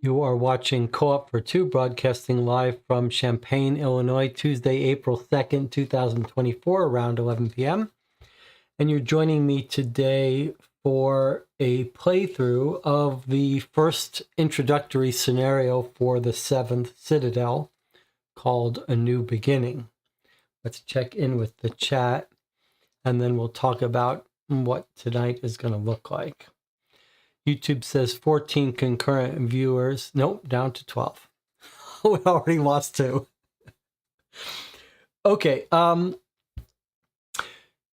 You are watching Co-op for Two, broadcasting live from Champaign, Illinois, Tuesday, April 2nd, 2024, around 11 p.m. And you're joining me today for a playthrough of the first introductory scenario for the 7th Citadel, called A New Beginning. Let's check in with the chat, and then we'll talk about what tonight is going to look like. YouTube says 14 concurrent viewers. Nope, down to 12. We already lost 2. Okay,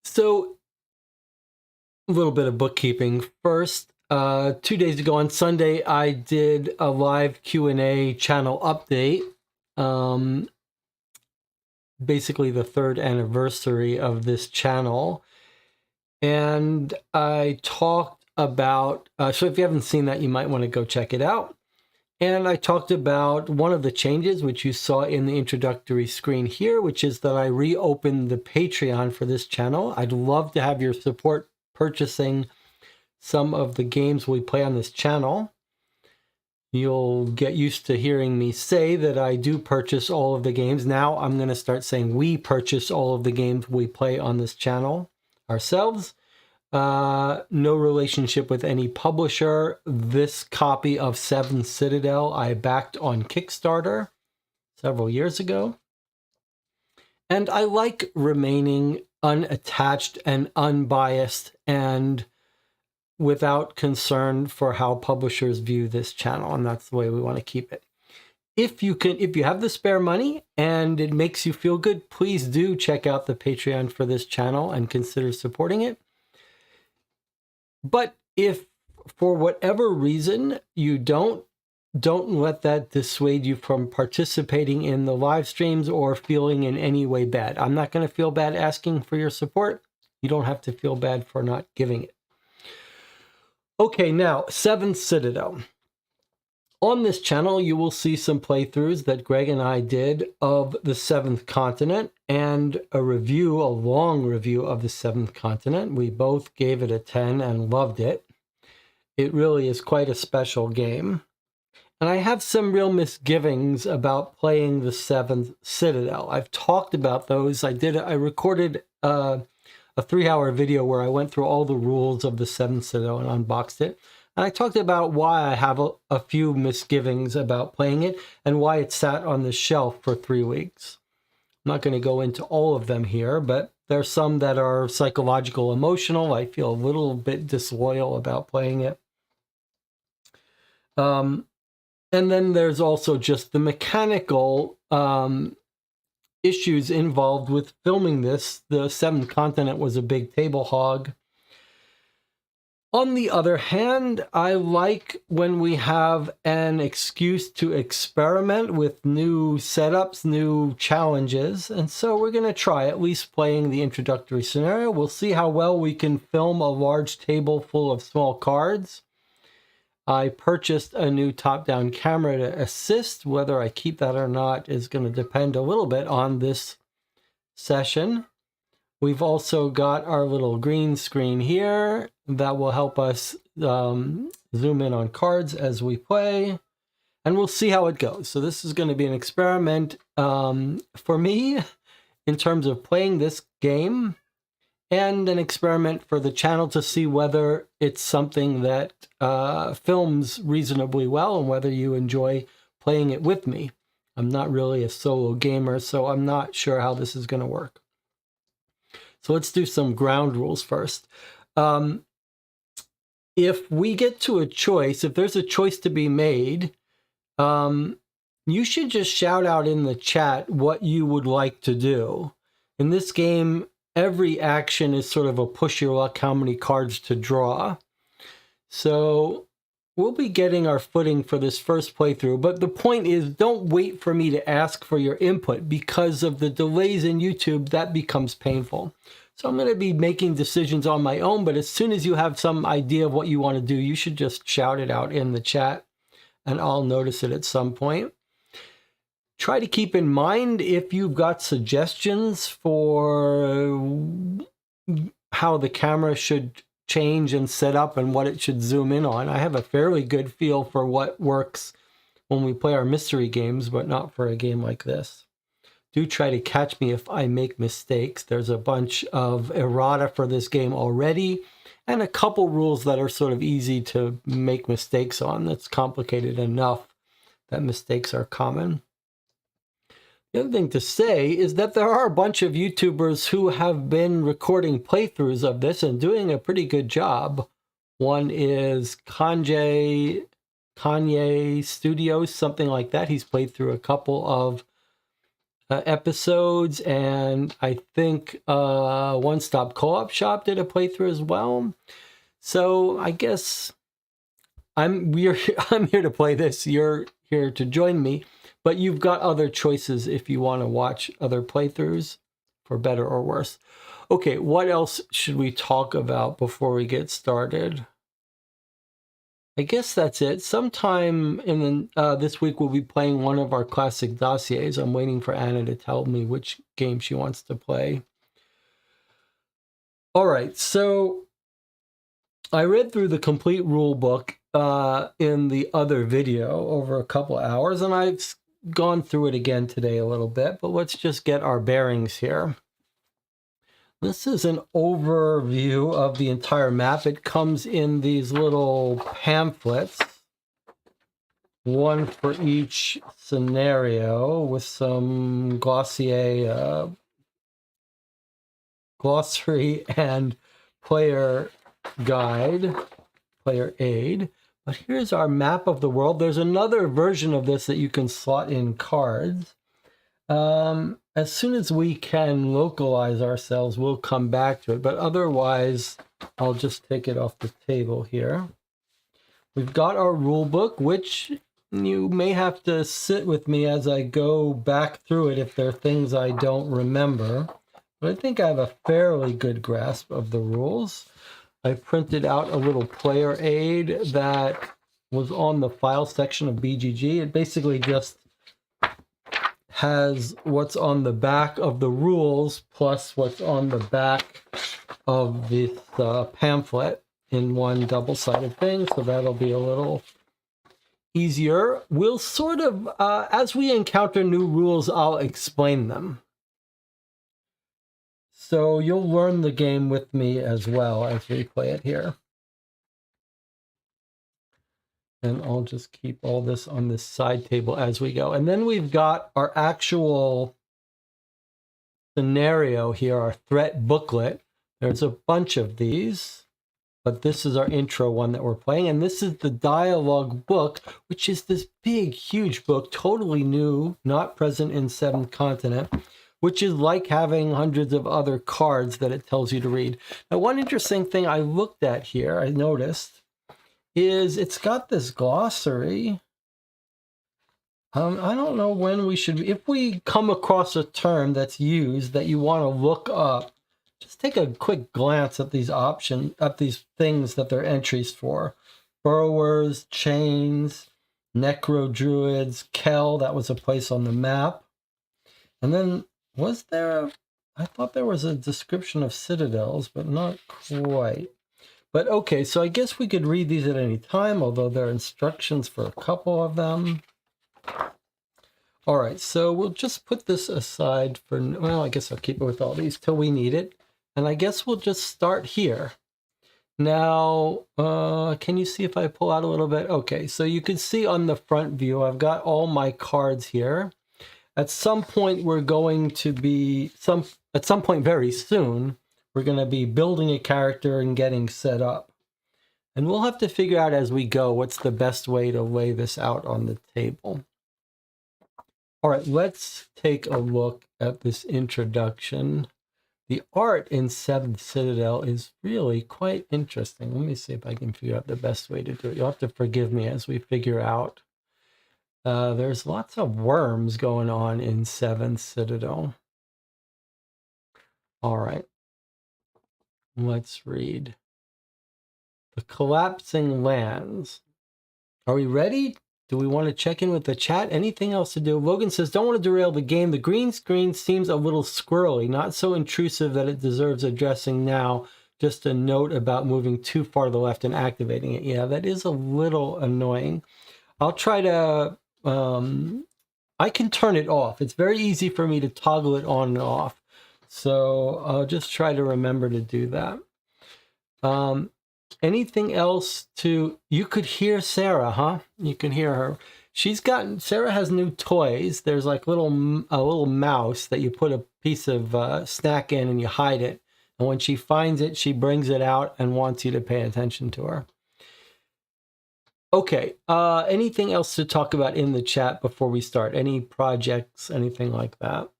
so a little bit of bookkeeping. First, 2 days ago on Sunday, I did a live Q&A channel update. Basically the 3rd anniversary of this channel. And I talked about, so if you haven't seen that, you might want to go check it out. And I talked about one of the changes, which you saw in the introductory screen here, which is that I reopened the Patreon for this channel. I'd love to have your support purchasing some of the games we play on this channel. You'll get used to hearing me say that I do purchase all of the games. Now I'm going to start saying we purchase all of the games we play on this channel ourselves. No relationship with any publisher. This copy of 7 Citadel I backed on Kickstarter several years ago. And I like remaining unattached and unbiased and without concern for how publishers view this channel, and that's the way we want to keep it. If you have the spare money and it makes you feel good, please do check out the Patreon for this channel and consider supporting it. But if for whatever reason you don't let that dissuade you from participating in the live streams or feeling in any way bad. I'm not going to feel bad asking for your support. You don't have to feel bad for not giving it. Okay, now, 7th Citadel. On this channel, you will see some playthroughs that Greg and I did of the 7th Continent and a long review of the 7th Continent. We both gave it a 10 and loved it. It really is quite a special game. And I have some real misgivings about playing the 7th Citadel. I've talked about those. I recorded a 3-hour video where I went through all the rules of the 7th Citadel and unboxed it. And I talked about why I have a few misgivings about playing it and why it sat on the shelf for 3 weeks. I'm not going to go into all of them here, but there's some that are psychological, emotional. I feel a little bit disloyal about playing it. And then there's also just the mechanical issues involved with filming this. The 7th Continent was a big table hog. On the other hand, I like when we have an excuse to experiment with new setups, new challenges, and so we're going to try at least playing the introductory scenario. We'll see how well we can film a large table full of small cards. I purchased a new top-down camera to assist. Whether I keep that or not is going to depend a little bit on this session. We've also got our little green screen here that will help us zoom in on cards as we play. And we'll see how it goes. So this is going to be an experiment for me in terms of playing this game, and an experiment for the channel to see whether it's something that films reasonably well and whether you enjoy playing it with me. I'm not really a solo gamer, so I'm not sure how this is going to work. So let's do some ground rules first. If we get to a choice, if there's a choice to be made, you should just shout out in the chat what you would like to do. In this game, every action is sort of a push your luck, how many cards to draw. So we'll be getting our footing for this first playthrough, but the point is, don't wait for me to ask for your input. Because of the delays in YouTube, that becomes painful. So I'm going to be making decisions on my own, but as soon as you have some idea of what you want to do, you should just shout it out in the chat, and I'll notice it at some point. Try to keep in mind if you've got suggestions for how the camera should change and set up and what it should zoom in on. I have a fairly good feel for what works when we play our mystery games, but not for a game like this. Do try to catch me if I make mistakes. There's a bunch of errata for this game already, and a couple rules that are sort of easy to make mistakes on. That's complicated enough that mistakes are common. The other thing to say is that there are a bunch of YouTubers who have been recording playthroughs of this and doing a pretty good job. One is Kanye Studios, something like that. He's played through a couple of episodes, and I think One Stop Co-op Shop did a playthrough as well. So I guess I'm here to play this. You're here to join me, but you've got other choices if you want to watch other playthroughs, for better or worse. Okay, what else should we talk about before we get started? I guess that's it. Sometime in this week, we'll be playing one of our classic dossiers. I'm waiting for Anna to tell me which game she wants to play. All right, so I read through the complete rule book in the other video over a couple hours, and I've gone through it again today a little bit, but let's just get our bearings here. This is an overview of the entire map. It comes in these little pamphlets, one for each scenario, with some glossary and player guide, player aid. But here's our map of the world. There's another version of this that you can slot in cards. As soon as we can localize ourselves, we'll come back to it. But otherwise, I'll just take it off the table here. We've got our rule book, which you may have to sit with me as I go back through it if there are things I don't remember. But I think I have a fairly good grasp of the rules. I printed out a little player aid that was on the file section of BGG. It basically just has what's on the back of the rules plus what's on the back of this pamphlet in one double-sided thing, so that'll be a little easier. We'll sort of, as we encounter new rules, I'll explain them. So you'll learn the game with me as well as we play it here. And I'll just keep all this on this side table as we go. And then we've got our actual scenario here, our threat booklet. There's a bunch of these, but this is our intro one that we're playing. And this is the dialogue book, which is this big, huge book, totally new, not present in 7th Continent, which is like having hundreds of other cards that it tells you to read. Now, one interesting thing I looked at here, I noticed, is it's got this glossary. I don't know when we should, if we come across a term that's used that you want to look up, just take a quick glance at these options, at these things that they're entries for. Burrowers, chains, necro druids, Kel, that was a place on the map. And then was there, I thought there was a description of citadels, but not quite. But okay, so I guess we could read these at any time, although there are instructions for a couple of them. All right, so we'll just put this aside for, well, I guess I'll keep it with all these till we need it. And I guess we'll just start here. Now, can you see if I pull out a little bit? Okay, so you can see on the front view, I've got all my cards here. At some point, we're going to be, at some point very soon, we're going to be building a character and getting set up. And we'll have to figure out as we go what's the best way to lay this out on the table. All right, let's take a look at this introduction. The art in 7th Citadel is really quite interesting. Let me see if I can figure out the best way to do it. You'll have to forgive me as we figure out. There's lots of worms going on in 7th Citadel. All right. Let's read. The collapsing lands. Are we ready? Do we want to check in with the chat? Anything else to do? Logan says, don't want to derail the game. The green screen seems a little squirrely, not so intrusive that it deserves addressing now. Just a note about moving too far to the left and activating it. Yeah, that is a little annoying. I'll try to I can turn it off. It's very easy for me to toggle it on and off. So I'll just try to remember to do that. Anything else you could hear Sarah, huh? You can hear her. Sarah has new toys. There's like a little mouse that you put a piece of snack in and you hide it. And when she finds it, she brings it out and wants you to pay attention to her. Okay, anything else to talk about in the chat before we start? Any projects, anything like that?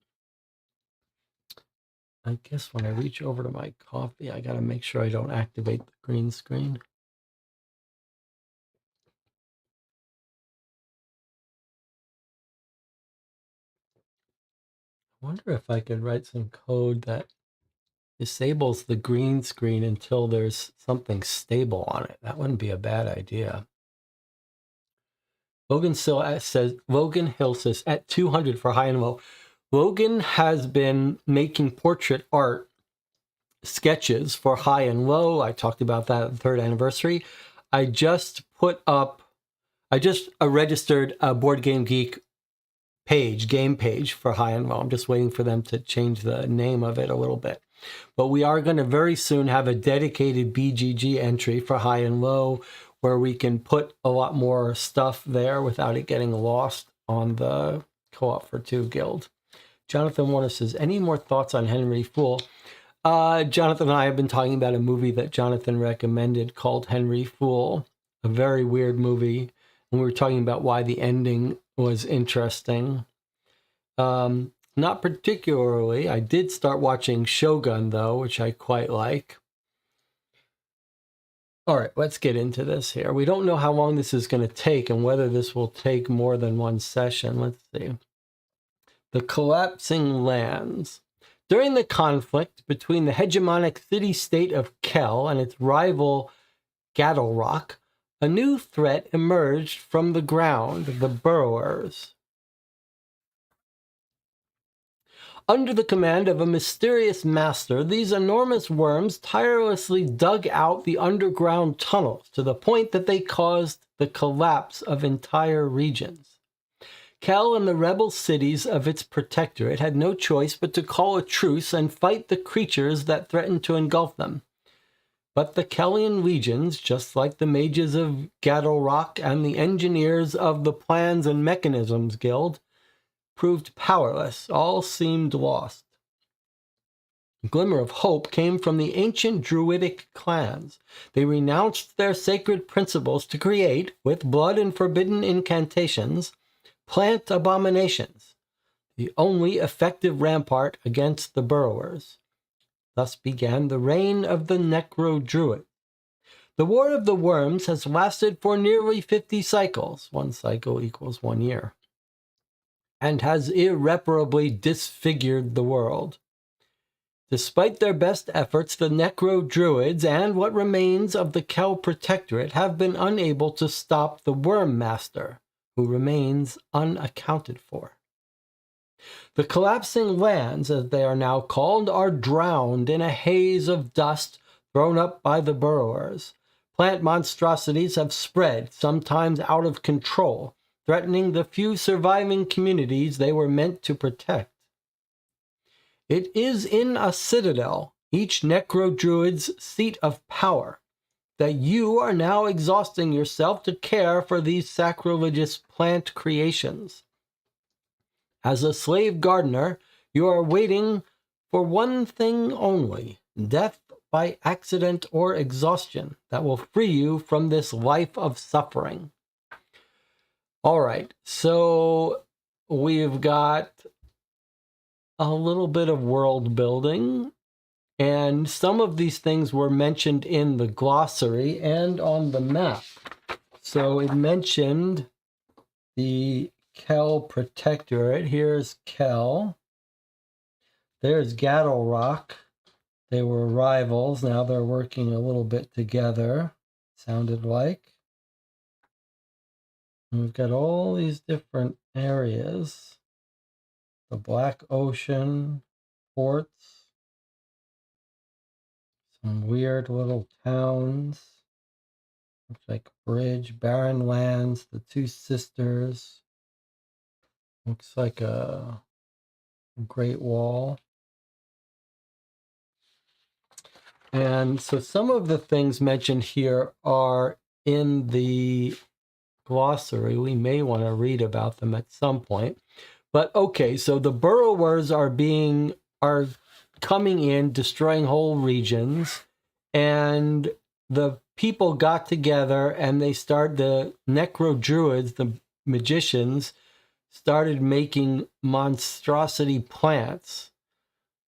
I guess when I reach over to my coffee, I gotta make sure I don't activate the green screen. I wonder if I could write some code that disables the green screen until there's something stable on it. That wouldn't be a bad idea. Logan Hill says at 200 for high and low. Logan has been making portrait art sketches for high and low. I talked about that at the 3rd anniversary. I just registered a Board Game Geek game page for high and low. I'm just waiting for them to change the name of it a little bit. But we are going to very soon have a dedicated BGG entry for high and low where we can put a lot more stuff there without it getting lost on the Co-op for Two Guild. Jonathan Warner says, any more thoughts on Henry Fool? Jonathan and I have been talking about a movie that Jonathan recommended called Henry Fool, a very weird movie. And we were talking about why the ending was interesting. Not particularly. I did start watching Shogun, though, which I quite like. All right, let's get into this here. We don't know how long this is going to take and whether this will take more than one session. Let's see. The collapsing lands. During the conflict between the hegemonic city-state of Kel and its rival Gaddlerock, a new threat emerged from the ground, the Burrowers. Under the command of a mysterious master, these enormous worms tirelessly dug out the underground tunnels to the point that they caused the collapse of entire regions. Kel and the rebel cities of its protectorate had no choice but to call a truce and fight the creatures that threatened to engulf them. But the Kellian legions, just like the mages of Gaddlerock and the engineers of the Plans and Mechanisms Guild, proved powerless. All seemed lost. A glimmer of hope came from the ancient druidic clans. They renounced their sacred principles to create, with blood and forbidden incantations, plant abominations, the only effective rampart against the Burrowers. Thus began the reign of the Necro-Druid. The War of the Worms has lasted for nearly 50 cycles. One cycle equals 1 year. And has irreparably disfigured the world. Despite their best efforts, the Necro-Druids and what remains of the Kel Protectorate have been unable to stop the Worm Master, who remains unaccounted for. The collapsing lands, as they are now called, are drowned in a haze of dust thrown up by the burrowers. Plant monstrosities have spread, sometimes out of control, threatening the few surviving communities they were meant to protect. It is in a citadel, each necro-druid's seat of power, that you are now exhausting yourself to care for these sacrilegious plant creations. As a slave gardener, you are waiting for one thing only, death by accident or exhaustion, that will free you from this life of suffering. All right, so we've got a little bit of world building, and some of these things were mentioned in the glossary and on the map. So it mentioned the Kel Protectorate. Here's Kel. There's Gaddlerock. They were rivals. Now they're working a little bit together, sounded like. And we've got all these different areas. The Black Ocean, ports, some weird little towns. Looks like Bridge, Barren Lands, the Two Sisters. Looks like a great wall. And so some of the things mentioned here are in the glossary. We may want to read about them at some point. But okay, so the burrowers are coming in, destroying whole regions, and the people got together and the necro druids, the magicians, started making monstrosity plants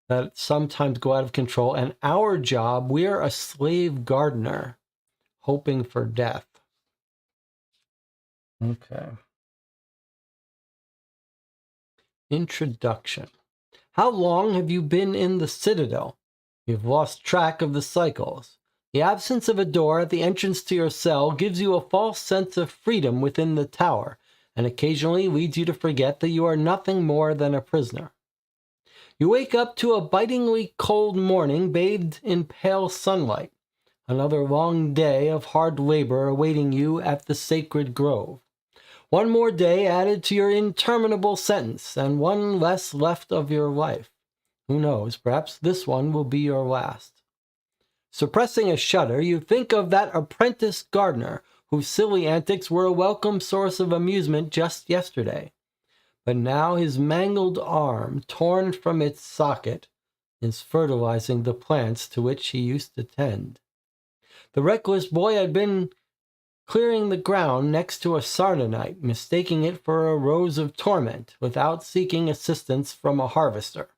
that sometimes go out of control. And our job, we're a slave gardener hoping for death. Okay. Introduction. How long have you been in the Citadel? You've lost track of the cycles. The absence of a door at the entrance to your cell gives you a false sense of freedom within the tower, and occasionally leads you to forget that you are nothing more than a prisoner. You wake up to a bitingly cold morning bathed in pale sunlight. Another long day of hard labor awaiting you at the sacred grove. One more day added to your interminable sentence, and one less left of your life. Who knows, perhaps this one will be your last. Suppressing a shudder, you think of that apprentice gardener whose silly antics were a welcome source of amusement just yesterday. But now his mangled arm, torn from its socket, is fertilizing the plants to which he used to tend. The reckless boy had been clearing the ground next to a sardonyte, mistaking it for a rose of torment, without seeking assistance from a harvester.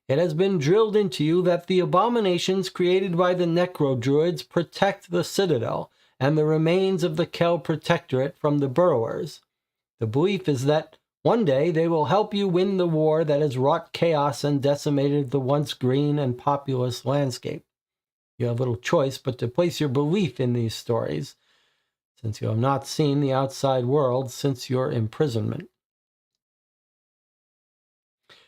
It has been drilled into you that the abominations created by the necro-druids protect the Citadel and the remains of the Kel Protectorate from the burrowers. The belief is that one day they will help you win the war that has wrought chaos and decimated the once green and populous landscape. You have little choice but to place your belief in these stories, since you have not seen the outside world since your imprisonment.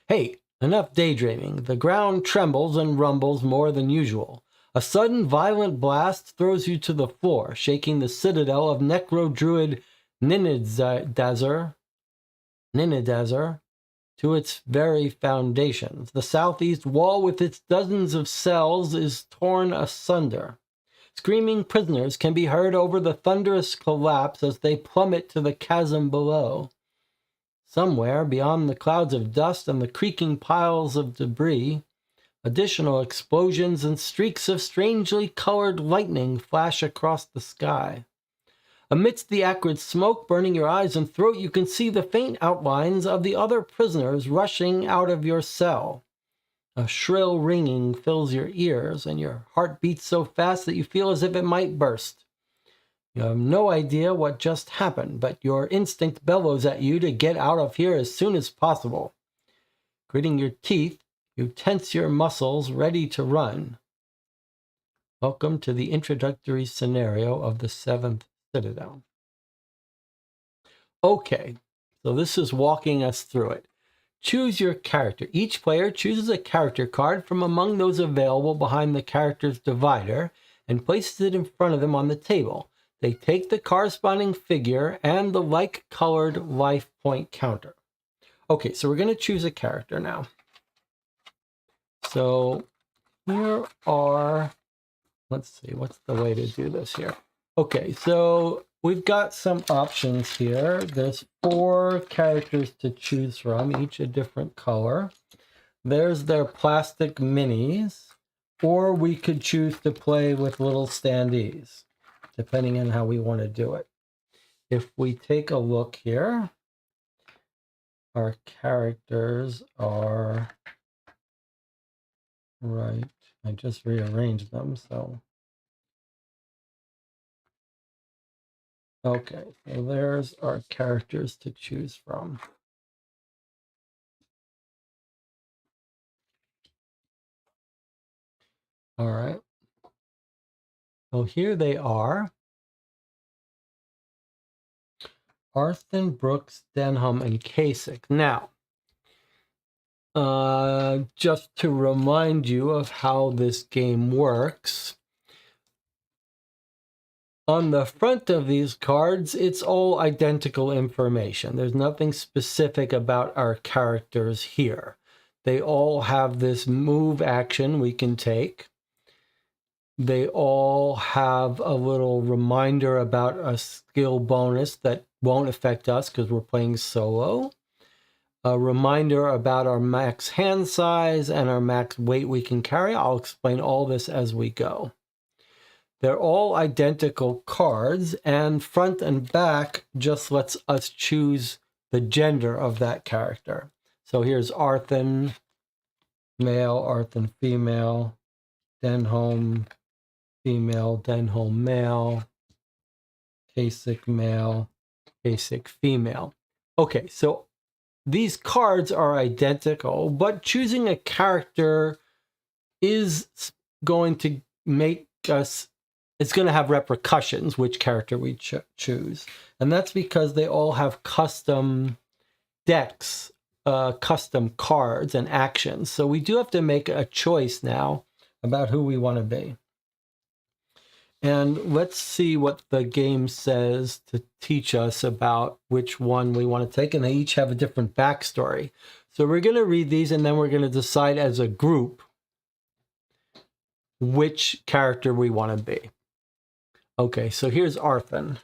Hey, enough daydreaming. The ground trembles and rumbles more than usual. A sudden violent blast throws you to the floor, shaking the citadel of necro-druid Ninidazar to its very foundations. The southeast wall with its dozens of cells is torn asunder. Screaming prisoners can be heard over the thunderous collapse as they plummet to the chasm below. Somewhere beyond the clouds of dust and the creaking piles of debris, additional explosions and streaks of strangely colored lightning flash across the sky. Amidst the acrid smoke burning your eyes and throat, you can see the faint outlines of the other prisoners rushing out of your cell. A shrill ringing fills your ears, and your heart beats so fast that you feel as if it might burst. You have no idea what just happened, but your instinct bellows at you to get out of here as soon as possible. Gritting your teeth, you tense your muscles, ready to run. Welcome to the introductory scenario of the 7th Citadel. Okay, so this is walking us through it. Choose your character. Each player chooses a character card from among those available behind the character's divider and places it in front of them on the table. They take the corresponding figure and the like-colored life point counter. Okay, so we're going to choose a character now. So here are, let's see, what's the way to do this here? Okay, so we've got some options here. There's 4 characters to choose from, each a different color. There's their plastic minis, or we could choose to play with little standees, depending on how we want to do it. If we take a look here, our characters are right. I just rearranged them, so. Okay, so there's our characters to choose from. All right. So here they are. Arthen, Brooks, Denham, and Kasich. Now, just to remind you of how this game works, On the front of these cards, it's all identical information. There's nothing specific about our characters here. They all have this move action we can take. They all have a little reminder about a skill bonus that won't affect us because we're playing solo. A reminder about our max hand size and our max weight we can carry. I'll explain all this as we go. They're all identical cards, and front and back just lets us choose the gender of that character. So here's Arthur, male, Arthur, female, Denholm, female, Denholm, male, Kasich, male, Kasich, female. Okay, so these cards are identical, but choosing a character is going to make us, it's going to have repercussions which character we choose. And that's because they all have custom decks, custom cards and actions. So we do have to make a choice now about who we want to be. And let's see what the game says to teach us about which one we want to take. And they each have a different backstory. So we're going to read these and then we're going to decide as a group which character we want to be. Okay, so here's Arthur.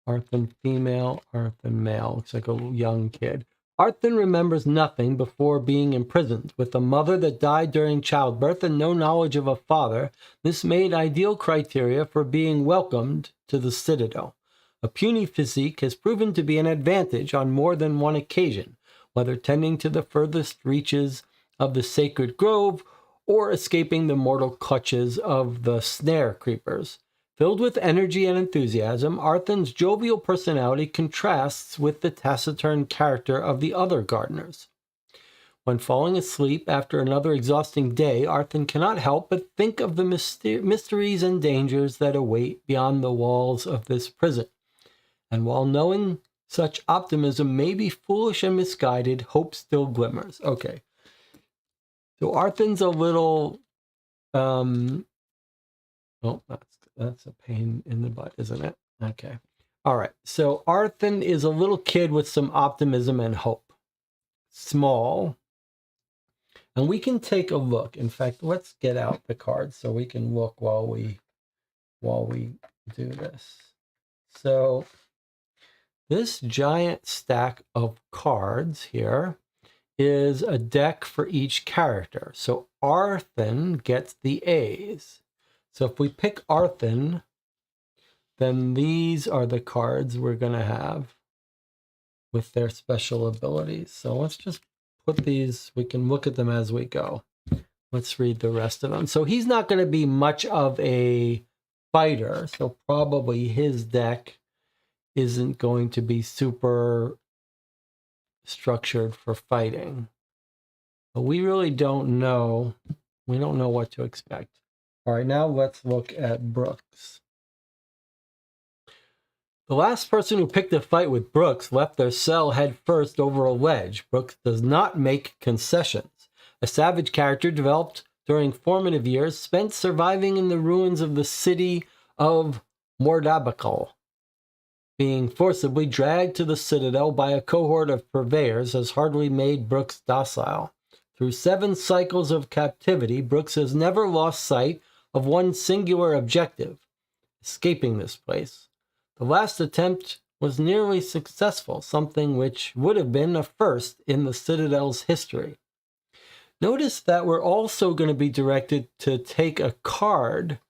Arthur female, Arthur male. Looks like a young kid. Arthur remembers nothing before being imprisoned. With a mother that died during childbirth and no knowledge of a father, this made ideal criteria for being welcomed to the Citadel. A puny physique has proven to be an advantage on more than one occasion, whether tending to the furthest reaches of the sacred grove or escaping the mortal clutches of the snare creepers. Filled with energy and enthusiasm, Arthur's jovial personality contrasts with the taciturn character of the other gardeners. When falling asleep after another exhausting day, Arthur cannot help but think of the mysteries and dangers that await beyond the walls of this prison. And while knowing such optimism may be foolish and misguided, hope still glimmers. Okay. So Arthur's a little, oh, that's a pain in the butt, isn't it? Okay. All right. So Arthur is a little kid with some optimism and hope. Small. And we can take a look. In fact, let's get out the cards so we can look while we do this. So this giant stack of cards here is a deck for each character. So Arthur gets the A's. So if we pick Arthur, then these are the cards we're going to have with their special abilities. So let's just put these, we can look at them as we go. Let's read the rest of them. So he's not going to be much of a fighter, so probably his deck isn't going to be super structured for fighting. But we really don't know. We don't know what to expect. All right, now let's look at Brooks. The last person who picked a fight with Brooks left their cell head first over a ledge. Brooks does not make concessions. A savage character developed during formative years, spent surviving in the ruins of the city of Mordabakal. Being forcibly dragged to the Citadel by a cohort of purveyors has hardly made Brooks docile. Through 7 cycles of captivity, Brooks has never lost sight of one singular objective: escaping this place. The last attempt was nearly successful, something which would have been a first in the Citadel's history. Notice that we're also going to be directed to take a card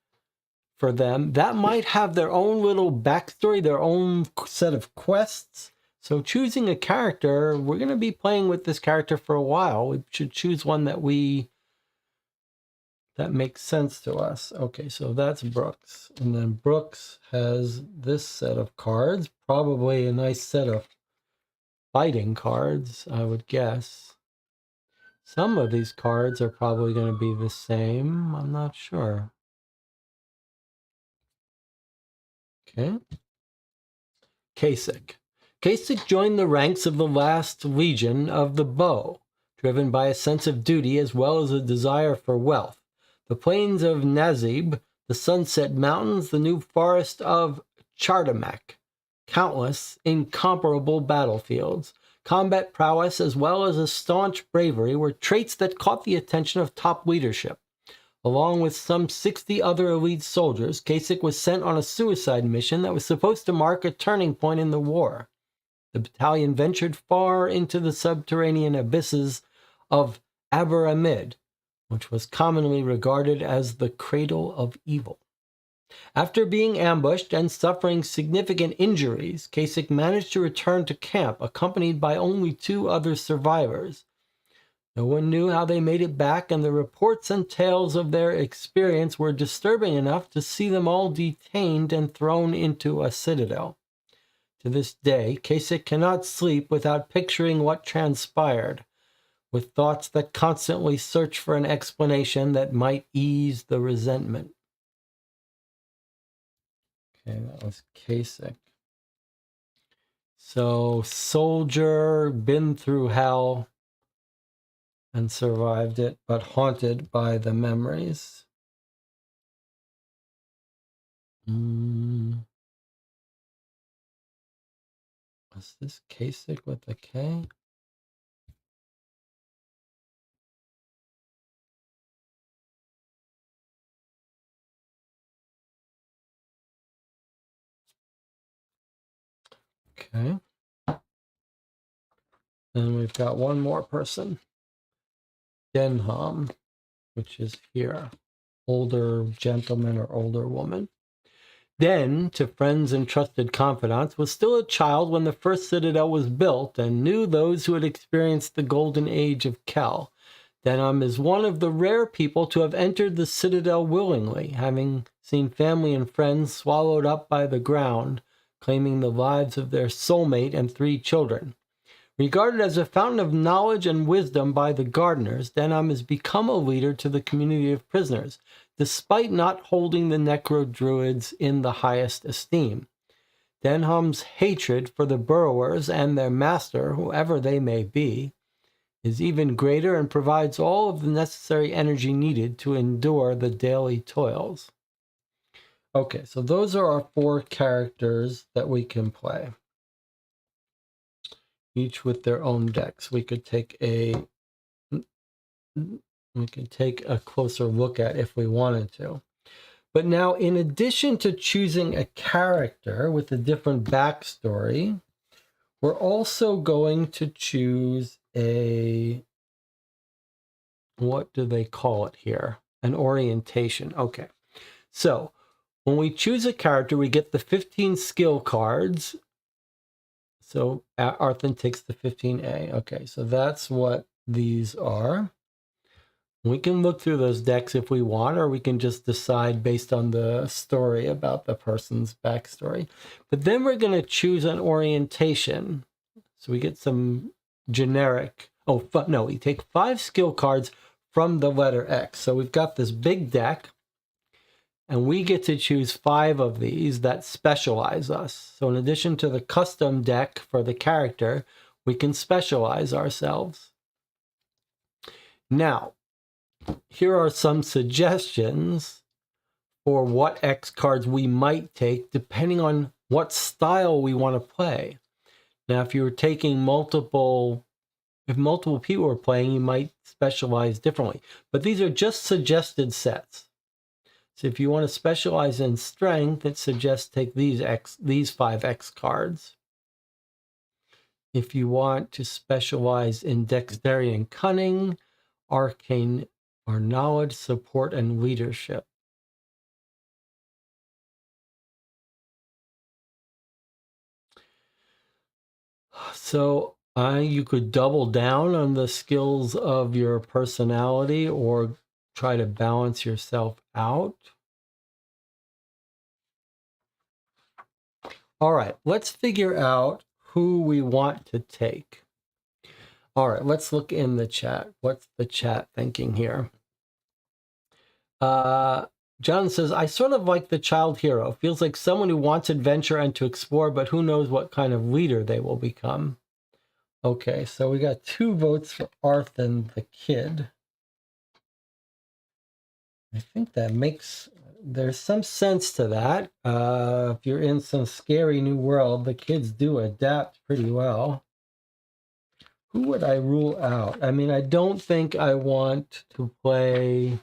for them that might have their own little backstory, their own set of quests. So choosing a character, we're going to be playing with this character for a while. We should choose one that makes sense to us. Okay, so that's Brooks. And then Brooks has this set of cards, probably a nice set of fighting cards, I would guess. Some of these cards are probably going to be the same. I'm not sure. Okay. Kasich. Kasich joined the ranks of the last legion of the bow, driven by a sense of duty as well as a desire for wealth. the plains of Nazib, the Sunset Mountains, the new forest of Chardamak. Countless, incomparable battlefields, combat prowess, as well as a staunch bravery were traits that caught the attention of top leadership. Along with some 60 other elite soldiers, Kasich was sent on a suicide mission that was supposed to mark a turning point in the war. The battalion ventured far into the subterranean abysses of Abiramid, which was commonly regarded as the cradle of evil. After being ambushed and suffering significant injuries, Kasich managed to return to camp, accompanied by only 2 other survivors. No one knew how they made it back, and the reports and tales of their experience were disturbing enough to see them all detained and thrown into a citadel. To this day, Kasich cannot sleep without picturing what transpired, with thoughts that constantly search for an explanation that might ease the resentment. Okay, that was Kasich. So, soldier, been through hell and survived it, but haunted by the memories. Is this Kasich with a K? Okay. And we've got one more person. Denham, which is here. Older gentleman or older woman. Den, to friends and trusted confidants, was still a child when the first citadel was built and knew those who had experienced the golden age of Kel. Denham is one of the rare people to have entered the citadel willingly, having seen family and friends swallowed up by the ground, claiming the lives of their soulmate and 3 children. Regarded as a fountain of knowledge and wisdom by the gardeners, Denham has become a leader to the community of prisoners, despite not holding the necro-druids in the highest esteem. Denham's hatred for the burrowers and their master, whoever they may be, is even greater and provides all of the necessary energy needed to endure the daily toils. Okay, so those are our 4 characters that we can play, each with their own decks. We could take a closer look at if we wanted to. But now, in addition to choosing a character with a different backstory, we're also going to choose what do they call it here? An orientation. Okay. So when we choose a character, we get the 15 skill cards. So Arthur takes the 15A. Okay, so that's what these are. We can look through those decks if we want, or we can just decide based on the story about the person's backstory. But then we're going to choose an orientation. So we get some generic. We take 5 skill cards from the letter X. So we've got this big deck, and we get to choose 5 of these that specialize us. So in addition to the custom deck for the character, we can specialize ourselves. Now, here are some suggestions for what X cards we might take depending on what style we want to play. Now, if you were taking multiple people were playing, you might specialize differently. But these are just suggested sets. So if you want to specialize in strength, it suggests take these 5 X cards. If you want to specialize in dexterity and cunning, arcane, or knowledge, support, and leadership. So you could double down on the skills of your personality or try to balance yourself out. All right, let's figure out who we want to take. All right, let's look in the chat. What's the chat thinking here? John says, I sort of like the child hero. Feels like someone who wants adventure and to explore, but who knows what kind of leader they will become. Okay, so we got 2 votes for Arthur the kid. I think that there's some sense to that. If you're in some scary new world, the kids do adapt pretty well. Who would I rule out? I mean, I don't think I want to play.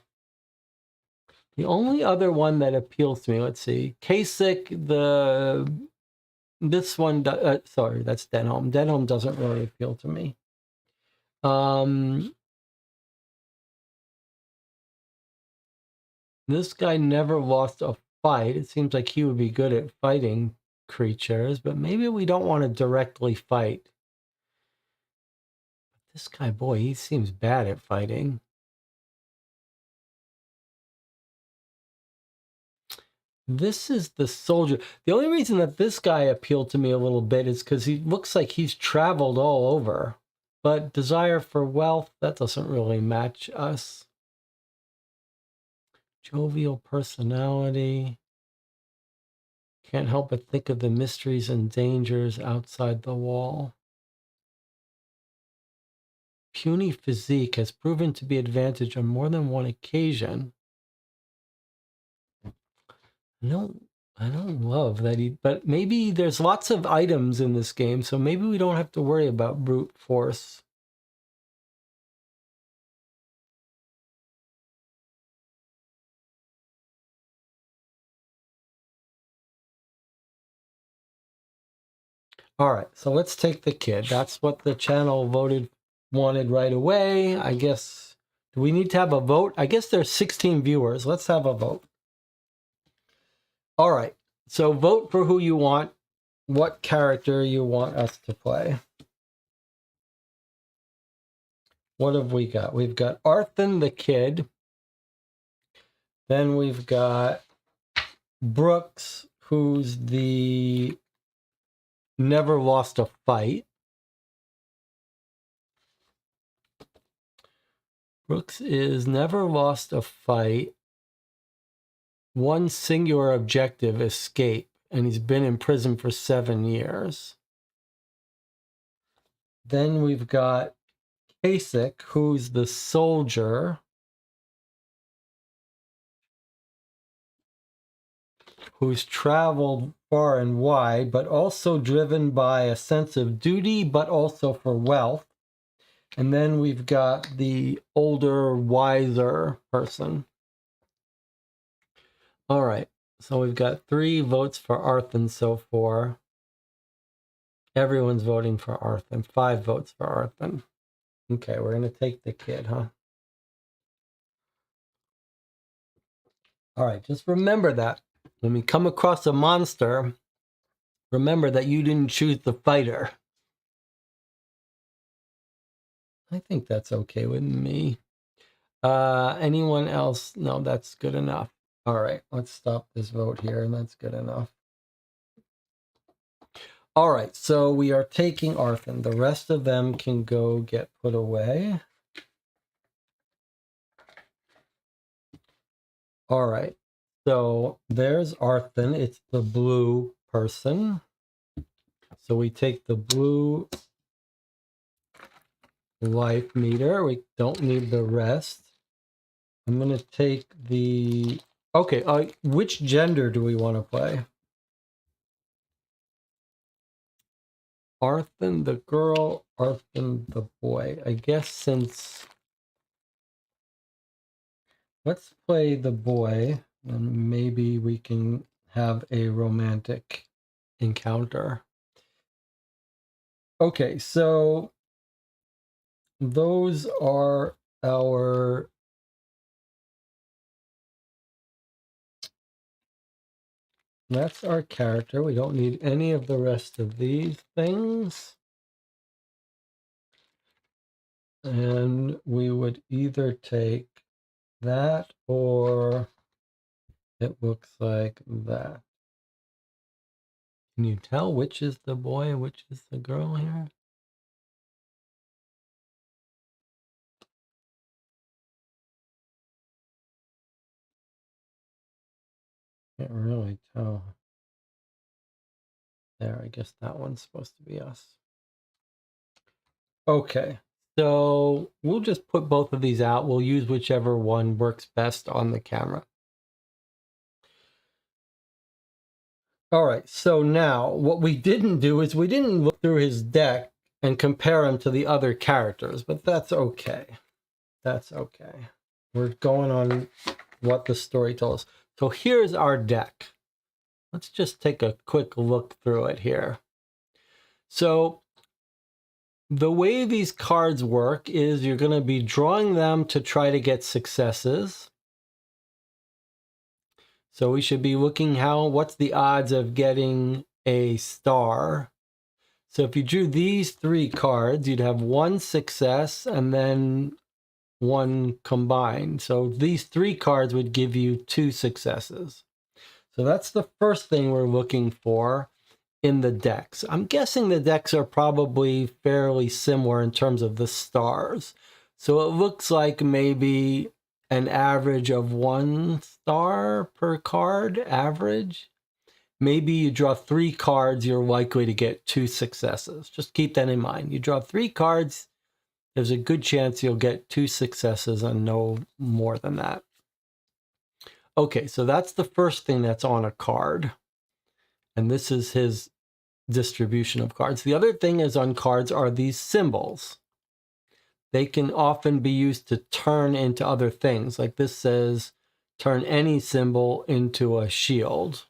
The only other one that appeals to me, let's see, Kasich, this one, sorry, that's Denholm. Denholm doesn't really appeal to me. This guy never lost a fight. It seems like he would be good at fighting creatures, but maybe we don't want to directly fight. This guy, boy, he seems bad at fighting. This is the soldier. The only reason that this guy appealed to me a little bit is because he looks like he's traveled all over. But desire for wealth, that doesn't really match us. Jovial personality. Can't help but think of the mysteries and dangers outside the wall. Puny physique has proven to be advantage on more than one occasion. I don't love that but maybe there's lots of items in this game, so maybe we don't have to worry about brute force. All right, so let's take the kid. That's what the channel wanted right away. I guess, do we need to have a vote? I guess there's 16 viewers. Let's have a vote. All right, so vote for who you want, what character you want us to play. What have we got? We've got Arthur the kid. Then we've got Brooks, who's the never lost a fight. Brooks is never lost a fight. One singular objective, escape, and he's been in prison for 7 years. Then we've got Kasich, who's the soldier, who's traveled far and wide, but also driven by a sense of duty, but also for wealth. And then we've got the older, wiser person. All right, so we've got 3 votes for Arthur so far. Everyone's voting for Arthur. 5 votes for Arthur. Okay, we're going to take the kid, huh? All right, just remember that when we come across a monster, remember that you didn't choose the fighter. I think that's okay with me. Anyone else? No, that's good enough. All right, let's stop this vote here, and that's good enough. All right, so we are taking Arthur. The rest of them can go get put away. All right, so there's Arthur. It's the blue person. So we take the blue life meter. We don't need the rest. I'm going to take the... Okay, which gender do we want to play? Arthur the girl, Arthur the boy. I guess since... Let's play the boy, and maybe we can have a romantic encounter. Okay, so those are our... That's our character. We don't need any of the rest of these things. And we would either take that or it looks like that. Can you tell which is the boy and which is the girl here? Can't really tell. There, I guess that one's supposed to be us. Okay, So we'll just put both of these out. We'll use whichever one works best on the camera. All right, so now what we didn't do is we didn't look through his deck and compare him to the other characters, but that's okay. That's okay. We're going on what the story tells us. So here's our deck. Let's just take a quick look through it here. So the way these cards work is you're going to be drawing them to try to get successes. So we should be looking what's the odds of getting a star. So if you drew these 3 cards, you'd have 1 success and then 1 combined. So these 3 cards would give you 2 successes. So that's the first thing we're looking for in the decks. I'm guessing the decks are probably fairly similar in terms of the stars. So it looks like maybe an average of 1 star per card, average. Maybe you draw 3 cards, you're likely to get 2 successes. Just keep that in mind. You draw 3 cards, there's a good chance you'll get 2 successes and no more than that. Okay, so that's the first thing that's on a card. And this is his distribution of cards. The other thing is on cards are these symbols. They can often be used to turn into other things. Like this says, turn any symbol into a shield.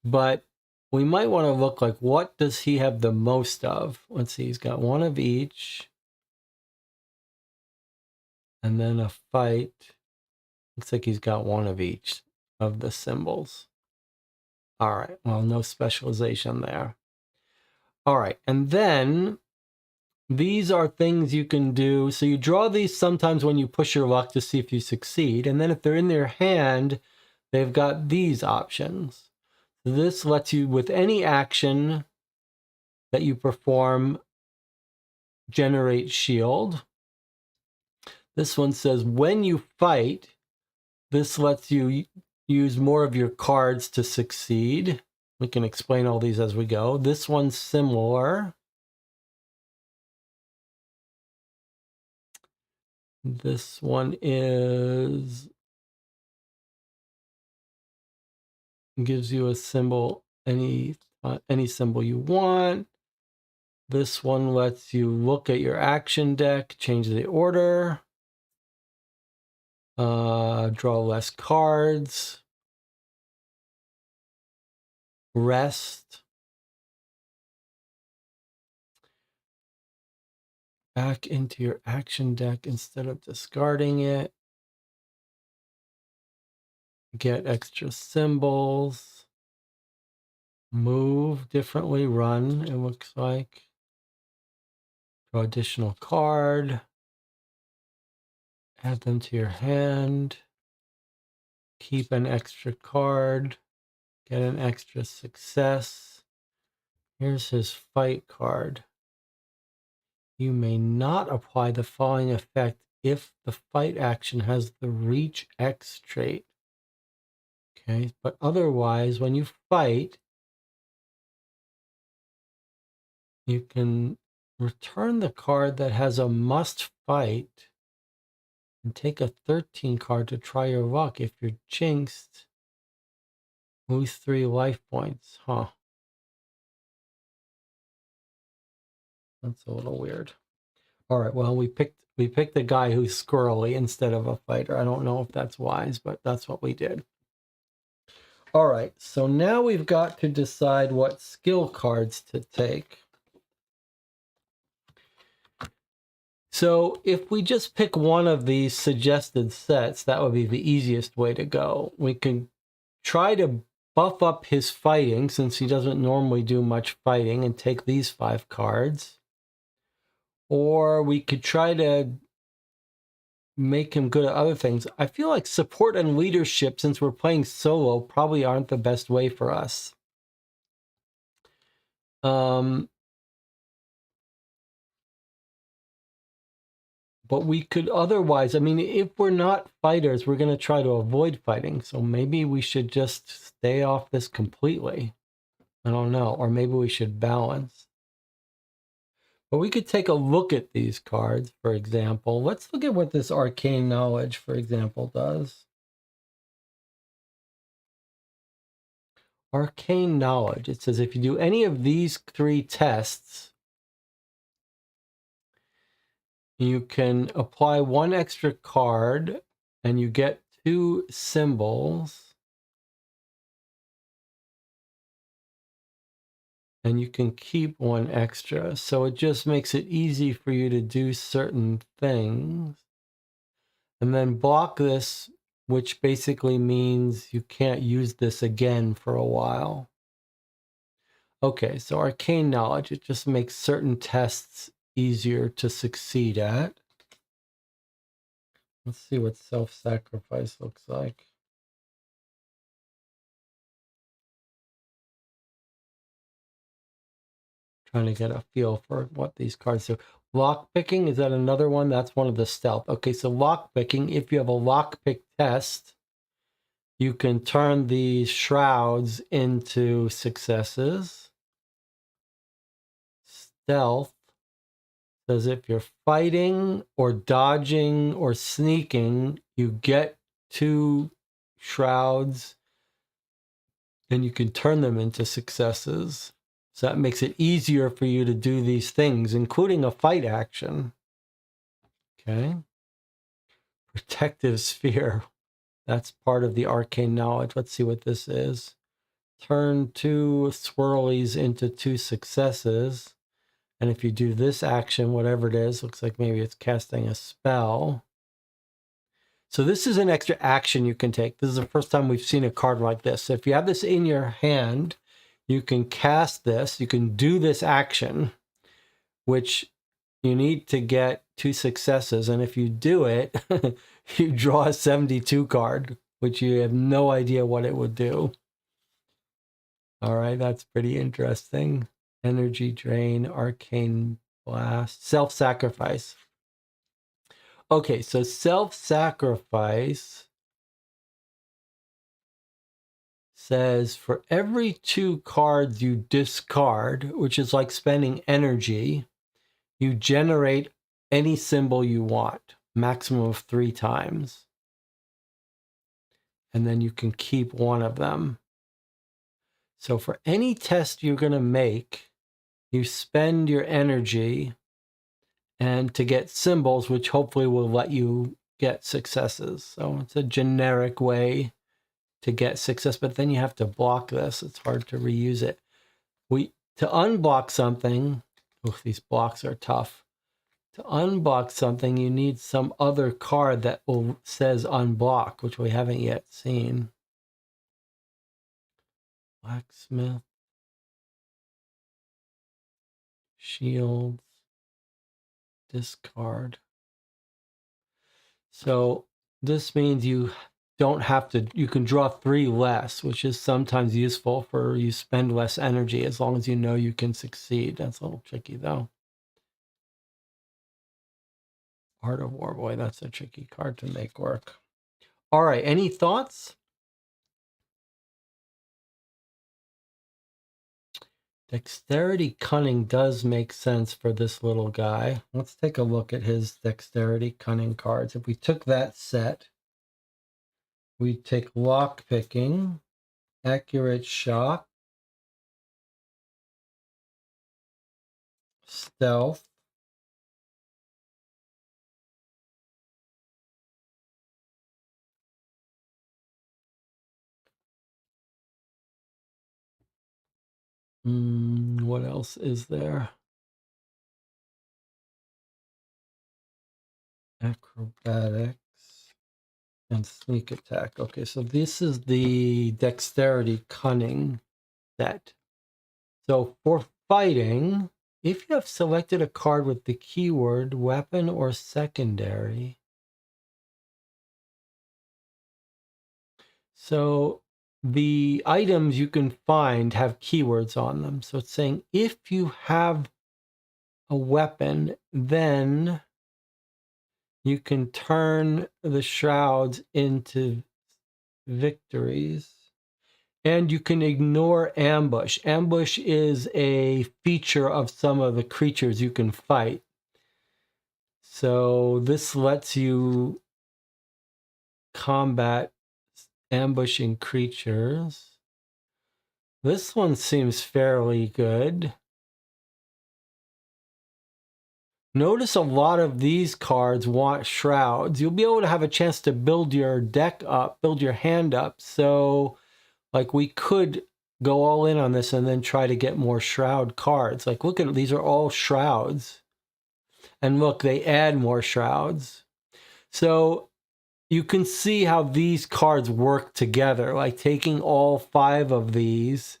But we might want to look like, what does he have the most of? Let's see, he's got 1 of each. And then a fight. Looks like he's got 1 of each of the symbols. All right, well, no specialization there. All right, and then these are things you can do. So you draw these sometimes when you push your luck to see if you succeed. And then if they're in their hand, they've got these options. This lets you, with any action that you perform, generate shield. This one says when you fight, this lets you use more of your cards to succeed. We can explain all these as we go. This one's similar. This one gives you a symbol, any symbol you want. This one lets you look at your action deck, change the order, draw less cards, rest, back into your action deck instead of discarding it, get extra symbols, move differently, run, it looks like, draw additional card, add them to your hand, keep an extra card, get an extra success. Here's his fight card. You may not apply the following effect if the fight action has the reach X trait. Okay, but otherwise, when you fight, you can return the card that has a must fight and take a 13 card to try your luck. If you're jinxed, lose 3 life points. Huh. That's a little weird. All right, well, we picked a guy who's squirrely instead of a fighter. I don't know if that's wise, but that's what we did. All right, so now we've got to decide what skill cards to take. So if we just pick one of these suggested sets, that would be the easiest way to go. We can try to buff up his fighting, since he doesn't normally do much fighting, and take these 5 cards. Or we could try to make him good at other things. I feel like support and leadership, since we're playing solo, probably aren't the best way for us. But we could otherwise, I mean, if we're not fighters, we're going to try to avoid fighting. So maybe we should just stay off this completely. I don't know. Or maybe we should balance. But we could take a look at these cards, for example. Let's look at what this Arcane Knowledge, for example, does. Arcane Knowledge. It says if you do any of these 3 tests, you can apply 1 extra card and you get 2 symbols. And you can keep 1 extra. So it just makes it easy for you to do certain things. And then block this, which basically means you can't use this again for a while. Okay, so Arcane Knowledge, it just makes certain tests easier to succeed at. Let's see what self-sacrifice looks like. Trying to get a feel for what these cards do. Lock picking, is that another one? That's one of the stealth. Okay, so lock picking, if you have a lock pick test, you can turn these shrouds into successes. Stealth says if you're fighting or dodging or sneaking, you get 2 shrouds and you can turn them into successes. So that makes it easier for you to do these things, including a fight action. Okay. Protective sphere. That's part of the arcane knowledge. Let's see what this is. Turn 2 swirlies into 2 successes. And if you do this action, whatever it is, looks like maybe it's casting a spell. So this is an extra action you can take. This is the first time we've seen a card like this. So if you have this in your hand, you can cast this. You can do this action, which you need to get 2 successes. And if you do it, you draw a 72 card, which you have no idea what it would do. All right, that's pretty interesting. Energy drain, arcane blast, self-sacrifice. Okay, so self-sacrifice says for every 2 cards you discard, which is like spending energy, you generate any symbol you want, maximum of 3 times. And then you can keep 1 of them. So for any test you're going to make, you spend your energy and to get symbols, which hopefully will let you get successes. So it's a generic way to get success, but then you have to block this. It's hard to reuse it. To unblock something, these blocks are tough. To unblock something, you need some other card that says unblock, which we haven't yet seen. Blacksmith. Shields. Discard. So this means you don't have to, you can draw 3 less, which is sometimes useful for you spend less energy as long as you know you can succeed. That's a little tricky though. Art of War, boy, that's a tricky card to make work. All right, any thoughts? Dexterity Cunning does make sense for this little guy. Let's take a look at his Dexterity Cunning cards. If we took that set, we'd take Lock Picking, Accurate Shock, Stealth, what else is there? Acrobatics and Sneak Attack. Okay, so this is the Dexterity Cunning set. So for fighting, if you have selected a card with the keyword weapon or secondary, so the items you can find have keywords on them. So it's saying if you have a weapon, then you can turn the shrouds into victories. And you can ignore ambush. Ambush is a feature of some of the creatures you can fight. So this lets you combat ambushing creatures. This one seems fairly good. Notice a lot of these cards want shrouds. You'll be able to have a chance to build your deck up, build your hand up. So like we could go all in on this and then try to get more shroud cards. Like look at, these are all shrouds. And look, they add more shrouds. So you can see how these cards work together. Like taking all 5 of these,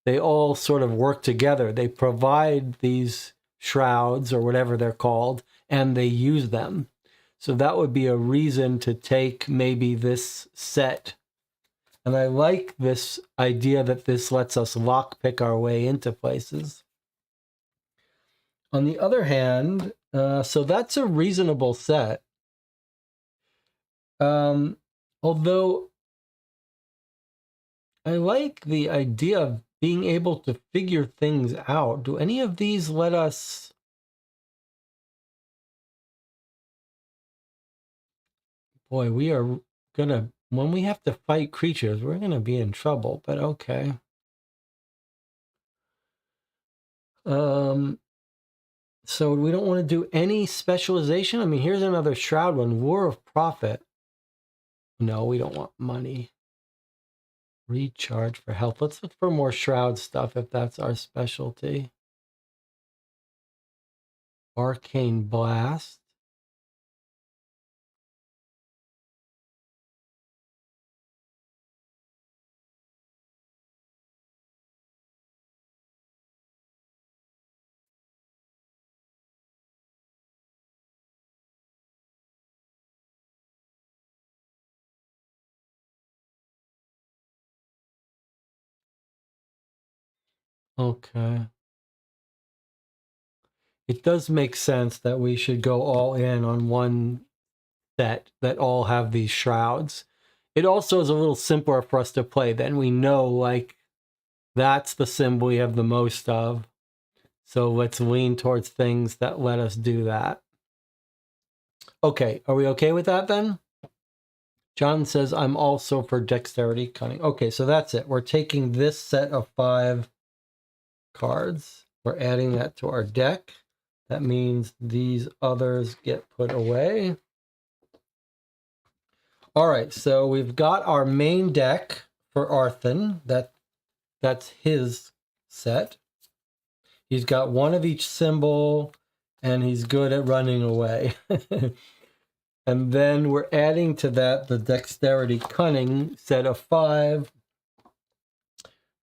they all sort of work together. They provide these shrouds or whatever they're called, and they use them. So that would be a reason to take maybe this set. And I like this idea that this lets us lockpick our way into places. On the other hand, so that's a reasonable set. Although I like the idea of being able to figure things out. Do any of these let us... Boy, we are gonna... When we have to fight creatures, we're gonna be in trouble, but okay. So we don't want to do any specialization? I mean, here's another shroud one. War of Profit. No, we don't want money. Recharge for health. Let's look for more shroud stuff if that's our specialty. Arcane Blast. Okay. It does make sense that we should go all in on one set that all have these shrouds. It also is a little simpler for us to play. Then we know, like, that's the symbol we have the most of. So let's lean towards things that let us do that. Okay, are we okay with that then? John says, I'm also for dexterity cunning. Okay, so that's it. We're taking this set of 5 cards. We're adding that to our deck. That means these others get put away. All right, so we've got our main deck for Arthur. That's his set. He's got one of each symbol, and he's good at running away. And then we're adding to that the Dexterity Cunning set of 5,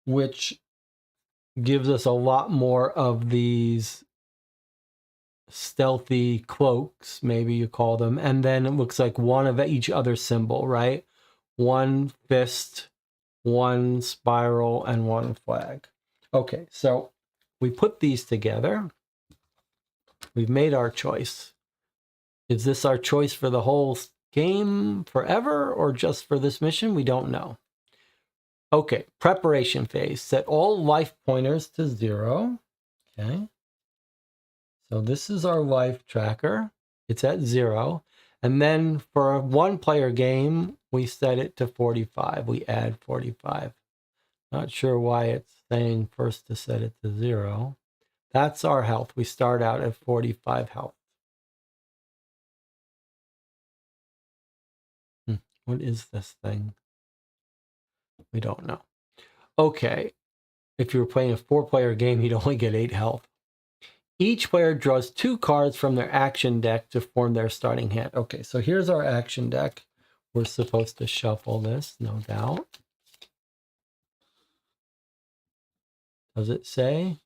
which gives us a lot more of these stealthy cloaks, maybe you call them. And then it looks like one of each other symbol, right? 1 fist, 1 spiral, and 1 flag. Okay, so we put these together. We've made our choice. Is this our choice for the whole game forever or just for this mission? We don't know. Okay, preparation phase. Set all life pointers to 0. Okay. So this is our life tracker. It's at 0. And then for a 1-player game, we set it to 45. We add 45. Not sure why it's saying first to set it to 0. That's our health. We start out at 45 health. What is this thing? We don't know. Okay. If you were playing a 4-player game, you'd only get 8 health. Each player draws 2 cards from their action deck to form their starting hand. Okay, so here's our action deck. We're supposed to shuffle this, no doubt. Does it say?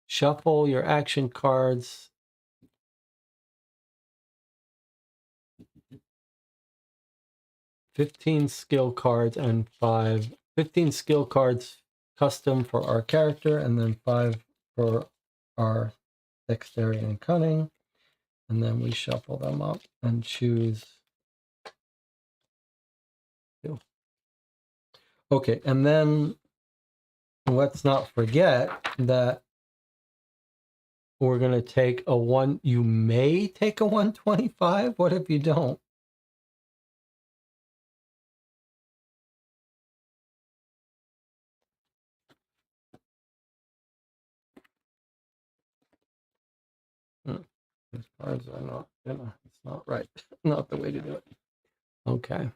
Shuffle your action cards. "15 skill cards and 15 skill cards custom for our character, and then 5 for our dexterity and cunning." And then we shuffle them up and choose 2. Okay, and then let's not forget that we're going to take a one. You may take a 125. What if you don't? These cards are not, it's not right. Not the way to do it. Okay.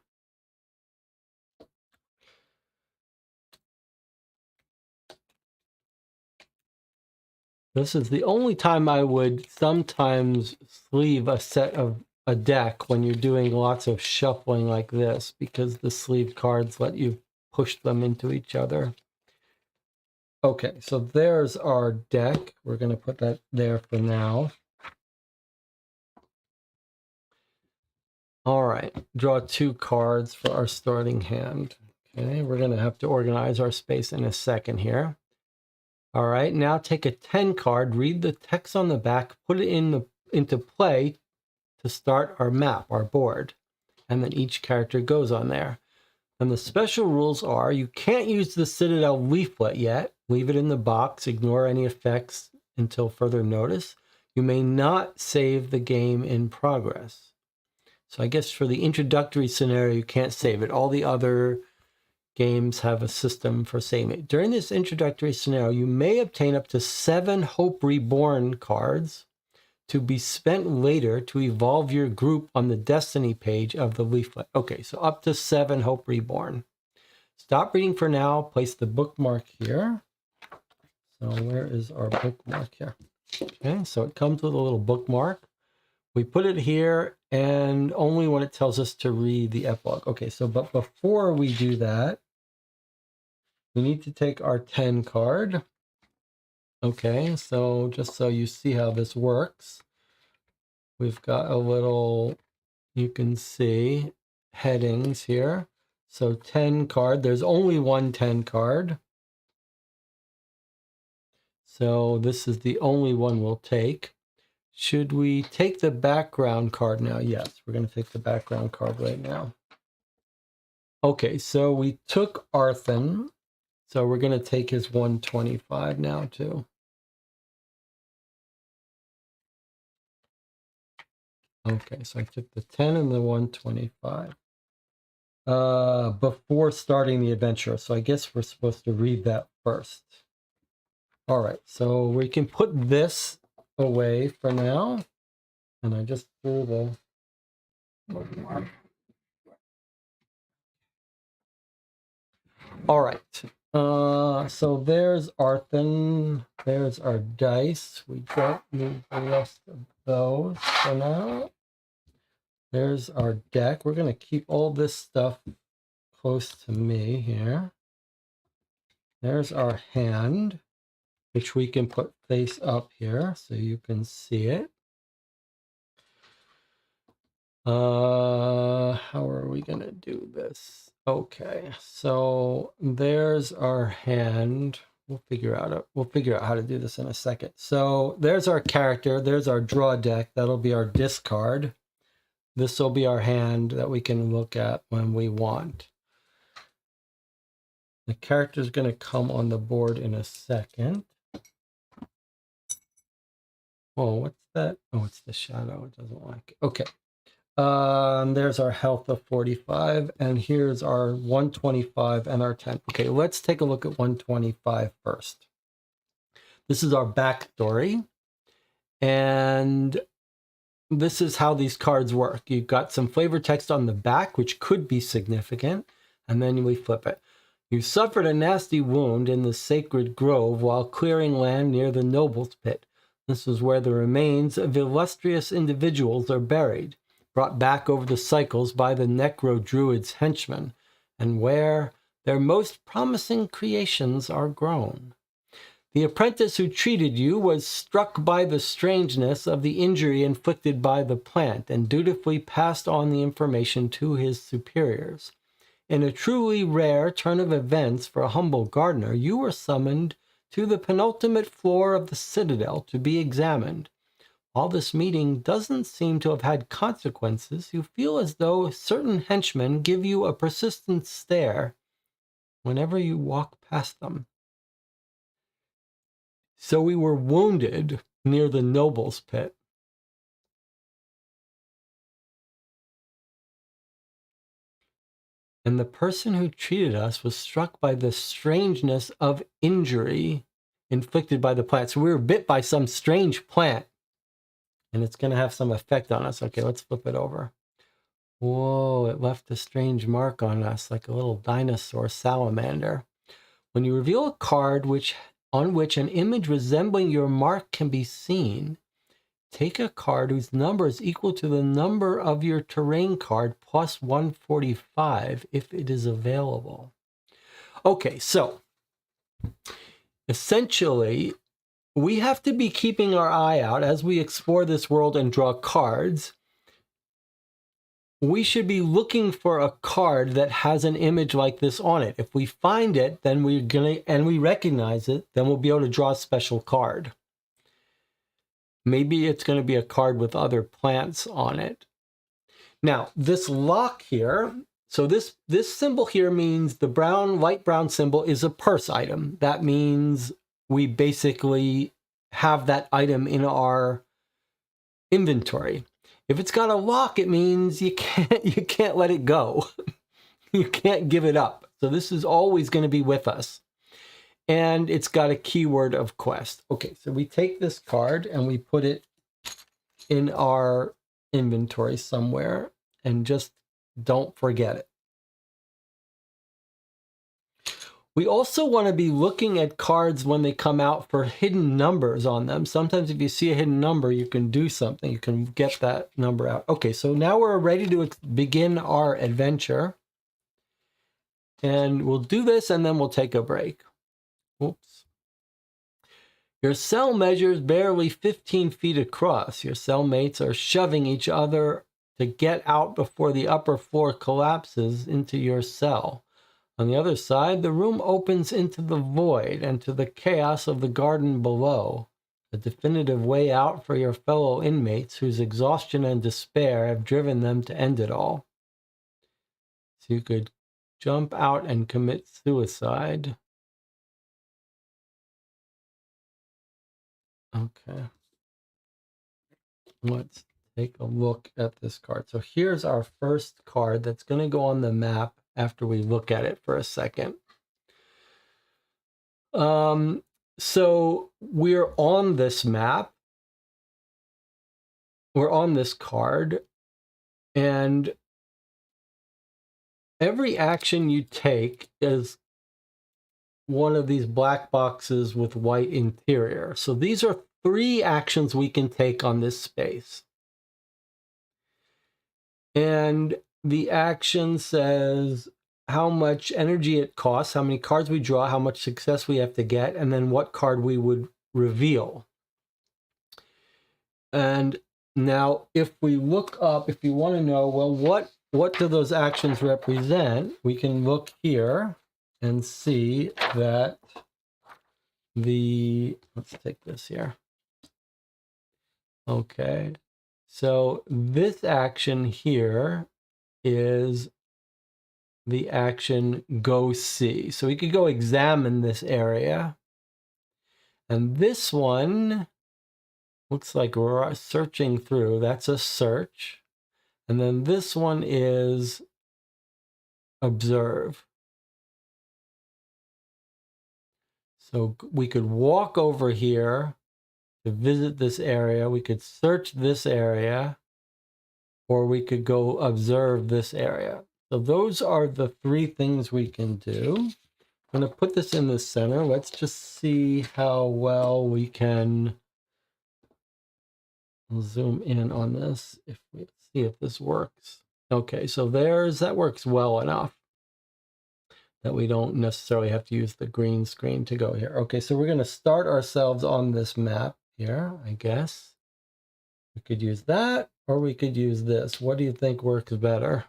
This is the only time I would sometimes sleeve a set of a deck when you're doing lots of shuffling like this, because the sleeved cards let you push them into each other. Okay, so there's our deck. We're going to put that there for now. All right, draw 2 cards for our starting hand. Okay, we're going to have to organize our space in a second here. All right, now take a 10 card, read the text on the back, put it into play to start our map, our board. And then each character goes on there. And the special rules are you can't use the Citadel leaflet yet. Leave it in the box, ignore any effects until further notice. You may not save the game in progress. So I guess for the introductory scenario, you can't save it. All the other games have a system for saving it. During this introductory scenario, you may obtain up to 7 Hope Reborn cards to be spent later to evolve your group on the Destiny page of the leaflet. Okay, so up to 7 Hope Reborn. Stop reading for now. Place the bookmark here. So where is our bookmark here? Okay, so it comes with a little bookmark. We put it here, and only when it tells us to read the epilogue. Okay, so but before we do that, we need to take our 10 card. Okay, so just so you see how this works, we've got a little, you can see headings here. So 10 card, there's only one 10 card. So this is the only one we'll take. Should we take the background card now? Yes, we're going to take the background card right now. Okay, so we took Arthur. So we're going to take his 125 now too. Okay, so I took the 10 and the 125 before starting the adventure. So I guess we're supposed to read that first. All right, so we can put this away for now. And I just threw the bookmark. All right. So there's Arthur. There's our dice. We don't need the rest of those for now. There's our deck. We're going to keep all this stuff close to me here. There's our hand, which we can put face up here so you can see it. How are we going to do this? Okay, so there's our hand. We'll figure out how to do this in a second. So there's our character. There's our draw deck. That'll be our discard. This will be our hand that we can look at when we want. The character is going to come on the board in a second. Oh, what's that? Oh, it's the shadow. It doesn't like it. Okay. There's our health of 45, and here's our 125 and our 10. Okay, let's take a look at 125 first. This is our backstory, and this is how these cards work. You've got some flavor text on the back, which could be significant, and then we flip it. You suffered a nasty wound in the sacred grove while clearing land near the noble's pit. This is where the remains of illustrious individuals are buried, brought back over the cycles by the necro-druid's henchmen, and where their most promising creations are grown. The apprentice who treated you was struck by the strangeness of the injury inflicted by the plant and dutifully passed on the information to his superiors. In a truly rare turn of events for a humble gardener, you were summoned to the penultimate floor of the Citadel to be examined. While this meeting doesn't seem to have had consequences, you feel as though certain henchmen give you a persistent stare whenever you walk past them. So we were wounded near the noble's pit. And the person who treated us was struck by the strangeness of injury inflicted by the plant. So we were bit by some strange plant, and it's going to have some effect on us. Okay, let's flip it over. Whoa, it left a strange mark on us, like a little dinosaur salamander. When you reveal a card on which an image resembling your mark can be seen, take a card whose number is equal to the number of your terrain card plus 145 if it is available. Okay, so essentially, we have to be keeping our eye out as we explore this world and draw cards. We should be looking for a card that has an image like this on it. If we find it, then we recognize it, then we'll be able to draw a special card. Maybe it's going to be a card with other plants on it. Now, this lock here, so this symbol here means the light brown symbol is a purse item. That means we basically have that item in our inventory. If it's got a lock, it means you can't let it go. You can't give it up. So this is always going to be with us. And it's got a keyword of quest. Okay, so we take this card and we put it in our inventory somewhere and just don't forget it. We also want to be looking at cards when they come out for hidden numbers on them. Sometimes if you see a hidden number, you can do something. You can get that number out. Okay, so now we're ready to begin our adventure. And we'll do this and then we'll take a break. Oops. Your cell measures barely 15 feet across. Your cellmates are shoving each other to get out before the upper floor collapses into your cell. On the other side, the room opens into the void and to the chaos of the garden below, a definitive way out for your fellow inmates whose exhaustion and despair have driven them to end it all. So you could jump out and commit suicide. Okay. Let's take a look at this card. So here's our first card that's going to go on the map after we look at it for a second. So we're on this map. We're on this card. And every action you take is one of these black boxes with white interior. So these are 3 actions we can take on this space. And the action says how much energy it costs, how many cards we draw, how much success we have to get, and then what card we would reveal. And now if we look up, if you want to know, well, what do those actions represent? We can look here and see that let's take this here. Okay, so this action here is the action go see. So we could go examine this area. And this one looks like we're searching through. That's a search. And then this one is observe. So we could walk over here to visit this area. We could search this area, or we could go observe this area. So those are the 3 things we can do. I'm going to put this in the center. Let's just see how well we can zoom in on this. If we see if this works. Okay, so that works well enough that we don't necessarily have to use the green screen to go here. Okay, so we're going to start ourselves on this map here, I guess. We could use that, or we could use this. What do you think works better?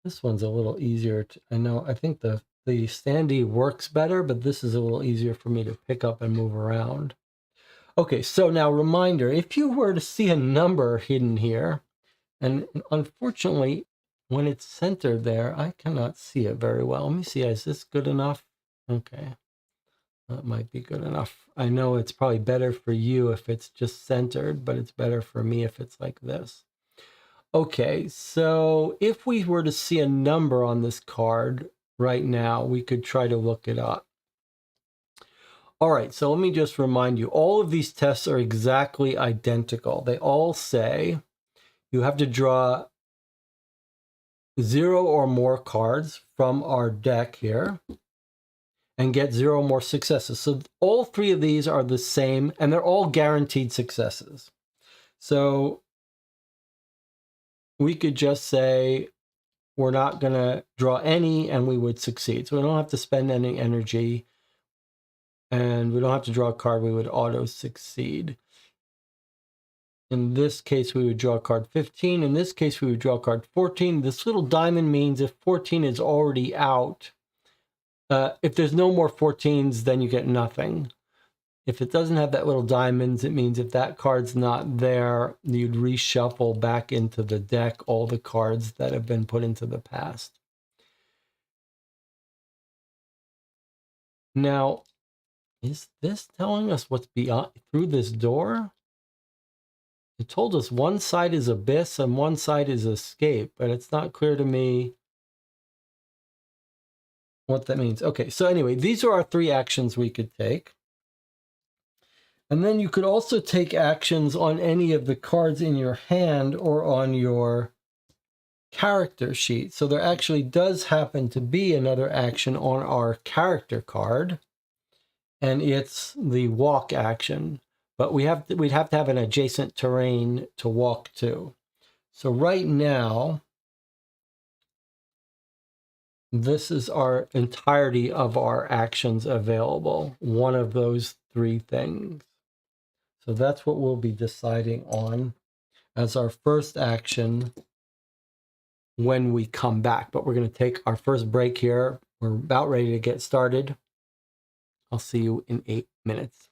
This one's a little easier to, I think the standee works better, but this is a little easier for me to pick up and move around. Okay, so now reminder, if you were to see a number hidden here, and unfortunately, when it's centered there, I cannot see it very well. Let me see, is this good enough? Okay, that might be good enough. I know it's probably better for you if it's just centered, but it's better for me if it's like this. Okay, so if we were to see a number on this card right now, we could try to look it up. All right, so let me just remind you, all of these tests are exactly identical. They all say you have to draw 0 or more cards from our deck here and get 0 more successes. So all 3 of these are the same, and they're all guaranteed successes. So we could just say we're not going to draw any, and we would succeed. So we don't have to spend any energy, and we don't have to draw a card. We would auto succeed. In this case, we would draw card 15. In this case, we would draw card 14. This little diamond means if 14 is already out, if there's no more 14s, then you get nothing. If it doesn't have that little diamonds, it means if that card's not there, you'd reshuffle back into the deck all the cards that have been put into the past. Now, is this telling us what's beyond through this door? It told us one side is abyss and one side is escape, but it's not clear to me what that means. Okay, so anyway, these are our 3 actions we could take. And then you could also take actions on any of the cards in your hand or on your character sheet. So there actually does happen to be another action on our character card, and it's the walk action. But we'd have to have an adjacent terrain to walk to. So right now, this is our entirety of our actions available. One of those 3 things. So that's what we'll be deciding on as our first action when we come back. But we're going to take our first break here. We're about ready to get started. I'll see you in 8 minutes.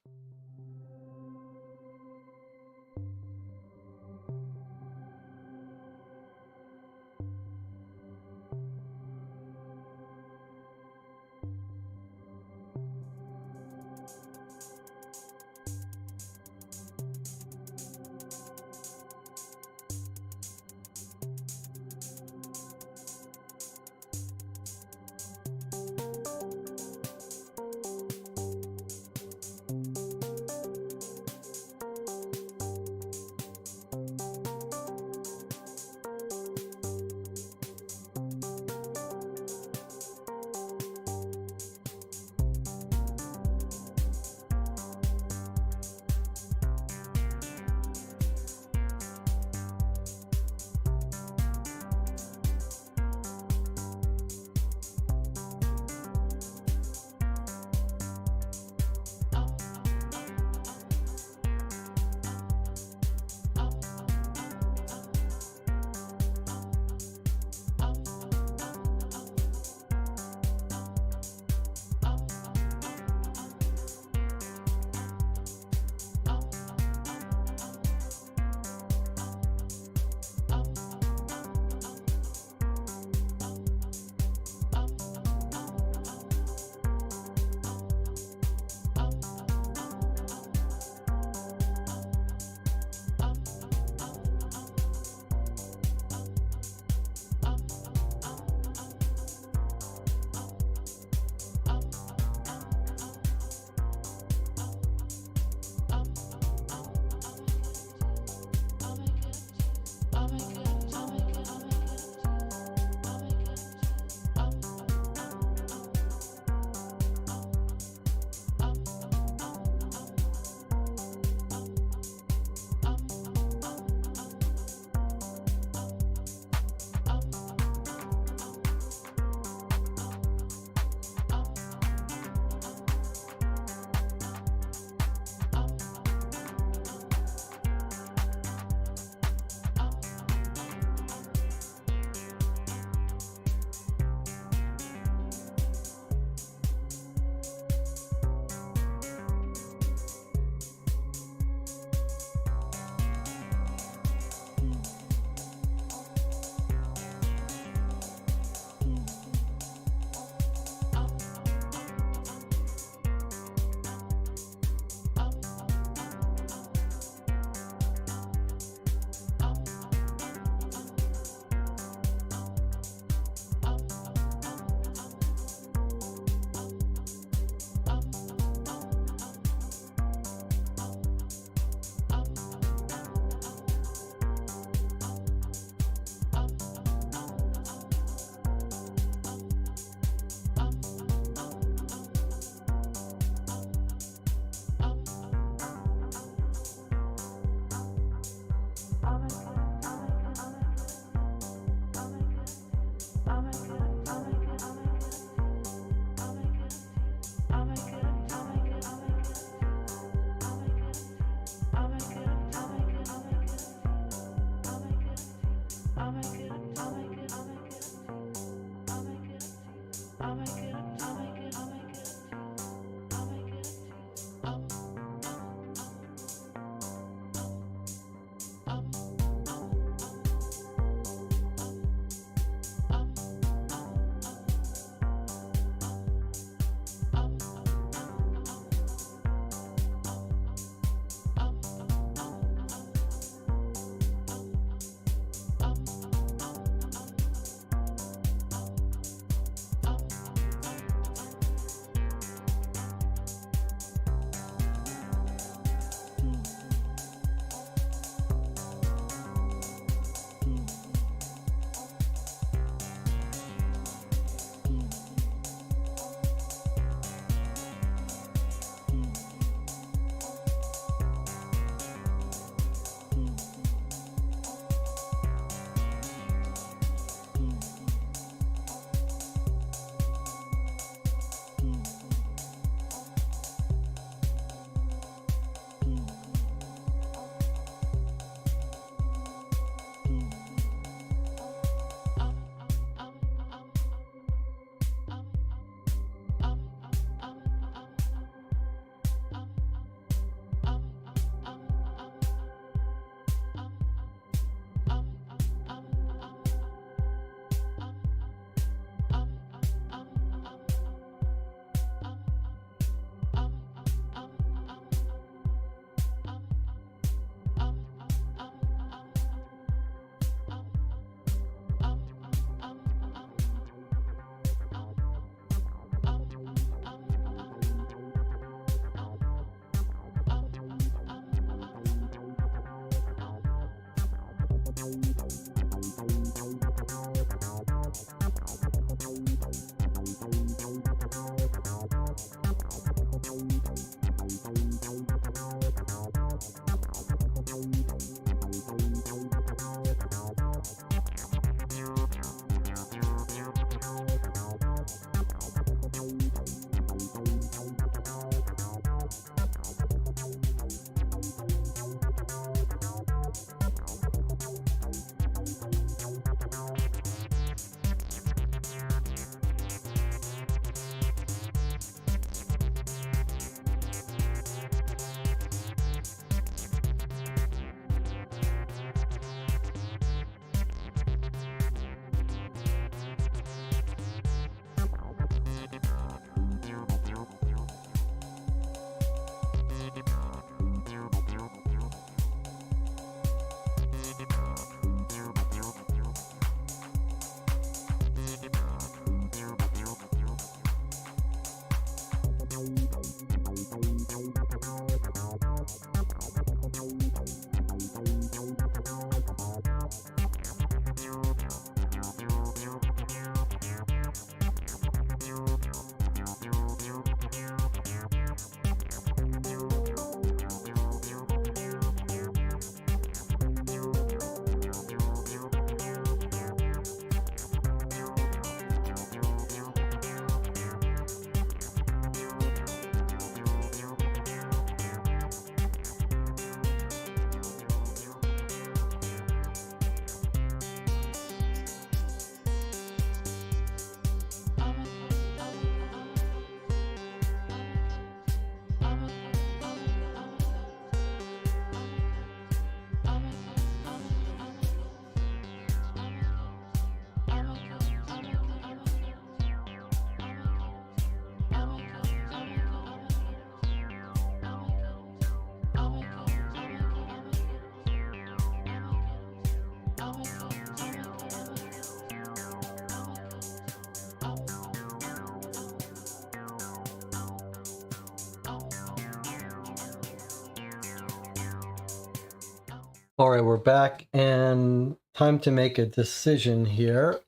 All right, we're back and time to make a decision here.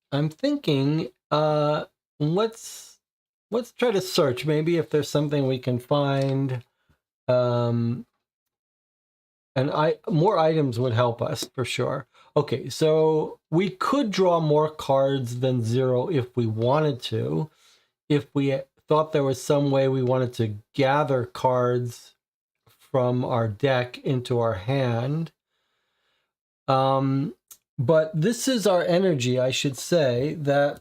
I'm thinking, let's try to search maybe if there's something we can find. And more items would help us for sure. Okay, so we could draw more cards than 0 if we wanted to. If we thought there was some way we wanted to gather cards from our deck into our hand. But this is our energy, I should say, that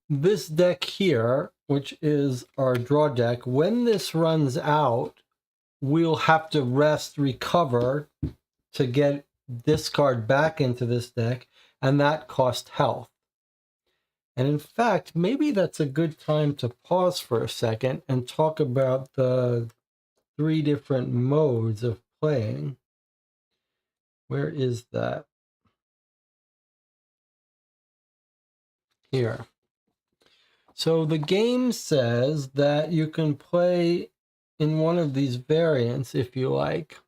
this deck here, which is our draw deck, when this runs out, we'll have to rest, recover to get this card back into this deck, and that costs health. And in fact, maybe that's a good time to pause for a second and talk about the 3 different modes of playing. Where is that? Here. So the game says that you can play in one of these variants if you like.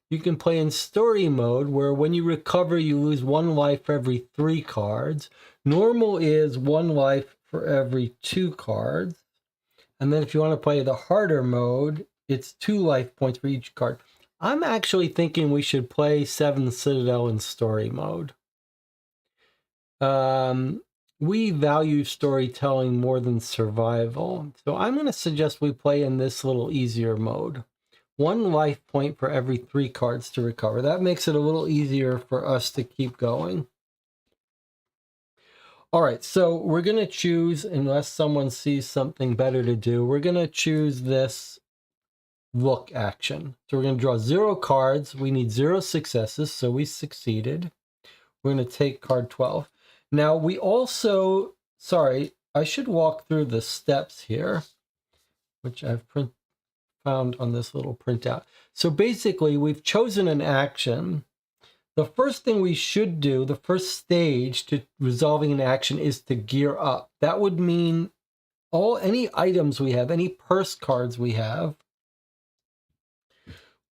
You can play in story mode, where when you recover, you lose 1 life for every 3 cards. Normal is 1 life for every 2 cards. And then if you want to play the harder mode, it's 2 life points for each card. I'm actually thinking we should play 7 Citadel in story mode. We value storytelling more than survival. So I'm going to suggest we play in this little easier mode. 1 life point for every 3 cards to recover. That makes it a little easier for us to keep going. All right, so we're going to choose, unless someone sees something better to do, we're going to choose this look action. So we're going to draw 0 cards. We need 0 successes, so we succeeded. We're going to take card 12. Now we also, sorry, I should walk through the steps here, which I've found on this little printout. So basically, we've chosen an action. The first thing we should do, the first stage to resolving an action, is to gear up. That would mean any items we have, any purse cards we have,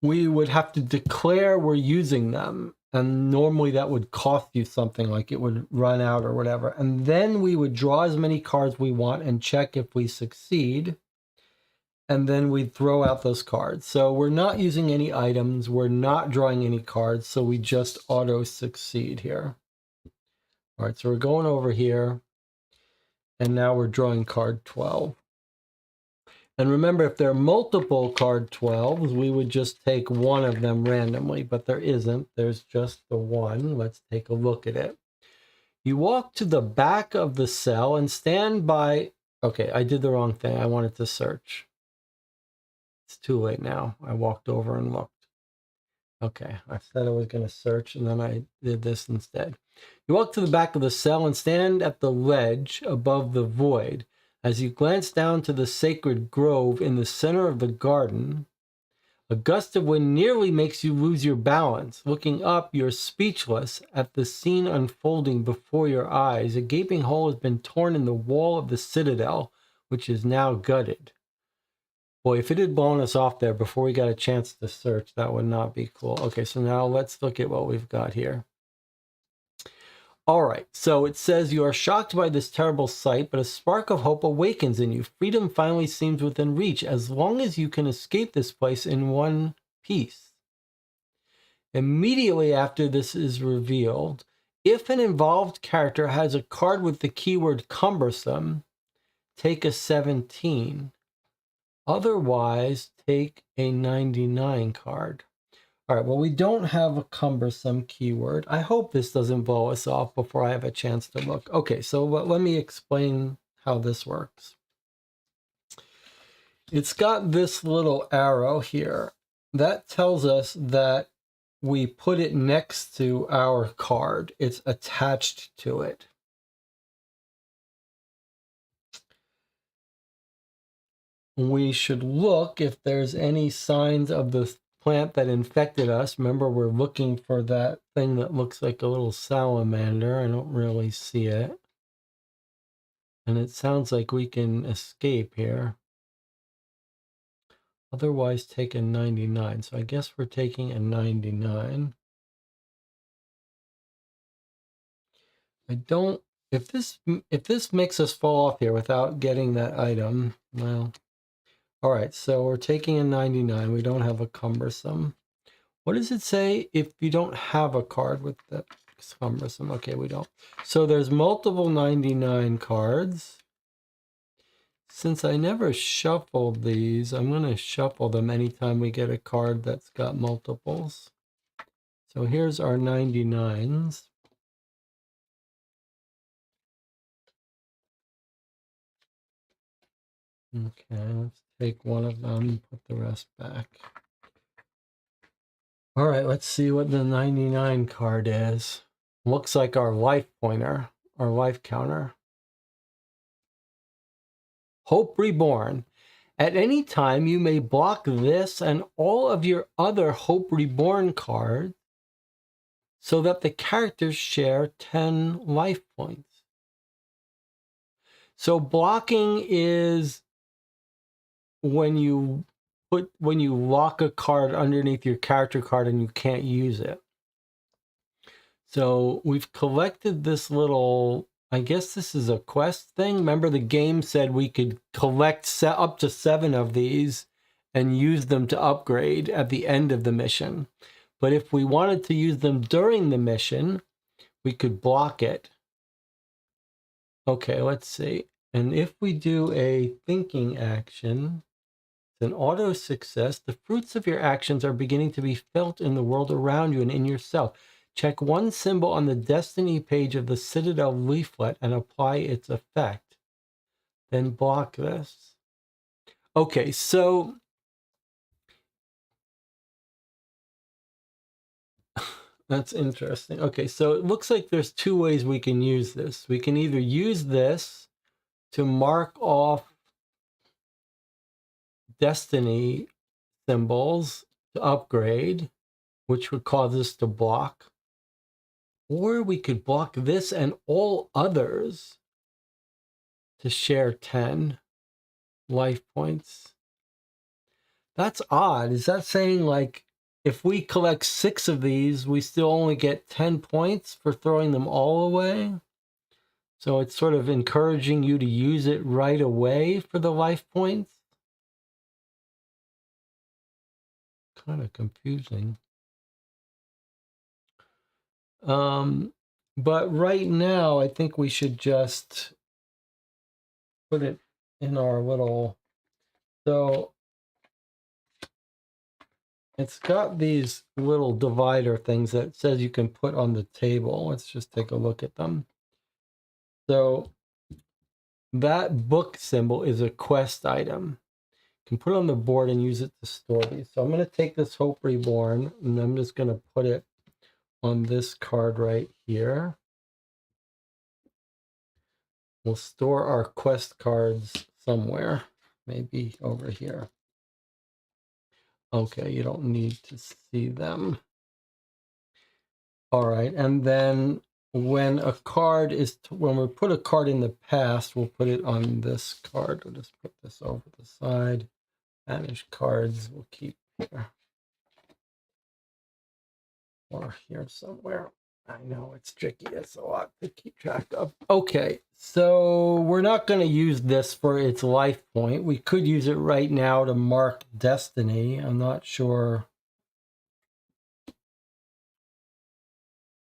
we would have to declare we're using them. And normally that would cost you something, like it would run out or whatever. And then we would draw as many cards we want and check if we succeed. And then we'd throw out those cards. So we're not using any items. We're not drawing any cards. So we just auto succeed here. All right, so we're going over here. And now we're drawing card 12. And remember, if there are multiple card 12s, we would just take one of them randomly, but there isn't. There's just the one. Let's take a look at it. You walk to the back of the cell and stand by. Okay, I did the wrong thing. I wanted to search. It's too late now. I walked over and looked. Okay, I said I was going to search, and then I did this instead. You walk to the back of the cell and stand at the ledge above the void. As you glance down to the sacred grove in the center of the garden, a gust of wind nearly makes you lose your balance. Looking up, you're speechless at the scene unfolding before your eyes. A gaping hole has been torn in the wall of the Citadel, which is now gutted. Boy, if it had blown us off there before we got a chance to search, that would not be cool. Okay, so now let's look at what we've got here. All right, so it says you are shocked by this terrible sight, but a spark of hope awakens in you. Freedom finally seems within reach, as long as you can escape this place in one piece. Immediately after this is revealed, if an involved character has a card with the keyword cumbersome, take a 17. Otherwise, take a 99 card. All right, well, we don't have a cumbersome keyword. I hope this doesn't blow us off before I have a chance to look. Okay, so let me explain how this works. It's got this little arrow here. That tells us that we put it next to our card. It's attached to it. We should look if there's any signs of the plant that infected us. Remember, we're looking for that thing that looks like a little salamander. I don't really see it. And it sounds like we can escape here. Otherwise take a 99. So I guess we're taking a 99. I don't, if this makes us fall off here without getting that item, well, all right, so we're taking a 99. We don't have a cumbersome. What does it say if you don't have a card with the cumbersome? Okay, we don't. So there's multiple 99 cards. Since I never shuffled these, I'm going to shuffle them anytime we get a card that's got multiples. So here's our 99s. Okay, let's take one of them and put the rest back. All right, let's see what the 99 card is. Looks like our life pointer, our life counter. Hope Reborn. At any time, you may block this and all of your other Hope Reborn cards so that the characters share 10 life points. So blocking is when you lock a card underneath your character card and you can't use it. So we've collected this little, I guess this is a quest thing. Remember the game said we could collect up to 7 of these and use them to upgrade at the end of the mission. But if we wanted to use them during the mission, we could block it. Okay, let's see. And if we do a thinking action, it's an auto success. The fruits of your actions are beginning to be felt in the world around you and in yourself. Check one symbol on the Destiny page of the Citadel leaflet and apply its effect. Then block this. Okay, so that's interesting. Okay, so it looks like there's 2 ways we can use this. We can either use this to mark off Destiny symbols to upgrade, which would cause us to block. Or we could block this and all others to share 10 life points. That's odd. Is that saying like if we collect 6 of these, we still only get 10 points for throwing them all away? So it's sort of encouraging you to use it right away for the life points? Kind of confusing. But right now, I think we should just put it in our little, so it's got these little divider things that says you can put on the table. Let's just take a look at them. So that book symbol is a quest item. You can put it on the board and use it to store these. So I'm going to take this Hope Reborn and I'm just going to put it on this card right here. We'll store our quest cards somewhere, maybe over here. Okay, you don't need to see them. All right, and then when a card is, when we put a card in the past, we'll put it on this card. We'll just put this over the side. Manage cards, we'll keep here. Or here somewhere. I know it's tricky, it's a lot to keep track of. Okay, so we're not going to use this for its life point. We could use it right now to mark Destiny. I'm not sure.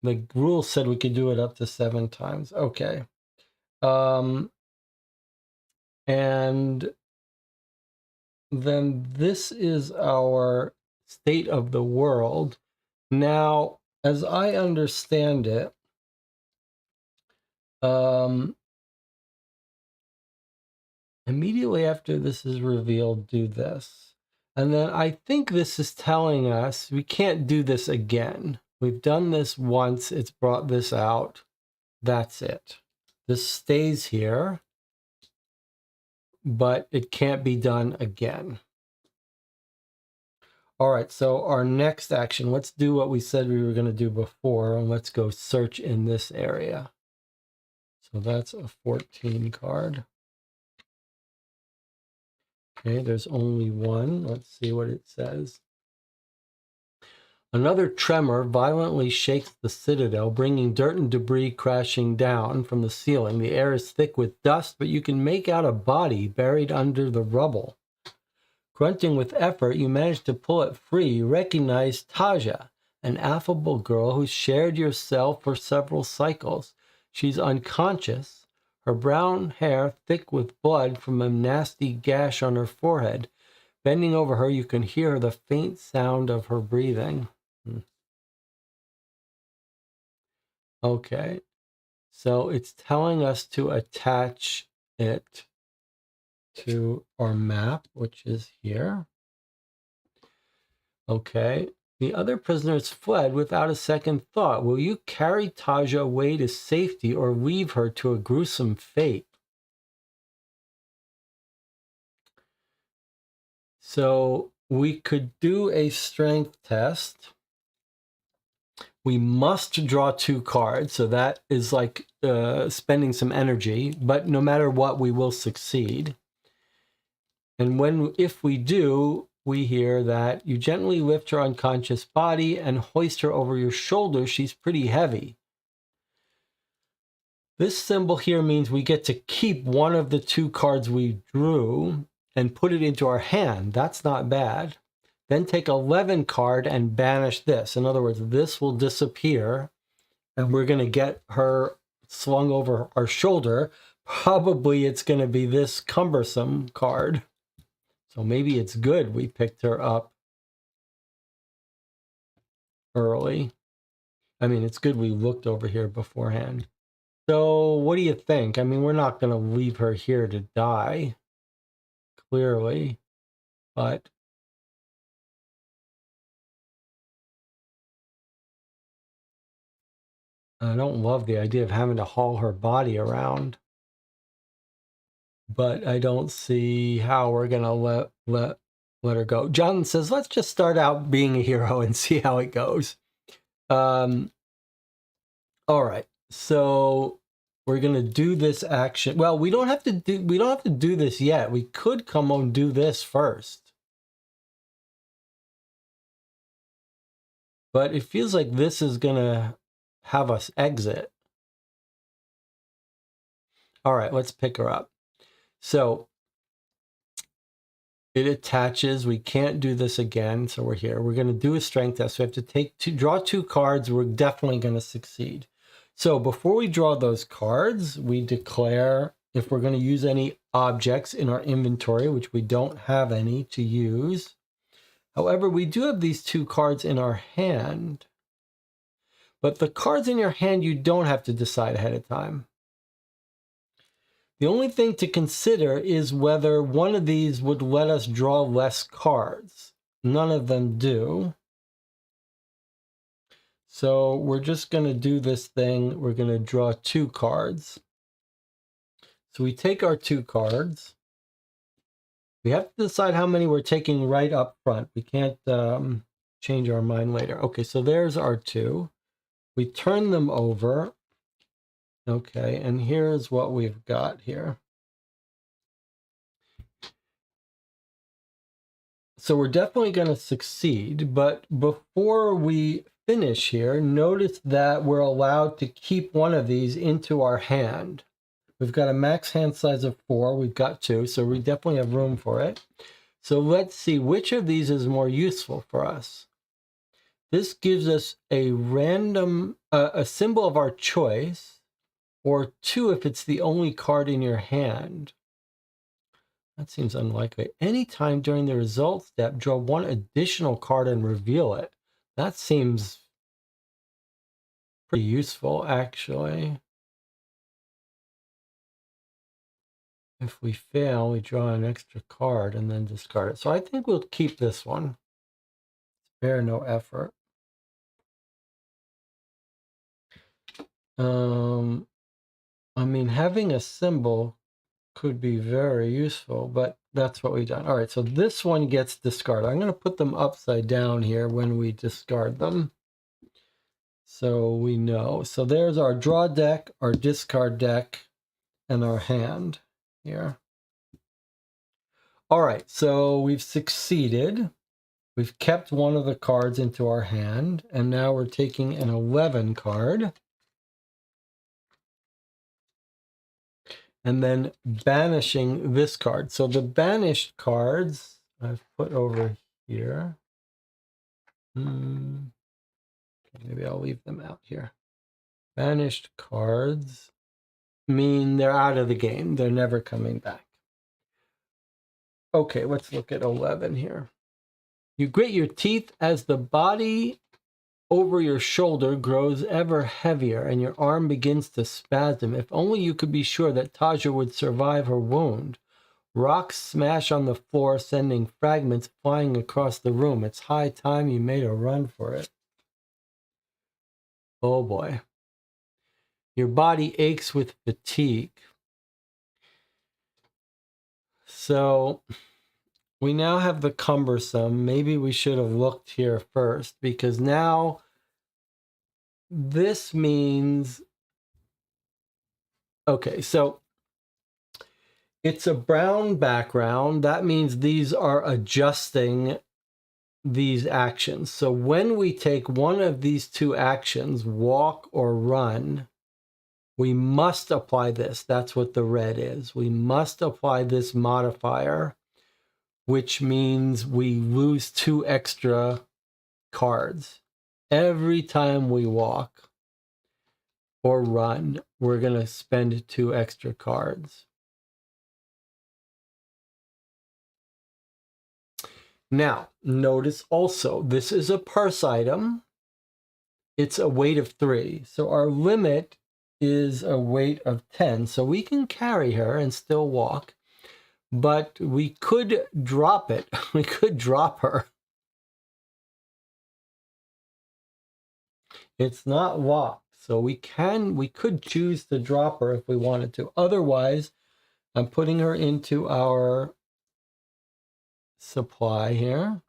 The rules said we could do it up to 7 times. Okay. And then this is our state of the world. Now, as I understand it, immediately after this is revealed, do this. And then I think this is telling us we can't do this again. We've done this once. It's brought this out. That's it. This stays here, but it can't be done again. All right, so our next action, let's do what we said we were going to do before, and let's go search in this area. So that's a 14 card. Okay, there's only one. Let's see what it says. Another tremor violently shakes the citadel, bringing dirt and debris crashing down from the ceiling. The air is thick with dust, but you can make out a body buried under the rubble. Grunting with effort, you manage to pull it free. You recognize Taja, an affable girl who shared your cell for several cycles. She's unconscious, her brown hair thick with blood from a nasty gash on her forehead. Bending over her, you can hear the faint sound of her breathing. Okay, so it's telling us to attach it to our map, which is here. Okay, the other prisoners fled without a second thought. Will you carry Taja away to safety or leave her to a gruesome fate? So we could do a strength test. We must draw 2 cards, so that is like spending some energy, but no matter what, we will succeed. And if we do, we hear that you gently lift her unconscious body and hoist her over your shoulder. She's pretty heavy. This symbol here means we get to keep one of the 2 cards we drew and put it into our hand. That's not bad. Then take 11 card and banish this. In other words, this will disappear and we're going to get her slung over our shoulder. Probably it's going to be this cumbersome card. So maybe it's good we picked her up early. I mean, it's good we looked over here beforehand. So what do you think? I mean, we're not going to leave her here to die, clearly, but I don't love the idea of having to haul her body around. But I don't see how we're going to let her go. John says, let's just start out being a hero and see how it goes. All right. So we're going to do this action. Well, we don't have to do this yet. We could come on and do this first. But it feels like this is going to have us exit. All right, let's pick her up. So it attaches. We can't do this again, so we're here. We're going to do a strength test. We have to draw 2 cards. We're definitely going to succeed. So before we draw those cards, we declare if we're going to use any objects in our inventory, which we don't have any to use. However, we do have these 2 cards in our hand. But the cards in your hand, you don't have to decide ahead of time. The only thing to consider is whether one of these would let us draw less cards. None of them do. So we're just going to do this thing. We're going to draw 2 cards. So we take our 2 cards. We have to decide how many we're taking right up front. We can't change our mind later. Okay, so there's our 2. We turn them over. Okay, and here's what we've got here. So we're definitely going to succeed, but before we finish here, notice that we're allowed to keep one of these into our hand. We've got a max hand size of 4. We've got 2, so we definitely have room for it. So let's see which of these is more useful for us. This gives us a random, a symbol of our choice, or 2 if it's the only card in your hand. That seems unlikely. Anytime during the result step, draw 1 additional card and reveal it. That seems pretty useful, actually. If we fail, we draw an extra card and then discard it. So I think we'll keep this one. Spare no effort. I mean, having a symbol could be very useful, but that's what we've done. All right, so this one gets discarded. I'm going to put them upside down here when we discard them, so we know. So there's our draw deck, our discard deck, and our hand here. All right, so we've succeeded. We've kept one of the cards into our hand, and now we're taking an 11 card. And then banishing this card. So the banished cards I've put over here. Maybe I'll leave them out here. Banished cards mean they're out of the game. They're never coming back. Okay, let's look at 11 here. You grit your teeth as the body over your shoulder grows ever heavier and your arm begins to spasm. If only you could be sure that Taja would survive her wound. Rocks smash on the floor, sending fragments flying across the room. It's high time you made a run for it. Oh boy. Your body aches with fatigue. So we now have the cumbersome. Maybe we should have looked here first, because now this means, okay, so it's a brown background. That means these are adjusting these actions. So when we take one of these two actions, walk or run, we must apply this. That's what the red is. We must apply this modifier, which means we lose 2 extra cards. Every time we walk or run, we're going to spend 2 extra cards. Now, notice also, this is a purse item. It's a weight of 3. So our limit is a weight of 10. So we can carry her and still walk, but we could drop it. We could drop her. It's not locked. So we could choose to drop her if we wanted to. Otherwise, I'm putting her into our supply here,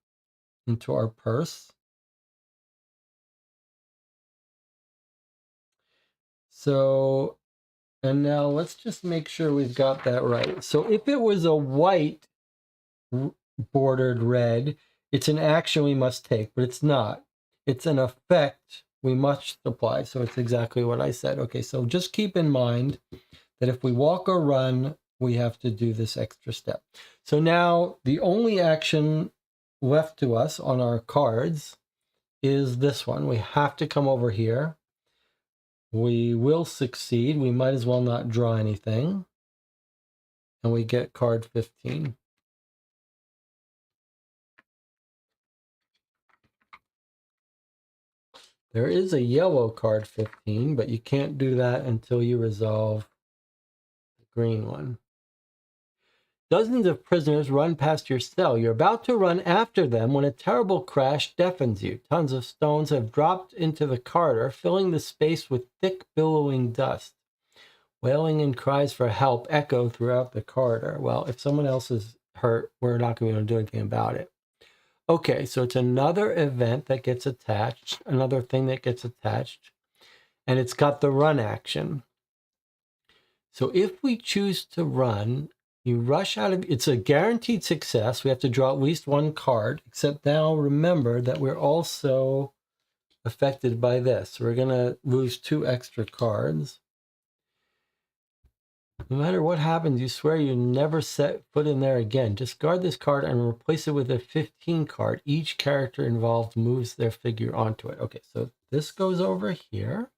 into our purse. So, and now let's just make sure we've got that right. So if it was a white bordered red, it's an action we must take, but it's not. It's an effect we must apply. So it's exactly what I said. Okay, so just keep in mind that if we walk or run, we have to do this extra step. So now the only action left to us on our cards is this one. We have to come over here. We will succeed. We might as well not draw anything. And we get card 15. There is a yellow card 15, but you can't do that until you resolve the green one. Dozens of prisoners run past your cell. You're about to run after them when a terrible crash deafens you. Tons of stones have dropped into the corridor, filling the space with thick, billowing dust. Wailing and cries for help echo throughout the corridor. Well, if someone else is hurt, we're not going to be able to do anything about it. Okay, so it's another event that gets attached, another thing that gets attached, and it's got the run action. So if we choose to run, you rush out of, it's a guaranteed success. We have to draw at least 1 card, except now remember that we're also affected by this. We're going to lose 2 extra cards. No matter what happens, you swear you never set foot in there again. Discard this card and replace it with a 15 card. Each character involved moves their figure onto it. Okay, so this goes over here.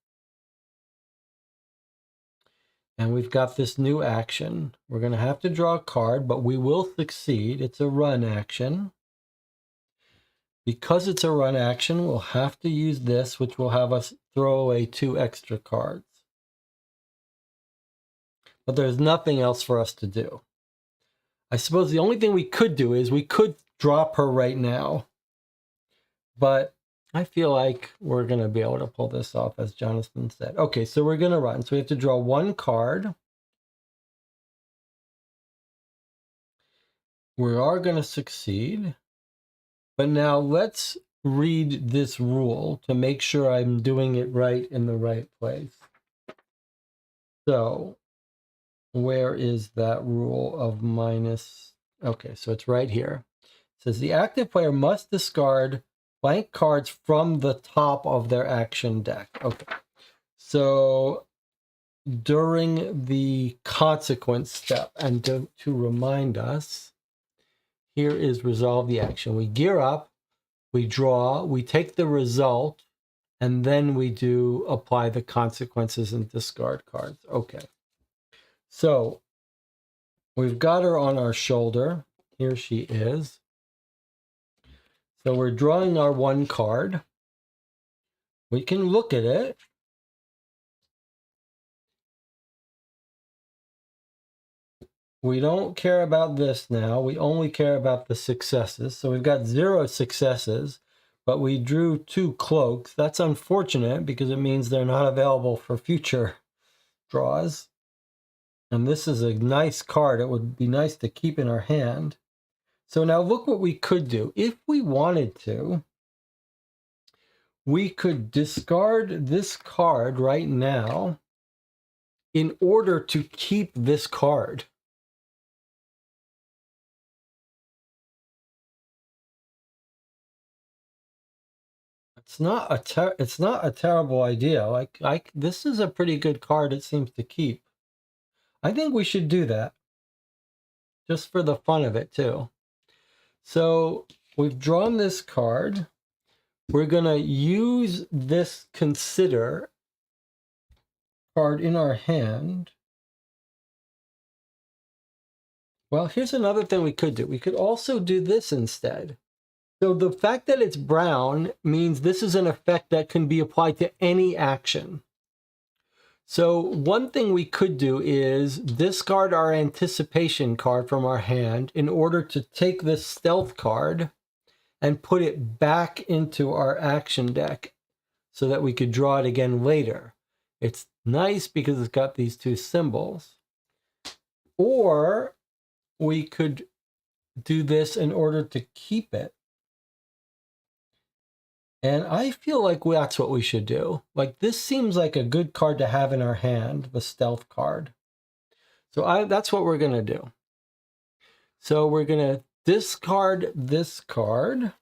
And we've got this new action. We're going to have to draw a card, but we will succeed. It's a run action. Because it's a run action, we'll have to use this, which will have us throw away 2 extra cards. But there's nothing else for us to do. I suppose the only thing we could do is we could drop her right now. But I feel like we're going to be able to pull this off, as Jonathan said. Okay, so we're going to run. So we have to draw 1 card. We are going to succeed. But now let's read this rule to make sure I'm doing it right in the right place. So where is that rule of minus Okay, so it's right here. It says the active player must discard blank cards from the top of their action deck. Okay, so during the consequence step, and to remind us, here is resolve the action. We gear up, we draw, we take the result, and then we do apply the consequences and discard cards. Okay, so we've got her on our shoulder. Here she is. So we're drawing our one card. We can look at it. We don't care about this now. We only care about the successes. So we've got 0 successes, but we drew 2 cloaks. That's unfortunate because it means they're not available for future draws. And this is a nice card. It would be nice to keep in our hand. So now look what we could do. If we wanted to, we could discard this card right now in order to keep this card. It's not a terrible idea. Like this is a pretty good card, it seems to keep. I think we should do that just for the fun of it too. So we've drawn this card. We're going to use this consider card in our hand. Well, here's another thing we could do. We could also do this instead. So the fact that it's brown means this is an effect that can be applied to any action. So one thing we could do is discard our anticipation card from our hand in order to take this stealth card and put it back into our action deck so that we could draw it again later. It's nice because it's got these 2 symbols. Or we could do this in order to keep it. And I feel like that's what we should do. Like this seems like a good card to have in our hand, the stealth card. So that's what we're going to do. So we're going to discard this card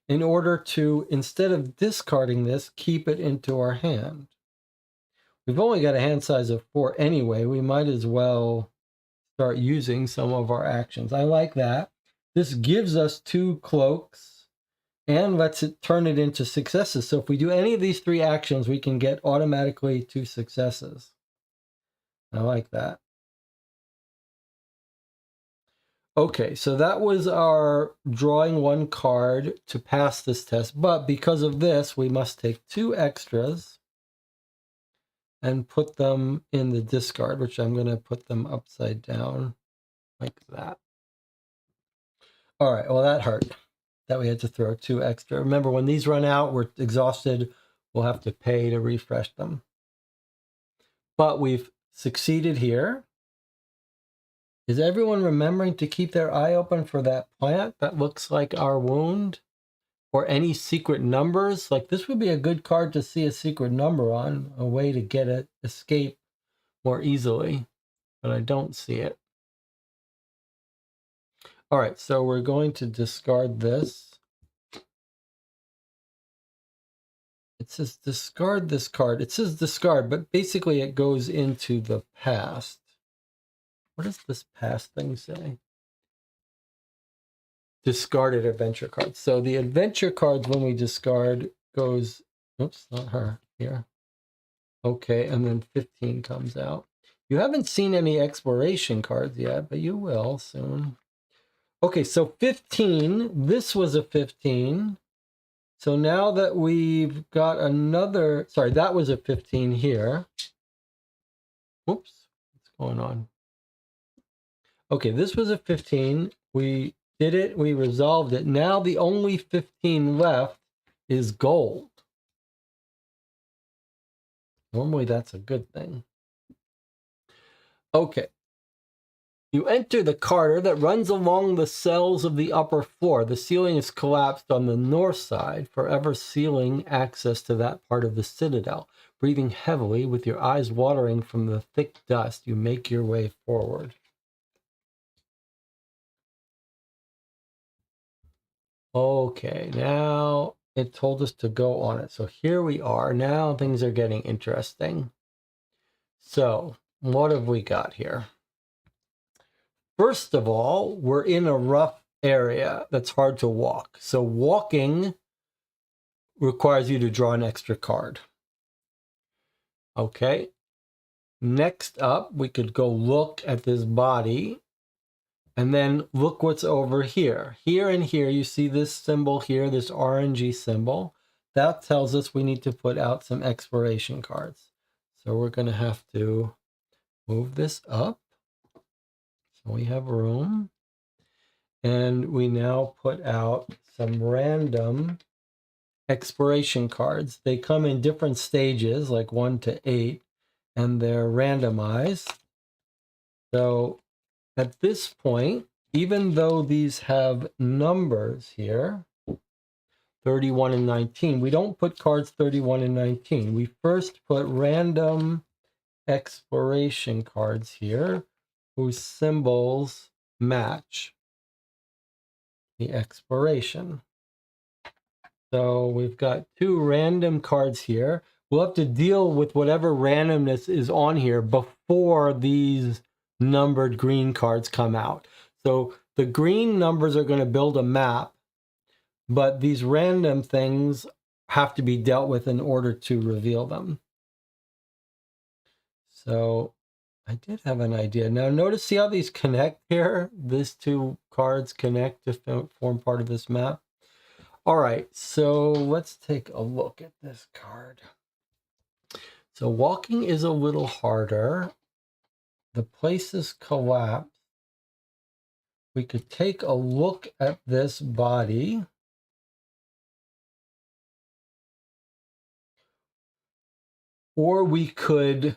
in order to, instead of discarding this, keep it into our hand. We've only got a hand size of 4 anyway. We might as well start using some of our actions. I like that. This gives us 2 cloaks and lets it turn it into successes. So if we do any of these 3 actions, we can get automatically 2 successes. I like that. Okay, so that was our drawing 1 card to pass this test. But because of this, we must take 2 extras and put them in the discard, which I'm going to put them upside down like that. All right, well, that hurt that we had to throw 2 extra. Remember, when these run out, we're exhausted. We'll have to pay to refresh them. But we've succeeded here. Is everyone remembering to keep their eye open for that plant that looks like our wound? Or any secret numbers? Like this would be a good card to see a secret number on, a way to get it, escape more easily. But I don't see it. All right, so we're going to discard this. It says discard this card. It says discard, but basically it goes into the past. What does this past thing say? Discarded adventure cards. So the adventure cards, when we discard, goes, oops, not her, here. Okay, and then 15 comes out. You haven't seen any exploration cards yet, but you will soon. Okay, so 15, this was a 15. So now that we've got another, sorry, that was a 15 here. Whoops, what's going on? Okay, this was a 15. We did it, we resolved it. Now the only 15 left is gold. Normally that's a good thing. Okay. You enter the corridor that runs along the cells of the upper floor. The ceiling is collapsed on the north side, forever sealing access to that part of the Citadel. Breathing heavily, with your eyes watering from the thick dust, you make your way forward. Okay, now it told us to go on it. So here we are. Now things are getting interesting. So what have we got here? First of all, we're in a rough area that's hard to walk. So walking requires you to draw an extra card. Okay. Next up, we could go look at this body and then look what's over here. Here and here, you see this symbol here, this orangey symbol. That tells us we need to put out some exploration cards. So we're going to have to move this up. So we have room. And we now put out some random exploration cards. They come in different stages, like 1 to 8, and they're randomized. So at this point, even though these have numbers here, 31 and 19, we don't put cards 31 and 19. We first put random exploration cards here whose symbols match the exploration. So we've got 2 random cards here. We'll have to deal with whatever randomness is on here before these numbered green cards come out. So the green numbers are going to build a map, but these random things have to be dealt with in order to reveal them. So I did have an idea. Now notice, see how these connect here? These 2 cards connect to form part of this map. All right, so let's take a look at this card. So walking is a little harder. The places collapse. We could take a look at this body. Or we could,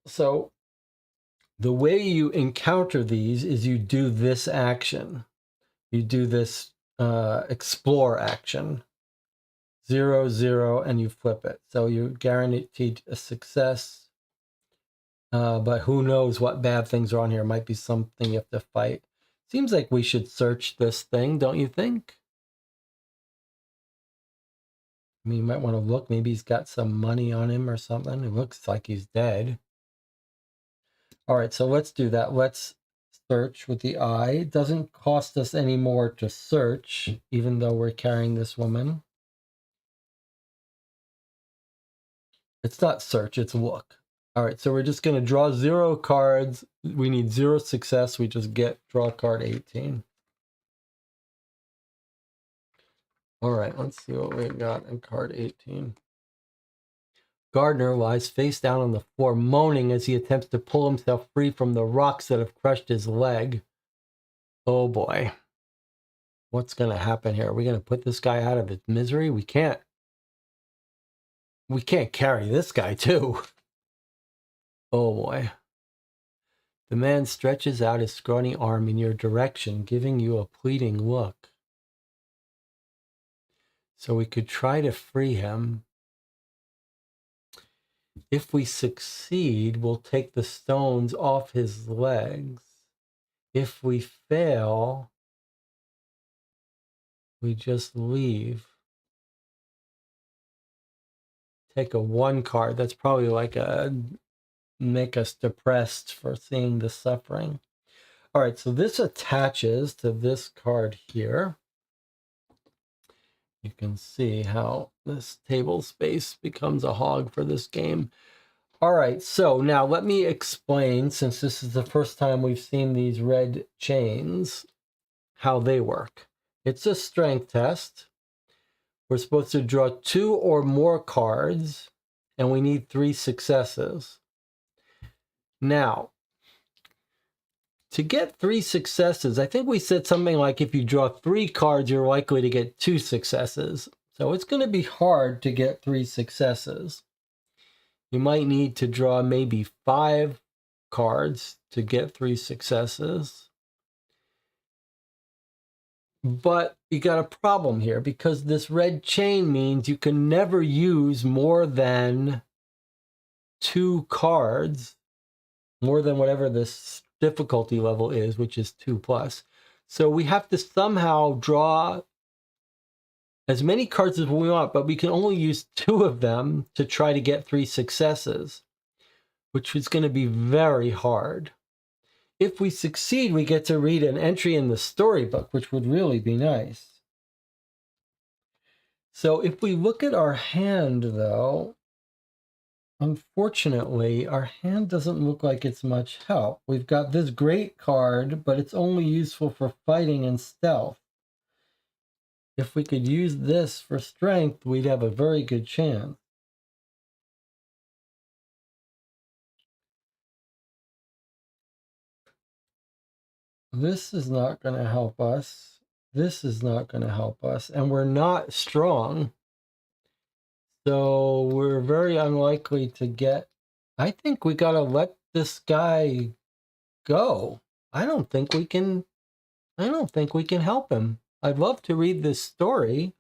so the way you encounter these is you do this action. You do this explore action. 0, 0, and you flip it. So you're guaranteed a success. But who knows what bad things are on here. It might be something you have to fight. Seems like we should search this thing, don't you think? I mean, you might want to look. Maybe he's got some money on him or something. It looks like he's dead. All right, so let's do that. Let's search with the eye. It doesn't cost us any more to search, even though we're carrying this woman. It's not search, it's look. All right, so we're just going to draw 0 cards. We need 0 success. We just draw card 18. All right, let's see what we got in card 18. Gardner lies face down on the floor, moaning as he attempts to pull himself free from the rocks that have crushed his leg. Oh boy. What's going to happen here? Are we going to put this guy out of his misery? We can't. We can't carry this guy too. Oh boy. The man stretches out his scrawny arm in your direction, giving you a pleading look. So we could try to free him. If we succeed, we'll take the stones off his legs. If we fail, we just leave. Take a 1 card. That's probably like make us depressed for seeing the suffering. All right, so this attaches to this card here. You can see how this table space becomes a hog for this game. All right, so now let me explain, since this is the first time we've seen these red chains, how they work. It's a strength test. We're supposed to draw 2 or more cards, and we need 3 successes. Now, to get 3 successes, I think we said something like if you draw 3 cards, you're likely to get 2 successes. So it's going to be hard to get 3 successes. You might need to draw maybe 5 cards to get 3 successes. But you got a problem here, because this red chain means you can never use more than 2 cards, more than whatever this difficulty level is, which is 2+. So we have to somehow draw as many cards as we want, but we can only use 2 of them to try to get 3 successes, which is going to be very hard. If we succeed, we get to read an entry in the storybook, which would really be nice. So if we look at our hand, though, unfortunately, our hand doesn't look like it's much help. We've got this great card, but it's only useful for fighting and stealth. If we could use this for strength, we'd have a very good chance. This is not going to help us. This is not going to help us. And we're not strong. So we're very unlikely to get... I think we got to let this guy go. I don't think we can help him. I'd love to read this story,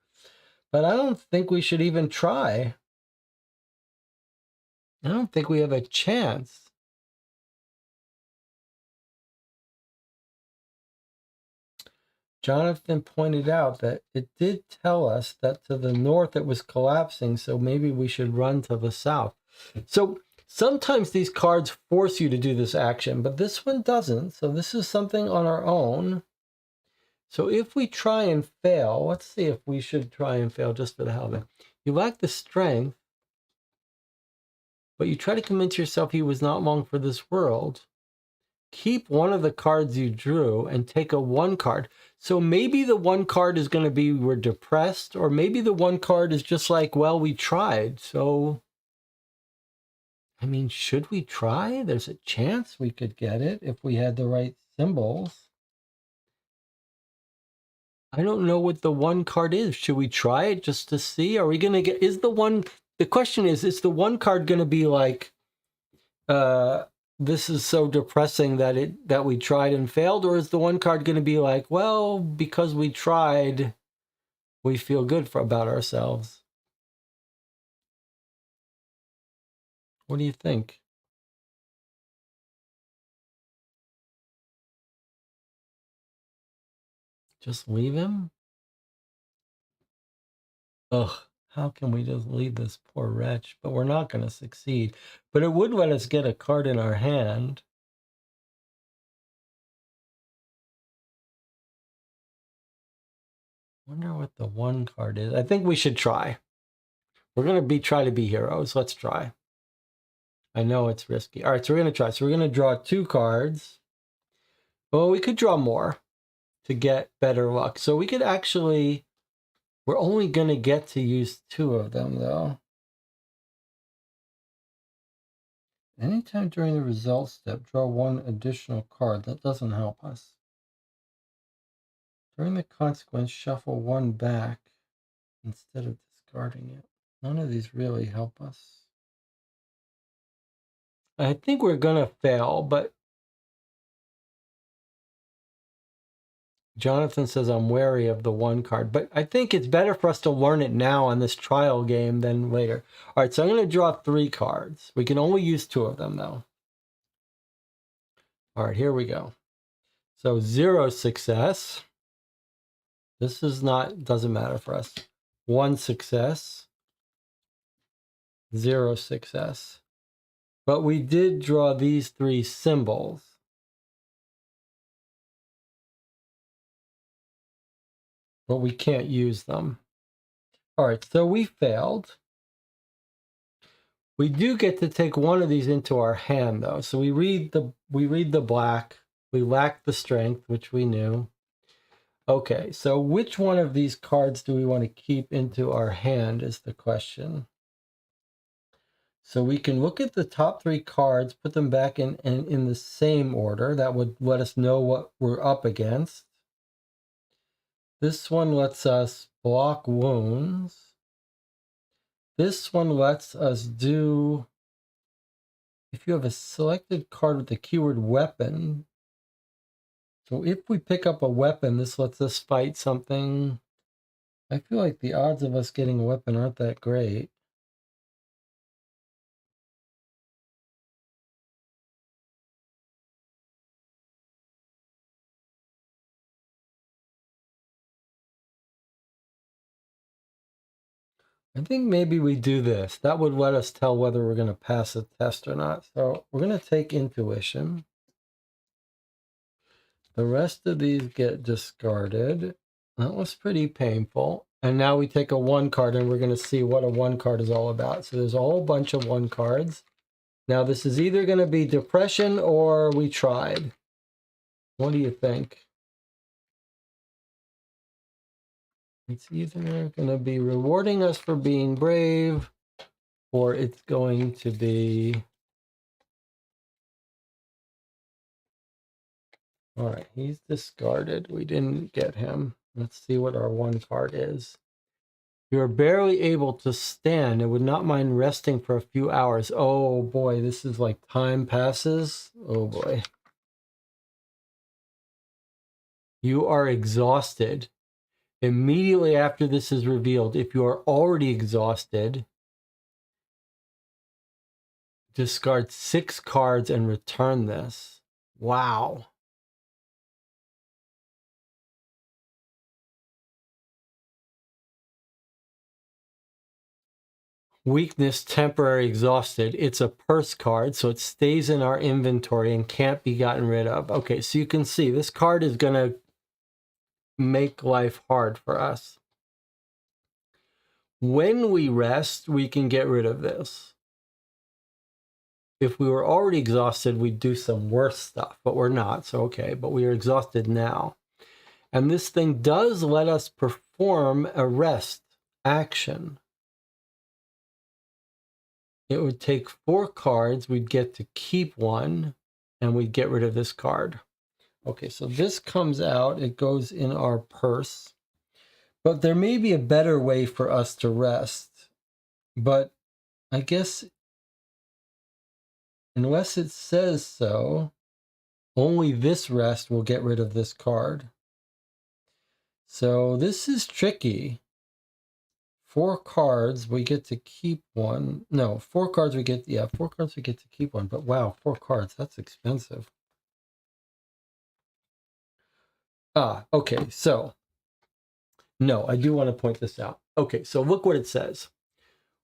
but I don't think we should even try. I don't think we have a chance. Jonathan pointed out that it did tell us that to the north it was collapsing, so maybe we should run to the south. So sometimes these cards force you to do this action, but this one doesn't. So this is something on our own. So if we try and fail, let's see if we should try and fail just for the hell of it. You lack the strength, but you try to convince yourself he was not long for this world. Keep one of the cards you drew and take a 1 card. So maybe the 1 card is going to be we're depressed, or maybe the 1 card is just like, well, we tried. So, I mean, should we try? There's a chance we could get it if we had the right symbols. I don't know what the 1 card is. Should we try it just to see? Are we going to get, the question is the 1 card going to be like, this is so depressing that we tried and failed, or is the 1 card going to be like, well, because we tried, we feel good about ourselves? What do you think? Just leave him? Ugh, how can we just leave this poor wretch? But we're not going to succeed. But it would let us get a card in our hand. Wonder what the 1 card is. I think we should try. We're going to try to be heroes. Let's try. I know it's risky. All right, so we're going to try. So we're going to draw 2 cards. Well, we could draw more to get better luck. So we could actually, we're only going to get to use 2 of them, though. Anytime during the results step, draw 1 additional card. That doesn't help us. During the consequence, shuffle 1 back instead of discarding it. None of these really help us. I think we're going to fail, but Jonathan says I'm wary of the 1 card. But I think it's better for us to learn it now on this trial game than later. All right, so I'm going to draw 3 cards. We can only use 2 of them, though. All right, here we go. So 0 success. This is not, doesn't matter for us. 1 success. 0 success. But we did draw these 3 symbols. But we can't use them. All right, so we failed. We do get to take 1 of these into our hand, though. So we read the black. We lack the strength, which we knew. Okay, so which one of these cards do we want to keep into our hand is the question. So we can look at the top 3 cards, put them back in the same order. That would let us know what we're up against. This one lets us block wounds. This one lets us do, if you have a selected card with the keyword weapon. So if we pick up a weapon, this lets us fight something. I feel like the odds of us getting a weapon aren't that great. I think maybe we do this. That would let us tell whether we're going to pass a test or not. So we're going to take intuition. The rest of these get discarded. That was pretty painful. And now we take a 1 card and we're going to see what a 1 card is all about. So there's a whole bunch of 1 cards. Now this is either going to be depression or we tried. What do you think? It's either going to be rewarding us for being brave, or it's going to be... All right, he's discarded. We didn't get him. Let's see what our 1 card is. You are barely able to stand and would not mind resting for a few hours. Oh boy, this is like time passes. Oh boy. You are exhausted. Immediately after this is revealed, if you are already exhausted, discard 6 cards and return this. Wow. Weakness, temporary exhausted. It's a purse card, so it stays in our inventory and can't be gotten rid of. Okay, so you can see this card is going to make life hard for us. When we rest, we can get rid of this. If we were already exhausted, we'd do some worse stuff, but we're not, so okay, but we are exhausted now. And this thing does let us perform a rest action. It would take 4 cards, we'd get to keep 1, and we'd get rid of this card. Okay, so this comes out, it goes in our purse. But there may be a better way for us to rest. But I guess, unless it says so, only this rest will get rid of this card. So this is tricky. 4 cards, we get to keep 1. No, 4 cards we get, yeah, 4 cards we get to keep 1. But wow, 4 cards, that's expensive. Okay, so, no, I do want to point this out. Okay, so look what it says.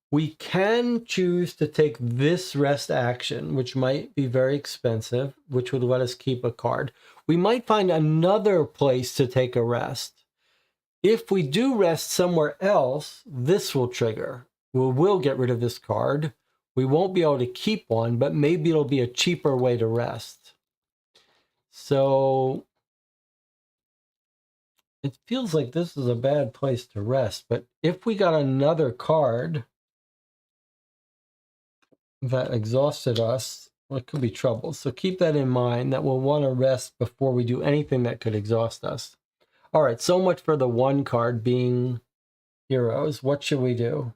We can choose to take this rest action, which might be very expensive, which would let us keep a card. We might find another place to take a rest. If we do rest somewhere else, this will trigger. We'll get rid of this card. We won't be able to keep 1, but maybe it'll be a cheaper way to rest. So it feels like this is a bad place to rest, but if we got another card that exhausted us, well, it could be trouble. So keep that in mind, that we'll want to rest before we do anything that could exhaust us. All right, so much for the 1 card being heroes. What should we do?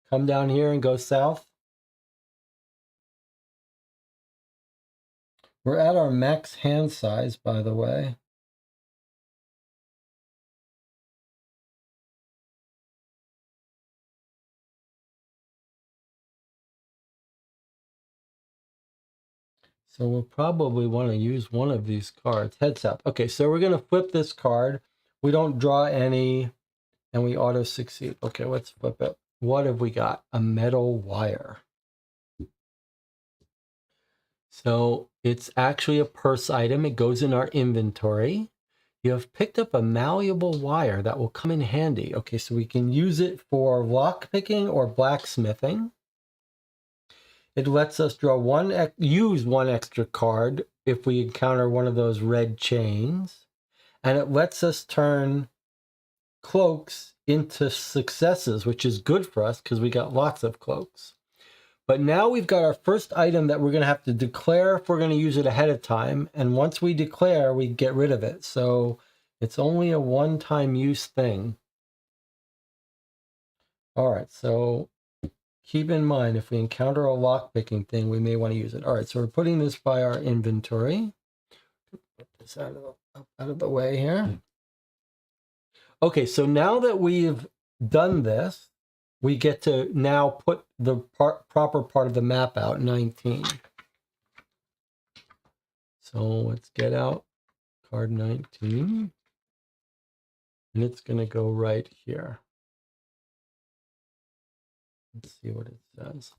Come down here and go south? We're at our max hand size, by the way. So we'll probably want to use one of these cards. Heads up. Okay, so we're going to flip this card. We don't draw any, and we auto succeed. Okay, let's flip it. What have we got? A metal wire. So it's actually a purse item. It goes in our inventory. You have picked up a malleable wire that will come in handy. Okay, so we can use it for lock picking or blacksmithing. It lets us use one extra card if we encounter one of those red chains. And it lets us turn cloaks into successes, which is good for us because we got lots of cloaks. But now we've got our first item that we're going to have to declare if we're going to use it ahead of time. And once we declare, we get rid of it. So it's only a one-time use thing. All right, so keep in mind, if we encounter a lockpicking thing, we may want to use it. All right, so we're putting this by our inventory. Put this out of the way here. Okay, so now that we've done this, we get to now put the proper part of the map out, 19. So let's get out card 19. And it's going to go right here. Let's see what it says.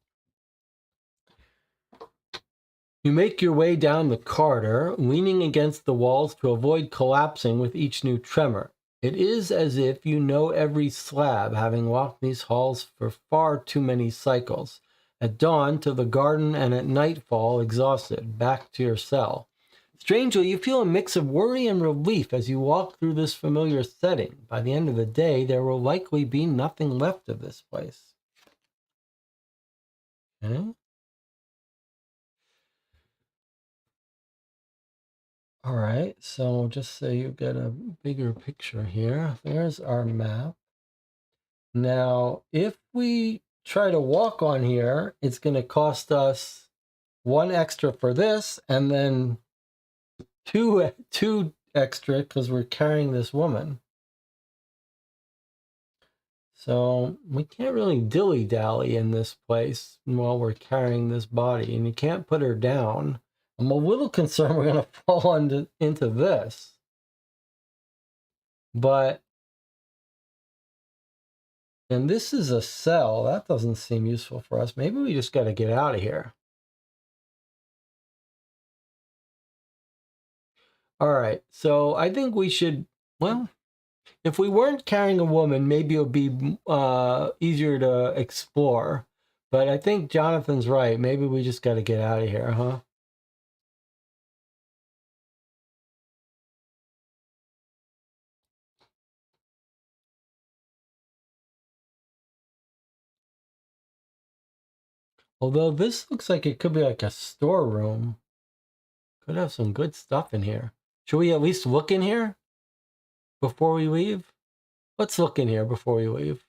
You make your way down the corridor, leaning against the walls to avoid collapsing with each new tremor. It is as if you know every slab, having walked these halls for far too many cycles. At dawn, to the garden, and at nightfall, exhausted, back to your cell. Strangely, you feel a mix of worry and relief as you walk through this familiar setting. By the end of the day, there will likely be nothing left of this place. Okay. All right, so just so you get a bigger picture here, there's our map. Now, if we try to walk on here, it's going to cost us 1 extra for this, and then two extra because we're carrying this woman. So we can't really dilly-dally in this place while we're carrying this body, and you can't put her down. I'm a little concerned we're going to fall into this. But, and this is a cell. That doesn't seem useful for us. Maybe we just got to get out of here. All right, so I think we should, well, if we weren't carrying a woman, maybe it would be easier to explore. But I think Jonathan's right. Maybe we just got to get out of here, huh? Although this looks like it could be like a storeroom. Could have some good stuff in here. Should we at least look in here before we leave? Let's look in here before we leave.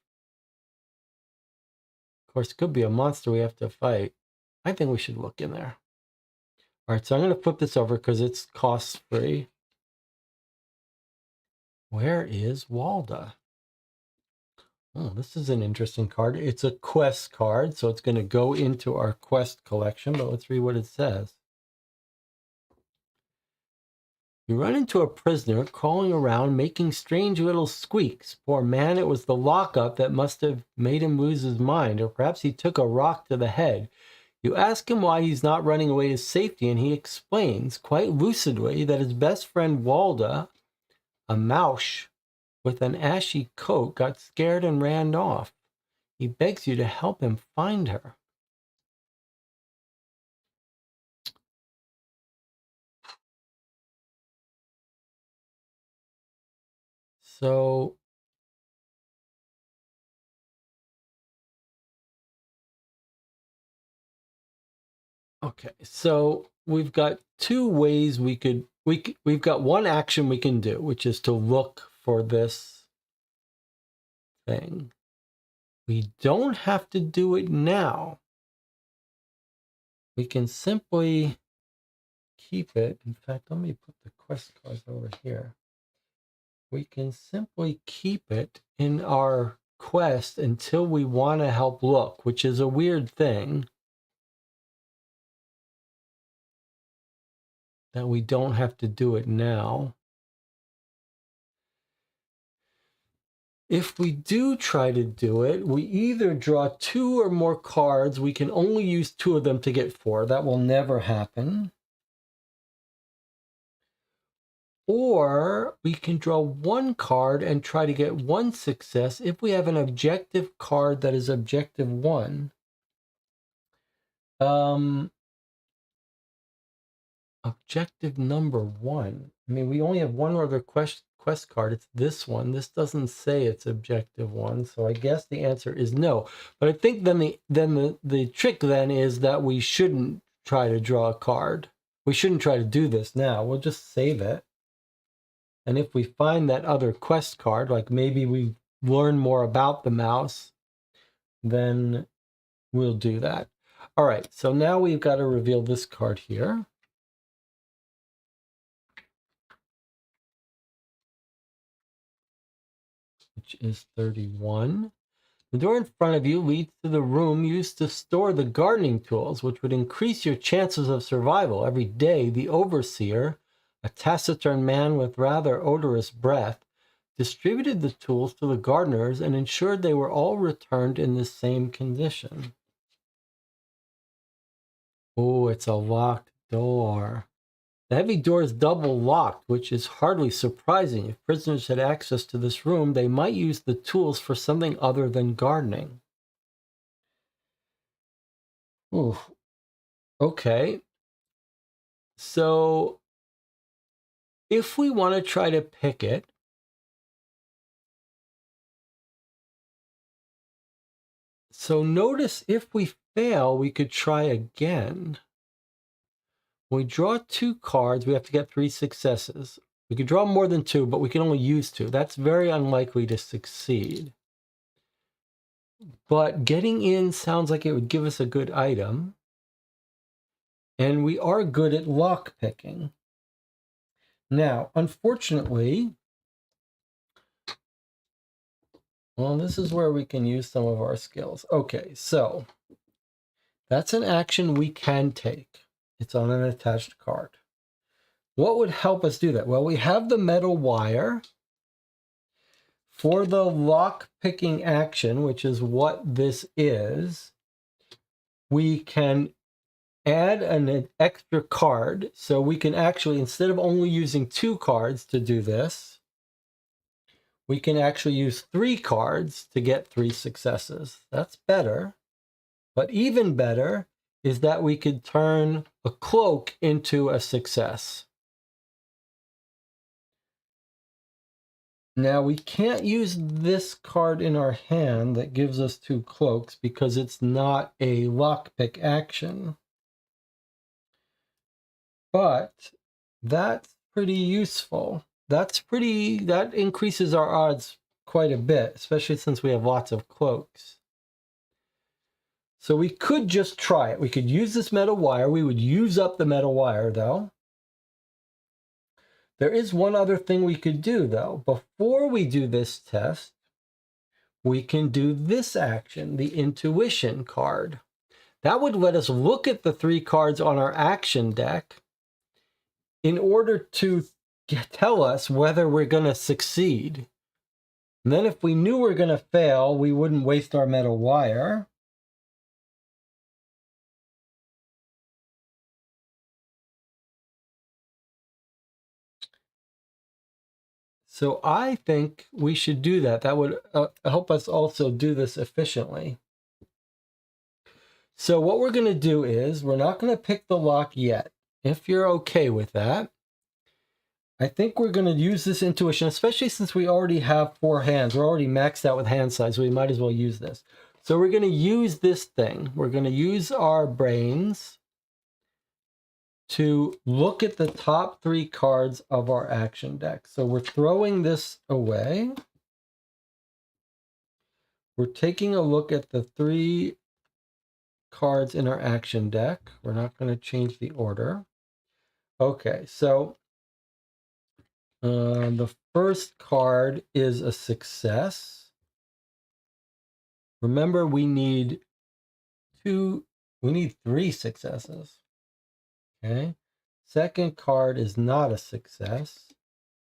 Of course, it could be a monster we have to fight. I think we should look in there. All right, so I'm going to flip this over because it's cost-free. Where is Walda? Oh, this is an interesting card. It's a quest card, so it's going to go into our quest collection, but let's read what it says. You run into a prisoner crawling around making strange little squeaks. Poor man, it was the lockup that must have made him lose his mind, or perhaps he took a rock to the head. You ask him why he's not running away to safety, and he explains, quite lucidly, that his best friend Walda, a mouse with an ashy coat, got scared and ran off. He begs you to help him find her. So, okay, so we've got two ways we've got one action we can do, which is to look for this thing. We don't have to do it now. We can simply keep it. In fact, let me put the quest cards over here. We can simply keep it in our quest until we want to help look, which is a weird thing. That we don't have to do it now. If we do try to do it, we either draw 2 or more cards. We can only use 2 of them to get 4. That will never happen. Or we can draw 1 card and try to get 1 success if we have an objective card that is objective 1. Objective number 1. I mean, we only have 1 other quest card. It's this one. This doesn't say it's objective 1, so I guess the answer is no. But I think then the trick then is that we shouldn't try to draw a card. We shouldn't try to do this now. We'll just save it. And if we find that other quest card, like maybe we learn more about the mouse, then we'll do that. All right, so now we've got to reveal this card here. Which is 31. The door in front of you leads to the room used to store the gardening tools, which would increase your chances of survival. Every day, the overseer, a taciturn man with rather odorous breath, distributed the tools to the gardeners, and ensured they were all returned in the same condition. Oh, it's a locked door. The heavy door is double locked, which is hardly surprising. If prisoners had access to this room, they might use the tools for something other than gardening. Ooh, okay. So if we want to try to pick it, so notice if we fail, we could try again. When we draw 2 cards, we have to get 3 successes. We could draw more than 2, but we can only use 2. That's very unlikely to succeed. But getting in sounds like it would give us a good item. And we are good at lock picking. Now, unfortunately, well, this is where we can use some of our skills. Okay, so that's an action we can take. It's on an attached card. What would help us do that? Well, we have the metal wire. For the lock picking action, which is what this is, we can add an extra card. So we can actually, instead of only using 2 cards to do this, we can actually use 3 cards to get 3 successes. That's better. But even better is that we could turn a cloak into a success. Now we can't use this card in our hand that gives us 2 cloaks because it's not a lockpick action. But that's pretty useful. That increases our odds quite a bit, especially since we have lots of cloaks. So we could just try it. We could use this metal wire. We would use up the metal wire though. There is one other thing we could do though. Before we do this test, we can do this action, the intuition card. That would let us look at the 3 cards on our action deck in order to tell us whether we're going to succeed. And then if we knew we were going to fail, we wouldn't waste our metal wire. So I think we should do that. That would help us also do this efficiently. So what we're going to do is, we're not going to pick the lock yet. If you're okay with that, I think we're going to use this intuition, especially since we already have 4 hands. We're already maxed out with hand size, so we might as well use this. So we're going to use this thing. We're going to use our brains to look at the top 3 cards of our action deck. So we're throwing this away. We're taking a look at the 3 cards in our action deck. We're not going to change the order. Okay, so the first card is a success. Remember, we need 3 successes. Okay. Second card is not a success.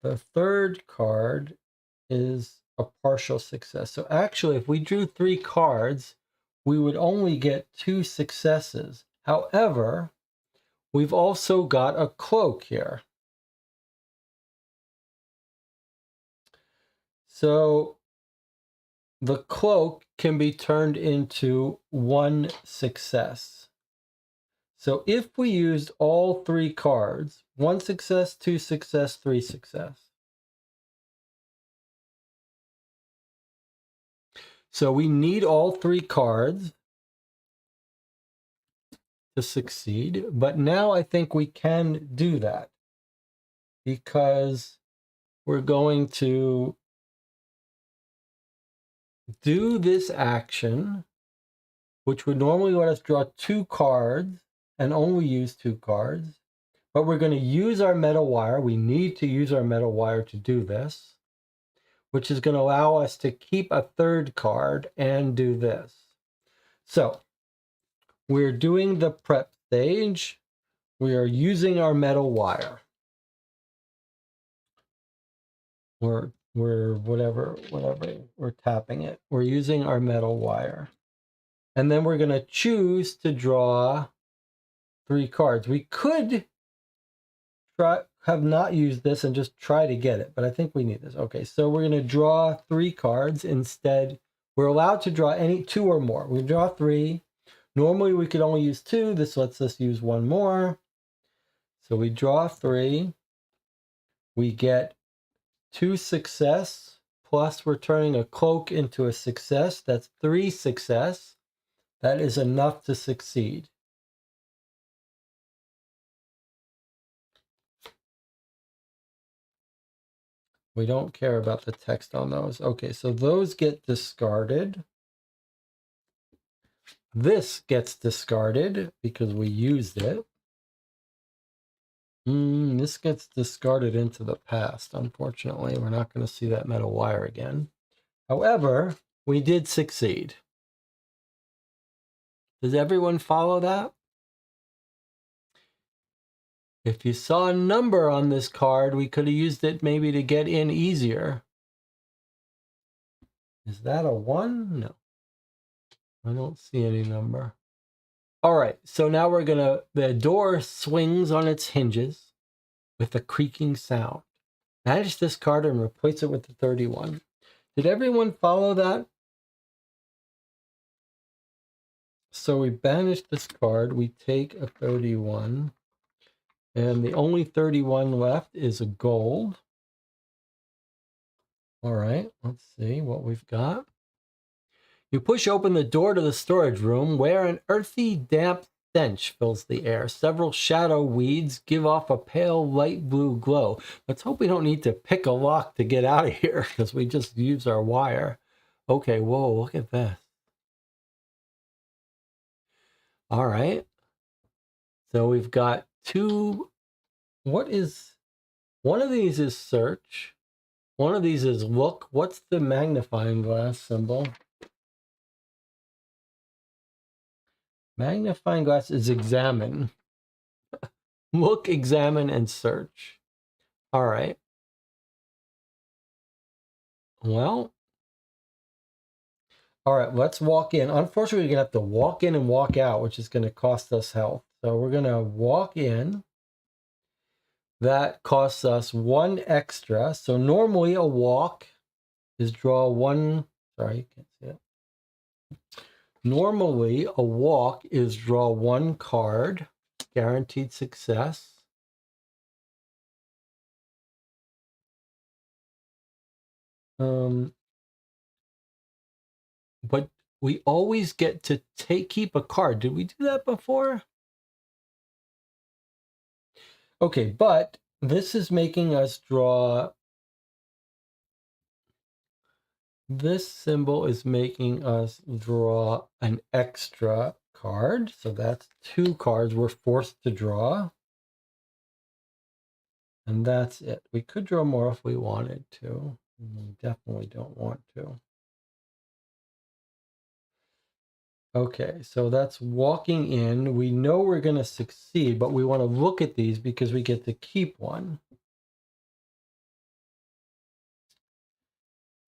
The third card is a partial success. So actually, if we drew 3 cards, we would only get 2 successes. However, we've also got a cloak here. So the cloak can be turned into 1 success. So if we used all 3 cards, 1 success, 2 success, 3 success. So we need all 3 cards to succeed, but now I think we can do that because we're going to do this action, which would normally let us draw 2 cards and only use 2 cards, but we're going to use our metal wire. We need to use our metal wire to do this, which is going to allow us to keep a 3rd card and do this. So we're doing the prep stage. We are using our metal wire. We're whatever, we're tapping it. We're using our metal wire. And then we're going to choose to draw 3 cards. We could have not used this and just try to get it, but I think we need this. Okay, so we're going to draw 3 cards instead. We're allowed to draw any 2 or more. We draw 3. Normally we could only use 2. This lets us use 1 more. So we draw 3. We get 2 success, plus we're turning a cloak into a success. That's 3 success. That is enough to succeed. We don't care about the text on those. Okay, so those get discarded. This gets discarded because we used it. This gets discarded into the past. Unfortunately, we're not going to see that metal wire again. However, we did succeed. Does everyone follow that? If you saw a number on this card, we could have used it maybe to get in easier. Is that a 1? No. I don't see any number. All right, so now the door swings on its hinges with a creaking sound. Banish this card and replace it with the 31. Did everyone follow that? So we banish this card, we take a 31, and the only 31 left is a gold. All right, let's see what we've got. You push open the door to the storage room where an earthy, damp stench fills the air. Several shadow weeds give off a pale light blue glow. Let's hope we don't need to pick a lock to get out of here because we just used our wire. Okay, whoa, look at this. All right. So we've got 2. One of these is search. One of these is look. What's the magnifying glass symbol? Magnifying glass is examine. Look, examine, and search. All right. Well, all right, let's walk in. Unfortunately, we're going to have to walk in and walk out, which is going to cost us health. So we're going to walk in. That costs us 1 extra. So normally a walk is draw 1. Sorry, you can't see it. Normally a walk is draw 1 card. Guaranteed success. But we always get to keep a card. Did we do that before? Okay, but this is making us draw. This symbol is making us draw an extra card. So that's 2 cards we're forced to draw. And that's it. We could draw more if we wanted to. We definitely don't want to. Okay, so that's walking in. We know we're going to succeed, but we want to look at these because we get to keep 1.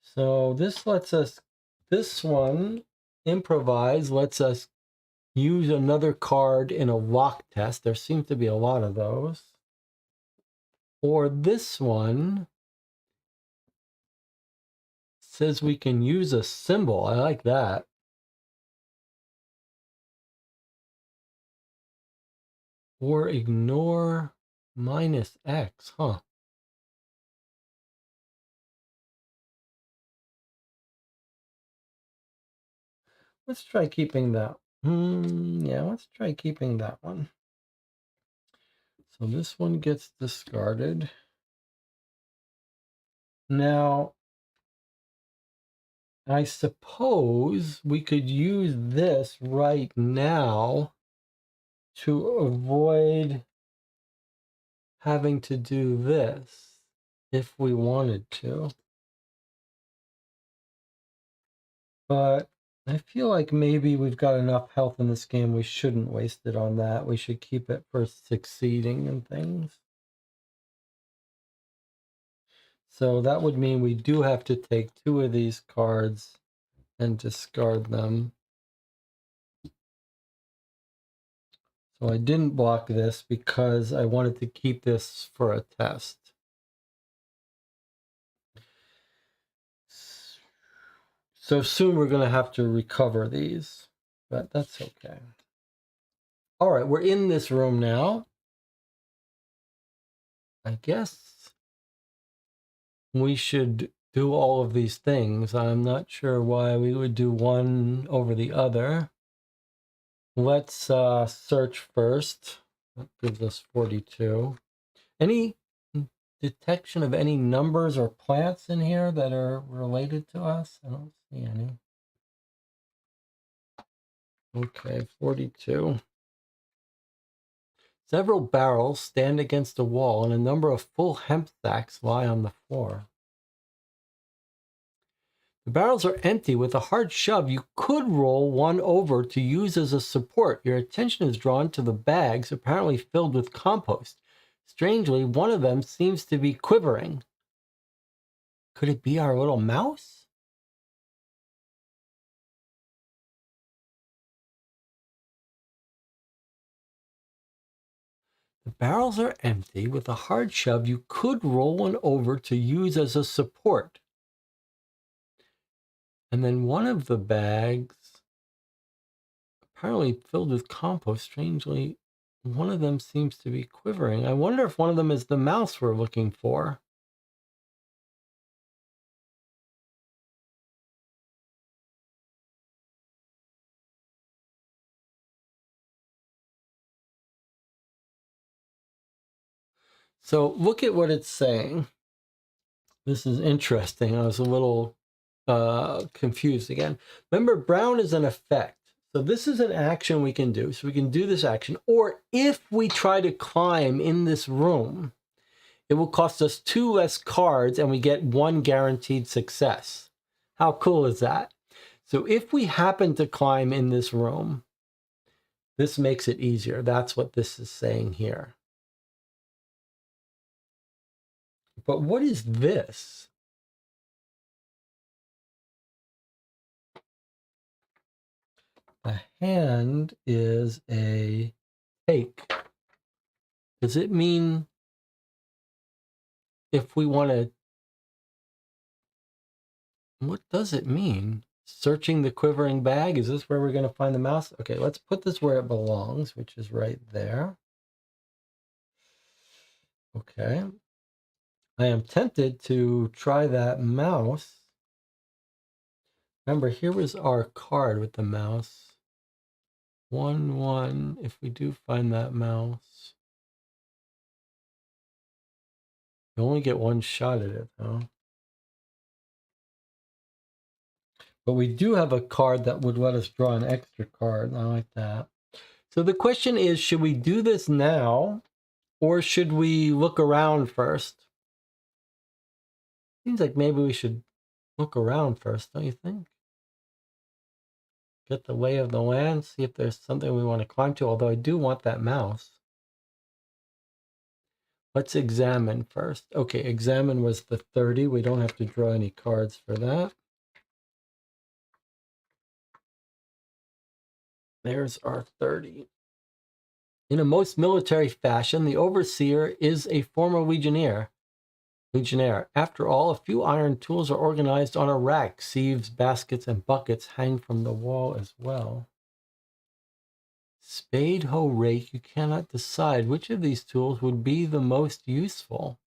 So this one, improvise, lets us use another card in a lock test. There seems to be a lot of those. Or this one says we can use a symbol. I like that. Or ignore -X, huh? Let's try keeping that. Yeah, let's try keeping that one. So this one gets discarded. Now, I suppose we could use this right now to avoid having to do this if we wanted to. But I feel like maybe we've got enough health in this game. We shouldn't waste it on that. We should keep it for succeeding and things. So that would mean we do have to take 2 of these cards and discard them. So I didn't block this because I wanted to keep this for a test. So soon we're going to have to recover these, but that's okay. All right, we're in this room now. I guess we should do all of these things. I'm not sure why we would do one over the other. Let's search first. That gives us 42. Any detection of any numbers or plants in here that are related to us? I don't see any. Okay, 42. Several barrels stand against a wall and a number of full hemp sacks lie on the floor. The barrels are empty. With a hard shove, you could roll one over to use as a support. Your attention is drawn to the bags, apparently filled with compost. Strangely, one of them seems to be quivering. Could it be our little mouse? The barrels are empty. With a hard shove, you could roll one over to use as a support. And then one of the bags, apparently filled with compost, strangely, one of them seems to be quivering. I wonder if one of them is the mouse we're looking for. So look at what it's saying. This is interesting. I was a little confused again. Remember, brown is an effect. So this is an action we can do. So we can do this action. Or if we try to climb in this room, it will cost us 2 less cards and we get 1 guaranteed success. How cool is that? So if we happen to climb in this room, this makes it easier. That's what this is saying here. But what is this? A hand is a take. Does it mean if we want to... What does it mean? Searching the quivering bag? Is this where we're going to find the mouse? Okay, let's put this where it belongs, which is right there. Okay. I am tempted to try that mouse. Remember, here was our card with the mouse. 1, 1, if we do find that mouse. You only get 1 shot at it, though. But we do have a card that would let us draw an extra card. I like that. So the question is, should we do this now, or should we look around first? Seems like maybe we should look around first, don't you think? Get the lay of the land, see if there's something we want to climb to, although I do want that mouse. Let's examine first. Okay, examine was the 30. We don't have to draw any cards for that. There's our 30. In a most military fashion, the overseer is a former legionnaire. After all, a few iron tools are organized on a rack. Sieves, baskets, and buckets hang from the wall as well. Spade, hoe, rake, you cannot decide which of these tools would be the most useful.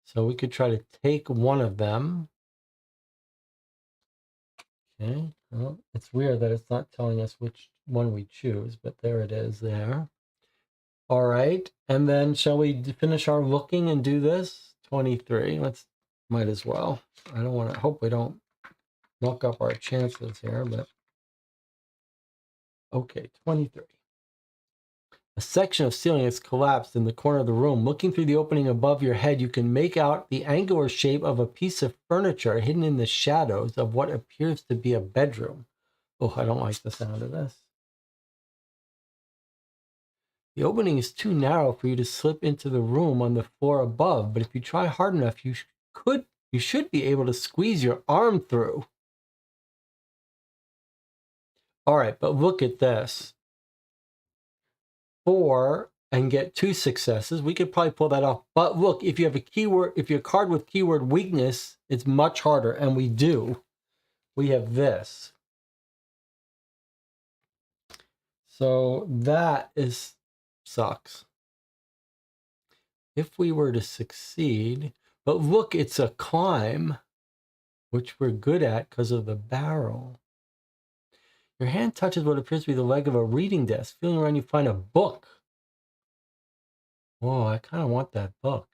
So we could try to take one of them. Okay, well, it's weird that it's not telling us which one we choose, but there it is there. All right, and then shall we finish our looking and do this? 23, might as well. I don't want to, hope we don't muck up our chances here, but okay, 23. A section of ceiling has collapsed in the corner of the room. Looking through the opening above your head, you can make out the angular shape of a piece of furniture hidden in the shadows of what appears to be a bedroom. Oh, I don't like the sound of this. The opening is too narrow for you to slip into the room on the floor above, but if you try hard enough, you should be able to squeeze your arm through. All right, but look at this. 4 and get 2 successes. We could probably pull that off. But look, if you have a keyword, if you're a card with keyword weakness, it's much harder, and we do. We have this. So that sucks. If we were to succeed, but look, it's a climb, which we're good at because of the barrel. Your hand touches what appears to be the leg of a reading desk. Feeling around, you find a book. Whoa, I kind of want that book.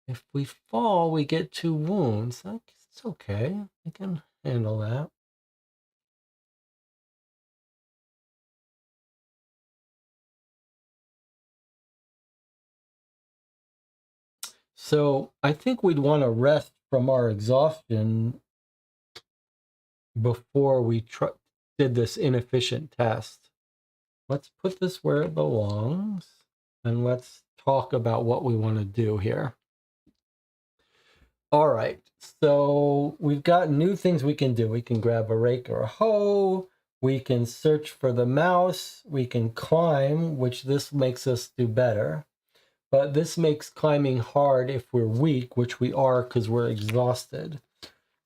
If we fall, we get 2 wounds. It's okay. I can handle that. So I think we'd want to rest from our exhaustion before we did this inefficient test. Let's put this where it belongs, and let's talk about what we want to do here. All right, so we've got new things we can do. We can grab a rake or a hoe. We can search for the mouse. We can climb, which this makes us do better. But this makes climbing hard if we're weak, which we are because we're exhausted.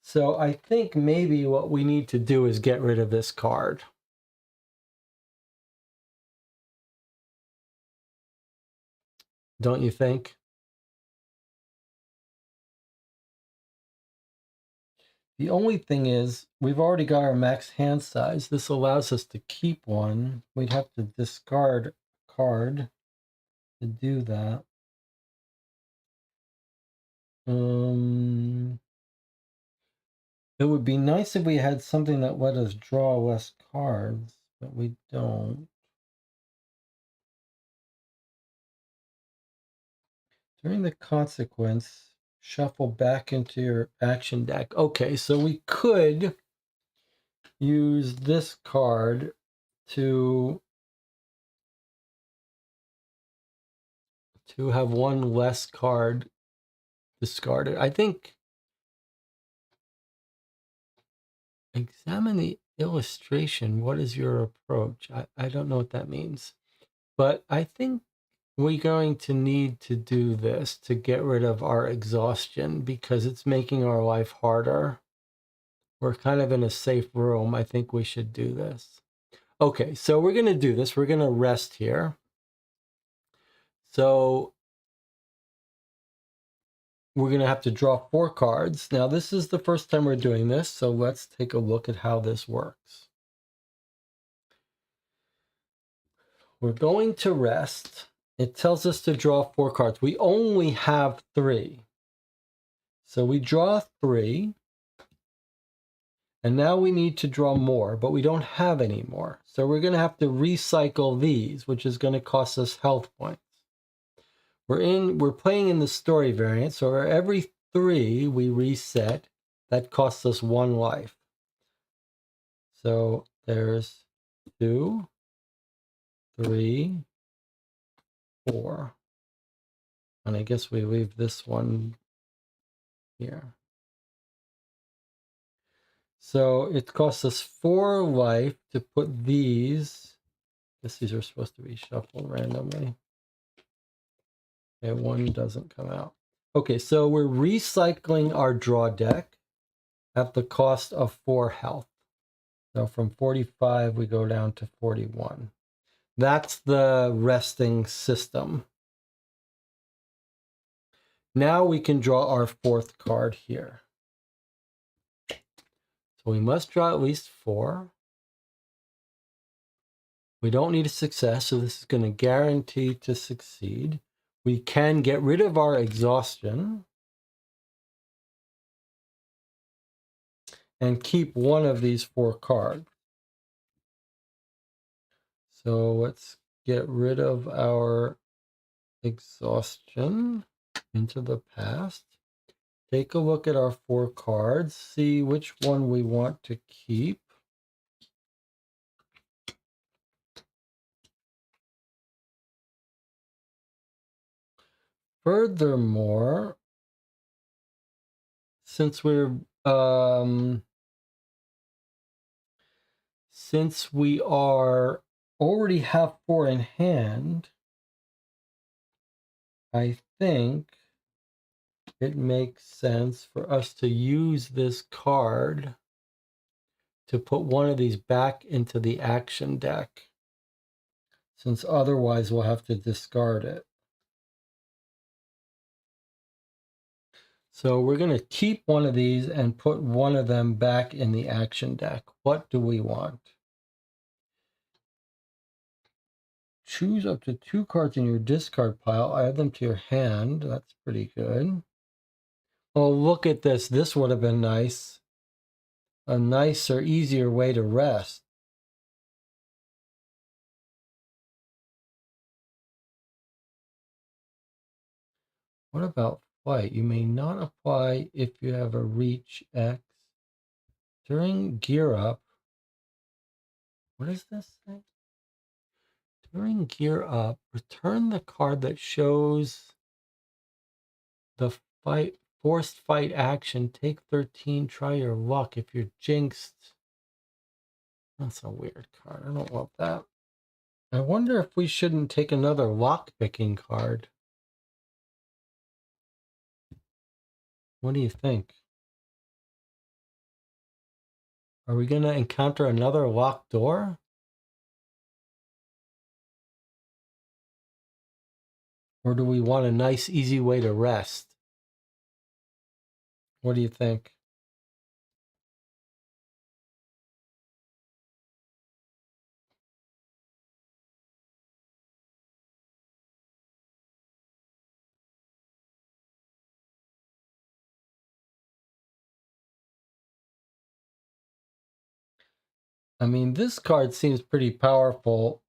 So I think maybe what we need to do is get rid of this card. Don't you think? The only thing is, we've already got our max hand size. This allows us to keep one. We'd have to discard a card to do that. It would be nice if we had something that let us draw less cards, but we don't. During the consequence, shuffle back into your action deck. Okay, so we could use this card to have one less card discarded. I think examine the illustration. What is your approach? I don't know what that means, but I think we're going to need to do this to get rid of our exhaustion because it's making our life harder. We're kind of in a safe room. I think we should do this. Okay, so we're going to do this. We're going to rest here. So we're going to have to draw 4 cards. Now, this is the first time we're doing this, so let's take a look at how this works. We're going to rest. It tells us to draw 4 cards. We only have 3. So we draw 3. And now we need to draw more, but we don't have any more. So we're going to have to recycle these, which is going to cost us health points. We're playing in the story variant, so every 3 we reset, that costs us 1 life. So there's 2, 3, 4. And I guess we leave this one here. So it costs us 4 life to put these. I guess these are supposed to be shuffled randomly. Okay, 1 doesn't come out. Okay, so we're recycling our draw deck at the cost of 4 health. So from 45, we go down to 41. That's the resting system. Now we can draw our 4th card here. So we must draw at least 4. We don't need a success, so this is going to guarantee to succeed. We can get rid of our exhaustion and keep one of these 4 cards. So let's get rid of our exhaustion into the past. Take a look at our 4 cards, see which one we want to keep. furthermore, since we are already have 4 in hand, I think it makes sense for us to use this card to put one of these back into the action deck, since otherwise we'll have to discard it. So we're going to keep one of these and put one of them back in the action deck. What do we want? Choose up to 2 cards in your discard pile. Add them to your hand. That's pretty good. Oh, look at this. This would have been nice. A nicer, easier way to rest. What about flight? You may not apply if you have a reach X. During gear up. What is this thing? During gear up, return the card that shows the forced fight action. Take 13, try your luck. If you're jinxed. That's a weird card. I don't want that. I wonder if we shouldn't take another lock picking card. What do you think? Are we going to encounter another locked door? Or do we want a nice, easy way to rest? What do you think? I mean, this card seems pretty powerful.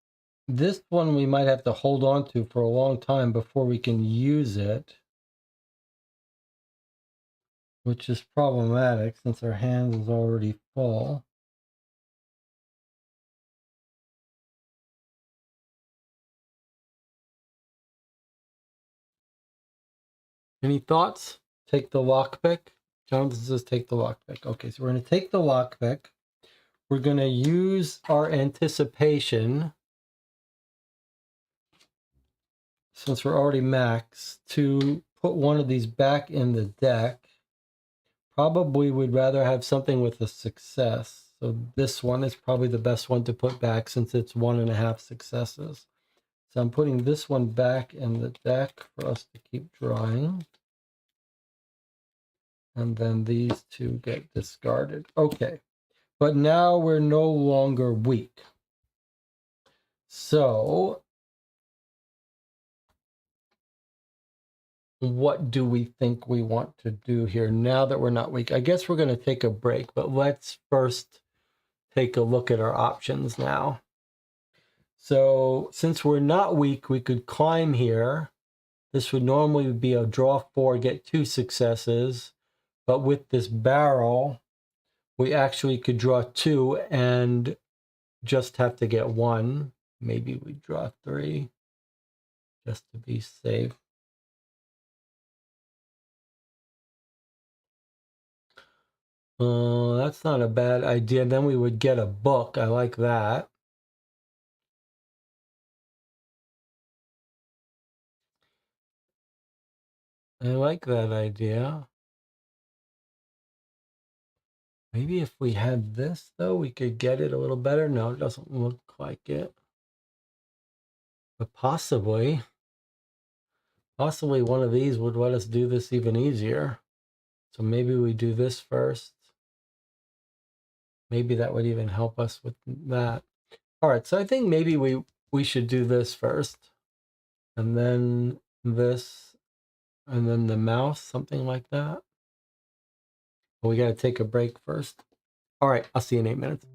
This one we might have to hold on to for a long time before we can use it, which is problematic since our hands is already full. Any thoughts? Take the lockpick. Jonathan says take the lockpick. Okay, so we're going to take the lockpick. We're going to use our anticipation, since we're already maxed, to put one of these back in the deck. Probably would rather have something with a success. So this one is probably the best one to put back since it's 1.5 successes. So I'm putting this one back in the deck for us to keep drawing. And then these two get discarded. Okay, but now we're no longer weak. So what do we think we want to do here now that we're not weak? I guess we're going to take a break, but let's first take a look at our options now. So since we're not weak, we could climb here. This would normally be a draw 4, get 2 successes. But with this barrel, we actually could draw 2 and just have to get 1. Maybe we draw 3 just to be safe. That's not a bad idea. Then we would get a book. I like that. I like that idea. Maybe if we had this, though, we could get it a little better. No, it doesn't look like it. But possibly one of these would let us do this even easier. So maybe we do this first. Maybe that would even help us with that. All right, so I think maybe we should do this first. And then this, and then the mouse, something like that. But we got to take a break first. All right, I'll see you in 8 minutes.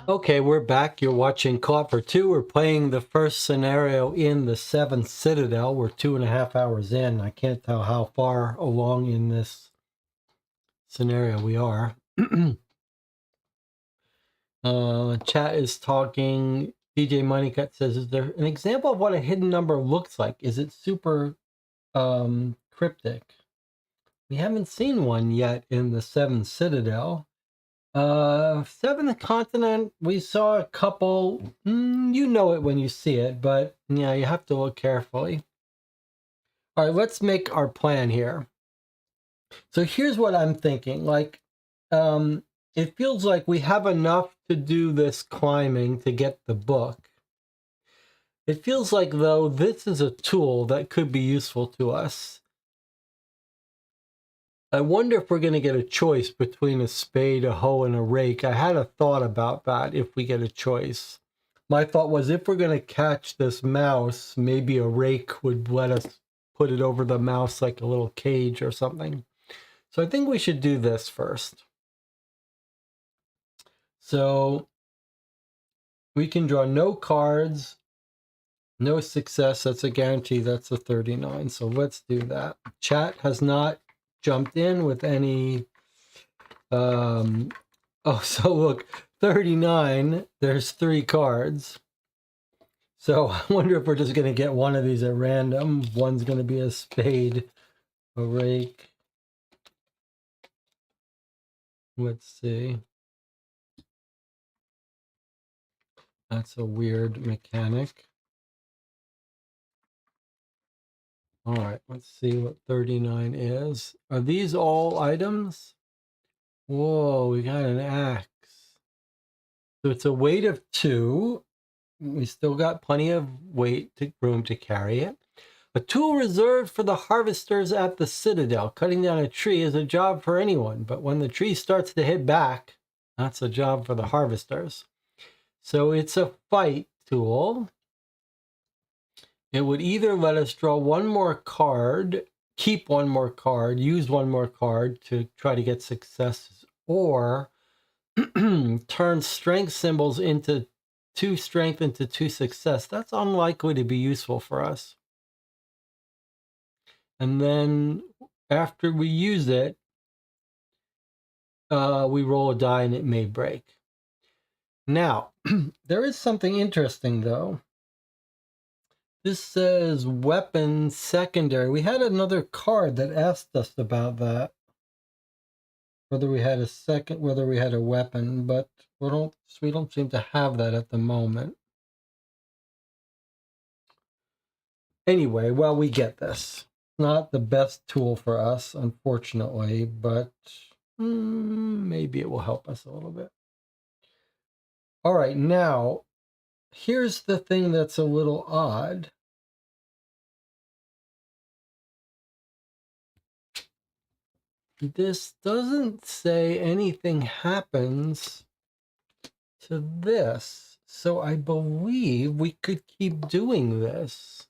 Okay, we're back. You're watching Co-op for Two. We're playing the first scenario in the 7th Citadel. We're 2.5 hours in. I can't tell how far along in this scenario we are. Chat is talking. DJ Moneycut says, is there an example of what a hidden number looks like? Is it super cryptic? We haven't seen one yet in the 7th Citadel. 7th Continent, we saw a couple. You know it when you see it, but yeah, you have to look carefully. All right, let's make our plan here. So here's what I'm thinking. Like, it feels like we have enough to do this climbing to get the book. It feels like, though, this is a tool that could be useful to us. I wonder if we're going to get a choice between a spade, a hoe, and a rake. I had a thought about that if we get a choice. My thought was if we're going to catch this mouse, maybe a rake would let us put it over the mouse like a little cage or something. So I think we should do this first. So we can draw no cards, no success. That's a guarantee. That's a 39. So let's do that. Chat has not jumped in with any. Oh, so look, 39. There's 3 cards. So I wonder if we're just going to get one of these at random. One's going to be a spade, a rake. Let's see. That's a weird mechanic. All right, let's see what 39 is. Are these all items? Whoa, we got an axe. So it's a weight of 2. We still got plenty of room to carry it. A tool reserved for the harvesters at the Citadel. Cutting down a tree is a job for anyone, but when the tree starts to hit back, that's a job for the harvesters. So it's a fight tool. It would either let us draw one more card, keep one more card, use one more card to try to get successes, or turn strength symbols into 2 strength into 2 success. That's unlikely to be useful for us. And then after we use it, we roll a die and it may break. Now, there is something interesting though. This says weapon secondary. We had another card that asked us about that. Whether we had a weapon, but we don't seem to have that at the moment. Anyway, well, we get this. Not the best tool for us, unfortunately, but maybe it will help us a little bit. All right, now, here's the thing that's a little odd. This doesn't say anything happens to this. So I believe we could keep doing this.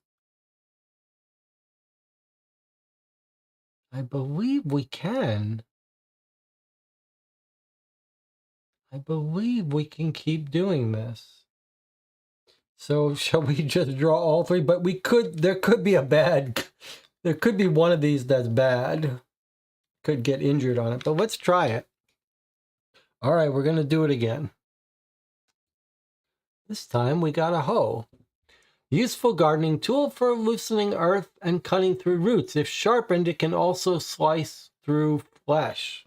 I believe we can. I believe we can keep doing this. So shall we just draw all 3? But there could be there could be one of these that's bad. Could get injured on it, but let's try it. All right, we're going to do it again. This time we got a hoe. Useful gardening tool for loosening earth and cutting through roots. If sharpened, it can also slice through flesh.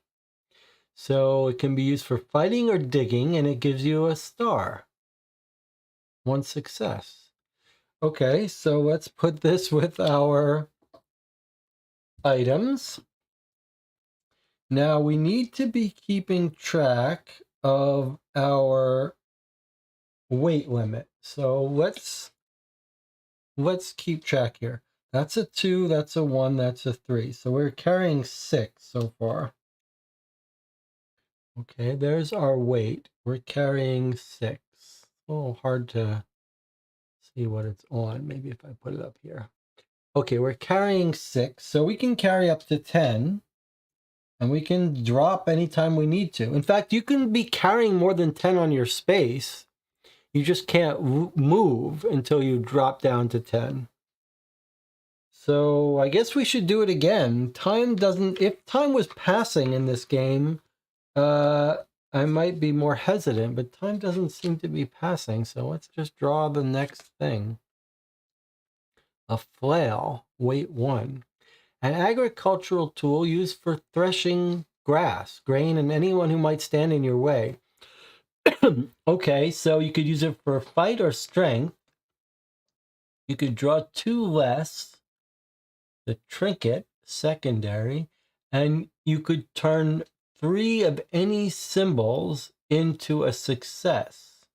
So it can be used for fighting or digging, and it gives you a star. 1 success. Okay, so let's put this with our items. Now we need to be keeping track of our weight limit. So let's keep track here. That's a 2, that's a 1, that's a 3. So we're carrying 6 so far. Okay, there's our weight. We're carrying 6. A little hard to see what it's on. Maybe if I put it up here. Okay, we're carrying 6, so we can carry up to 10, and we can drop anytime we need to. In fact, you can be carrying more than 10 on your space. You just can't move until you drop down to 10. So I guess we should do it again. If time was passing in this game, I might be more hesitant, but time doesn't seem to be passing. So let's just draw the next thing. A flail, weight 1. An agricultural tool used for threshing grass, grain, and anyone who might stand in your way. Okay, so you could use it for fight or strength. You could draw 2 less. the trinket, secondary, and you could turn 3 of any symbols into a success.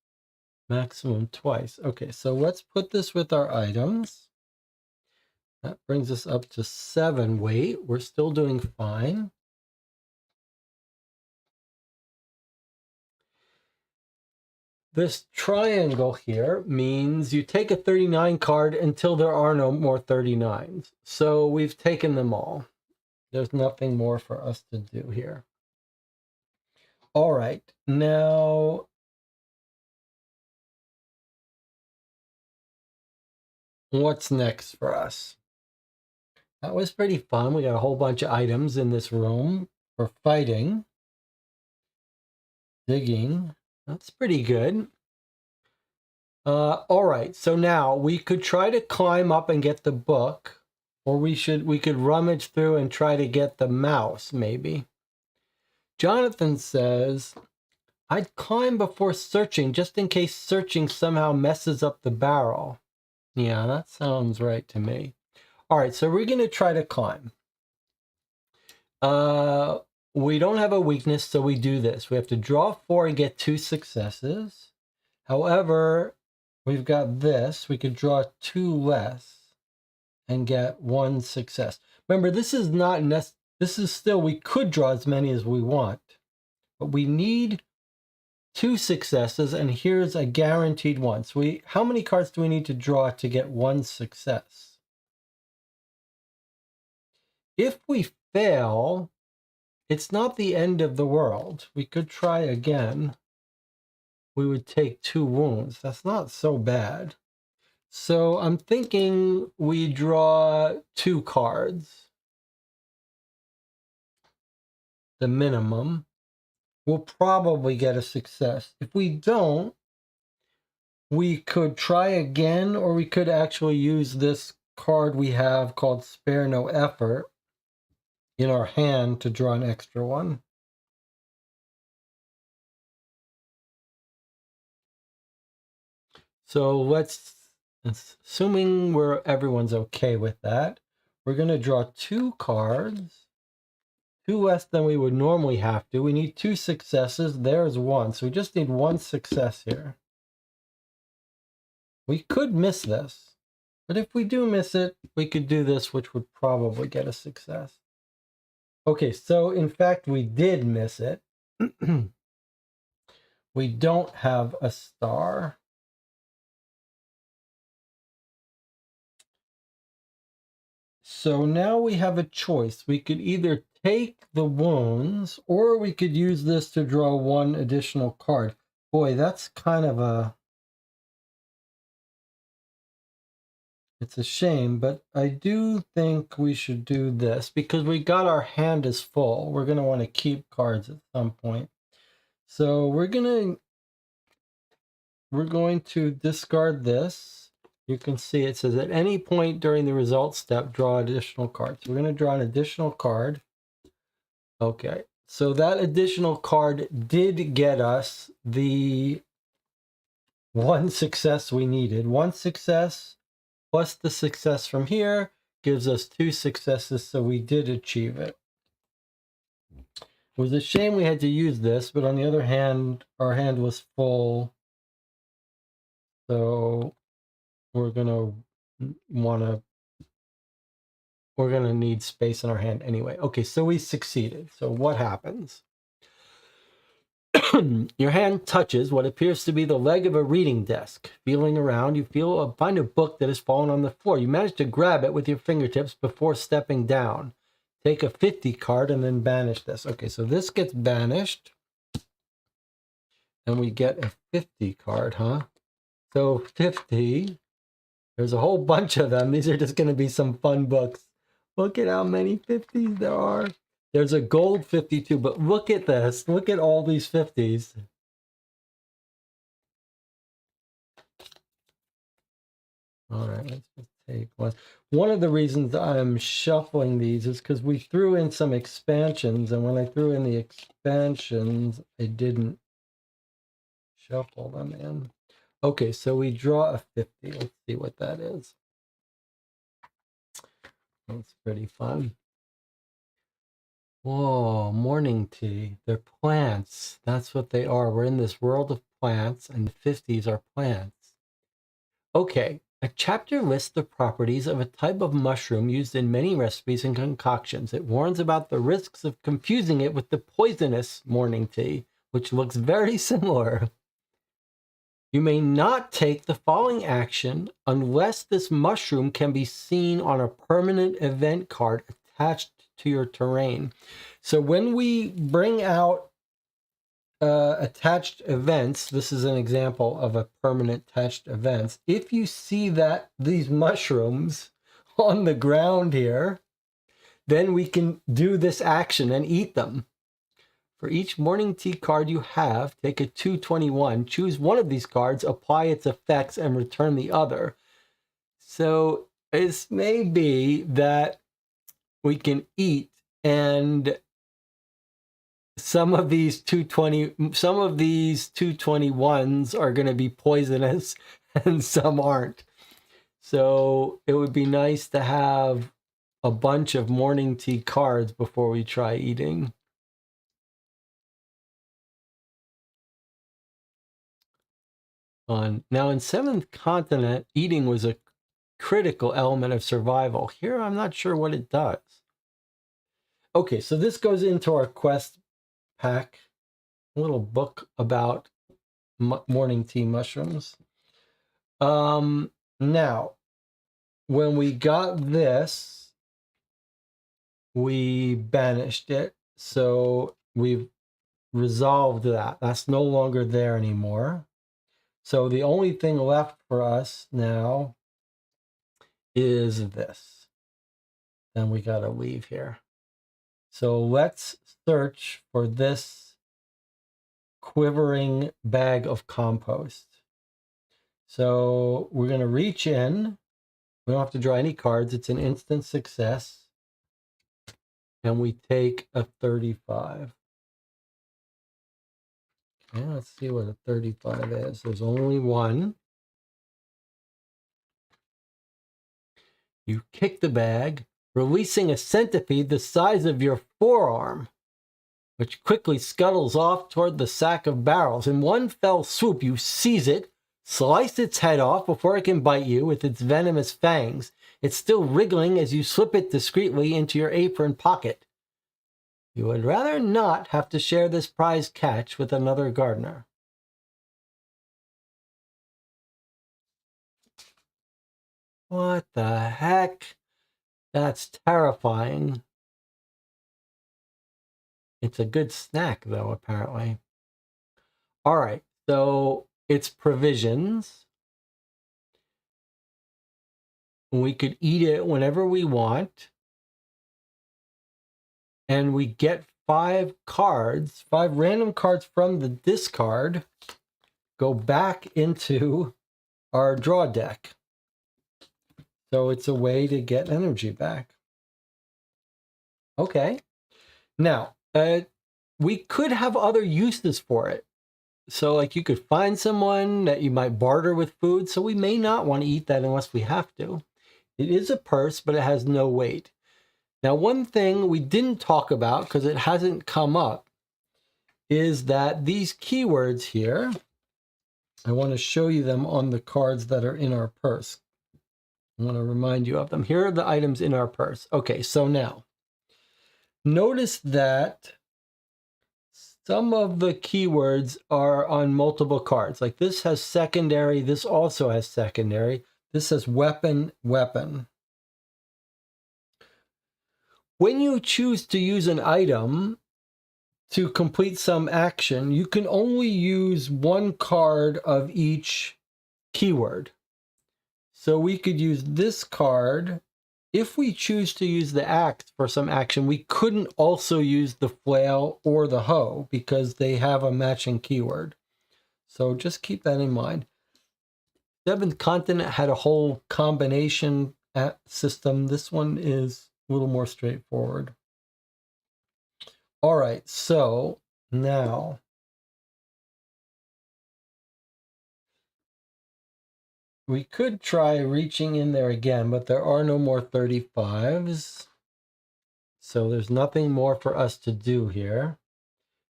Maximum twice. Okay, so let's put this with our items. That brings us up to 7 weight. We're still doing fine. This triangle here means you take a 39 card until there are no more 39s. So we've taken them all. There's nothing more for us to do here. All right, now what's next for us? That was pretty fun. We got a whole bunch of items in this room for fighting, digging. That's pretty good. All right, so now we could try to climb up and get the book, or we could rummage through and try to get the mouse, maybe. Jonathan says, I'd climb before searching, just in case searching somehow messes up the barrel. Yeah, that sounds right to me. All right, so we're going to try to climb. We don't have a weakness, so we do this. We have to draw 4 and get 2 successes. However, we've got this. We could draw 2 less and get 1 success. Remember, this is not this is still, we could draw as many as we want, but we need 2 successes, and here's a guaranteed one. So how many cards do we need to draw to get 1 success? If we fail, it's not the end of the world. We could try again. We would take 2 wounds. That's not so bad. So I'm thinking we draw 2 cards. The minimum. We'll probably get a success. If we don't, we could try again, or we could actually use this card we have called Spare No Effort in our hand to draw an extra one. So assuming everyone's okay with that, we're going to draw 2 cards, 2 less than we would normally have to. We need 2 successes. There's 1. So we just need 1 success here. We could miss this, but if we do miss it, we could do this, which would probably get a success. Okay, so in fact, we did miss it. We don't have a star. So now we have a choice. We could either take the wounds, or we could use this to draw 1 additional card. Boy, that's kind of it's a shame, but I do think we should do this because we got our hand is full. We're going to want to keep cards at some point. So we're going to discard this. You can see it says at any point during the results step, draw additional cards. We're going to draw an additional card. Okay, so that additional card did get us the 1 success we needed. 1 success plus the success from here gives us 2 successes, so we did achieve it. It was a shame we had to use this, but on the other hand, our hand was full, so we're gonna need space in our hand anyway. Okay, so we succeeded. So what happens? Your hand touches what appears to be the leg of a reading desk. Feeling around, you find a book that has fallen on the floor. You manage to grab it with your fingertips before stepping down. Take a 50 card and then banish this. Okay, so this gets banished. And we get a 50 card, huh? So 50. There's a whole bunch of them. These are just going to be some fun books. Look at how many 50s there are. There's a gold 52, but look at this. Look at all these 50s. All right, let's just take one. One of the reasons I'm shuffling these is because we threw in some expansions, and when I threw in the expansions, I didn't shuffle them in. Okay, so we draw a 50. Let's see what that is. That's pretty fun. Whoa, morning tea. They're plants. That's what they are. We're in this world of plants, and the 50s are plants. Okay, a chapter lists the properties of a type of mushroom used in many recipes and concoctions. It warns about the risks of confusing it with the poisonous morning tea, which looks very similar. You may not take the following action unless this mushroom can be seen on a permanent event card attached to your terrain. So when we bring out attached events, this is an example of a permanent attached events. If you see that these mushrooms on the ground here, then we can do this action and eat them. For each morning tea card you have, take a 221, choose one of these cards, apply its effects, and return the other. So it may be that we can eat, and some of these 221s are going to be poisonous and some aren't. So it would be nice to have a bunch of morning tea cards before we try eating. Now in Seventh Continent, eating was a critical element of survival. Here, I'm not sure what it does. Okay, so this goes into our quest pack, a little book about morning tea mushrooms. Now, when we got this, we banished it. So we've resolved that. That's no longer there anymore. So the only thing left for us now is this. Then we got to leave here. So let's search for this quivering bag of compost. So we're going to reach in. We don't have to draw any cards. It's an instant success. And we take a 35. Okay, let's see what a 35 is. There's only one. You kick the bag, releasing a centipede the size of your forearm, which quickly scuttles off toward the sack of barrels. In one fell swoop, you seize it, slice its head off before it can bite you with its venomous fangs. It's still wriggling as you slip it discreetly into your apron pocket. You would rather not have to share this prize catch with another gardener. What the heck? That's terrifying. It's a good snack, though, apparently. All right, so it's provisions. We could eat it whenever we want. And we get 5 cards, 5 random cards from the discard, go back into our draw deck. So it's a way to get energy back. Okay. Now, we could have other uses for it. So like you could find someone that you might barter with food. So we may not want to eat that unless we have to. It is a purse, but it has no weight. Now, one thing we didn't talk about because it hasn't come up is that these keywords here, I want to show you them on the cards that are in our purse. I want to remind you of them. Here are the items in our purse. Okay, so now notice that some of the keywords are on multiple cards. Like this has secondary, this also has secondary. This says weapon, weapon. When you choose to use an item to complete some action, you can only use one card of each keyword. So we could use this card. If we choose to use the axe for some action, we couldn't also use the flail or the hoe because they have a matching keyword. So just keep that in mind. Seventh Continent had a whole combination system. This one is a little more straightforward. All right, so now We could try reaching in there again, but there are no more 35s. So there's nothing more for us to do here.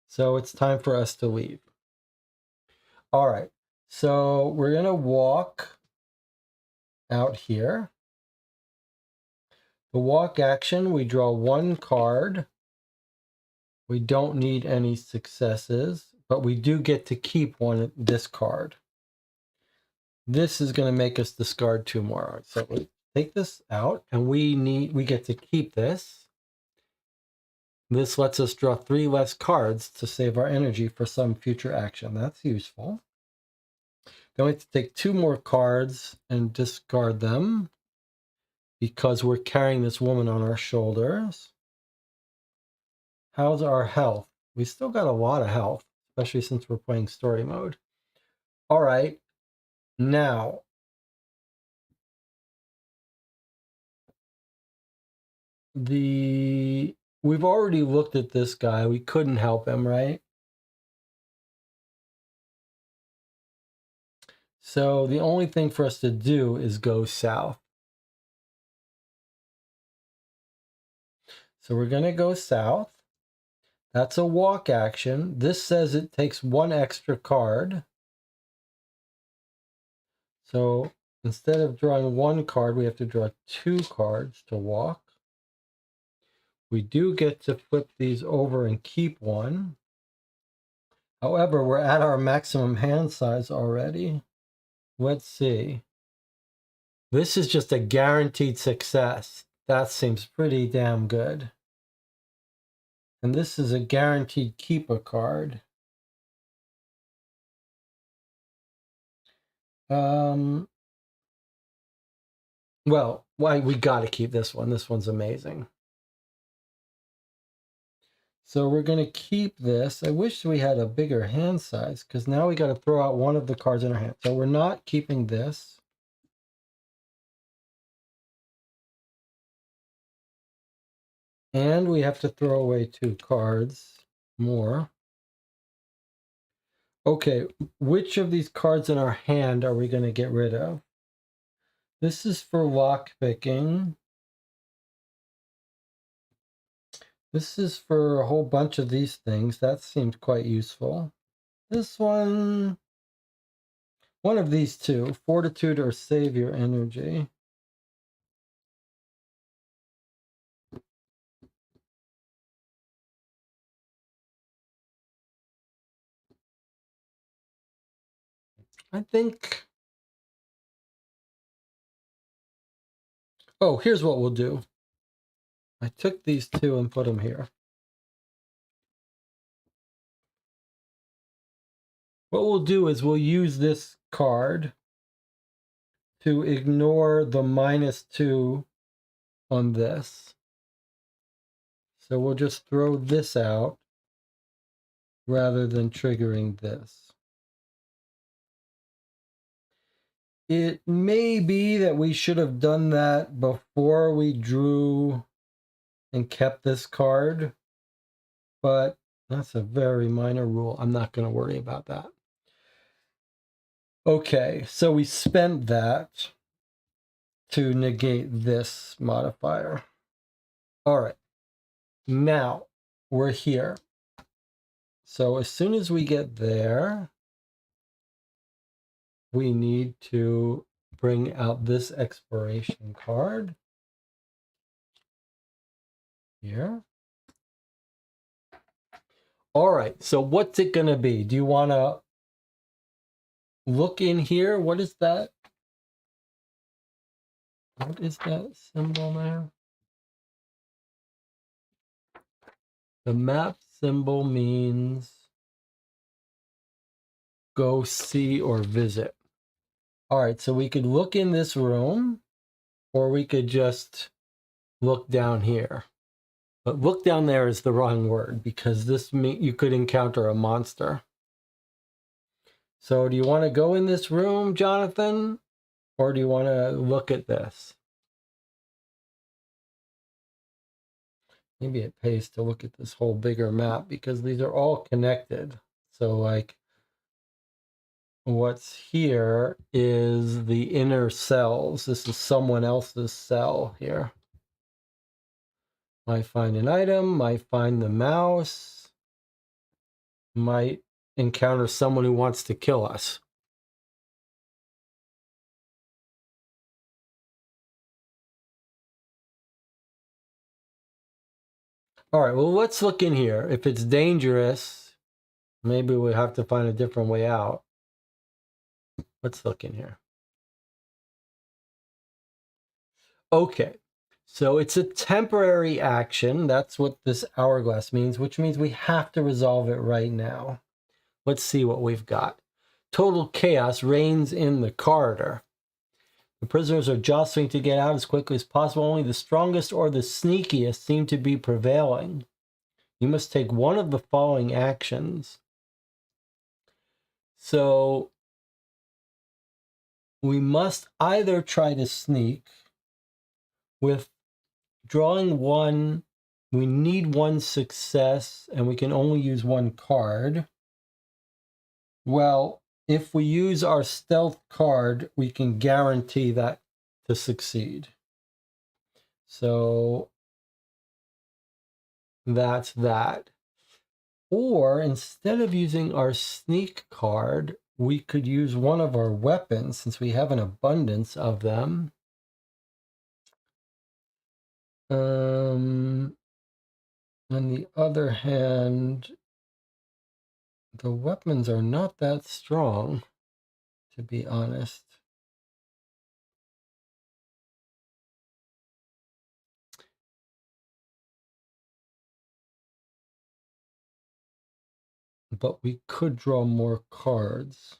So it's time for us to leave. All right. So we're going to walk out here. The walk action, we draw one card. We don't need any successes, but we do get to keep this card. This is going to make us discard 2 more. So we take this out, and we get to keep this. This lets us draw 3 less cards to save our energy for some future action. That's useful. Then we have to take 2 more cards and discard them because we're carrying this woman on our shoulders. How's our health? We still got a lot of health, especially since we're playing story mode. All right, now we've already looked at this guy. We couldn't help him, right? So the only thing for us to do is go south. So we're going to go south. That's a walk action. This says it takes 1 extra card. So instead of drawing 1 card, we have to draw 2 cards to walk. We do get to flip these over and keep 1. However, we're at our maximum hand size already. Let's see. This is just a guaranteed success. That seems pretty damn good. And this is a guaranteed keep a card. Well, we got to keep this one. This one's amazing. So we're going to keep this. I wish we had a bigger hand size because now we got to throw out 1 of the cards in our hand. So we're not keeping this. And we have to throw away 2 cards more. Okay, which of these cards in our hand are we going to get rid of? This is for lock picking. This is for a whole bunch of these things. That seemed quite useful. This one of these 2, fortitude or save your energy. I think, oh, here's what we'll do. I took these 2 and put them here. What we'll do is we'll use this card to ignore the -2 on this. So we'll just throw this out rather than triggering this. It may be that we should have done that before we drew and kept this card, but that's a very minor rule. I'm not going to worry about that. Okay, so we spent that to negate this modifier. All right, now we're here. So as soon as we get there, we need to bring out this exploration card here. All right, so what's it going to be? Do you want to look in here? What is that? What is that symbol there? The map symbol means go see or visit. All right, so we could look in this room, or we could just look down here. But look down there is the wrong word because you could encounter a monster. So do you want to go in this room, Jonathan? Or do you want to look at this? Maybe it pays to look at this whole bigger map because these are all connected. So like what's here is the inner cells. This is someone else's cell here. Might find an item, might find the mouse, might encounter someone who wants to kill us. All right, well, let's look in here. If it's dangerous, maybe we have to find a different way out. Let's look in here. Okay, so it's a temporary action. That's what this hourglass means, which means we have to resolve it right now. Let's see what we've got. Total chaos reigns in the corridor. The prisoners are jostling to get out as quickly as possible. Only the strongest or the sneakiest seem to be prevailing. You must take one of the following actions. So we must either try to sneak with drawing one. We need one success and we can only use one card. Well, if we use our stealth card, we can guarantee that to succeed. So that's that. Or instead of using our sneak card, we could use one of our weapons since we have an abundance of them. On the other hand, the weapons are not that strong, to be honest. But we could draw more cards.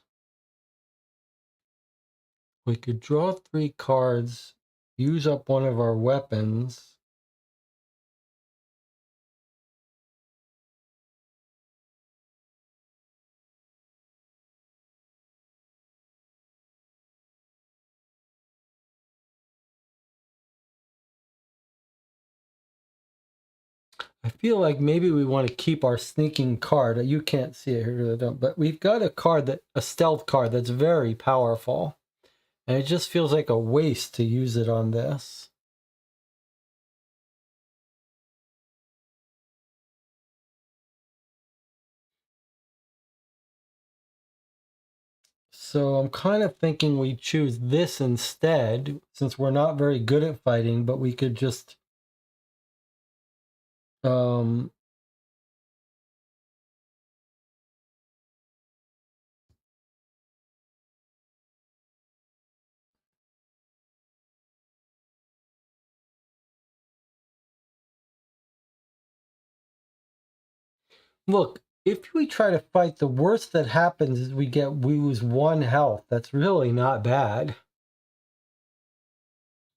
We could draw 3 cards, use up one of our weapons. I feel like maybe we want to keep our sneaking card. You can't see it here, but we've got a card a stealth card that's very powerful. And it just feels like a waste to use it on this. So I'm kind of thinking we choose this instead, since we're not very good at fighting, but we could just look, if we try to fight, the worst that happens is we lose 1 health. That's really not bad.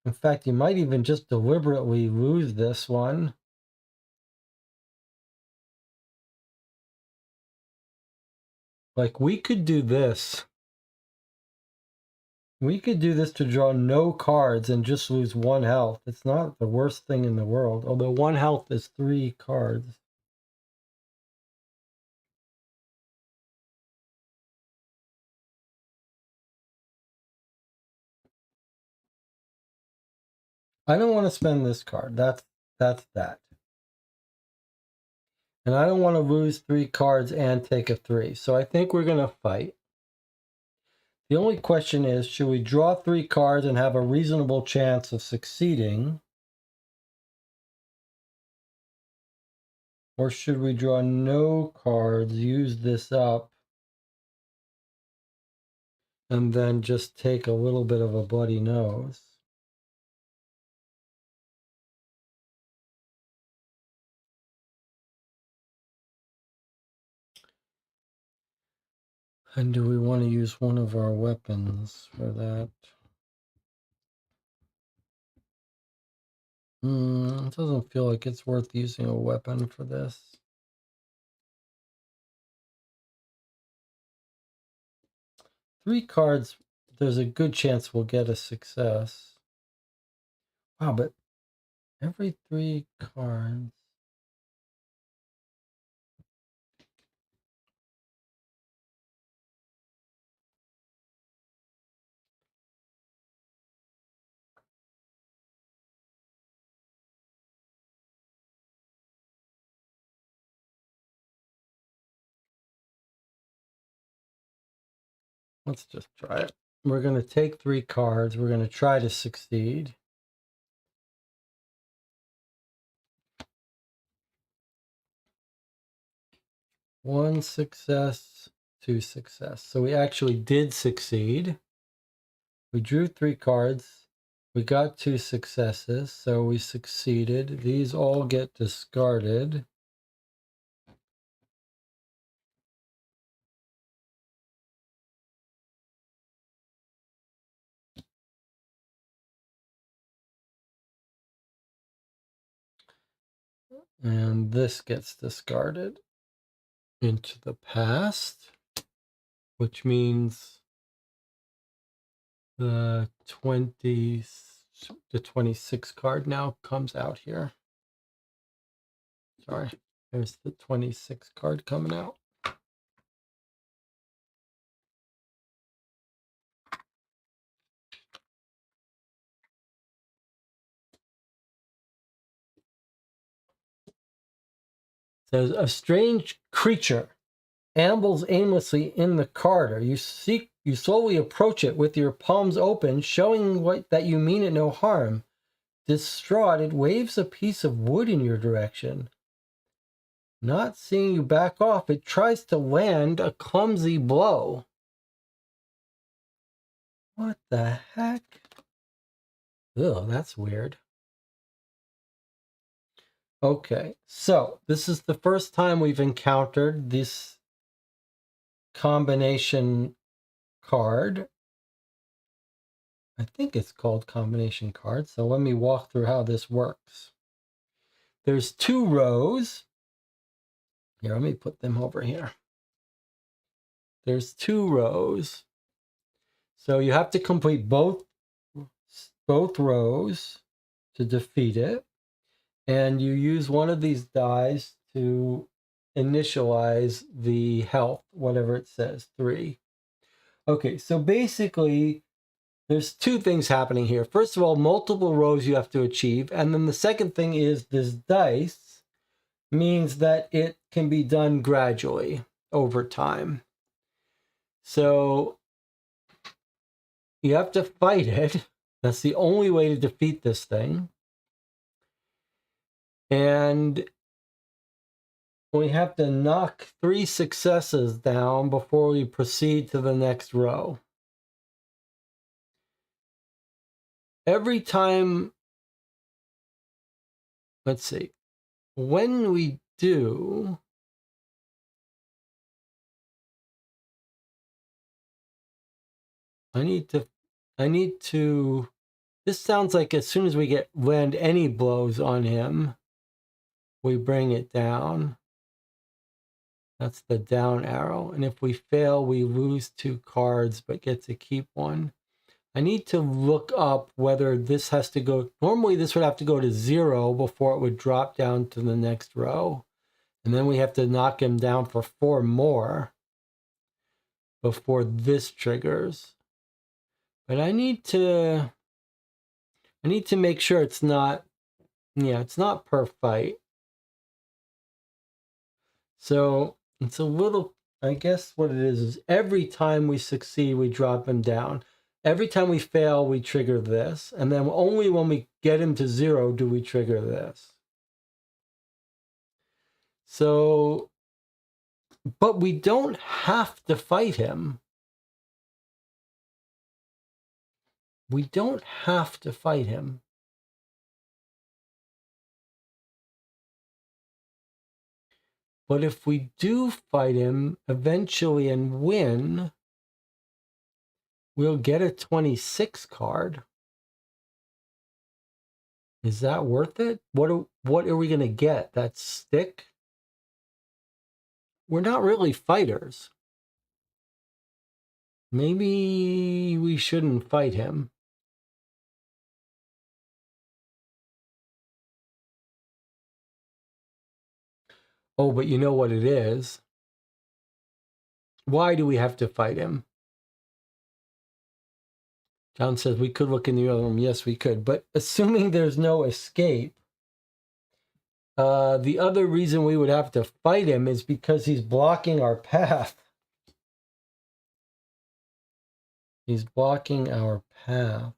In fact, you might even just deliberately lose this one. Like, we could do this. We could do this to draw no cards and just lose 1 health. It's not the worst thing in the world, although 1 health is 3 cards. I don't want to spend this card. That's that. And I don't want to lose 3 cards and take a 3. So I think we're going to fight. The only question is, should we draw 3 cards and have a reasonable chance of succeeding? Or should we draw no cards, use this up, and then just take a little bit of a bloody nose? And do we want to use one of our weapons for that? It doesn't feel like it's worth using a weapon for this. Three cards, there's a good chance we'll get a success. Wow, but every 3 cards. Let's just try it. We're going to take 3 cards. We're going to try to succeed. One success, 2 success. So we actually did succeed. We drew 3 cards. We got 2 successes, so we succeeded. These all get discarded. And this gets discarded into the past, which means the 26 card now comes out here. Sorry, there's the 26 card coming out. It says a strange creature ambles aimlessly in the corridor. You slowly approach it with your palms open, showing that you mean it no harm. Distraught, it waves a piece of wood in your direction. Not seeing you back off, it tries to land a clumsy blow. What the heck? Ugh, that's weird. Okay, so this is the first time we've encountered this combination card. I think it's called combination card. So let me walk through how this works. There's 2 rows. Here, let me put them over here. There's 2 rows. So you have to complete both rows to defeat it. And you use one of these dies to initialize the health, whatever it says, 3. Okay, so basically, there's 2 things happening here. First of all, multiple rows you have to achieve. And then the second thing is this dice means that it can be done gradually over time. So you have to fight it. That's the only way to defeat this thing. And we have to knock 3 successes down before we proceed to the next row. Every time, let's see, when we do, I need to, this sounds like as soon as we land any blows on him, we bring it down. That's the down arrow. And if we fail, we lose 2 cards, but get to keep 1. I need to look up whether this has to go, normally this would have to go to 0 before it would drop down to the next row. And then we have to knock him down for 4 more before this triggers. But I need to make sure it's not, it's not per fight. So it's a little, I guess what it is every time we succeed, we drop him down. Every time we fail, we trigger this. And then only when we get him to 0 do we trigger this. So, but we don't have to fight him. We don't have to fight him. But if we do fight him eventually and win, we'll get a 26 card. Is that worth it? What are we going to get? That stick? We're not really fighters. Maybe we shouldn't fight him. Oh, but you know what it is? Why do we have to fight him? John says we could look in the other room. Yes, we could. But assuming there's no escape, the other reason we would have to fight him is because he's blocking our path. He's blocking our path.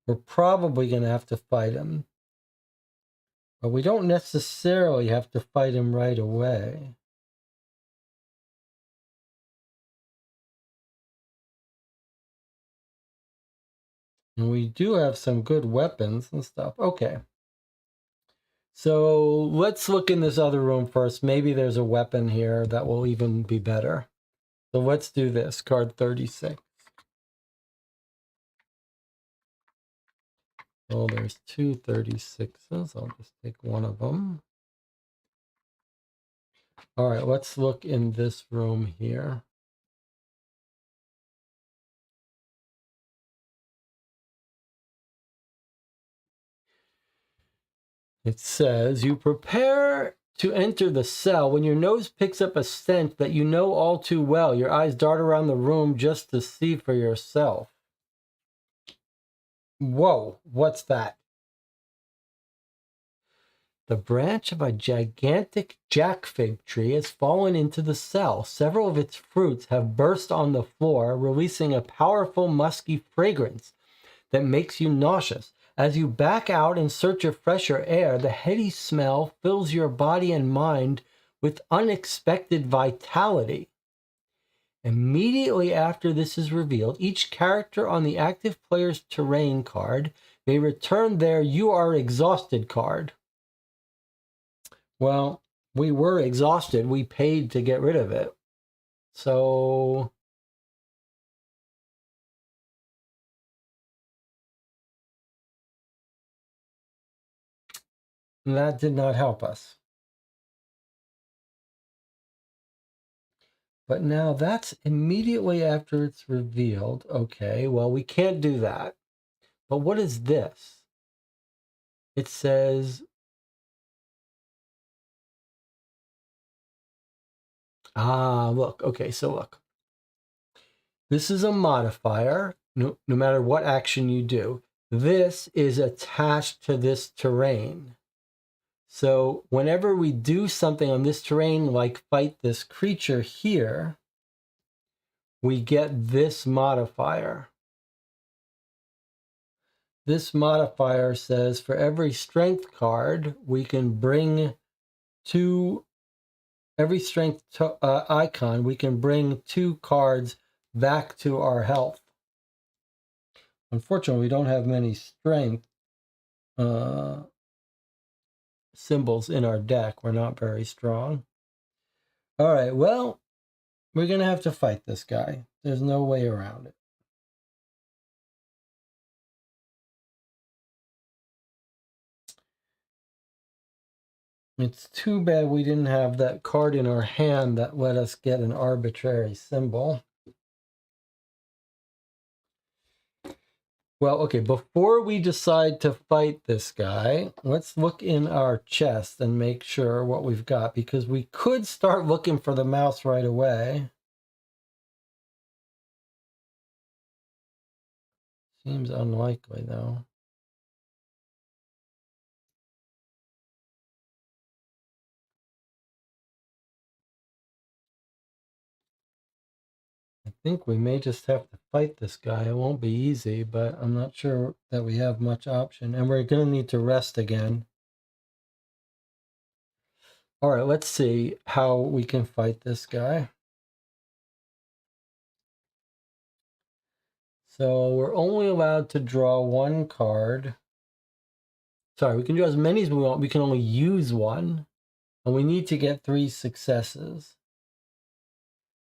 We're probably going to have to fight him. But we don't necessarily have to fight him right away. And we do have some good weapons and stuff. Okay. So let's look in this other room first. Maybe there's a weapon here that will even be better. So let's do this. Card 36. Oh, there's two 36s. I'll just take one of them. All right, let's look in this room here. It says, you prepare to enter the cell when your nose picks up a scent that you know all too well. Your eyes dart around the room just to see for yourself. Whoa, what's that? The branch of a gigantic jackfig tree has fallen into the cell. Several of its fruits have burst on the floor, releasing a powerful musky fragrance that makes you nauseous. As you back out in search of fresher air, the heady smell fills your body and mind with unexpected vitality. Immediately after this is revealed, each character on the active player's terrain card may return their "You Are Exhausted" card. Well, we were exhausted. We paid to get rid of it. So that did not help us. But now that's immediately after it's revealed. Okay, well, we can't do that. But what is this? It says, look. Okay, so look. This is a modifier, no matter what action you do. This is attached to this terrain. So whenever we do something on this terrain, like fight this creature here, we get this modifier. This modifier says for every strength card, we can bring every strength icon, we can bring 2 cards back to our health. Unfortunately, we don't have many strength symbols in our deck. We're not very strong. All right, well, we're going to have to fight this guy. There's no way around it. It's too bad we didn't have that card in our hand that let us get an arbitrary symbol. Well, okay, before we decide to fight this guy, let's look in our chest and make sure what we've got, because we could start looking for the mouse right away. Seems unlikely, though. I think we may just have to fight this guy. It won't be easy, but I'm not sure that we have much option. And we're going to need to rest again. All right, let's see how we can fight this guy. So we're only allowed to draw 1 card. Sorry, we can draw as many as we want. We can only use 1. And we need to get 3 successes.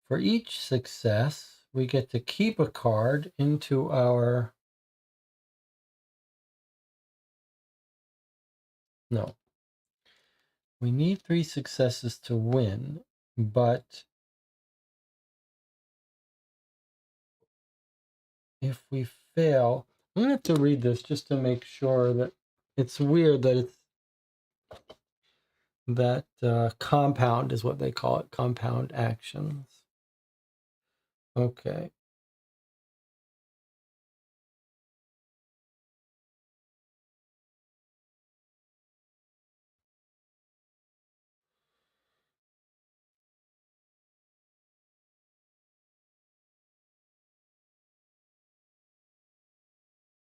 For each success, we get to keep a card into our... No. We need 3 successes to win, but if we fail... I'm going to have to read this just to make sure that it's weird that it's that compound is what they call it, compound actions. Okay.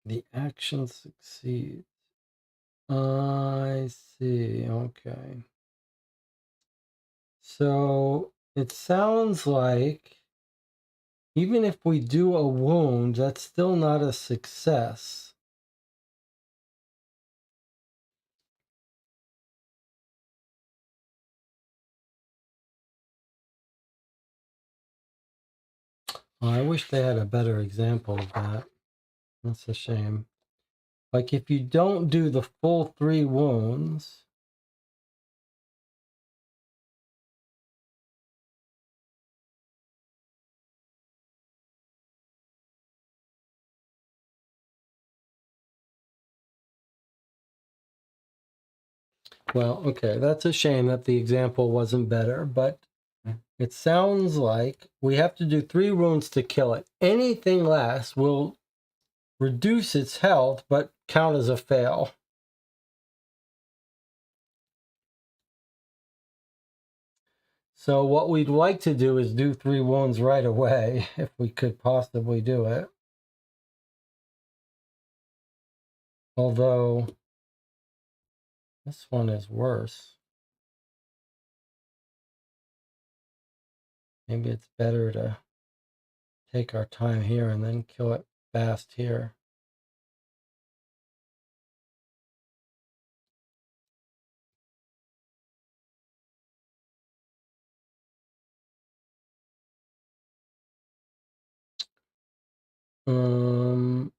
The action succeeds. I see. Okay. So it sounds like even if we do a wound, that's still not a success. Oh, I wish they had a better example of that. That's a shame. Like if you don't do the full 3 wounds, well, okay, that's a shame that the example wasn't better, but it sounds like we have to do 3 wounds to kill it. Anything less will reduce its health, but count as a fail. So what we'd like to do is do 3 wounds right away, if we could possibly do it. Although, this one is worse. Maybe it's better to take our time here and then kill it fast here. Um,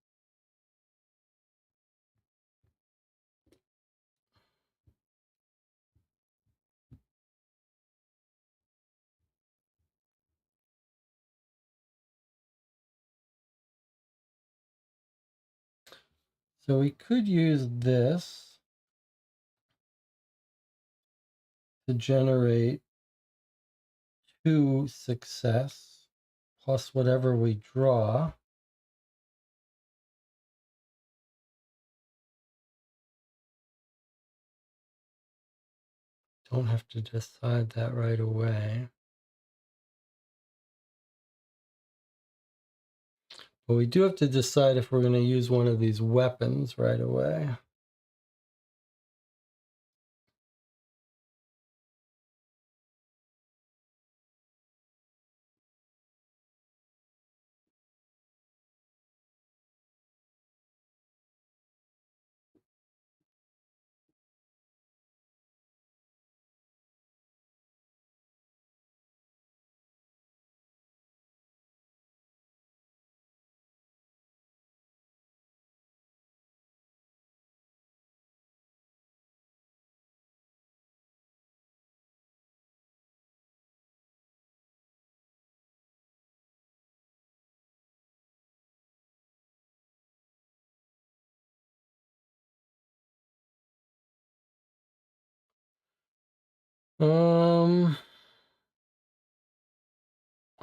so we could use this to generate 2 success plus whatever we draw. Don't have to decide that right away. But we do have to decide if we're going to use one of these weapons right away.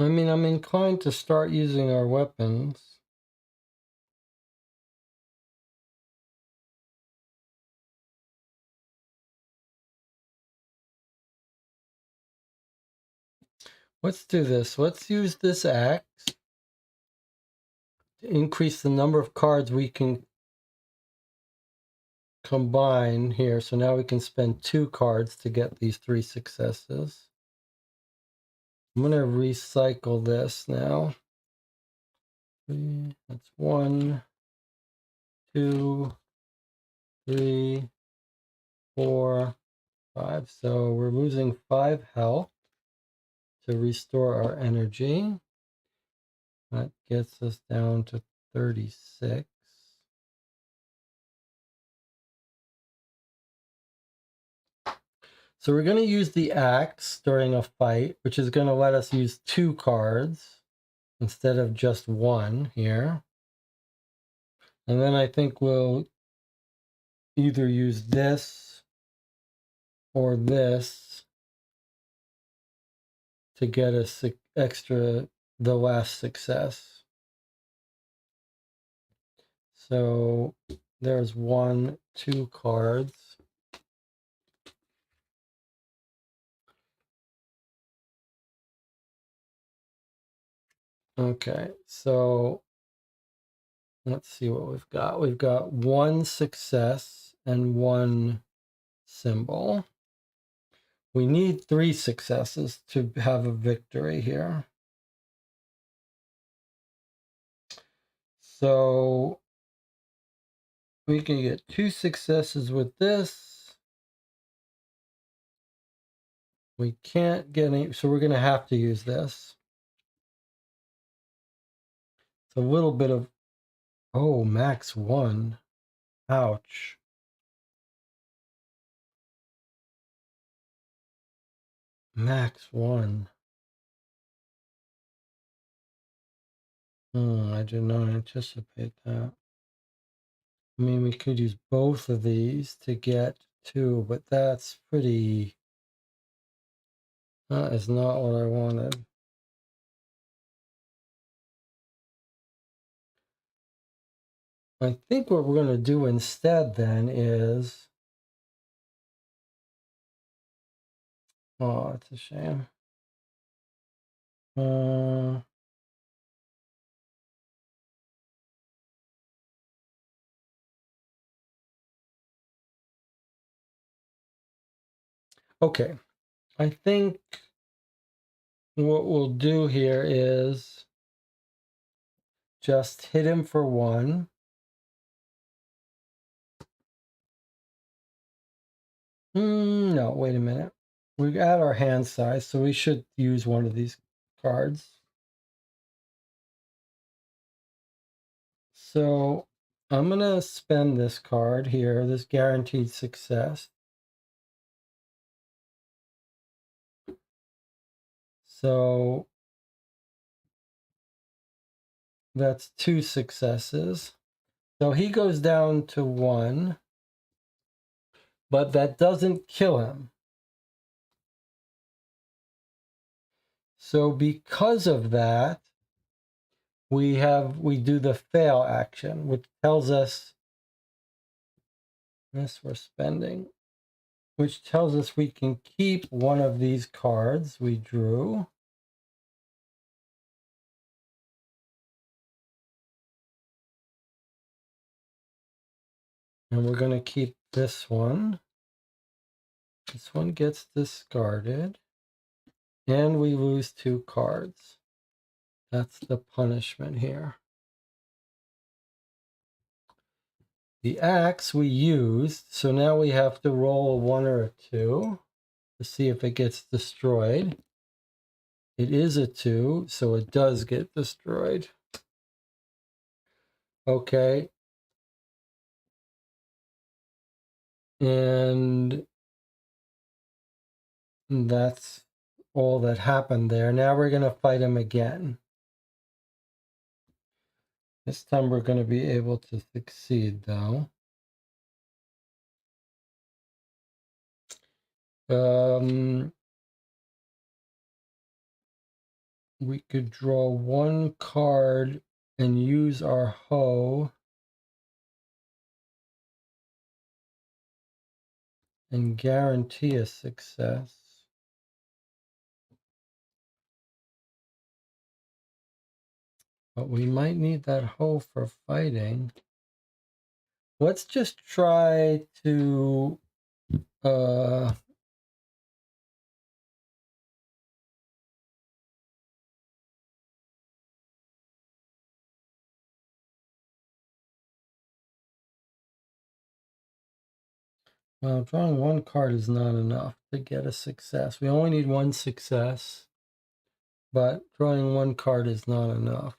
I mean, I'm inclined to start using our weapons. Let's do this. Let's use this axe to increase the number of cards we can combine here. So now we can spend 2 cards to get these 3 successes. I'm going to recycle this now. That's 1, 2, 3, 4, 5. So we're losing 5 health to restore our energy. That gets us down to 36. So we're going to use the axe during a fight, which is going to let us use 2 cards instead of just 1 here. And then I think we'll either use this or this to get us the last success. So there's 1, 2 cards. Okay, so Let's see what we've got. We've got 1 success and 1 symbol. We need 3 successes to have a victory here. So we can get 2 successes with this. We can't get any, so we're going to have to use this. It's a little bit of, oh, max 1. Ouch. Max 1. I did not anticipate that. I mean, we could use both of these to get 2, but that's pretty... That is not what I wanted. I think what we're going to do instead then is... Oh, it's a shame. Okay, I think what we'll do here is just hit him for 1. No, wait a minute. We're at our hand size, so we should use one of these cards. So I'm going to spend this card here, this guaranteed success. So that's 2 successes. So he goes down to 1, but that doesn't kill him. So because of that, we do the fail action, which tells us this we're spending, which tells us we can keep one of these cards we drew. And we're going to keep this one. This one gets discarded. And we lose 2 cards. That's the punishment here. The axe we used, so now we have to roll a 1 or a 2 to see if it gets destroyed. It is a 2, so it does get destroyed. Okay. And that's all that happened there. Now we're going to fight him again. This time we're going to be able to succeed, though. We could draw 1 card and use our hoe and guarantee a success. But we might need that hoe for fighting. Let's just try to well, drawing 1 card is not enough to get a success. We only need 1 success, but drawing 1 card is not enough.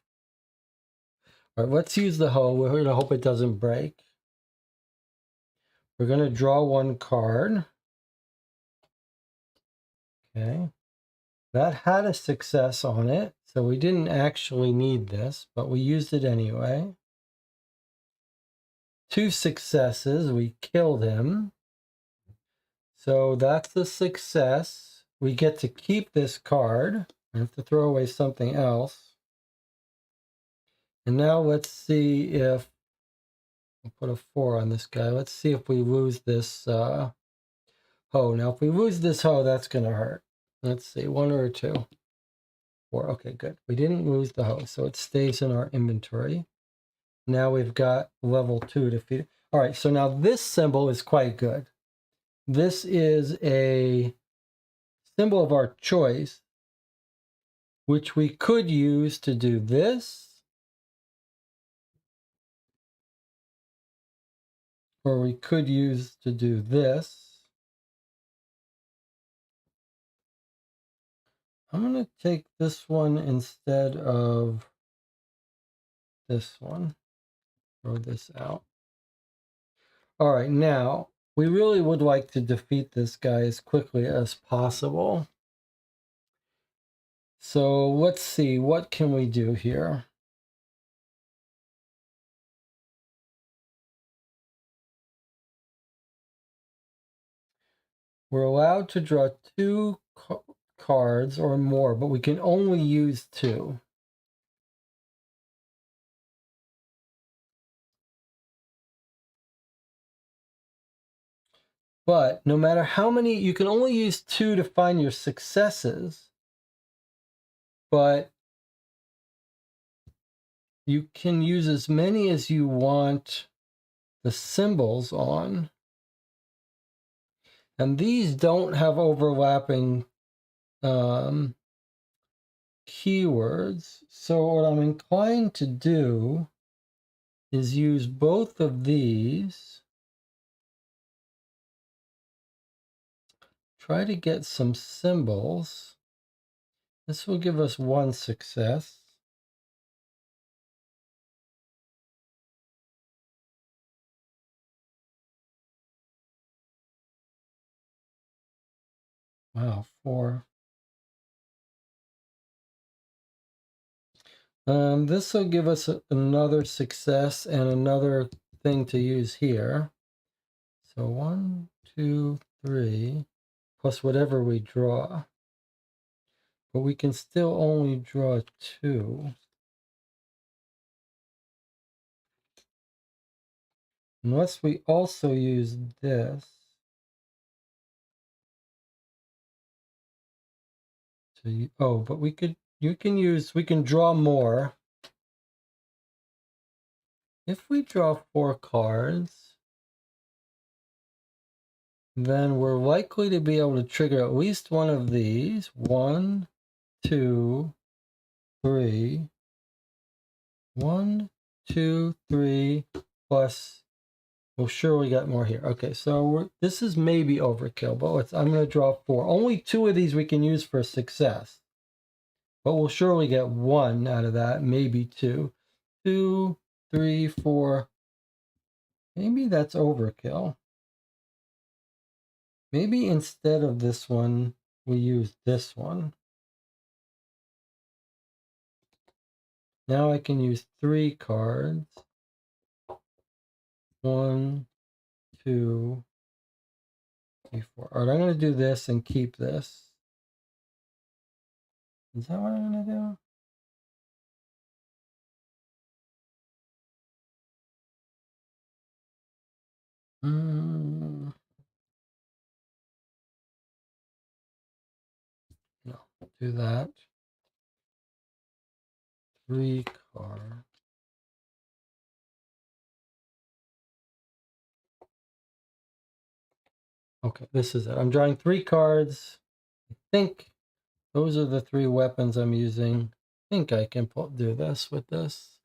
All right, let's use the hoe. We're going to hope it doesn't break. We're going to draw 1 card. Okay. That had a success on it, so we didn't actually need this, but we used it anyway. 2 successes, we killed him. So that's a success. We get to keep this card. I have to throw away something else. And now let's see if, I'll put a 4 on this guy. Let's see if we lose this hoe. Now, if we lose this hoe, that's going to hurt. Let's see, 1 or 2. 4, okay, good. We didn't lose the hoe, so it stays in our inventory. Now we've got level 2 defeated. All right, so now this symbol is quite good. This is a symbol of our choice, which we could use to do this, or we could use to do this. I'm going to take this one instead of this one. Throw this out. All right, now we really would like to defeat this guy as quickly as possible. So let's see, what can we do here? We're allowed to draw 2 cards or more, but we can only use 2. But no matter how many, you can only use 2 to find your successes, but you can use as many as you want the symbols on. And these don't have overlapping keywords. So what I'm inclined to do is use both of these. Try to get some symbols. This will give us 1 success. Wow, 4. This will give us another success and another thing to use here. So 1, 2, 3, plus whatever we draw. But we can still only draw 2. Unless we also use this to, oh, but we can draw more. If we draw 4 cards, then we're likely to be able to trigger at least one of these. 1, 2, 3. 1, 2, 3, plus, well, sure, we got more here. Okay, so this is maybe overkill, but I'm going to draw 4. Only 2 of these we can use for success. But we'll surely get 1 out of that, maybe 2. 2, 3, 4. Maybe that's overkill. Maybe instead of this one, we use this one. Now I can use 3 cards. 1, 2, 3, 4. All right, I'm going to do this and keep this. Is that what I'm going to do? No, do that. 3 cards. Okay, this is it. I'm drawing 3 cards. I think those are the 3 weapons I'm using. I think I can do this with this.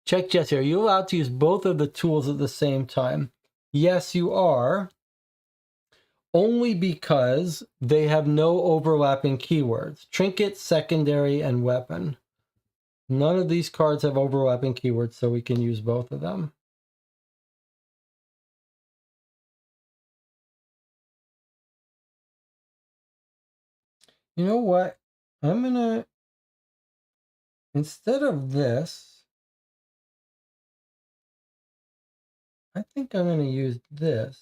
Check Jesse, are you allowed to use both of the tools at the same time? Yes, you are. Only because they have no overlapping keywords. Trinket, secondary, and weapon. None of these cards have overlapping keywords, so we can use both of them. You know what? I'm going to, instead of this, I think I'm going to use this.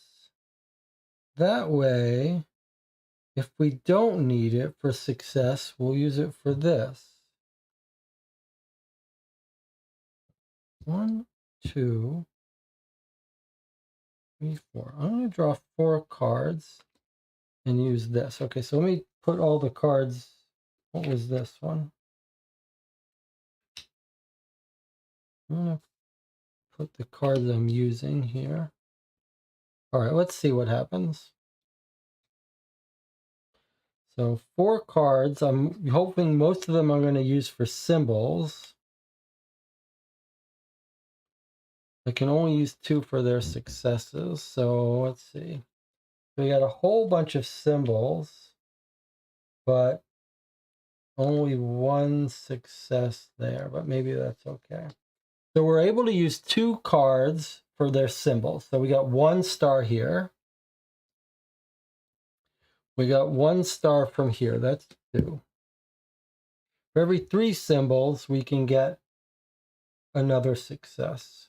That way, if we don't need it for success, we'll use it for this. 1, 2, 3, 4. I'm going to draw 4 cards and use this. Okay, so let me put all the cards. What was this one? I'm going to put the cards I'm using here. All right, let's see what happens. So 4 cards. I'm hoping most of them I'm going to use for symbols. I can only use 2 for their successes. So let's see. We got a whole bunch of symbols, but only 1 success there, but maybe that's okay. So we're able to use 2 cards for their symbols. So we got 1 star here. We got 1 star from here. That's 2. For every 3 symbols, we can get another success.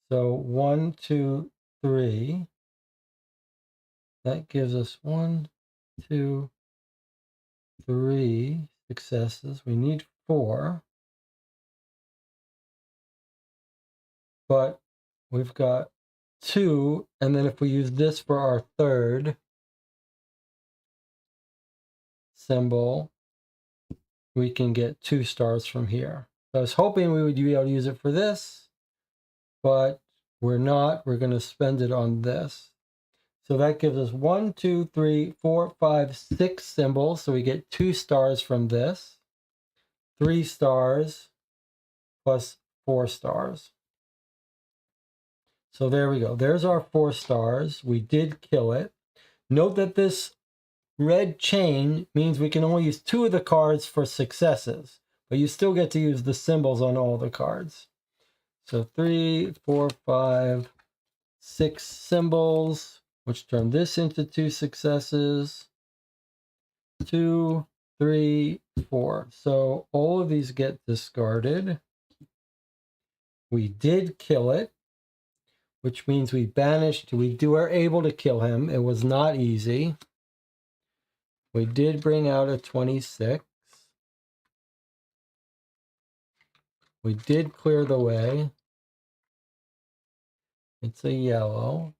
So 1, 2, 3. That gives us 1, 2, 3 successes. We need 4. But we've got 2. And then if we use this for our third symbol, we can get 2 stars from here. So I was hoping we would be able to use it for this, but we're not. We're going to spend it on this. So that gives us 1, 2, 3, 4, 5, 6 symbols. So we get 2 stars from this. 3 stars plus 4 stars. So there we go. There's our 4 stars. We did kill it. Note that this red chain means we can only use 2 of the cards for successes, but you still get to use the symbols on all the cards. So 3, 4, 5, 6 symbols, which turn this into 2 successes. 2, 3, 4. So all of these get discarded. We did kill it, which means we were able to kill him. It was not easy. We did bring out a 26. We did clear the way. It's a yellow.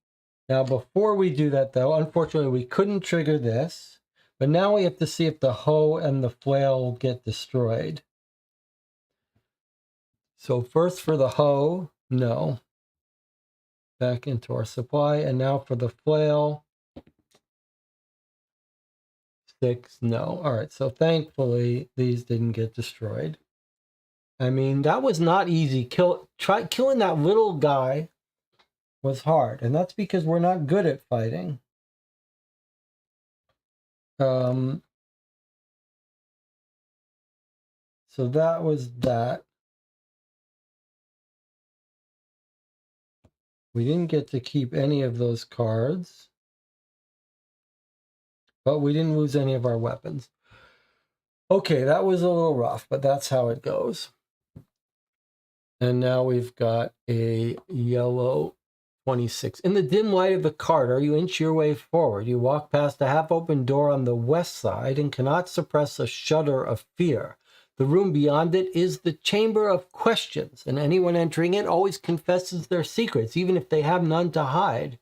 Now, before we do that, though, unfortunately, we couldn't trigger this. But now we have to see if the hoe and the flail get destroyed. So first for the hoe, no. Back into our supply. And now for the flail, 6, no. All right, so thankfully, these didn't get destroyed. I mean, that was not easy. Killing that little guy was hard. And that's because we're not good at fighting. So that was that. We didn't get to keep any of those cards, but we didn't lose any of our weapons. Okay, that was a little rough, but that's how it goes. And now we've got a yellow 26. In the dim light of the cart, you inch your way forward. You walk past a half-open door on the west side and cannot suppress a shudder of fear. The room beyond it is the chamber of questions, and anyone entering it always confesses their secrets, even if they have none to hide.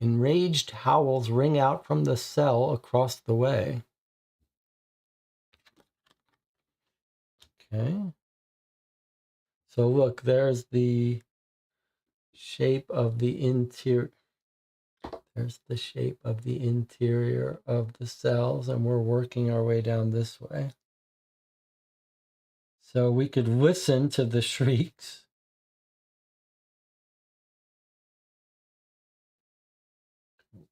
Enraged howls ring out from the cell across the way. Okay. So look, there's the shape of the interior. There's the shape of the interior of the cells, and we're working our way down this way. So we could listen to the shrieks.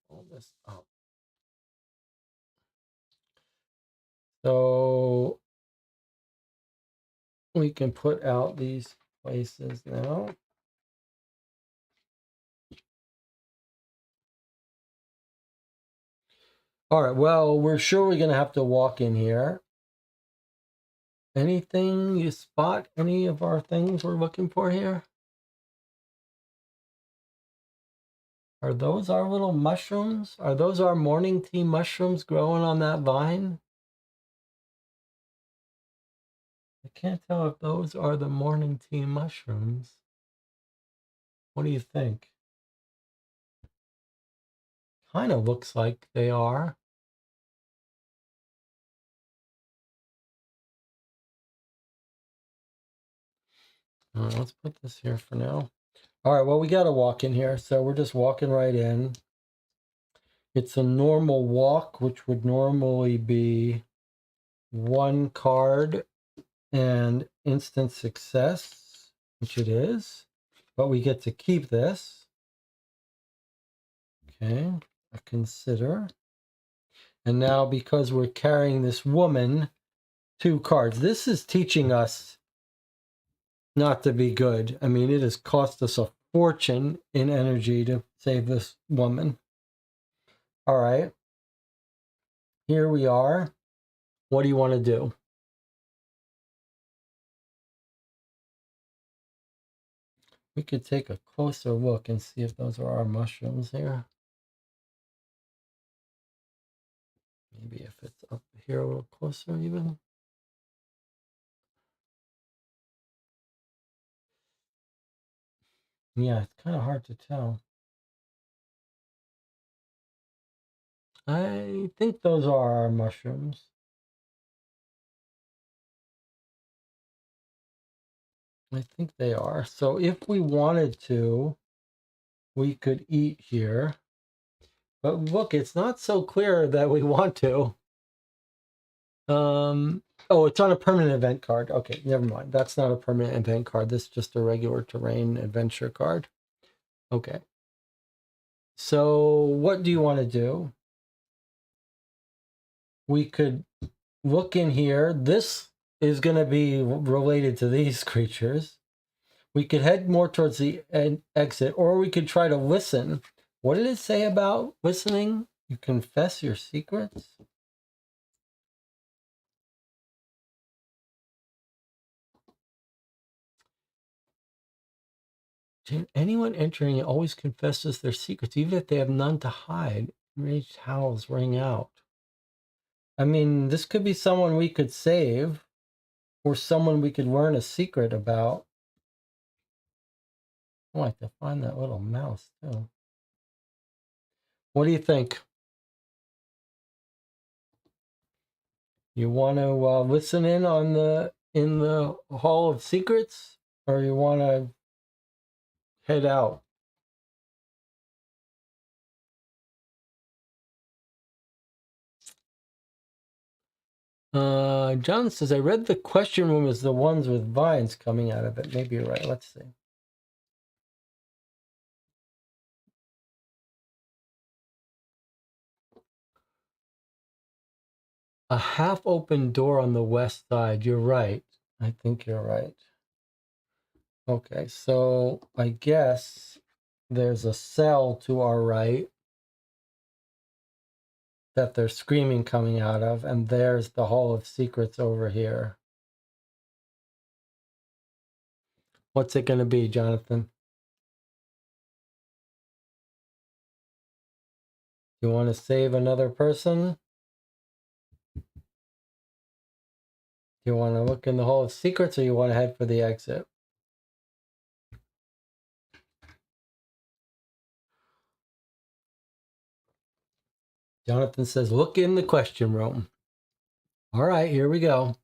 Pull this up. So we can put out these places now. All right, well, we're sure we're going to have to walk in here. Anything you spot? Any of our things we're looking for here? Are those our little mushrooms? Are those our morning tea mushrooms growing on that vine? I can't tell if those are the morning tea mushrooms. What do you think? Kind of looks like they are. Let's put this here for now. All right, well, we got to walk in here, so we're just walking right in. It's a normal walk, which would normally be 1 card and instant success, which it is, but we get to keep this. Okay, a consider. And now because we're carrying this woman, 2 cards. This is teaching us not to be good. I mean, it has cost us a fortune in energy to save this woman. All right, here we are. What do you want to do? We could take a closer look and see if those are our mushrooms here. Maybe if it's up here a little closer even. Yeah, it's kind of hard to tell. I think those are our mushrooms. I think they are. So if we wanted to, we could eat here. But look, it's not so clear that we want to. Oh, it's on a permanent event card. Okay, never mind. That's not a permanent event card. This is just a regular terrain adventure card. Okay. So what do you want to do? We could look in here. This is going to be related to these creatures. We could head more towards the exit, or we could try to listen. What did it say about listening? You confess your secrets? Anyone entering it always confesses their secrets, even if they have none to hide. Enraged howls ring out. I mean, this could be someone we could save, or someone we could learn a secret about. I like to find that little mouse, too. What do you think? You want to listen in on in the Hall of Secrets, or you want to head out? John says, I read the question room is the ones with vines coming out of it. Maybe you're right. Let's see. A half-open door on the west side. You're right. I think you're right. Okay, so I guess there's a cell to our right that they're screaming coming out of, and there's the Hall of Secrets over here. What's it going to be, Jonathan? You want to save another person? Do you want to look in the Hall of Secrets, or you want to head for the exit? Jonathan says, look in the question room. All right, here we go.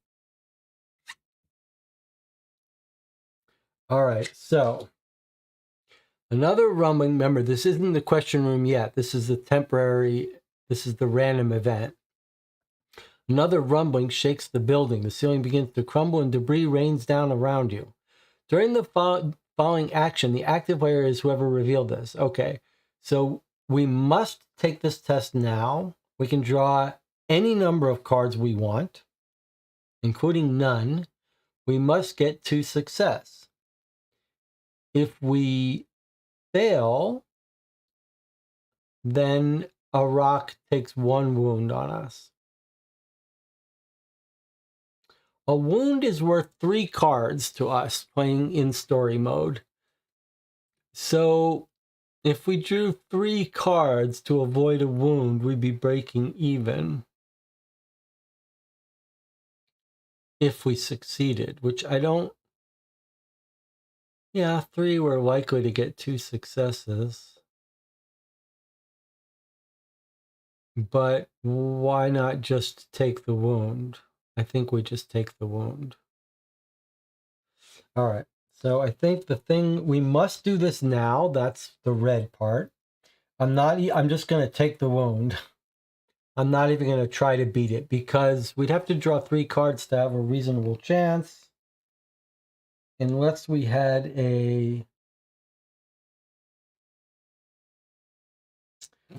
All right, so another rumbling. Remember, this isn't the question room yet. This is the temporary, this is the random event. Another rumbling shakes the building. The ceiling begins to crumble and debris rains down around you. During the following action, the active player is whoever revealed this. Okay, so we must take this test now. We can draw any number of cards we want, including none. We must get to success. If we fail, then a rock takes 1 wound on us. A wound is worth 3 cards to us playing in story mode. So if we drew 3 cards to avoid a wound, we'd be breaking even. If we succeeded, which I don't... Yeah, 3 we're likely to get 2 successes. But why not just take the wound? I think we just take the wound. All right, So I think the thing, we must do this now. That's the red part. I'm just going to take the wound. I'm not even going to try to beat it because we'd have to draw 3 cards to have a reasonable chance. Unless we had a...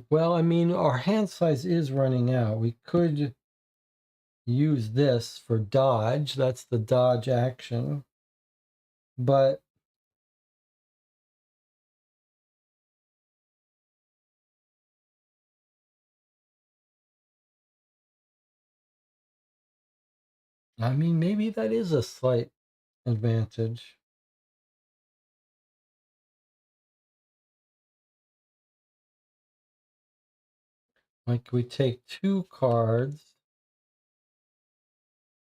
Well, I mean, our hand size is running out. We could use this for dodge. That's the dodge action. But I mean, maybe that is a slight advantage. Like we take 2 cards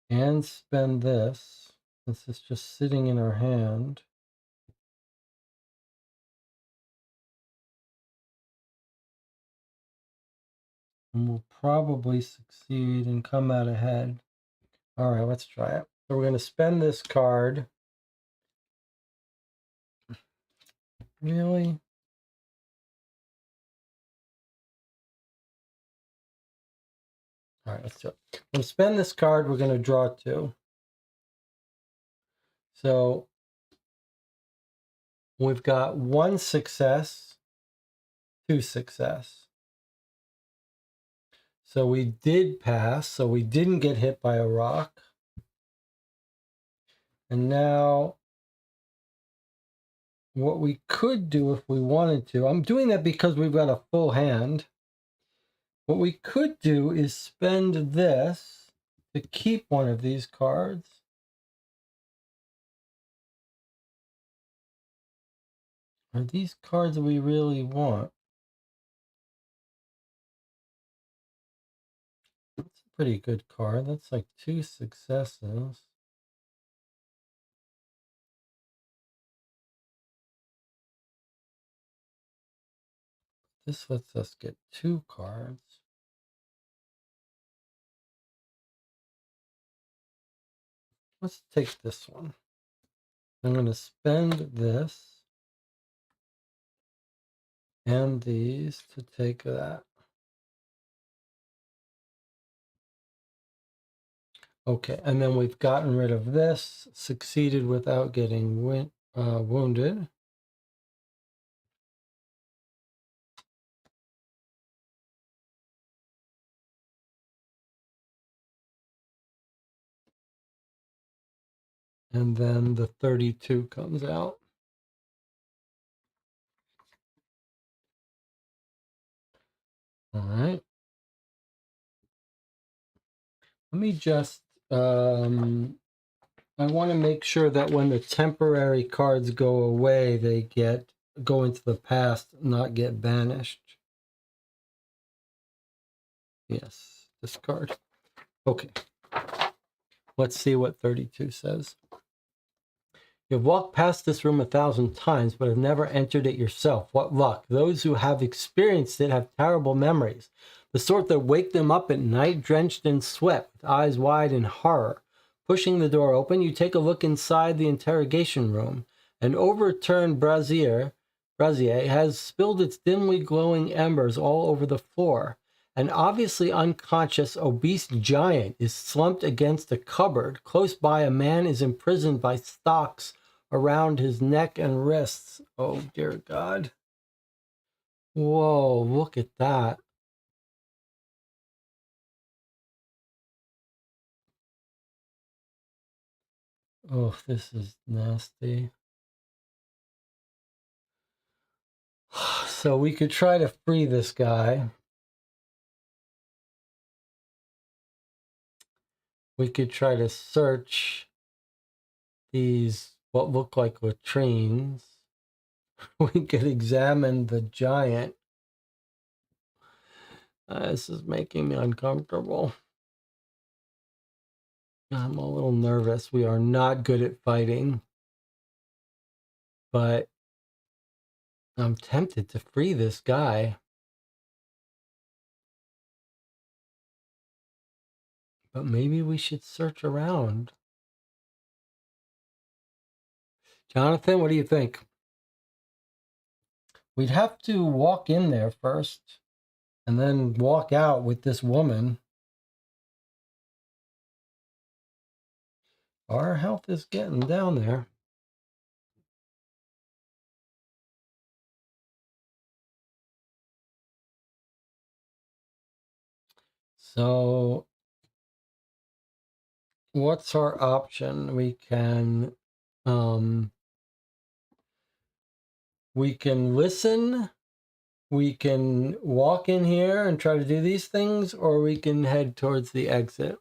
and spend this, since it's just sitting in our hand. And we'll probably succeed and come out ahead. All right, let's try it. So we're going to spend this card. Really? All right, let's do it. I'm going to spend this card. We're going to draw 2. So we've got 1 success, 2 success. So we did pass, so we didn't get hit by a rock. And now what we could do if we wanted to, I'm doing that because we've got a full hand. What we could do is spend this to keep one of these cards. Are these cards we really want? That's a pretty good card. That's like 2 successes. This lets us get 2 cards. Let's take this one. I'm going to spend this and these to take that. Okay, and then we've gotten rid of this, succeeded without getting wounded. And then the 32 comes out. All right. Let me just, I want to make sure that when the temporary cards go away, they go into the past, not get banished. Yes, discard. Okay. Let's see what 32 says. You've walked past this room 1,000 times, but have never entered it yourself. What luck. Those who have experienced it have terrible memories, the sort that wake them up at night drenched in sweat, with eyes wide in horror. Pushing the door open, you take a look inside the interrogation room. An overturned brazier has spilled its dimly glowing embers all over the floor. An obviously unconscious, obese giant is slumped against a cupboard. Close by, a man is imprisoned by stocks around his neck and wrists. Oh, dear God. Whoa, look at that. Oh, this is nasty. So we could try to free this guy. We could try to search these, what look like latrines. We could examine the giant. This is making me uncomfortable. I'm a little nervous. We are not good at fighting. But I'm tempted to free this guy. But maybe we should search around. Jonathan, what do you think? We'd have to walk in there first and then walk out with this woman. Our health is getting down there. So what's our option? We can listen, we can walk in here and try to do these things, or we can head towards the exit.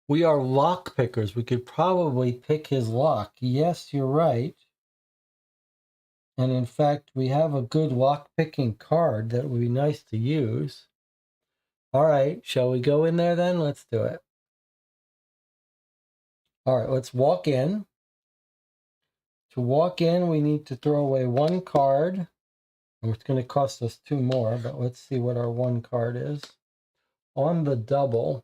We are lock pickers. We could probably pick his lock. Yes, you're right. And in fact, we have a good lock picking card that would be nice to use. All right, shall we go in there then? Let's do it. All right, let's walk in. To walk in, we need to throw away one card. It's going to cost us 2 more, but let's see what our one card is. On the double,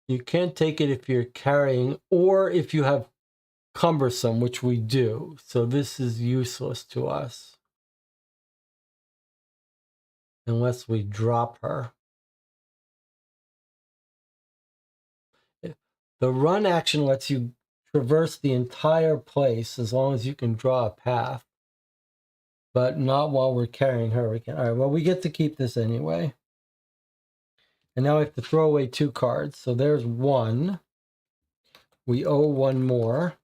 you can't take it if you're carrying or if you have cumbersome, which we do. So this is useless to us unless we drop her. The run action lets you traverse the entire place as long as you can draw a path, but not while we're carrying her. We can. All right, well, we get to keep this anyway. And now we have to throw away 2 cards. So there's 1. We owe 1 more.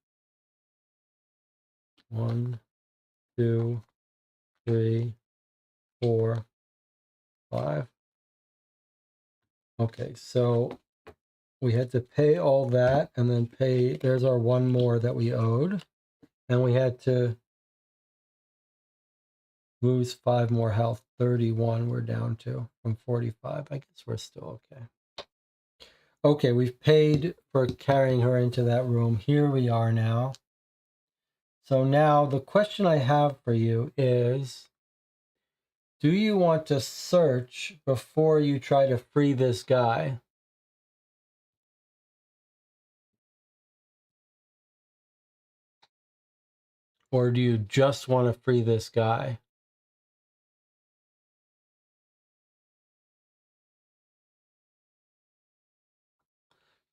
1, 2, 3, 4, 5. Okay, so we had to pay all that and then pay. There's our 1 more that we owed. And we had to lose 5 more health. 31 we're down to from 45. I guess we're still okay. Okay, we've paid for carrying her into that room. Here we are now. So now the question I have for you is, do you want to search before you try to free this guy? Or do you just want to free this guy?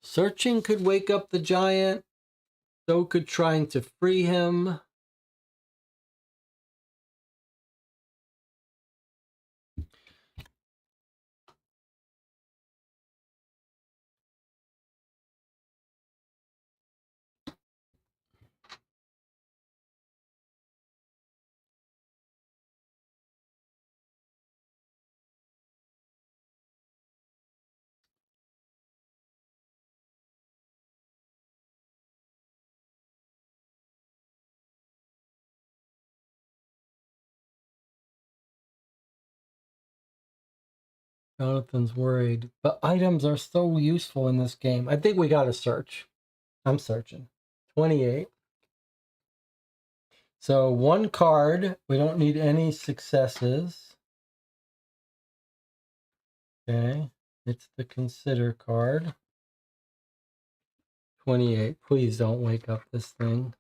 Searching could wake up the giant. So could trying to free him. Jonathan's worried, but items are so useful in this game. I think we got to search. I'm searching. 28. So 1 card. We don't need any successes. Okay. It's the consider card. 28. Please don't wake up this thing.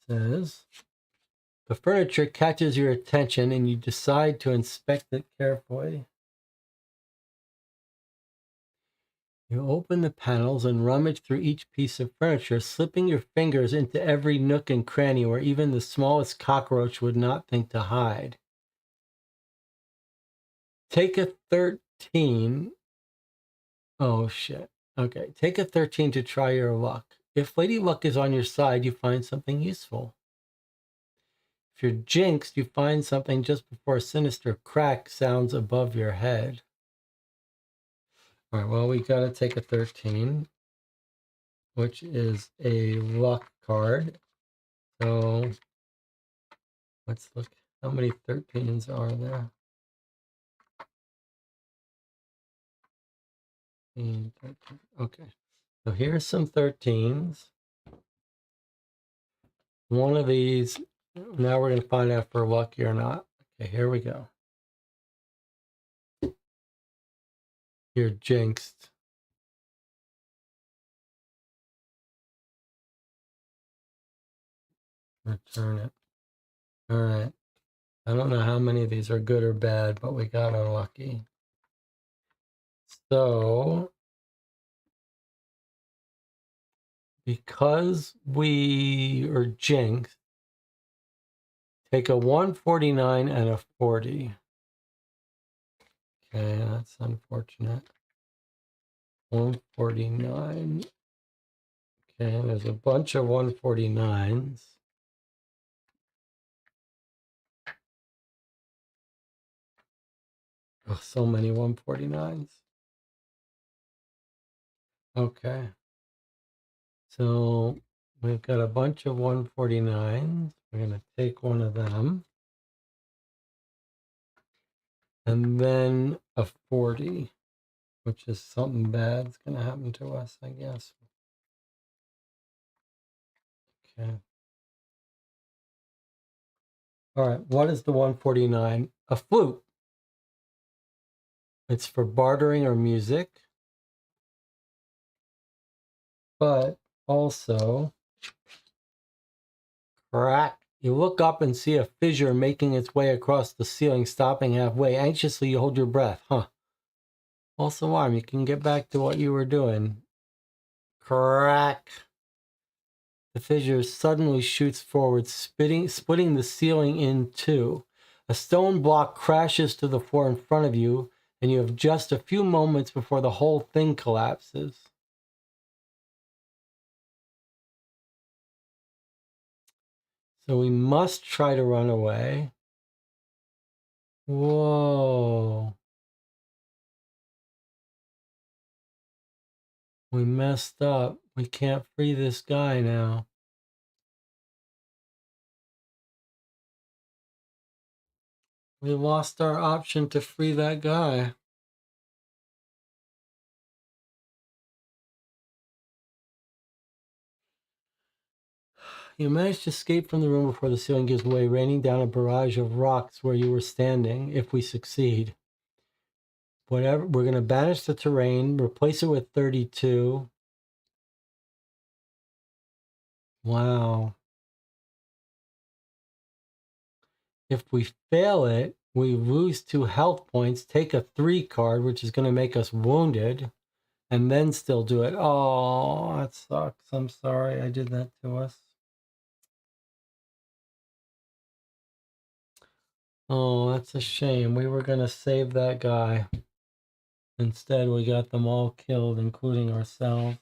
It says, the furniture catches your attention and you decide to inspect it carefully. You open the panels and rummage through each piece of furniture, slipping your fingers into every nook and cranny where even the smallest cockroach would not think to hide. Take a 13. Oh, shit. Okay, take a 13 to try your luck. If Lady Luck is on your side, you find something useful. If you're jinxed, you find something just before a sinister crack sounds above your head. All right, well, we got to take a 13, which is a luck card. So let's look. How many 13s are there? 13. Okay, so here's some 13s. One of these, now we're going to find out if we're lucky or not. Okay, here we go. You're jinxed. Return it. All right. I don't know how many of these are good or bad, but we got unlucky. So, because we are jinxed, take a 149 and a 40. Okay, that's unfortunate. 149. Okay, there's a bunch of 149s. Oh, so many 149s. Okay. So we've got a bunch of 149s. We're going to take one of them. And then a 40, which is something bad's going to happen to us, I guess. Okay. All right. What is the 149? A flute. It's for bartering or music. But also, crack. You look up and see a fissure making its way across the ceiling, stopping halfway. Anxiously, you hold your breath. Huh. False alarm. You can get back to what you were doing. Crack. The fissure suddenly shoots forward, splitting the ceiling in two. A stone block crashes to the floor in front of you, and you have just a few moments before the whole thing collapses. So we must try to run away. Whoa. We messed up. We can't free this guy now. We lost our option to free that guy. You managed to escape from the room before the ceiling gives way, raining down a barrage of rocks where you were standing. If we succeed, whatever, we're going to banish the terrain, replace it with 32. Wow. If we fail it, we lose 2 health points, take a 3 card, which is going to make us wounded, and then still do it. Oh, that sucks. I'm sorry I did that to us. Oh, that's a shame. We were going to save that guy. Instead, we got them all killed, including ourselves.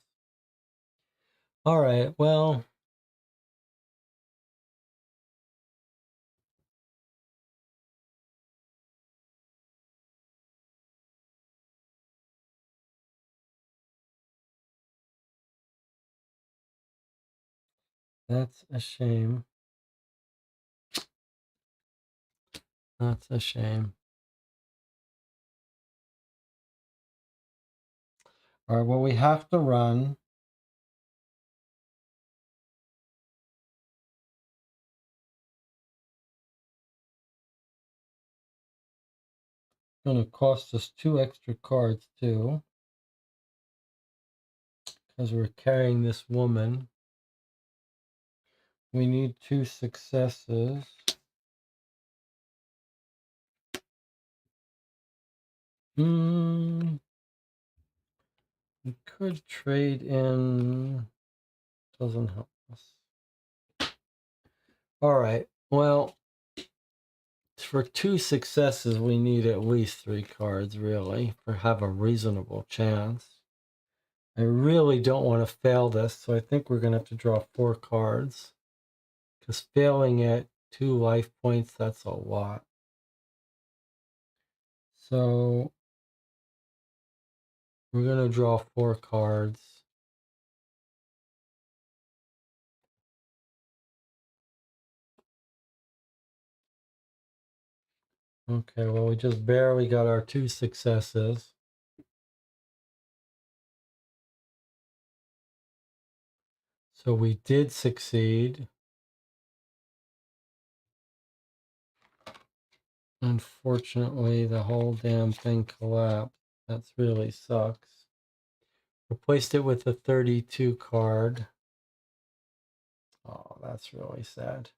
All right, well. That's a shame. That's a shame. All right, well, we have to run. It's going to cost us 2 extra cards, too, because we're carrying this woman. We need 2 successes. We could trade in. Doesn't help us. All right, well, for 2 successes, we need at least 3 cards, really, for have a reasonable chance. I really don't want to fail this, so I think we're going to have to draw 4 cards. Because failing at 2 life points, that's a lot. So we're going to draw 4 cards. Okay, well, we just barely got our 2 successes. So we did succeed. Unfortunately, the whole damn thing collapsed. That's really sucks. Replaced it with a 32 card. Oh, that's really sad.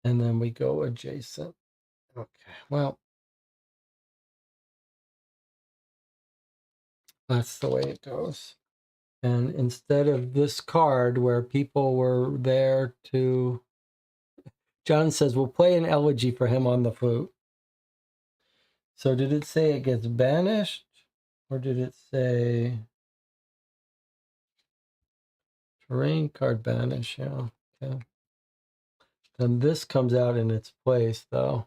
And then we go adjacent. Okay, well, that's the way it goes. And instead of this card where people were there to... John says, we'll play an elegy for him on the flute. So did it say it gets banished? Or did it say... Terrain card banish, yeah. Okay. Then this comes out in its place, though.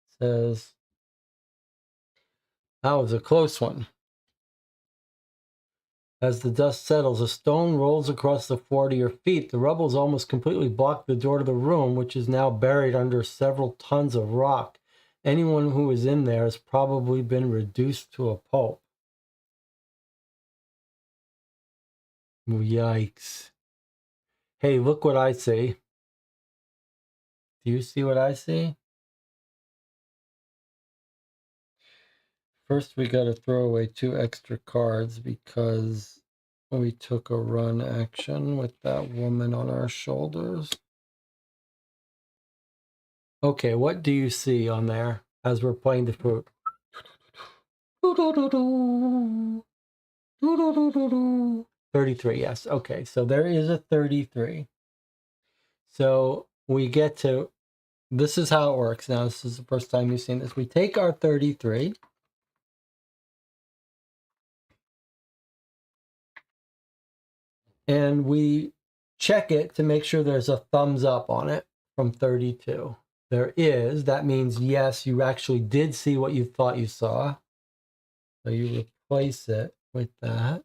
It says, that was a close one. As the dust settles, a stone rolls across the floor to your feet. The rubble's almost completely blocked the door to the room, which is now buried under several tons of rock. Anyone who was in there has probably been reduced to a pulp. Yikes. Hey, look what I see. Do you see what I see? First, we got to throw away 2 extra cards because we took a run action with that woman on our shoulders. Okay, what do you see on there as we're playing the flute? 33, yes. Okay, so there is a 33. So we get to, this is how it works. Now, this is the first time you've seen this. We take our 33. And we check it to make sure there's a thumbs up on it from 32. There is. That means, yes, you actually did see what you thought you saw. So you replace it with that.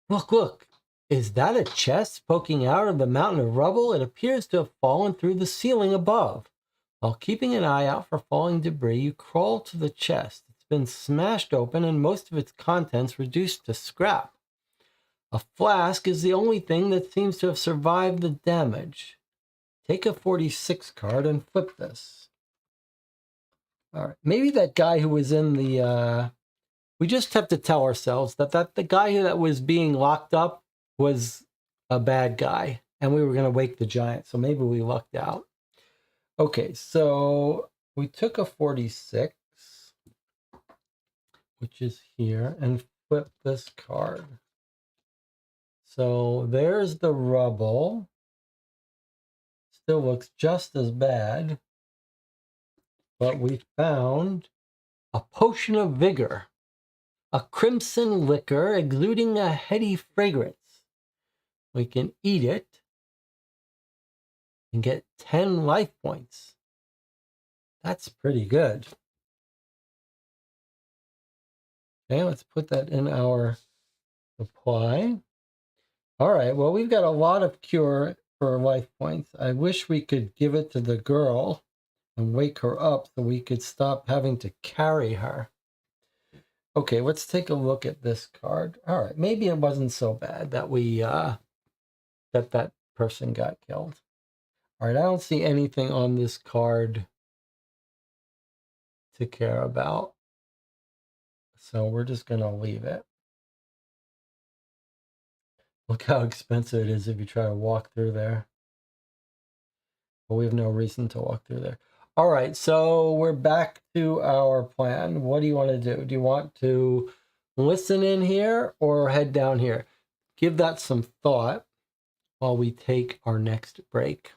Look, look. Is that a chest poking out of the mountain of rubble? It appears to have fallen through the ceiling above. While keeping an eye out for falling debris, you crawl to the chest. It's been smashed open and most of its contents reduced to scrap. A flask is the only thing that seems to have survived the damage. Take a 46 card and flip this. All right. Maybe that guy who was in the... we just have to tell ourselves that the guy that was being locked up was a bad guy. And we were going to wake the giant. So maybe we lucked out. Okay, so we took a 46, which is here, and flipped this card. So there's the rubble. Still looks just as bad. But we found a potion of vigor. A crimson liquor exuding a heady fragrance. We can eat it and get 10 life points. That's pretty good. Okay, let's put that in our supply. All right, well, we've got a lot of cure for life points. I wish we could give it to the girl and wake her up so we could stop having to carry her. Okay, let's take a look at this card. All right, maybe it wasn't so bad that we that person got killed. All right, I don't see anything on this card to care about. So we're just going to leave it. Look how expensive it is if you try to walk through there. But we have no reason to walk through there. All right, so we're back to our plan. What do you want to do? Do you want to listen in here or head down here? Give that some thought while we take our next break.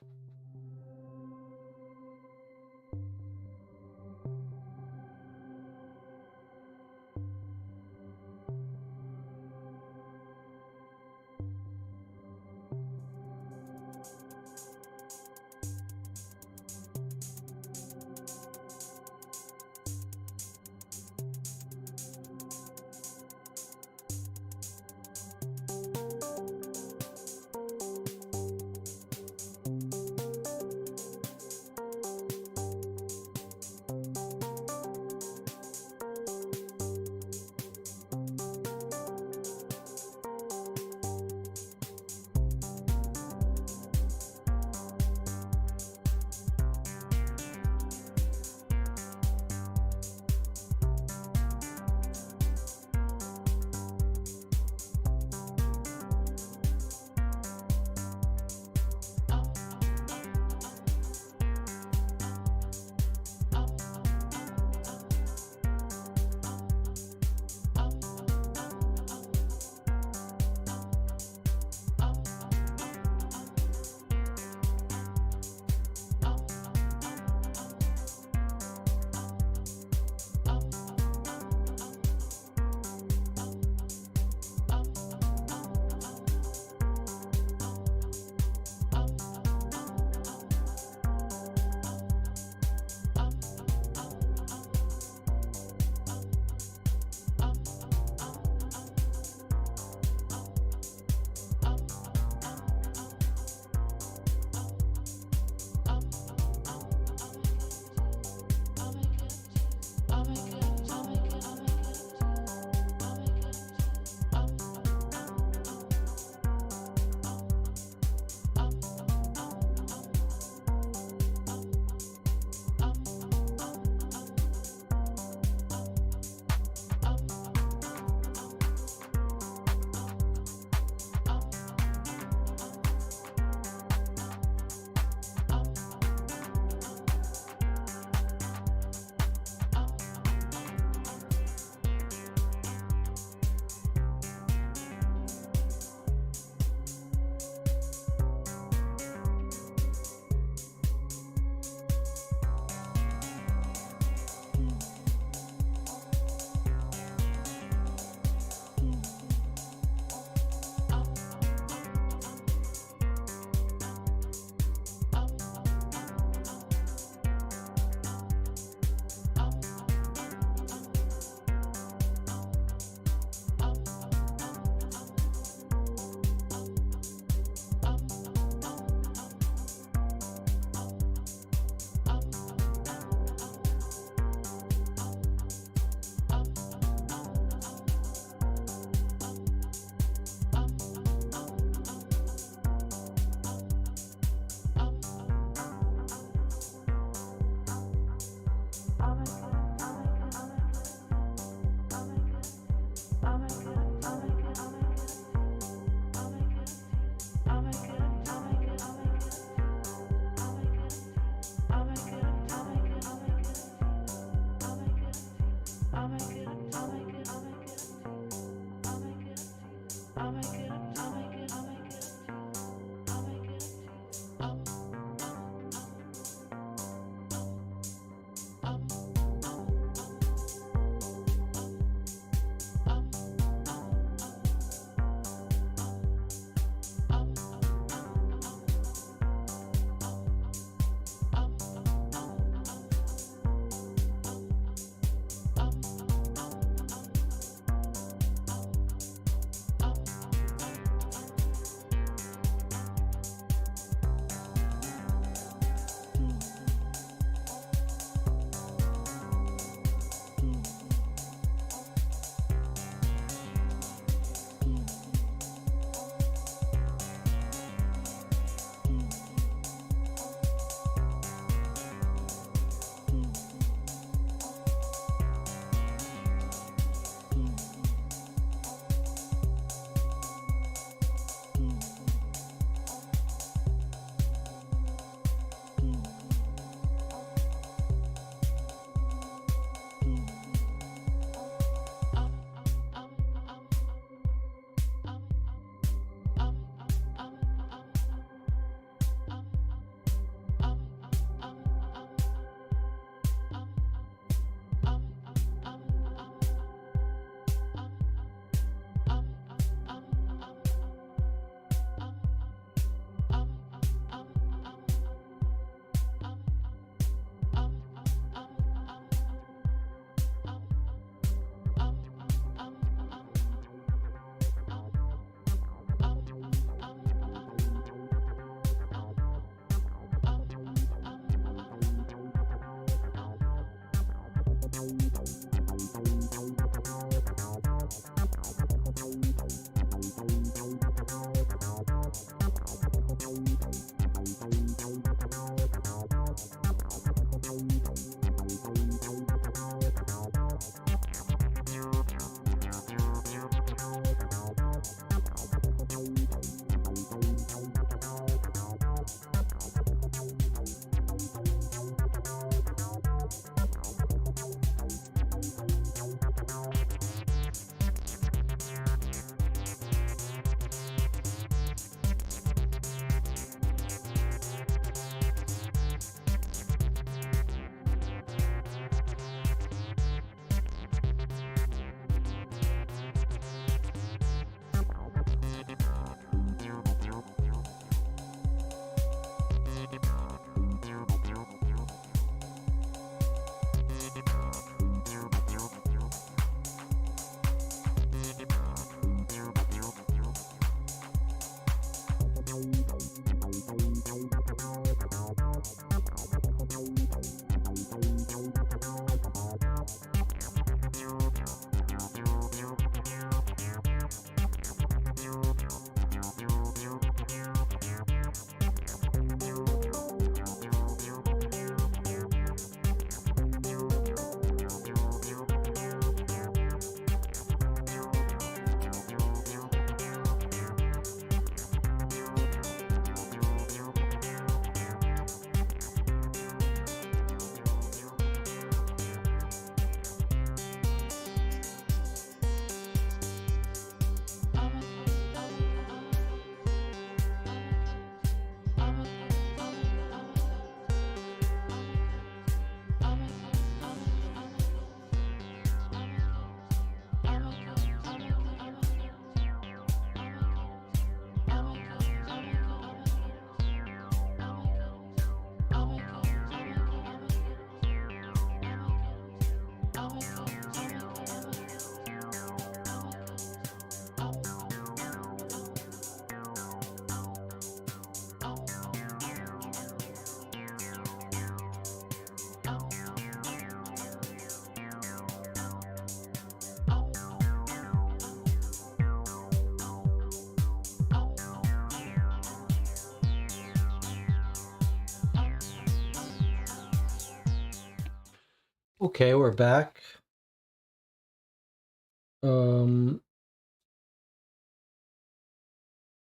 Okay, we're back.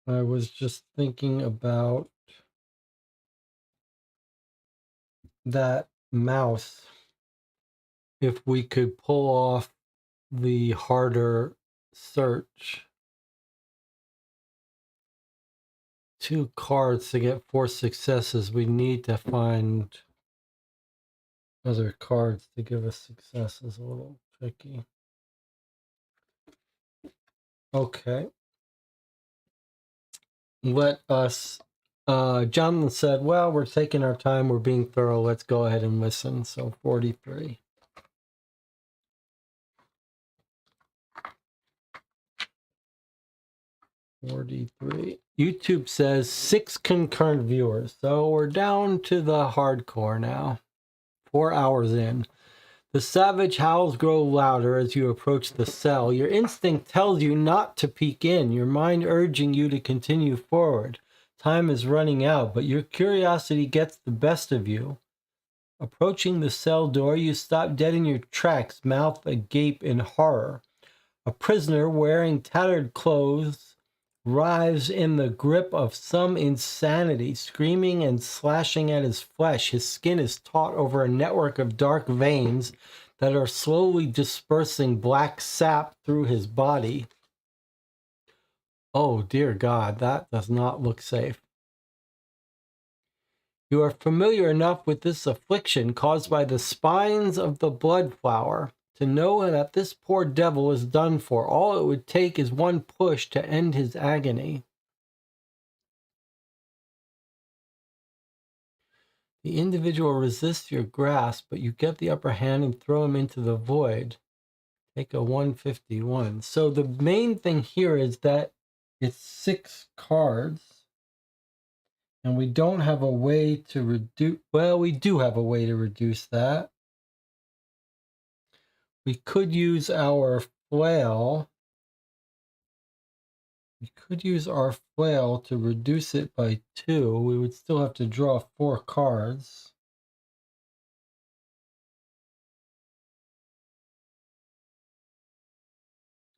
I was just thinking about that mouse. If we could pull off the harder search 2 cards to get 4 successes. We need to find other cards to give us successes. A little tricky. Okay. Let us. Jonathan said, well, we're taking our time. We're being thorough. Let's go ahead and listen. So 43. YouTube says 6 concurrent viewers. So we're down to the hardcore now. 4 hours in. The savage howls grow louder as you approach the cell. Your instinct tells you not to peek in, your mind urging you to continue forward. Time is running out, but your curiosity gets the best of you. Approaching the cell door, you stop dead in your tracks, mouth agape in horror. A prisoner wearing tattered clothes writhes in the grip of some insanity, screaming and slashing at his flesh. His skin is taut over a network of dark veins that are slowly dispersing black sap through his body. Oh, dear God, that does not look safe. You are familiar enough with this affliction caused by the spines of the blood flower to know that this poor devil is done for. All it would take is one push to end his agony. The individual resists your grasp, but you get the upper hand and throw him into the void. Take a 151. So the main thing here is that it's 6 cards, and we don't have a way to reduce. Well, we do have a way to reduce that. We could use our flail. We could use our flail to reduce it by 2. We would still have to draw 4 cards.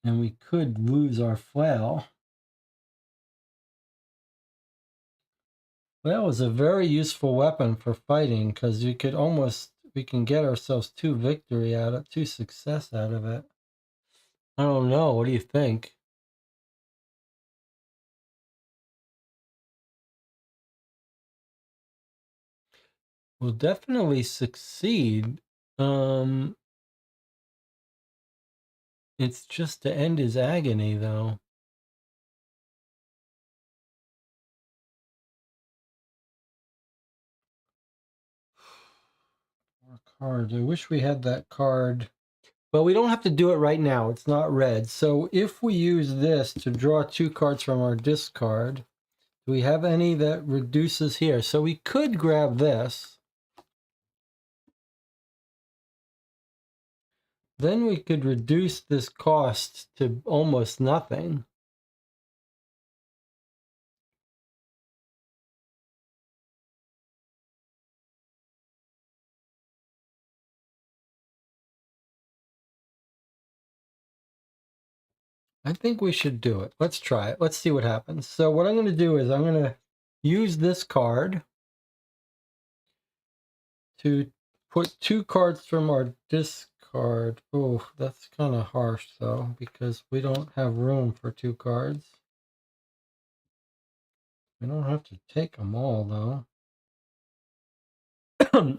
And we could lose our flail. Flail is a very useful weapon for fighting because we can get ourselves 2 victory out of 2 success out of it. I don't know. What do you think? We'll definitely succeed. It's just to end his agony, though. More cards. I wish we had that card. But we don't have to do it right now. It's not red. So if we use this to draw 2 cards from our discard, do we have any that reduces here? So we could grab this. Then we could reduce this cost to almost nothing. I think we should do it. Let's try it. Let's see what happens. So what I'm going to do is I'm going to use this card to put 2 cards from our discard. Oh, that's kind of harsh though, because we don't have room for 2 cards. We don't have to take them all though.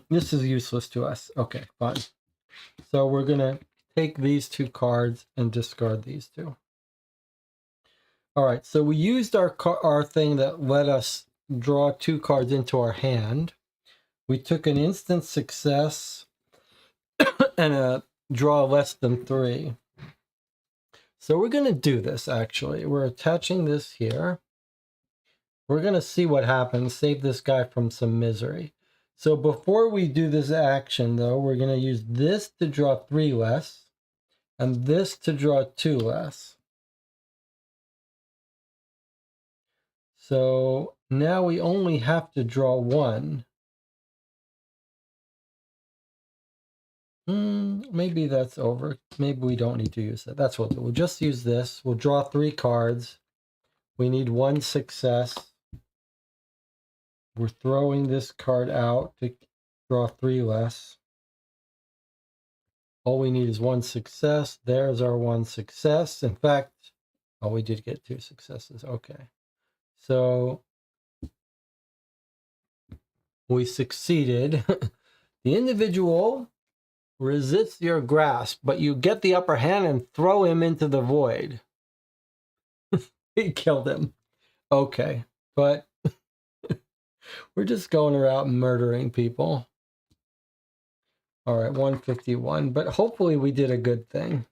This is useless to us. Okay, fine. So we're going to take these 2 cards and discard these 2. All right, so we used our thing that let us draw 2 cards into our hand. We took an instant success and a draw less than 3. So we're going to do this, actually. We're attaching this here. We're going to see what happens, save this guy from some misery. So before we do this action, though, we're going to use this to draw 3 less, and this to draw 2 less. So now we only have to draw 1. Maybe that's over. Maybe we don't need to use that. That's what we'll do. We'll just use this. We'll draw 3 cards. We need 1 success. We're throwing this card out to draw 3 less. All we need is 1 success. There's our 1 success. In fact, oh, we did get 2 successes. Okay. So We succeeded. The individual resists your grasp, but you get the upper hand and throw him into the void. He killed him. Okay, but we're just going around murdering people. All right, 151, but hopefully we did a good thing.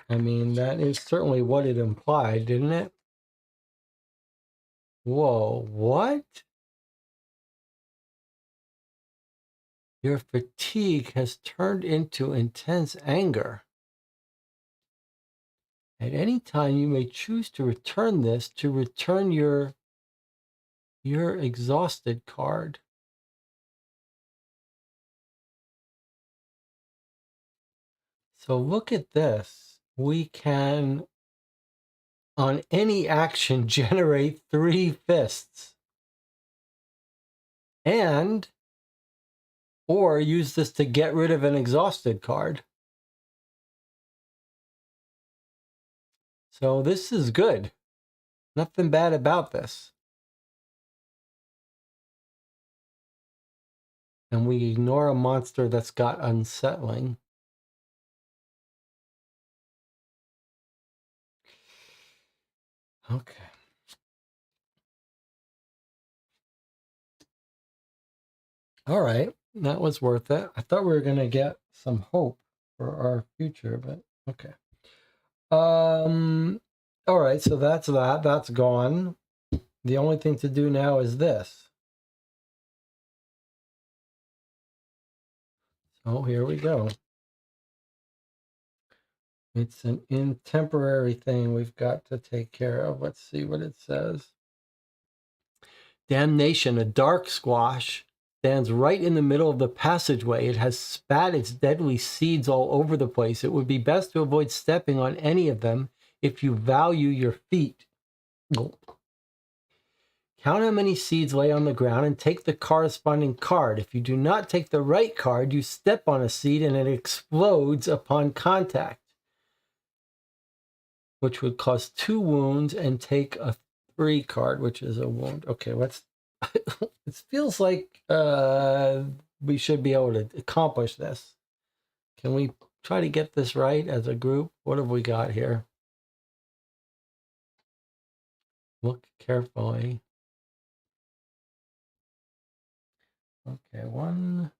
I mean, that is certainly what it implied, didn't it? Whoa, what? Your fatigue has turned into intense anger. At any time, you may choose to return this to return your exhausted card. So look at this. We can, on any action, generate 3 fists. And, or use this to get rid of an exhausted card. So this is good. Nothing bad about this. And we ignore a monster that's got unsettling. Okay. All right. That was worth it. I thought we were going to get some hope for our future, but okay. All right. So that's that. That's gone. The only thing to do now is this. So here we go. It's an intemporary thing we've got to take care of. Let's see what it says. Damnation, a dark squash, stands right in the middle of the passageway. It has spat its deadly seeds all over the place. It would be best to avoid stepping on any of them if you value your feet. Count how many seeds lay on the ground and take the corresponding card. If you do not take the right card, you step on a seed and it explodes upon contact, which would cause 2 wounds, and take a 3 card, which is a wound. Okay, let's... It feels like we should be able to accomplish this. Can we try to get this right as a group? What have we got here? Look carefully. Okay, 1,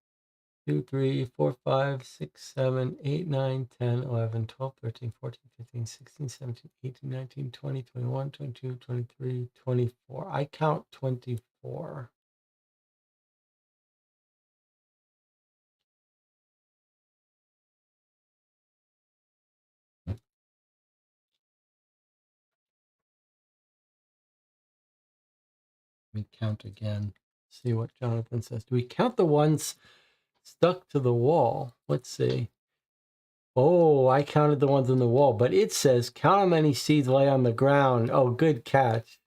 2, 3, 4, 5, 6, 7, 8, 9, 10, 11, 12, 13, 14, 15, 16, 17, 18, 19, 20, 21, 22, 23, 24. I count 24. Let me count again. See what Jonathan says. Do we count the ones stuck to the wall? Let's see. Oh, I counted the ones on the wall, but it says count how many seeds lay on the ground. Oh, good catch.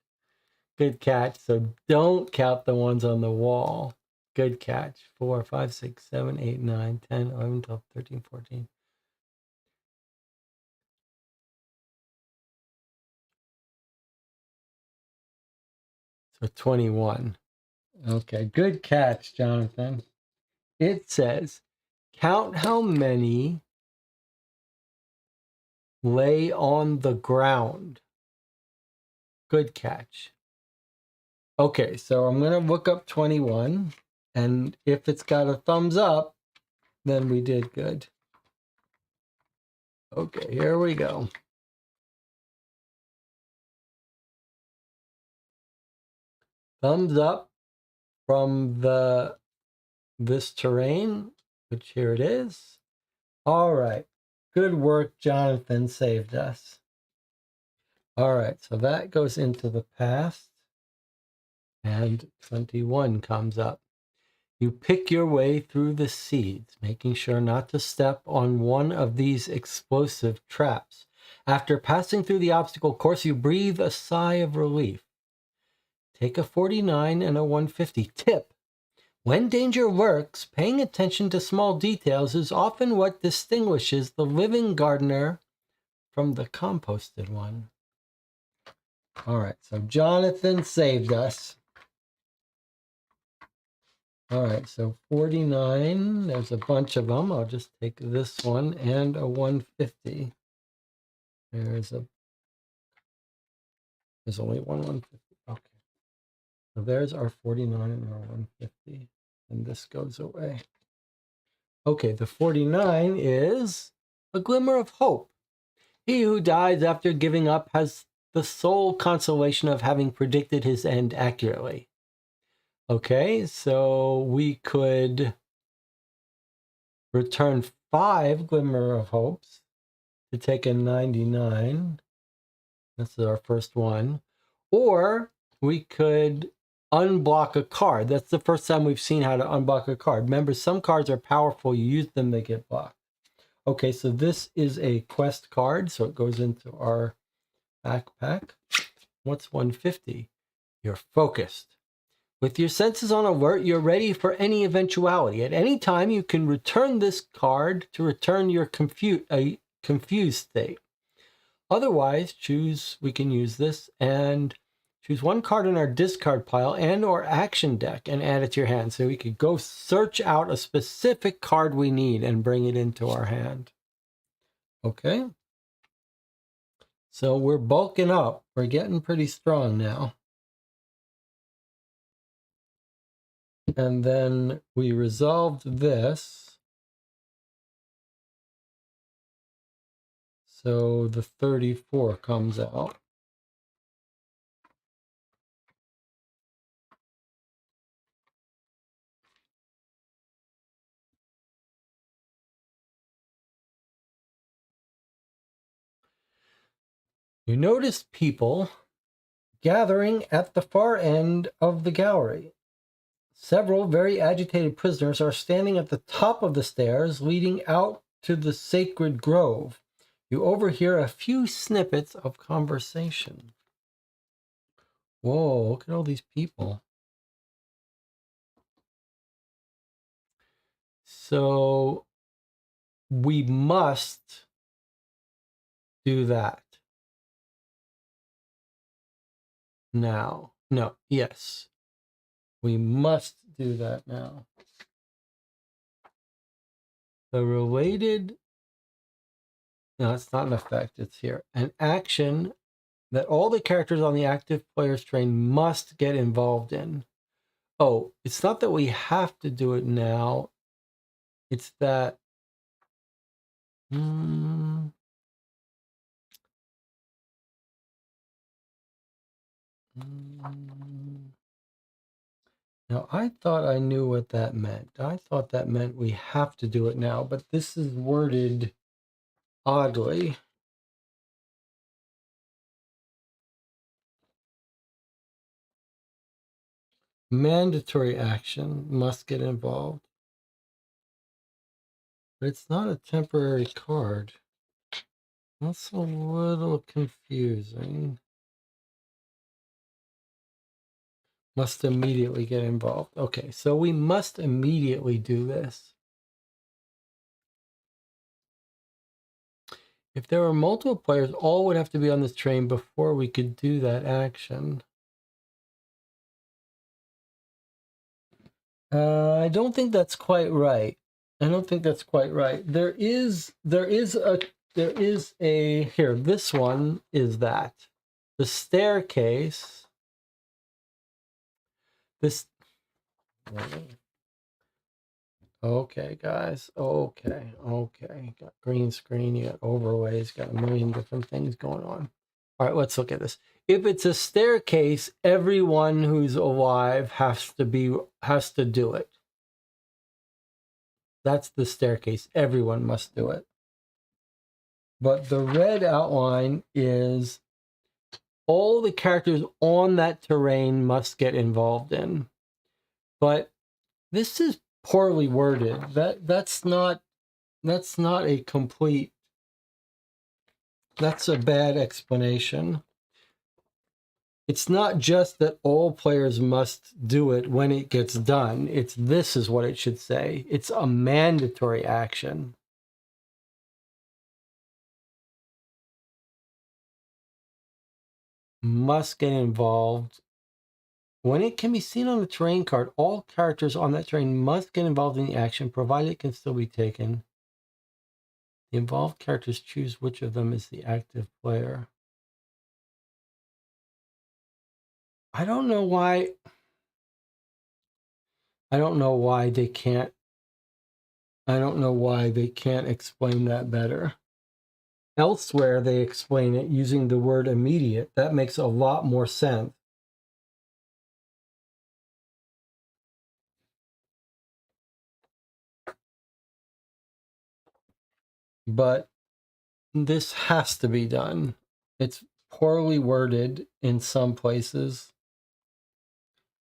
Good catch. So don't count the ones on the wall. Good catch. 4, 5, 6, 7, 8, 9, 10, 11, 12, 13, 14. So 21. Okay, good catch, Jonathan. It says count how many lay on the ground. Good catch. Okay, so I'm going to look up 21, and if it's got a thumbs up, then we did good. Okay, here we go. Thumbs up from this terrain, which here it is. All right, good work, Jonathan saved us. All right, so that goes into the past, and 21 comes up. You pick your way through the seeds, making sure not to step on one of these explosive traps. After passing through the obstacle course, you breathe a sigh of relief. Take a 49 and a 150. Tip: when danger lurks, paying attention to small details is often what distinguishes the living gardener from the composted one. All right, so Jonathan saved us. All right, so 49, there's a bunch of them. I'll just take this one and a 150. There's only one 150. Okay. So there's our 49 and our 150. And this goes away. Okay, the 49 is a glimmer of hope. He who dies after giving up has the sole consolation of having predicted his end accurately. Okay, so we could return 5 glimmer of hopes to take a 99. This is our first one. Or we could unblock a card. That's the first time we've seen how to unblock a card. Remember, some cards are powerful. You use them, they get blocked. Okay, so this is a quest card, so it goes into our backpack. What's 150? You're focused. With your senses on alert, you're ready for any eventuality. At any time, you can return this card to return your confused state. Otherwise, we can use this and choose one card in our discard pile and or action deck and add it to your hand. So we could go search out a specific card we need and bring it into our hand. Okay. So we're bulking up. We're getting pretty strong now. And then we resolved this. So the 34 comes out. You notice people gathering at the far end of the gallery. Several very agitated prisoners are standing at the top of the stairs leading out to the sacred grove. You overhear a few snippets of conversation. Whoa, look at all these people. So we must do that now. No, yes. We must do that now. The related, no, it's not an effect, it's here. An action that all the characters on the active player's train must get involved in. Oh, it's not that we have to do it now. It's that... Now, I thought I knew what that meant. I thought that meant we have to do it now, but this is worded oddly. Mandatory action must get involved. But it's not a temporary card. That's a little confusing. Must immediately get involved. Okay, so we must immediately do this. If there were multiple players, all would have to be on this train before we could do that action. I don't think that's quite right. I don't think that's quite right. There is a here, this one is that. The staircase. This Okay, guys. Okay. Got green screen, you got overlays, got a million different things going on. All right, let's look at this. If it's a staircase, everyone who's alive has to do it. That's the staircase. Everyone must do it. But the red outline is all the characters on that terrain must get involved in. But this is poorly worded. That's not a complete... That's a bad explanation. It's not just that all players must do it when it gets done. This is what it should say. It's a mandatory action. Must get involved When it can be seen on the terrain card, all characters on that terrain must get involved in the action, provided it can still be taken. The involved characters choose which of them is the active player. I don't know why. I don't know why they can't. I don't know why they can't explain that better. Elsewhere, they explain it using the word immediate. That makes a lot more sense. But this has to be done. It's poorly worded in some places.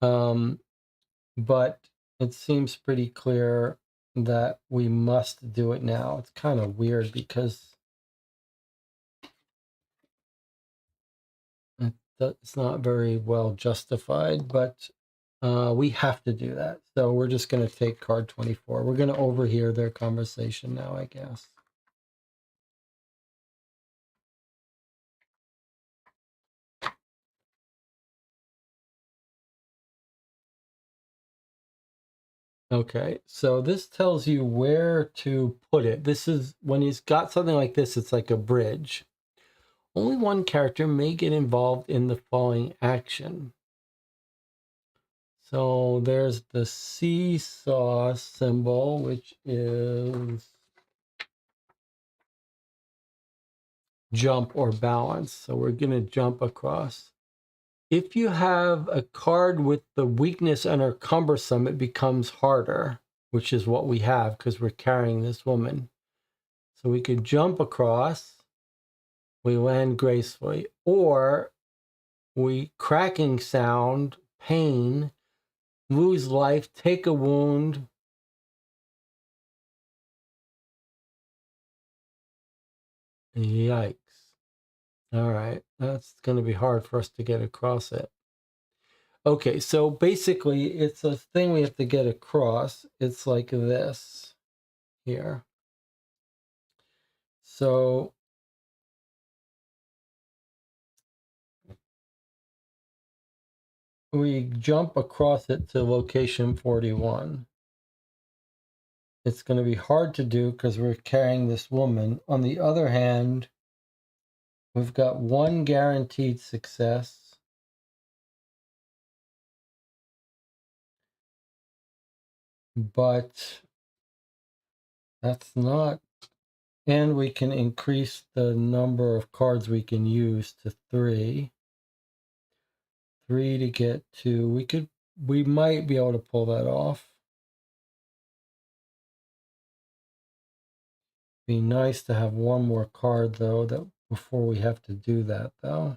But it seems pretty clear that we must do it now. It's kind of weird because it's not very well justified, but we have to do that. So we're just going to take card 24. We're going to overhear their conversation now, I guess. Okay, so this tells you where to put it. This is when he's got something like this, it's like a bridge. Only one character may get involved in the following action. So there's the seesaw symbol, which is jump or balance. So we're going to jump across. If you have a card with the weakness and are cumbersome, it becomes harder, which is what we have because we're carrying this woman. So we could jump across, we land gracefully, or we cracking sound, pain, lose life, take a wound. Yikes. All right, that's going to be hard for us to get across it. Okay, so basically it's a thing we have to get across. It's like this here. So we jump across it to location 41. It's going to be hard to do because we're carrying this woman. On the other hand, we've got one guaranteed success. But that's not, and we can increase the number of cards we can use to 3. 3 to get to, we might be able to pull that off. Be nice to have one more card though, that before we have to do that though.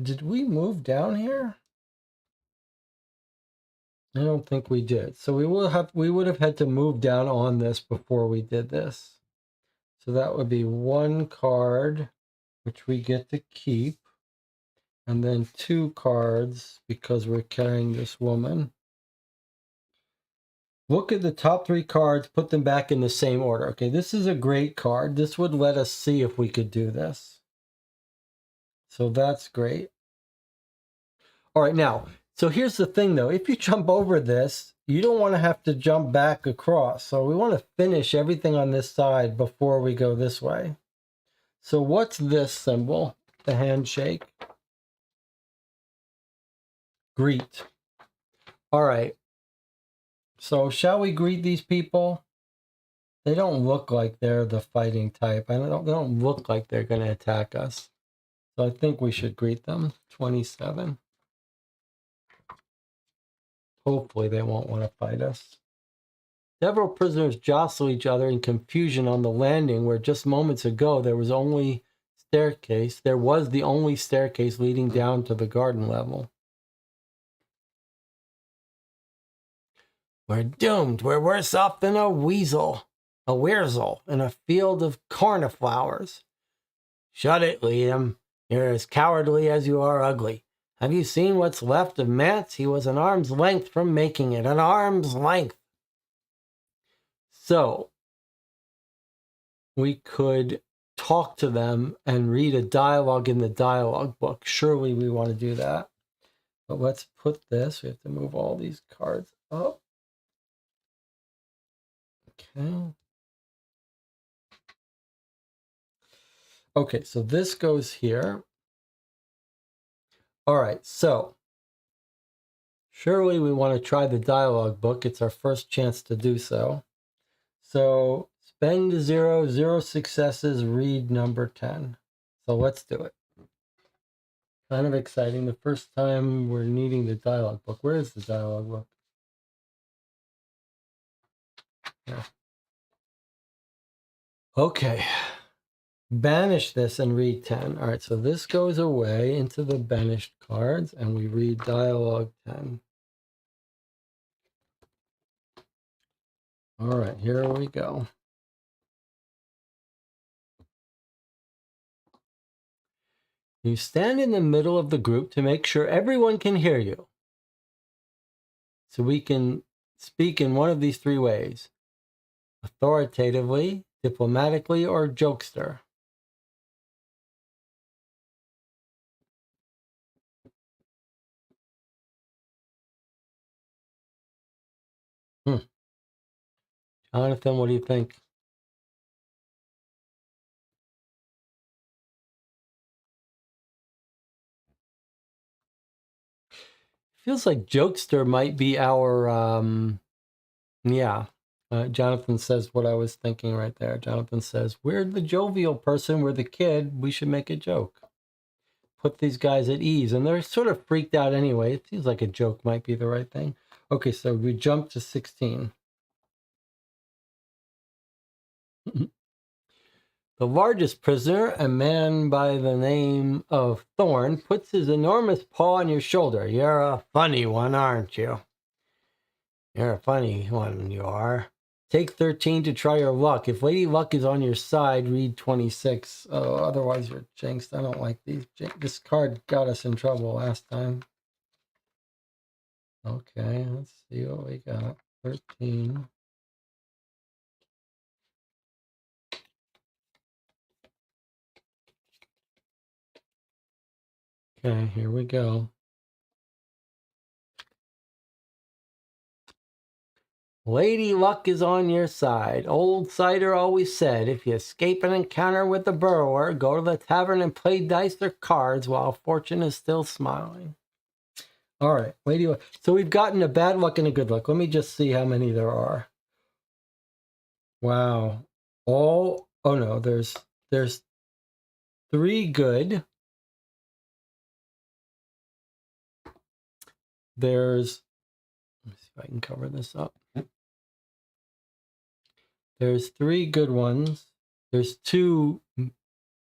Did we move down here? I don't think we did. So we would have had to move down on this before we did this. So that would be one card, which we get to keep, and then 2 cards because we're carrying this woman. Look at the top 3 cards, put them back in the same order. Okay, this is a great card. This would let us see if we could do this. So that's great. All right, now, so here's the thing though. If you jump over this, you don't want to have to jump back across. So we want to finish everything on this side before we go this way. So what's this symbol? The handshake. Greet. All right. So shall we greet these people? They don't look like they're the fighting type. They don't look like they're going to attack us. So I think we should greet them. 27. Hopefully they won't want to fight us. Several prisoners jostle each other in confusion on the landing where just moments ago there was the only staircase leading down to the garden level. We're doomed. We're worse off than a wurzel in a field of cornflowers. Shut it, Liam. You're as cowardly as you are ugly. Have you seen what's left of Mance? He was an arm's length from making it. An arm's length. So, we could talk to them and read a dialogue in the dialogue book. Surely we want to do that. But let's put this. We have to move all these cards up. Okay. Okay, so this goes here. All right, so surely we want to try the dialogue book. It's our first chance to do so. So spend 0, 0 successes, read number 10. So let's do it. Kind of exciting. The first time we're needing the dialogue book. Where is the dialogue book? Yeah. Okay. Banish this and read 10. All right, so this goes away into the banished cards and we read dialogue 10. All right, here we go. You stand in the middle of the group to make sure everyone can hear you. So we can speak in one of these three ways: authoritatively, diplomatically, or jokester. Jonathan, what do you think? Feels like jokester might be our, yeah. Jonathan says what I was thinking right there. Jonathan says, we're the jovial person, we're the kid, we should make a joke. Put these guys at ease. And they're sort of freaked out anyway. It seems like a joke might be the right thing. Okay, so we jump to 16. The largest prisoner, a man by the name of Thorn, puts his enormous paw on your shoulder. You're a funny one, aren't you? You're a funny one, you are. Take 13 to try your luck. If Lady Luck is on your side, read 26. Oh, otherwise you're jinxed. I don't like these. This card got us in trouble last time. Okay, let's see what we got. 13. Okay, here we go. Lady Luck is on your side. Old Cider always said, if you escape an encounter with the burrower, go to the tavern and play dice or cards while fortune is still smiling. All right, Lady Luck. So we've gotten a bad luck and a good luck. Let me just see how many there are. Wow. Oh no, there's 3 good. Let me see if I can cover this up. There's 3 good ones. There's 2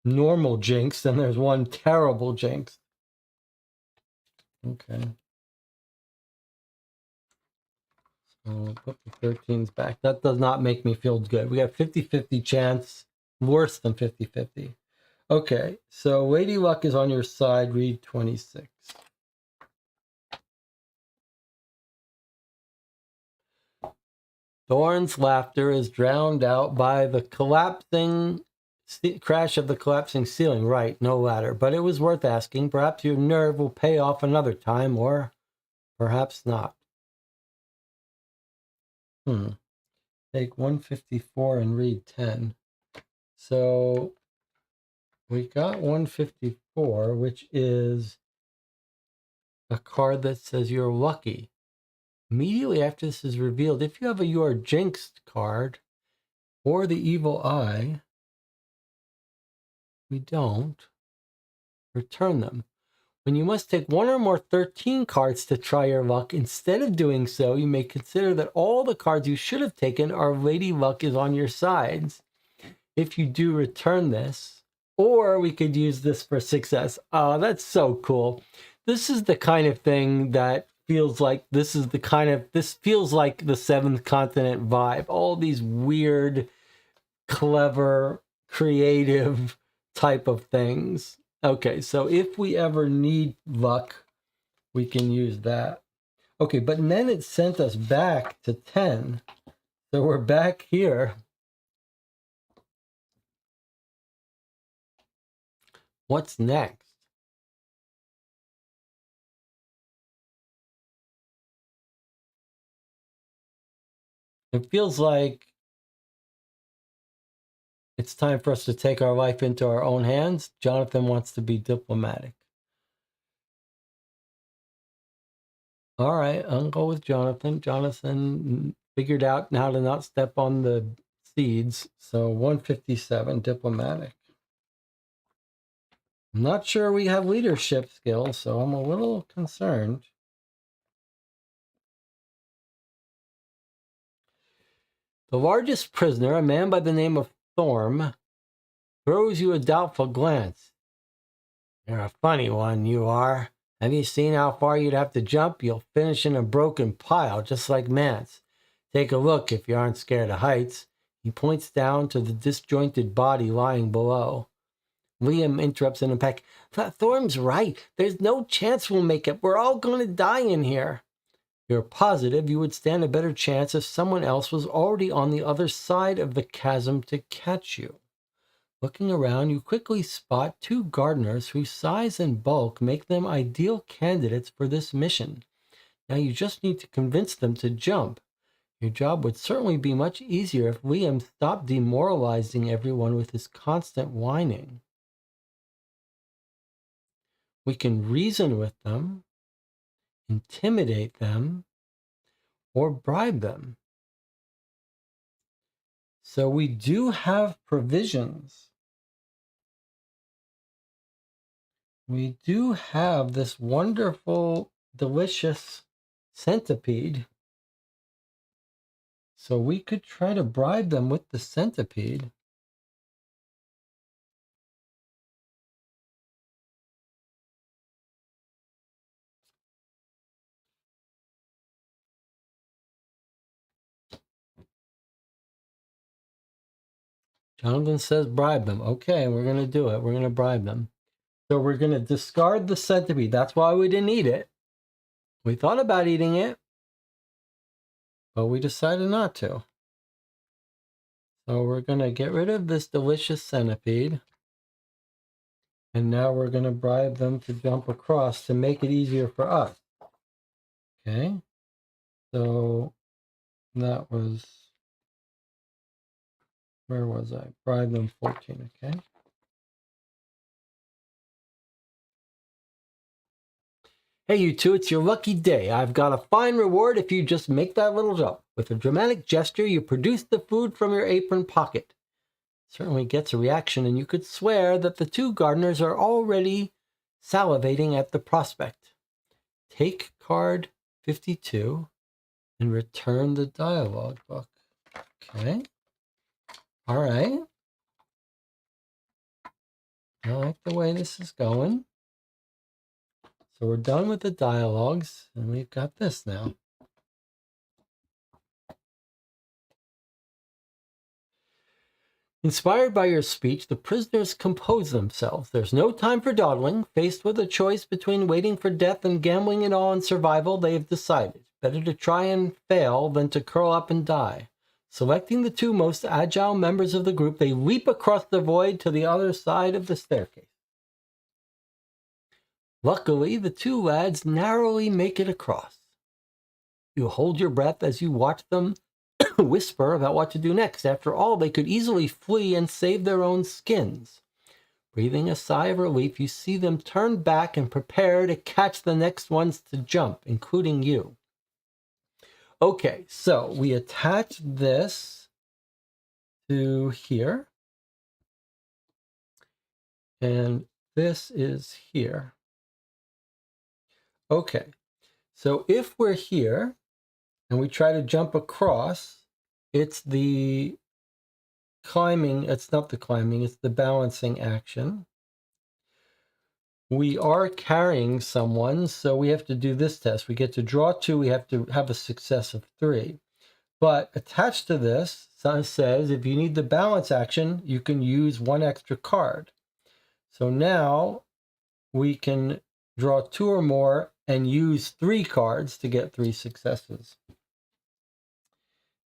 normal jinx, and there's 1 terrible jinx. Okay. So we'll put the 13s back. That does not make me feel good. We got 50-50 chance, worse than 50-50. Okay, so Lady Luck is on your side. Read 26. Thorn's laughter is drowned out by the crash of the collapsing ceiling. Right, no ladder. But it was worth asking. Perhaps your nerve will pay off another time, or perhaps not. Take 154 and read 10. So we got 154, which is a card that says you're lucky. Immediately after this is revealed, if you have a You Are Jinxed card or the Evil Eye, we don't return them. When you must take 1 or more 13 cards to try your luck, instead of doing so, you may consider that all the cards you should have taken are Lady Luck is on your sides. If you do return this, or we could use this for success. Oh, that's so cool. This is the kind of thing that feels like this feels like the Seventh Continent vibe. All these weird, clever, creative type of things. Okay, so if we ever need luck, we can use that. Okay, but then it sent us back to 10. So we're back here. What's next? It feels like it's time for us to take our life into our own hands. Jonathan wants to be diplomatic. All right, I'll go with Jonathan. Jonathan figured out how to not step on the seeds. So 157, diplomatic. I'm not sure we have leadership skills, so I'm a little concerned. The largest prisoner, a man by the name of Thorm, throws you a doubtful glance. You're a funny one, you are. Have you seen how far you'd have to jump? You'll finish in a broken pile, just like Mance. Take a look if you aren't scared of heights. He points down to the disjointed body lying below. Liam interrupts in a peck. Thorm's right. There's no chance we'll make it. We're all going to die in here. You're positive you would stand a better chance if someone else was already on the other side of the chasm to catch you. Looking around, you quickly spot two gardeners whose size and bulk make them ideal candidates for this mission. Now you just need to convince them to jump. Your job would certainly be much easier if Liam stopped demoralizing everyone with his constant whining. We can reason with them, intimidate them, or bribe them. So we do have provisions. We do have this wonderful, delicious centipede. So we could try to bribe them with the centipede. Jonathan says bribe them. Okay, we're going to do it. We're going to bribe them. So we're going to discard the centipede. That's why we didn't eat it. We thought about eating it, but we decided not to. So we're going to get rid of this delicious centipede. And now we're going to bribe them to jump across to make it easier for us. Okay. So that was, where was I? Bribe them 14, okay. Hey, you two, it's your lucky day. I've got a fine reward if you just make that little jump. With a dramatic gesture, you produce the food from your apron pocket. Certainly gets a reaction, and you could swear that the two gardeners are already salivating at the prospect. Take card 52 and return the dialogue book. Okay. All right. I like the way this is going. So we're done with the dialogues, and we've got this now. Inspired by your speech, the prisoners compose themselves. There's no time for dawdling. Faced with a choice between waiting for death and gambling it all on survival, they have decided. Better to try and fail than to curl up and die. Selecting the two most agile members of the group, they leap across the void to the other side of the staircase. Luckily, the two lads narrowly make it across. You hold your breath as you watch them whisper about what to do next. After all, they could easily flee and save their own skins. Breathing a sigh of relief, you see them turn back and prepare to catch the next ones to jump, including you. Okay, so we attach this to here. And this is here. Okay, so if we're here and we try to jump across, it's the climbing, it's not the climbing, it's the balancing action. We are carrying someone, so we have to do this test. We get to draw 2, we have to have a success of 3. But attached to this says if you need the balance action, you can use 1 extra card. So now we can draw 2 or more and use 3 cards to get 3 successes.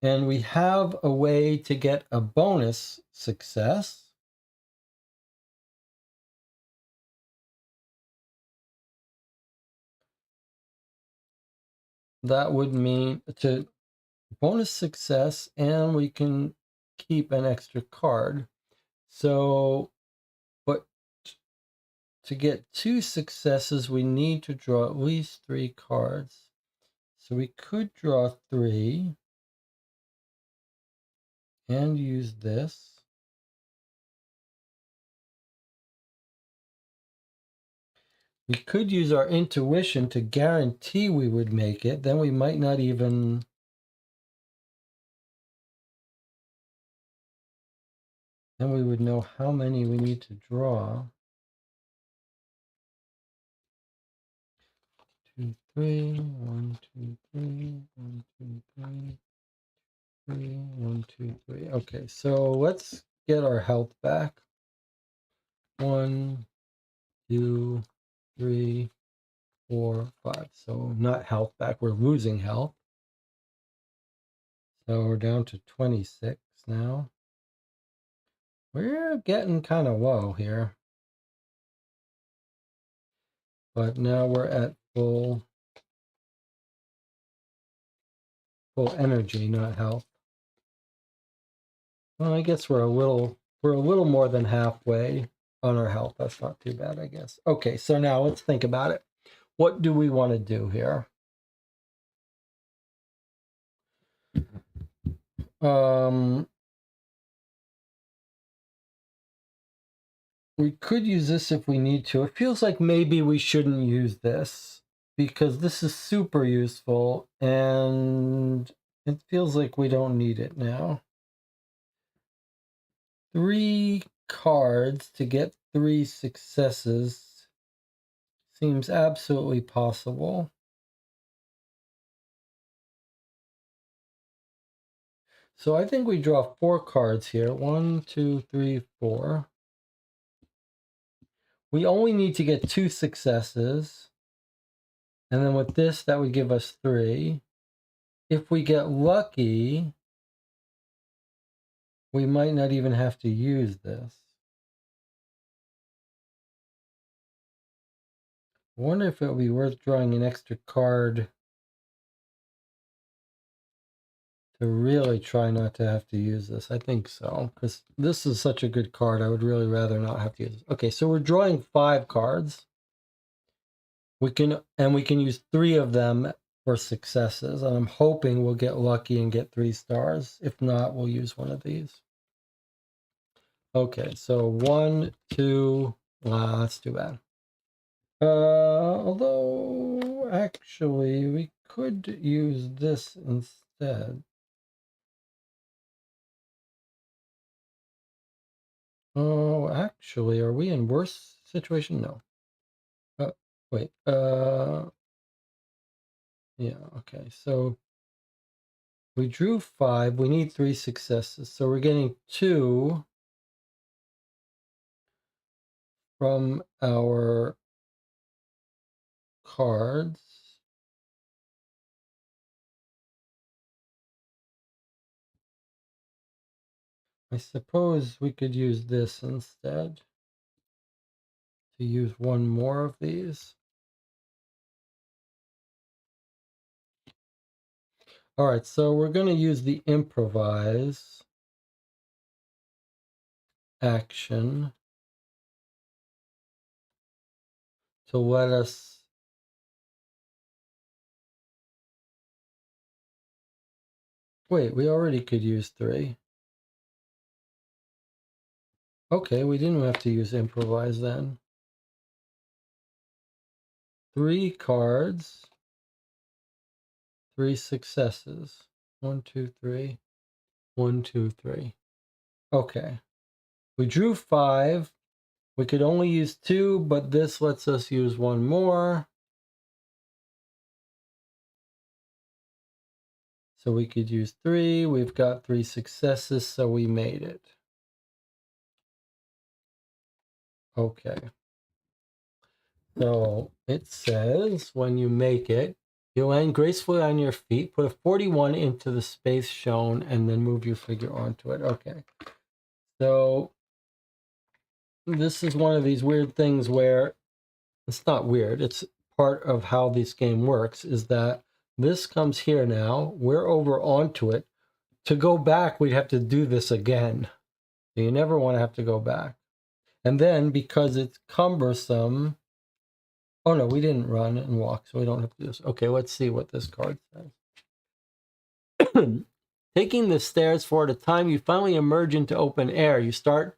And we have a way to get a bonus success. that would mean to bonus success, and we can keep an extra card. So, but to get 2 successes, we need to draw at least 3 cards. So we could draw 3 and use this. We could use our intuition to guarantee we would make it. Then we might not even... Then we would know how many we need to draw. 2, 3, 1, 2, 3, 1, 2, 3, 3, 1, 2, 3. Okay, so let's get our health back. 1, 2, 3, 4, 5. So not health back, we're losing health. So we're down to 26 now. We're getting kind of low here. But now we're at full energy, not health. Well, I guess we're a little more than halfway on our health. That's not too bad, I guess. Okay, so now let's think about it. What do we want to do here? We could use this if we need to. It feels like maybe we shouldn't use this because this is super useful and it feels like we don't need it now. 3 cards to get 3 successes seems absolutely possible. So I think we draw 4 cards here. 1, 2, 3, 4. We only need to get 2 successes. And then with this, that would give us 3. If we get lucky, we might not even have to use this. I wonder if it would be worth drawing an extra card to really try not to have to use this. I think so, because this is such a good card. I would really rather not have to use it. Okay, so we're drawing 5 cards. We can use 3 of them for successes, and I'm hoping we'll get lucky and get 3 stars. If not, we'll use one of these. Okay, so 1, 2, that's too bad. Although actually we could use this instead. Oh, actually, are we in worse situation? No. Wait. Yeah. Okay. So we drew 5. We need 3 successes. So we're getting 2 from our cards. I suppose we could use this instead to use 1 more of these. All right, so we're going to use the improvise action to let us... Wait, we already could use 3. Okay, we didn't have to use improvise then. 3 cards, 3 successes. 1, 2, 3. 1, 2, 3. Okay. We drew 5. We could only use 2, but this lets us use 1 more. So we could use 3. We've got 3 successes, so we made it. Okay. So it says when you make it, you land gracefully on your feet, put a 41 into the space shown, and then move your figure onto it. Okay. So this is one of these weird things where it's not weird. It's part of how this game works, is that This comes here now. We're over onto it. To go back, we'd have to do this again. So you never want to have to go back. And then because it's cumbersome, oh no, we didn't run and walk, so we don't have to do this. Okay, let's see what this card says. Taking the stairs for a time, you finally emerge into open air. You stare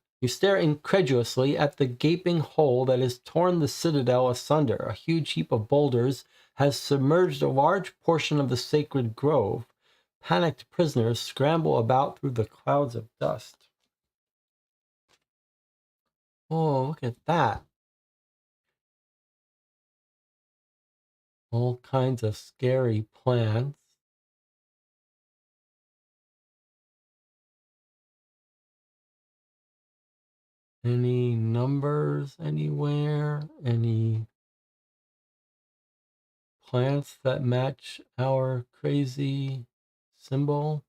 incredulously at the gaping hole that has torn the citadel asunder. A huge heap of boulders has submerged a large portion of the sacred grove. Panicked prisoners scramble about through the clouds of dust. Oh, look at that. All kinds of scary plants. Any numbers anywhere? Any plants that match our crazy symbol?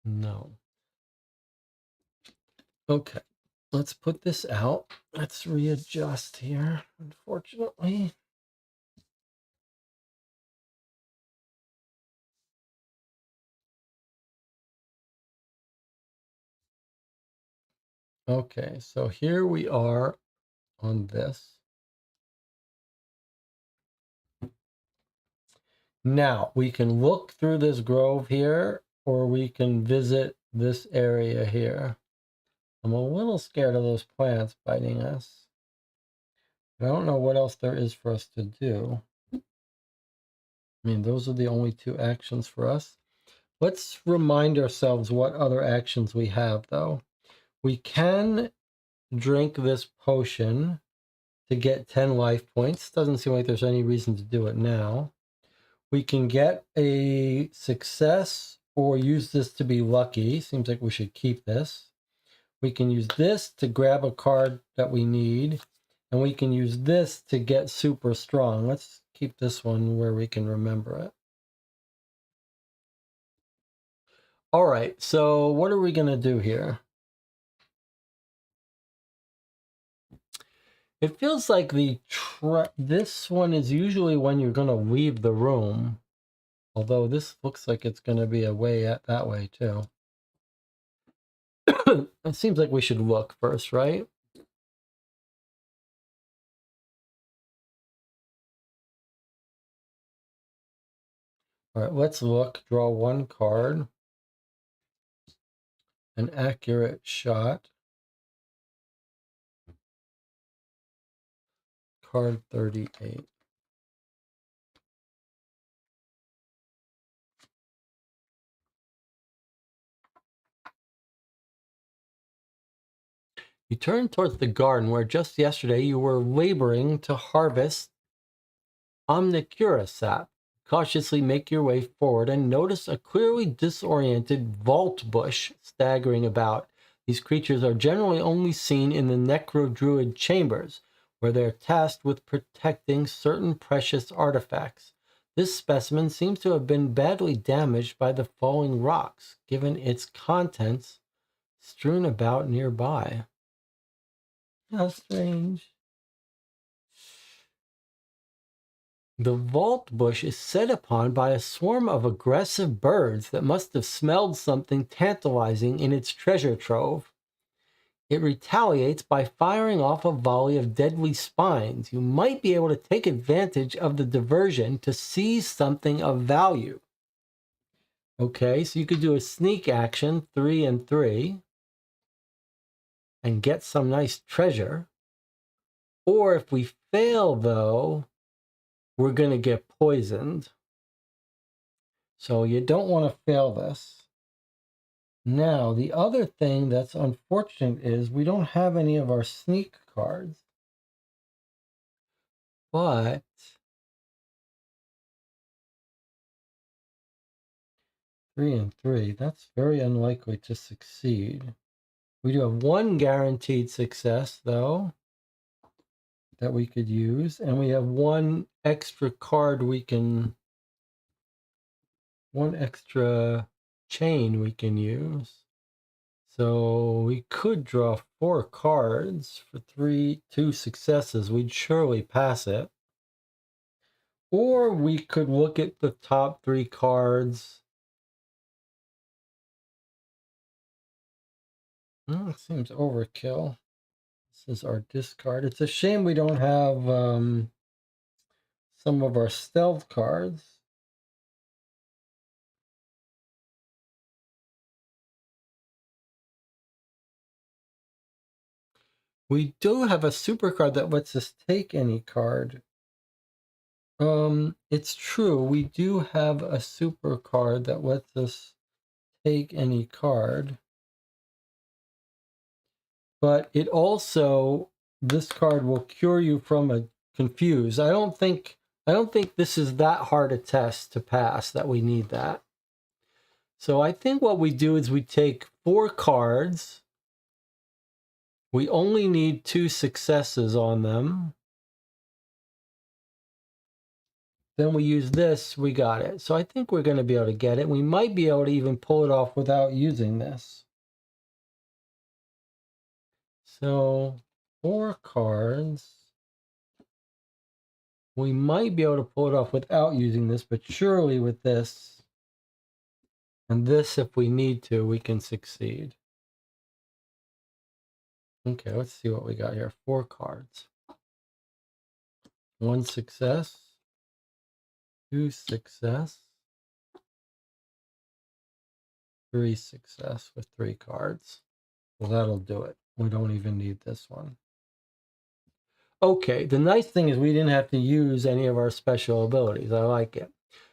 No. Okay, let's put this out. Let's readjust here, unfortunately. Okay, so here we are on this. Now, we can look through this grove here, or we can visit this area here. I'm a little scared of those plants biting us. I don't know what else there is for us to do. I mean, those are the only two actions for us. Let's remind ourselves what other actions we have, though. We can drink this potion to get 10 life points. Doesn't seem like there's any reason to do it now. We can get a success or use this to be lucky. Seems like we should keep this. We can use this to grab a card that we need. And we can use this to get super strong. Let's keep this one where we can remember it. All right, so what are we going to do here? It feels like this one is usually when you're going to leave the room. Although this looks like it's going to be a way that way too. It seems like we should look first, right? All right, let's look. Draw one card. An accurate shot. Card 38. You turn towards the garden where just yesterday you were laboring to harvest Omnicura sap. Cautiously make your way forward and notice a clearly disoriented vault bush staggering about. These creatures are generally only seen in the necro-druid chambers, where they're tasked with protecting certain precious artifacts. This specimen seems to have been badly damaged by the falling rocks, given its contents strewn about nearby. How strange. The vault bush is set upon by a swarm of aggressive birds that must have smelled something tantalizing in its treasure trove. It retaliates by firing off a volley of deadly spines. You might be able to take advantage of the diversion to seize something of value. Okay, so you could do a sneak action, 3 and 3, and get some nice treasure. Or if we fail, though, we're going to get poisoned. So you don't want to fail this. Now, the other thing that's unfortunate is we don't have any of our sneak cards. But 3 and 3, that's very unlikely to succeed. We do have one guaranteed success, though, that we could use. And we have one extra card one extra chain we can use. So we could draw 4 cards for 2 successes. We'd surely pass it. Or we could look at the top 3 cards. Oh, it seems overkill. This is our discard. It's a shame we don't have some of our stealth cards. We do have a super card that lets us take any card. It's true. We do have a super card that lets us take any card. But it also, this card will cure you from a confuse. I don't think this is that hard a test to pass that we need that. So I think what we do is we take 4 cards. We only need 2 successes on them. Then we use this, we got it. So I think we're going to be able to get it. We might be able to even pull it off without using this. So 4 cards. We might be able to pull it off without using this, but surely with this and this, if we need to, we can succeed. Okay, let's see what we got here. 4 cards. 1 success. 2 success. 3 success with 3 cards. Well, that'll do it. We don't even need this one. Okay, the nice thing is we didn't have to use any of our special abilities. I like it.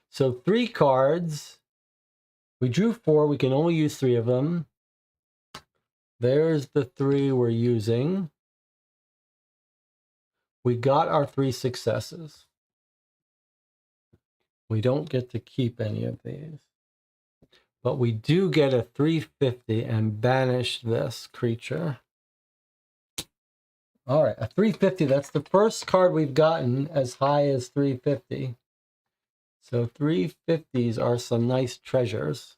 So 3 cards. We drew 4. We can only use 3 of them. There's the 3 we're using. We got our 3 successes. We don't get to keep any of these. But we do get a 350 and banish this creature. All right, a 350. That's the first card we've gotten as high as 350. So 350s are some nice treasures.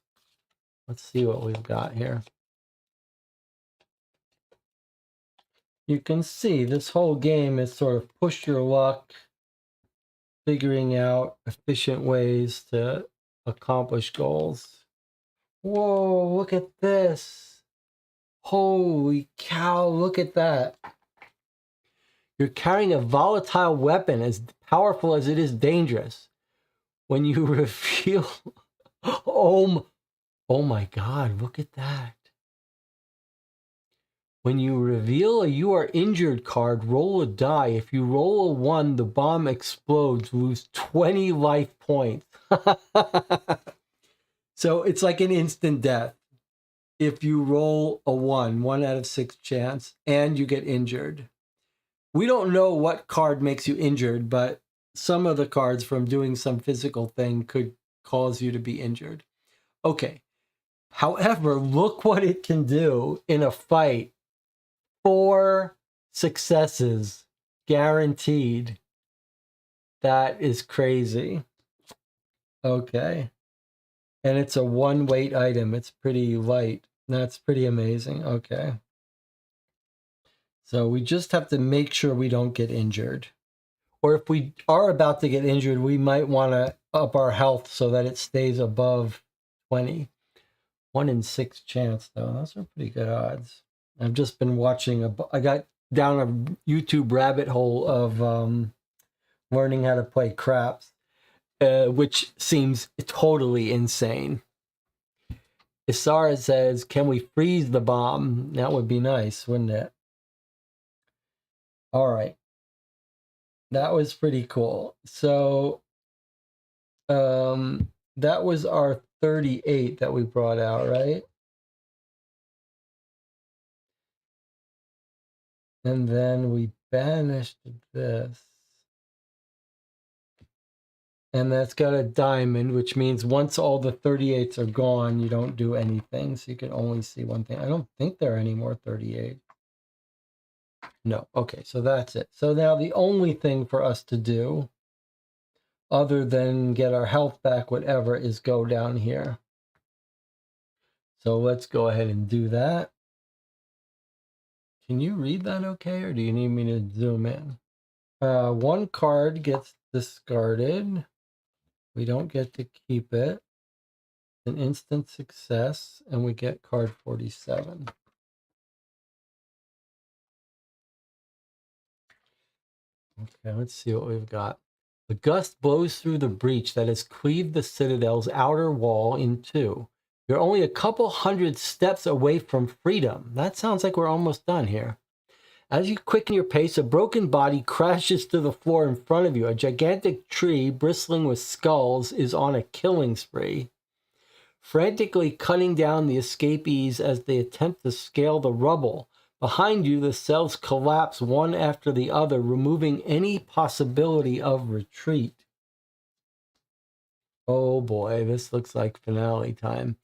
Let's see what we've got here. You can see this whole game is sort of push your luck, figuring out efficient ways to accomplish goals. Whoa, look at this. Holy cow, look at that. You're carrying a volatile weapon as powerful as it is dangerous. When you reveal... Oh my God, look at that. When you reveal a "you are injured" card, roll a die. If you roll a 1, the bomb explodes. Lose 20 life points. So it's like an instant death. If you roll a 1 out of 6 chance, and you get injured. We don't know what card makes you injured, but some of the cards from doing some physical thing could cause you to be injured. Okay. However, look what it can do in a fight. 4 successes guaranteed. That is crazy. Okay. And it's a 1 weight item. It's pretty light. That's pretty amazing. Okay. So we just have to make sure we don't get injured. Or if we are about to get injured, we might want to up our health so that it stays above 20. 1 in 6 chance, though. Those are pretty good odds. I've just been watching, I got down a YouTube rabbit hole of learning how to play craps, which seems totally insane. Isara says, can we freeze the bomb? That would be nice, wouldn't it? All right. That was pretty cool. So that was our 38 that we brought out, right? And then we banished this. And that's got a diamond, which means once all the 38s are gone, you don't do anything. So you can only see one thing. I don't think there are any more 38. No. Okay, so that's it. So now the only thing for us to do, other than get our health back, whatever, is go down here. So let's go ahead and do that. Can you read that okay, or do you need me to zoom in? 1 card gets discarded. We don't get to keep it. An instant success, and we get card 47. Okay, let's see what we've got. The gust blows through the breach that has cleaved the Citadel's outer wall in two. You're only a couple hundred steps away from freedom. That sounds like we're almost done here. As you quicken your pace, a broken body crashes to the floor in front of you. A gigantic tree, bristling with skulls, is on a killing spree, frantically cutting down the escapees as they attempt to scale the rubble. Behind you, the cells collapse one after the other, removing any possibility of retreat. Oh boy, this looks like finale time.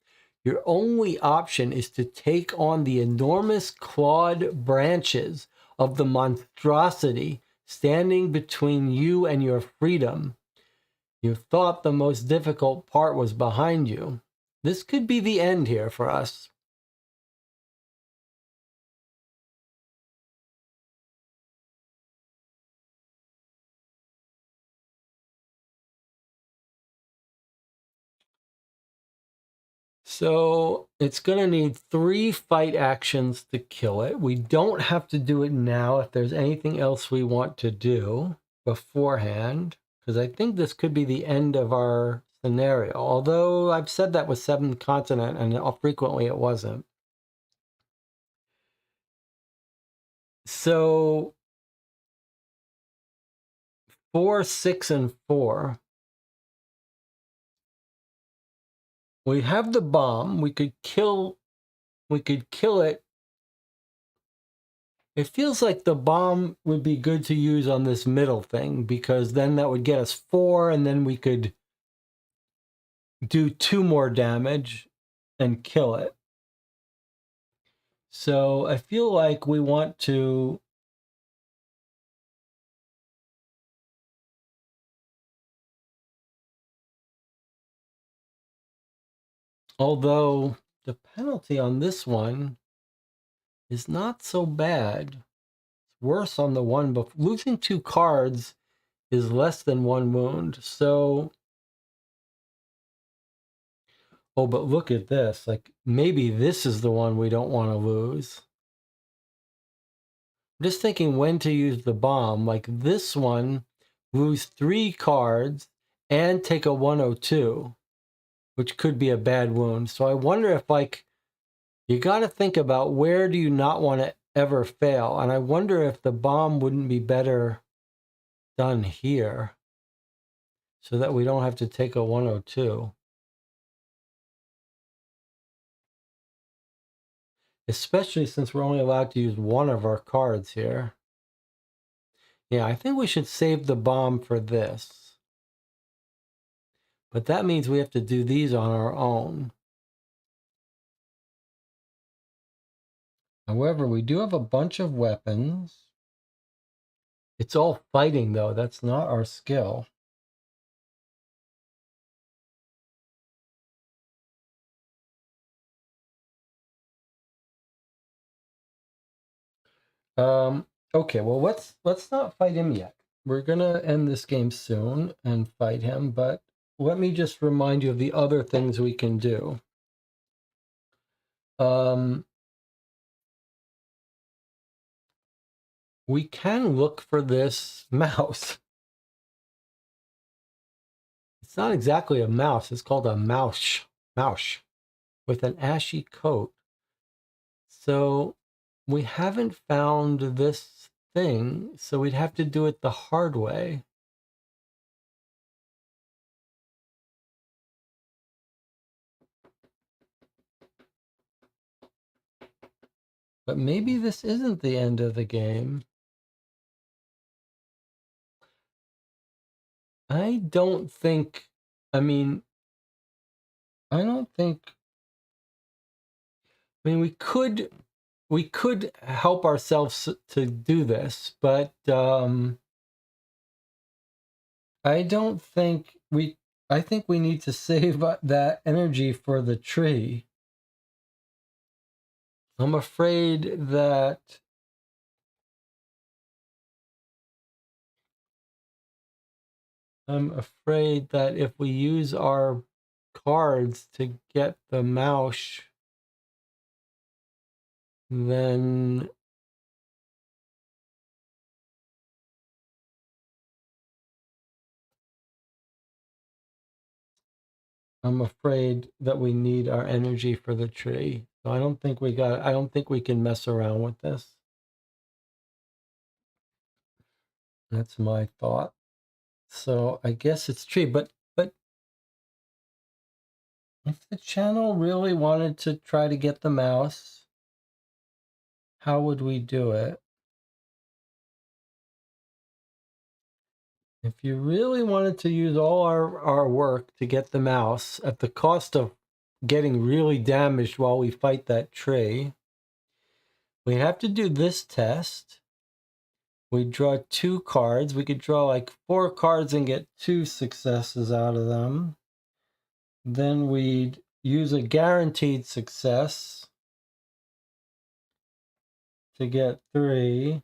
Your only option is to take on the enormous clawed branches of the monstrosity standing between you and your freedom. You thought the most difficult part was behind you. This could be the end here for us. So it's going to need 3 fight actions to kill it. We don't have to do it now if there's anything else we want to do beforehand, because I think this could be the end of our scenario. Although I've said that with 7th Continent, and frequently it wasn't. So 4, 6, and 4. We have the bomb. We could kill it. It feels like the bomb would be good to use on this middle thing, because then that would get us 4, and then we could do 2 more damage and kill it. So I feel like we want to... Although the penalty on this one is not so bad. It's worse on the one, but losing 2 cards is less than 1 wound. So... Oh, but look at this. Like, maybe this is the one we don't want to lose. I'm just thinking when to use the bomb. Like this one, lose 3 cards and take a 102, which could be a bad wound. So I wonder if, like, you got to think about where do you not want to ever fail. And I wonder if the bomb wouldn't be better done here so that we don't have to take a 102. Especially since we're only allowed to use 1 of our cards here. Yeah, I think we should save the bomb for this. But that means we have to do these on our own. However, we do have a bunch of weapons. It's all fighting, though. That's not our skill. Okay, well, let's not fight him yet. We're gonna end this game soon and fight him, but let me just remind you of the other things we can do. We can look for this mouse. It's not exactly a mouse. It's called a mouse with an ashy coat. So we haven't found this thing, so we'd have to do it the hard way. But maybe this isn't the end of the game. I don't think, I mean, I don't think, I mean, we could help ourselves to do this, but I don't think I think we need to save that energy for the tree. I'm afraid that I'm afraid that if we use our cards to get the mouse, then I'm afraid that we need our energy for the tree. So I don't think we can mess around with this. That's my thought. So I guess it's tree, but if the channel really wanted to try to get the mouse, how would we do it? If you really wanted to use all our work to get the mouse at the cost of getting really damaged while we fight that tree, we have to do this test. We draw 2 cards. We could draw like 4 cards and get 2 successes out of them. Then we'd use a guaranteed success to get 3.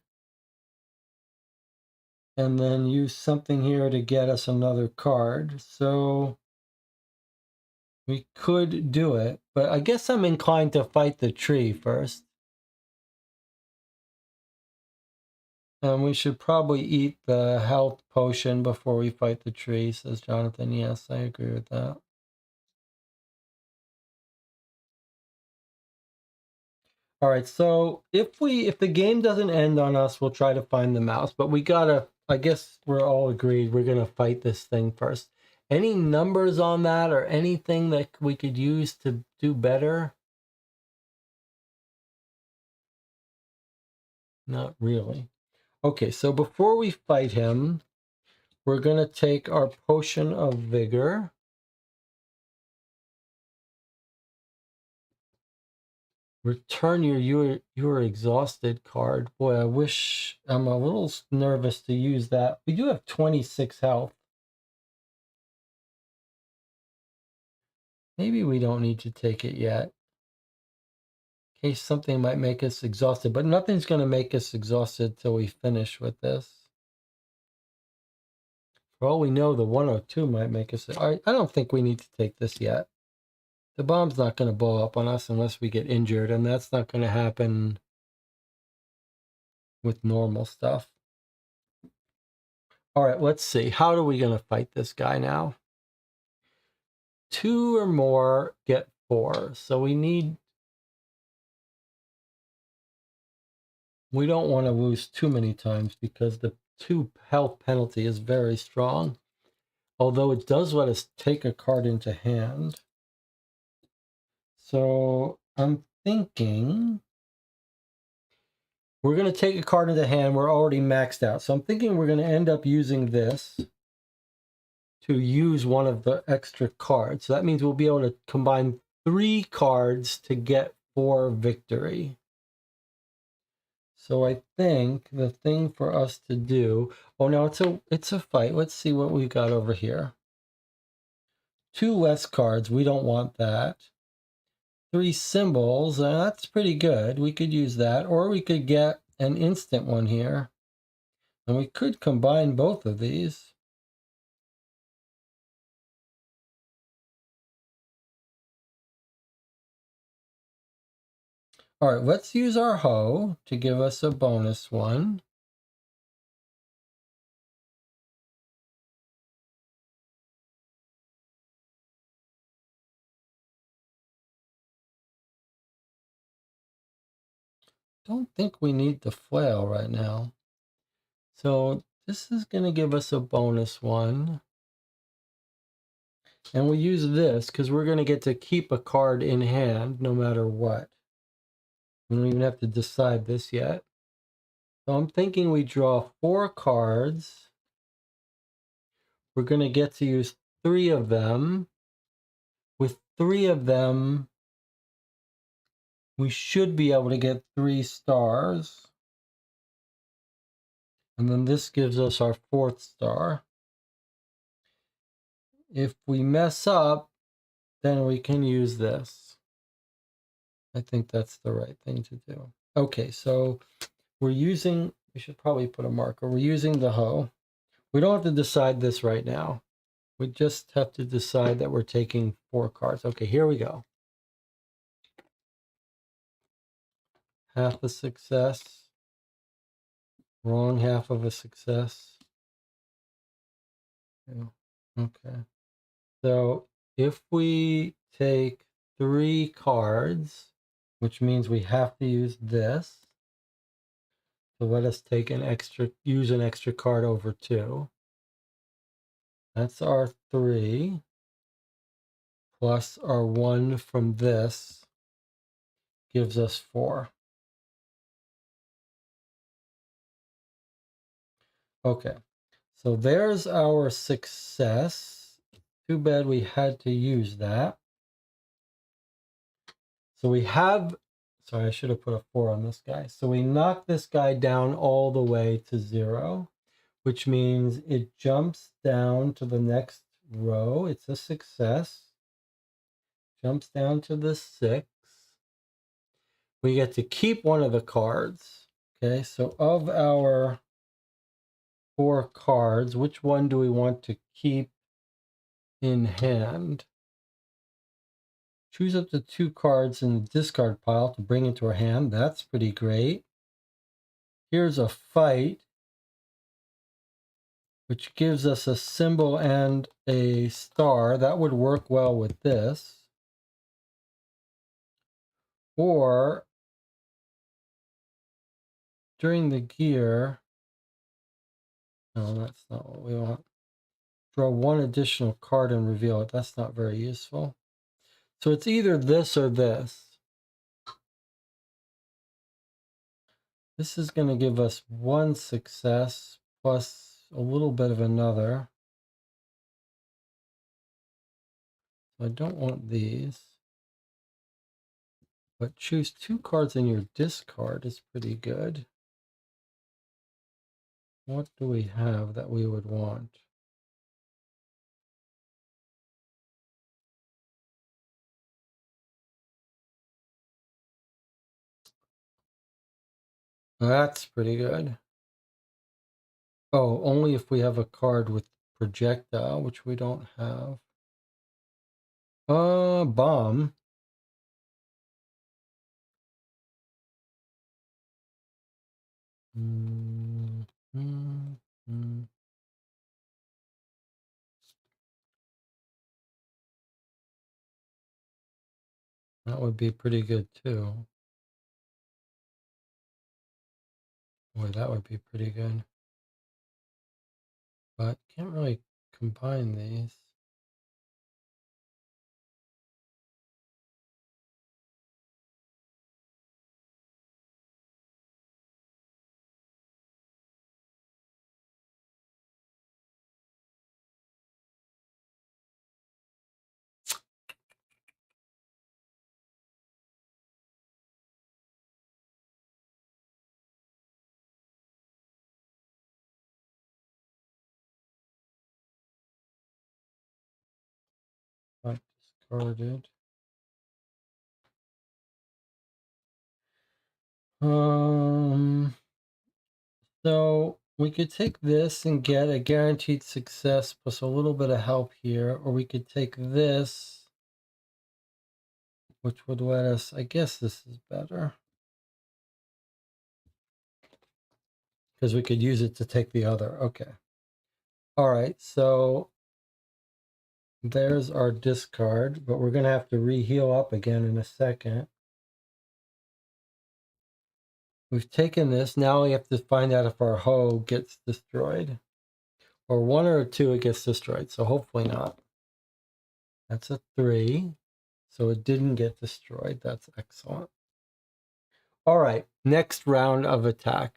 And then use something here to get us another card. So we could do it, but I guess I'm inclined to fight the tree first. And we should probably eat the health potion before we fight the tree, says Jonathan. Yes, I agree with that. All right, so if the game doesn't end on us, we'll try to find the mouse, but we gotta, I guess we're all agreed we're gonna fight this thing first. Any numbers on that or anything that we could use to do better? Not really. Okay, so before we fight him, we're going to take our potion of vigor. Return your you're exhausted card. Boy, I wish I'm a little nervous to use that. We do have 26 health. Maybe we don't need to take it yet. In case something might make us exhausted, but nothing's going to make us exhausted till we finish with this. For all we know, the 102 might make us. I don't think we need to take this yet. The bomb's not going to blow up on us unless we get injured, and that's not going to happen with normal stuff. All right, let's see. How are we going to fight this guy now? 2 or more get 4. So we don't want to lose too many times because the 2 health penalty is very strong. Although it does let us take a card into hand. So I'm thinking we're going to take a card into hand. We're already maxed out. So I'm thinking we're going to end up using this to use one of the extra cards. So that means we'll be able to combine 3 cards to get 4 victory. So I think the thing for us to do, oh no, it's a fight. Let's see what we've got over here. 2 less cards, we don't want that. 3 symbols, that's pretty good. We could use that, or we could get an instant one here. And we could combine both of these. All right, let's use our hoe to give us a bonus one. Don't think we need the flail right now. So this is going to give us a bonus one. And we'll use this because we're going to get to keep a card in hand no matter what. We don't even have to decide this yet. So I'm thinking we draw 4 cards. We're going to get to use 3 of them. With 3 of them, we should be able to get 3 stars. And then this gives us our 4th star. If we mess up, then we can use this. I think that's the right thing to do. Okay, so we should probably put a marker. We're using the hoe. We don't have to decide this right now. We just have to decide that we're taking 4 cards. Okay, here we go. Half a success. Wrong half of a success. Yeah. Okay. So if we take 3 cards, which means we have to use this. So let us take use an extra card over 2. That's our 3. Plus our 1 from this gives us 4. Okay. So there's our success. Too bad we had to use that. So we have, sorry, I should have put a 4 on this guy. So we knock this guy down all the way to 0, which means it jumps down to the next row. It's a success. Jumps down to the 6. We get to keep one of the cards. Okay, so of our 4 cards, which one do we want to keep in hand? Choose up to 2 cards in the discard pile to bring into our hand. That's pretty great. Here's a fight, which gives us a symbol and a star. That would work well with this. Or during the gear, no, that's not what we want. Draw 1 additional card and reveal it. That's not very useful. So it's either this or this. This is going to give us 1 success plus a little bit of another. I don't want these. But choose 2 cards in your discard is pretty good. What do we have that we would want? That's pretty good. Oh, only if we have a card with projectile, which we don't have. Bomb. Mm, mm, mm. That would be pretty good too. Boy, that would be pretty good. But can't really combine these. Not discarded. So we could take this and get a guaranteed success plus a little bit of help here, or we could take this, which would let us, I guess this is better, because we could use it to take the other. Okay. All right, so there's our discard, but we're going to have to re-heal up again in a second. We've taken this. Now we have to find out if our hoe gets destroyed. Or 1 or 2 it gets destroyed, so hopefully not. That's a 3. So it didn't get destroyed. That's excellent. All right, next round of attack.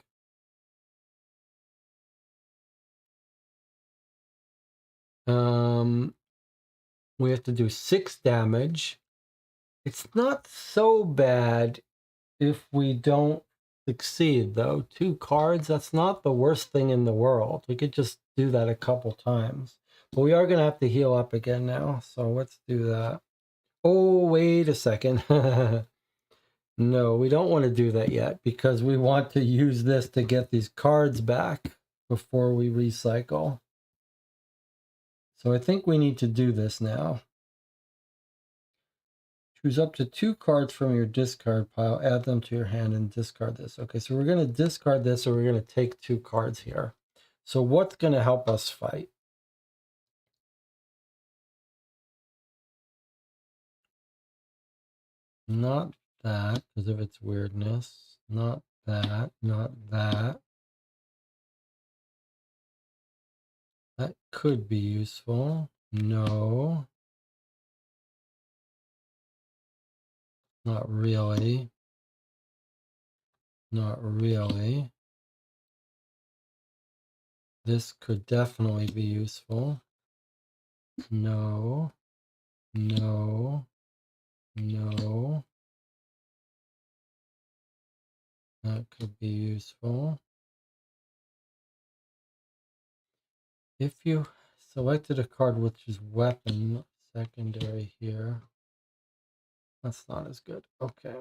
We have to do 6 damage. It's not so bad if we don't succeed, though. 2 cards, that's not the worst thing in the world. We could just do that a couple times. But we are going to have to heal up again now, so let's do that. Oh, wait a second. No, we don't want to do that yet because we want to use this to get these cards back before we recycle. So I think we need to do this now. Choose up to 2 cards from your discard pile, add them to your hand, and discard this. Okay, so we're going to discard this, or we're going to take 2 cards here. So what's going to help us fight? Not that, because of its weirdness. Not that, not that. That could be useful. No. Not really. Not really. This could definitely be useful. No. No. No. That could be useful. If you selected a card which is weapon, secondary here. That's not as good. Okay.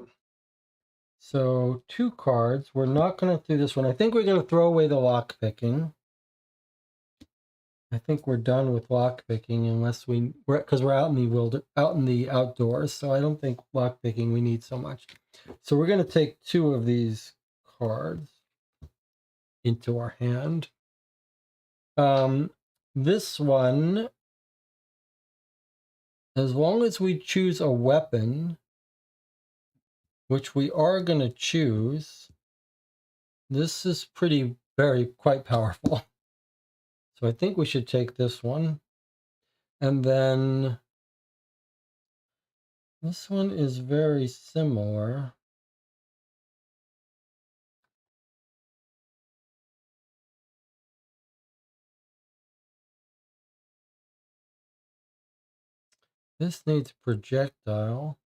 So 2 cards. We're not going to do this one. I think we're going to throw away the lock picking. I think we're done with lock picking unless because we're out in the outdoors. So I don't think lock picking we need so much. So we're going to take 2 of these cards into our hand. This one, as long as we choose a weapon, which we are going to choose, this is quite powerful. So I think we should take this one. And then this one is very similar. This needs projectile.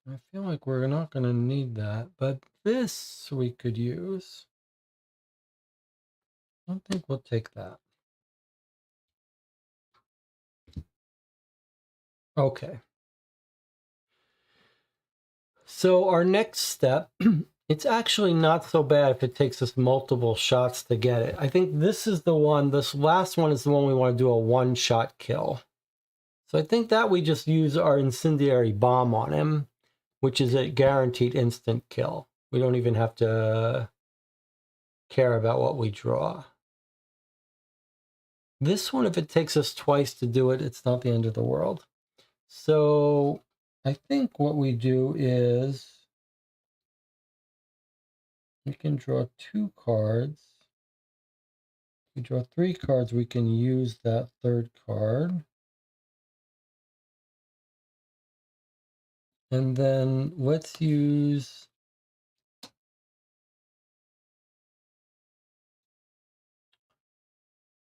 I feel like we're not going to need that, but this we could use. I think we'll take that. Okay. So our next step, it's actually not so bad if it takes us multiple shots to get it. I think this is the one, this last one is the one we want to do a one-shot kill. So I think that we just use our incendiary bomb on him, which is a guaranteed instant kill. We don't even have to care about what we draw. This one, if it takes us twice to do it, it's not the end of the world. So I think what we do is we can draw 2 cards. We draw 3 cards, we can use that 3rd card. And then let's use...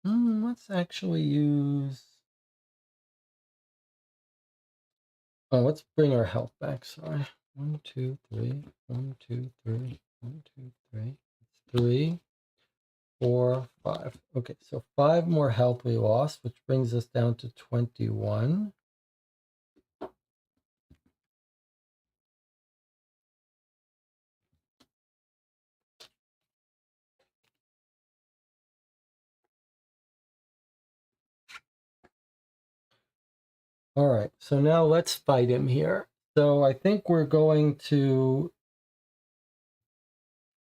let's actually use... Oh, let's bring our health back, sorry. 1, 2, 3, 1, 2, 3, 1, 2, 3. 3, 4, 5. Okay, so 5 more health we lost, which brings us down to 21. All right, so now let's fight him here. So I think we're going to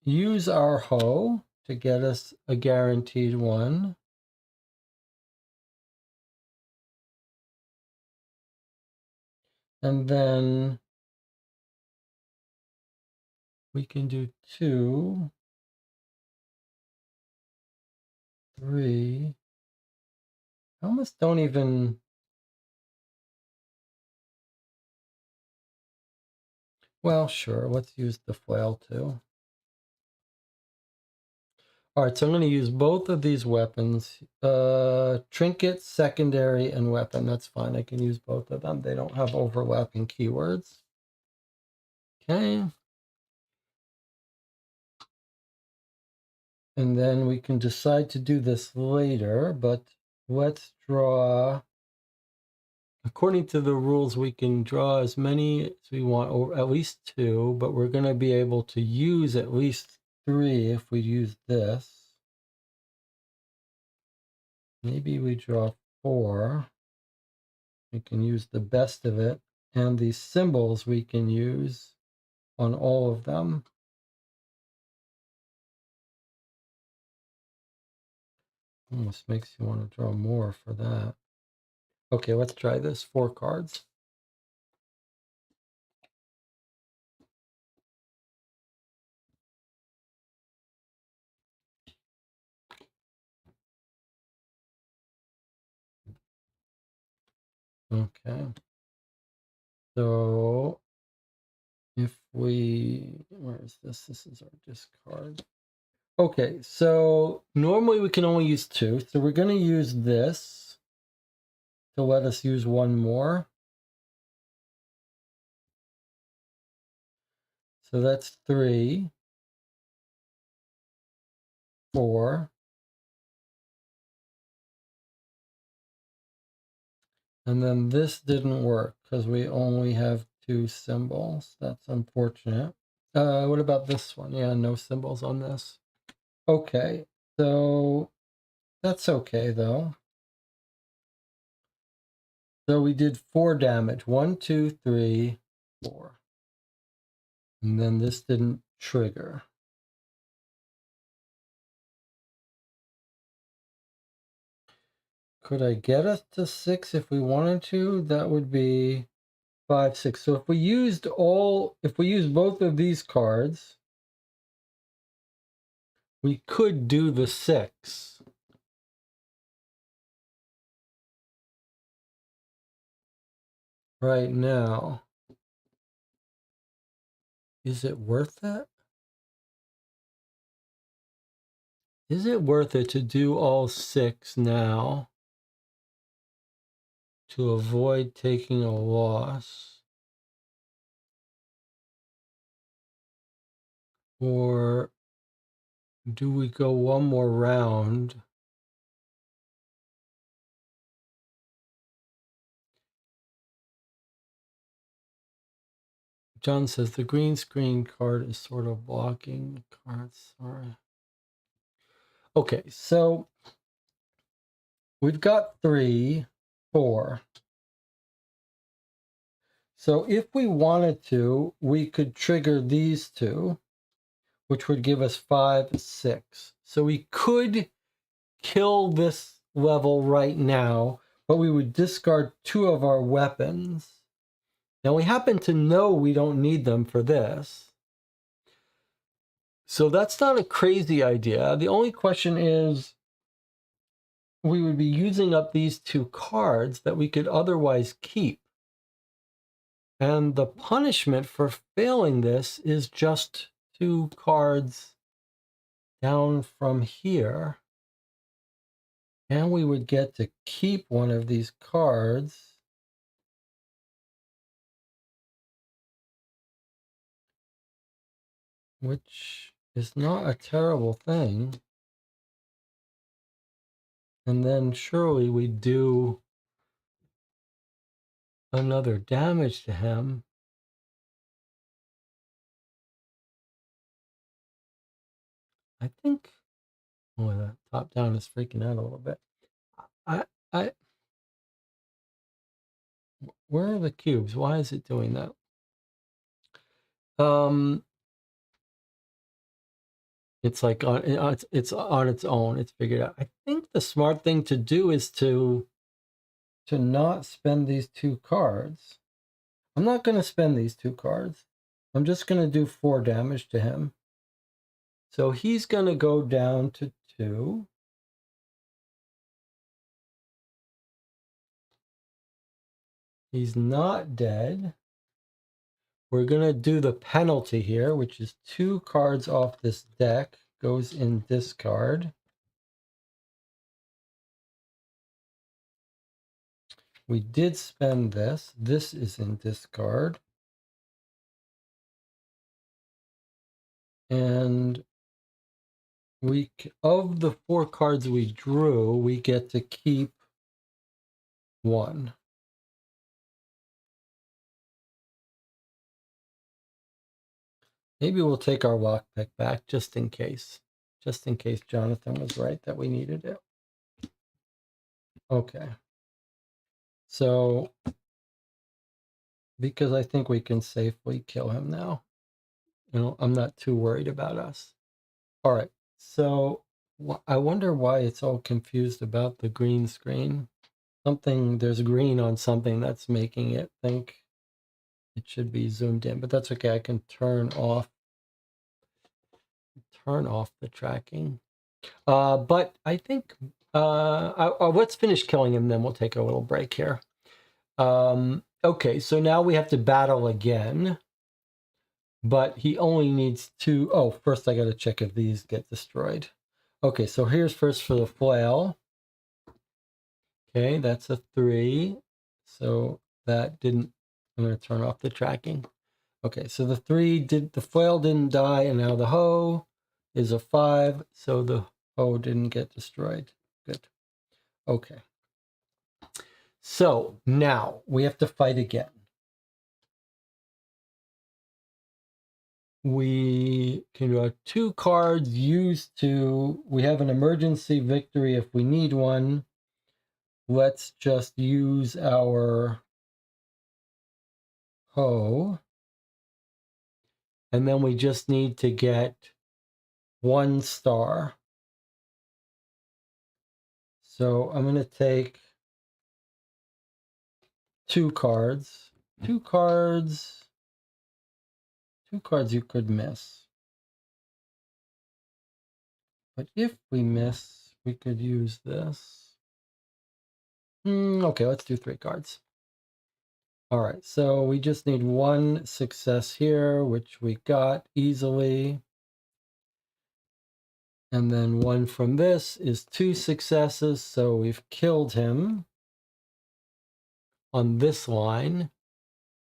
use our hoe to get us a guaranteed one. And then we can do 2, 3. I almost don't even... Well, sure, let's use the flail too. All right, so I'm going to use both of these weapons. Trinket, secondary, and weapon. That's fine. I can use both of them. They don't have overlapping keywords. Okay. And then we can decide to do this later, but let's draw... According to the rules, we can draw as many as we want, or at least 2, but we're going to be able to use at least 3 if we use this. Maybe we draw 4. We can use the best of it, and these symbols we can use on all of them. Almost makes you want to draw more for that. Okay, let's try this. 4 cards. Okay. So if we, where is this? This is our discard. Okay, so normally we can only use 2. So we're going to use this to let us use 1 more. So that's 3, 4. And then this didn't work because we only have 2 symbols. That's unfortunate. What about this one? Yeah, no symbols on this. Okay, so that's okay though. So we did 4 damage. 1, 2, 3, 4. And then this didn't trigger. Could I get us to 6 if we wanted to? That would be 5, 6. So if we used both of these cards, we could do the 6. Right now. Is it worth it? Is it worth it to do all 6 now to avoid taking a loss? Or do we go one more round? John says the green screen card is sort of blocking the cards. Sorry. Okay, so we've got 3, 4. So if we wanted to, we could trigger these 2, which would give us 5, 6. So we could kill this level right now, but we would discard 2 of our weapons. Now we happen to know we don't need them for this. So that's not a crazy idea. The only question is, we would be using up these 2 cards that we could otherwise keep. And the punishment for failing this is just 2 cards down from here. And we would get to keep one of these cards. Which is not a terrible thing. And then surely we do another damage to him. I think, oh, the top down is freaking out a little bit. Where are the cubes? Why is it doing that? It's like it's on its own. It's figured out. I think the smart thing to do is to not spend these 2 cards. I'm not going to spend these 2 cards. I'm just going to do 4 damage to him. So he's going to go down to 2. He's not dead. We're going to do the penalty here, which is 2 cards off this deck goes in discard. We did spend this. This is in discard. And of the 4 cards we drew, we get to keep 1. Maybe we'll take our lockpick back just in case. Just in case Jonathan was right that we needed it. Okay. So, because I think we can safely kill him now. You know, I'm not too worried about us. All right. So, I wonder why it's all confused about the green screen. There's green on something that's making it think it should be zoomed in, but that's okay. I can turn off the tracking. But I think let's finish killing him, then we'll take a little break here. Okay, so now we have to battle again, but he only needs 2. Oh, first I got to check if these get destroyed. Okay, so here's first for the flail. Okay, that's a 3. So that didn't. I'm going to turn off the tracking. Okay, so the flail didn't die, and now the hoe is a 5, so the hoe didn't get destroyed. Good. Okay. So now we have to fight again. We can draw 2 cards we have an emergency victory if we need one. Let's just use our hoe. And then we just need to get 1 star. So I'm going to take 2 cards. 2 cards you could miss. But if we miss, we could use this. Okay, let's do 3 cards. All right, so we just need 1 success here, which we got easily. And then 1 from this is 2 successes, so we've killed him on this line.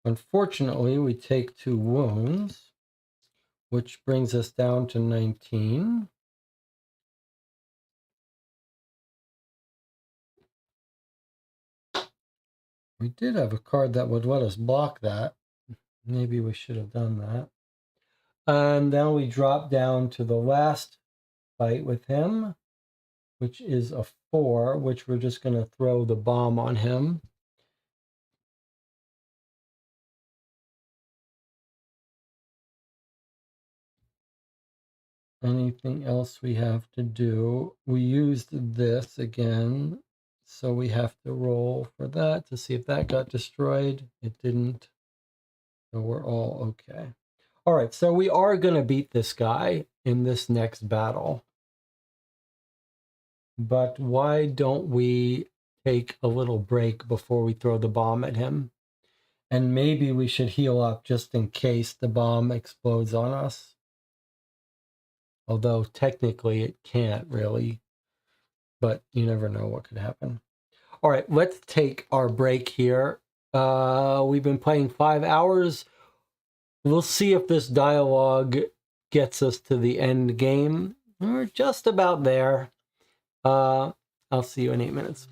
Unfortunately, we take 2 wounds, which brings us down to 19. We did have a card that would let us block that. Maybe we should have done that. And now we drop down to the last fight with him, which is a 4, which we're just going to throw the bomb on him. Anything else we have to do? We used this again, so we have to roll for that to see if that got destroyed. It didn't, so we're all okay. All right, so we are going to beat this guy in this next battle. But why don't we take a little break before we throw the bomb at him? And maybe we should heal up just in case the bomb explodes on us. Although technically it can't really, but you never know what could happen. All right, let's take our break here. We've been playing 5 hours. We'll see if this dialogue gets us to the end game. We're just about there. I'll see you in 8 minutes.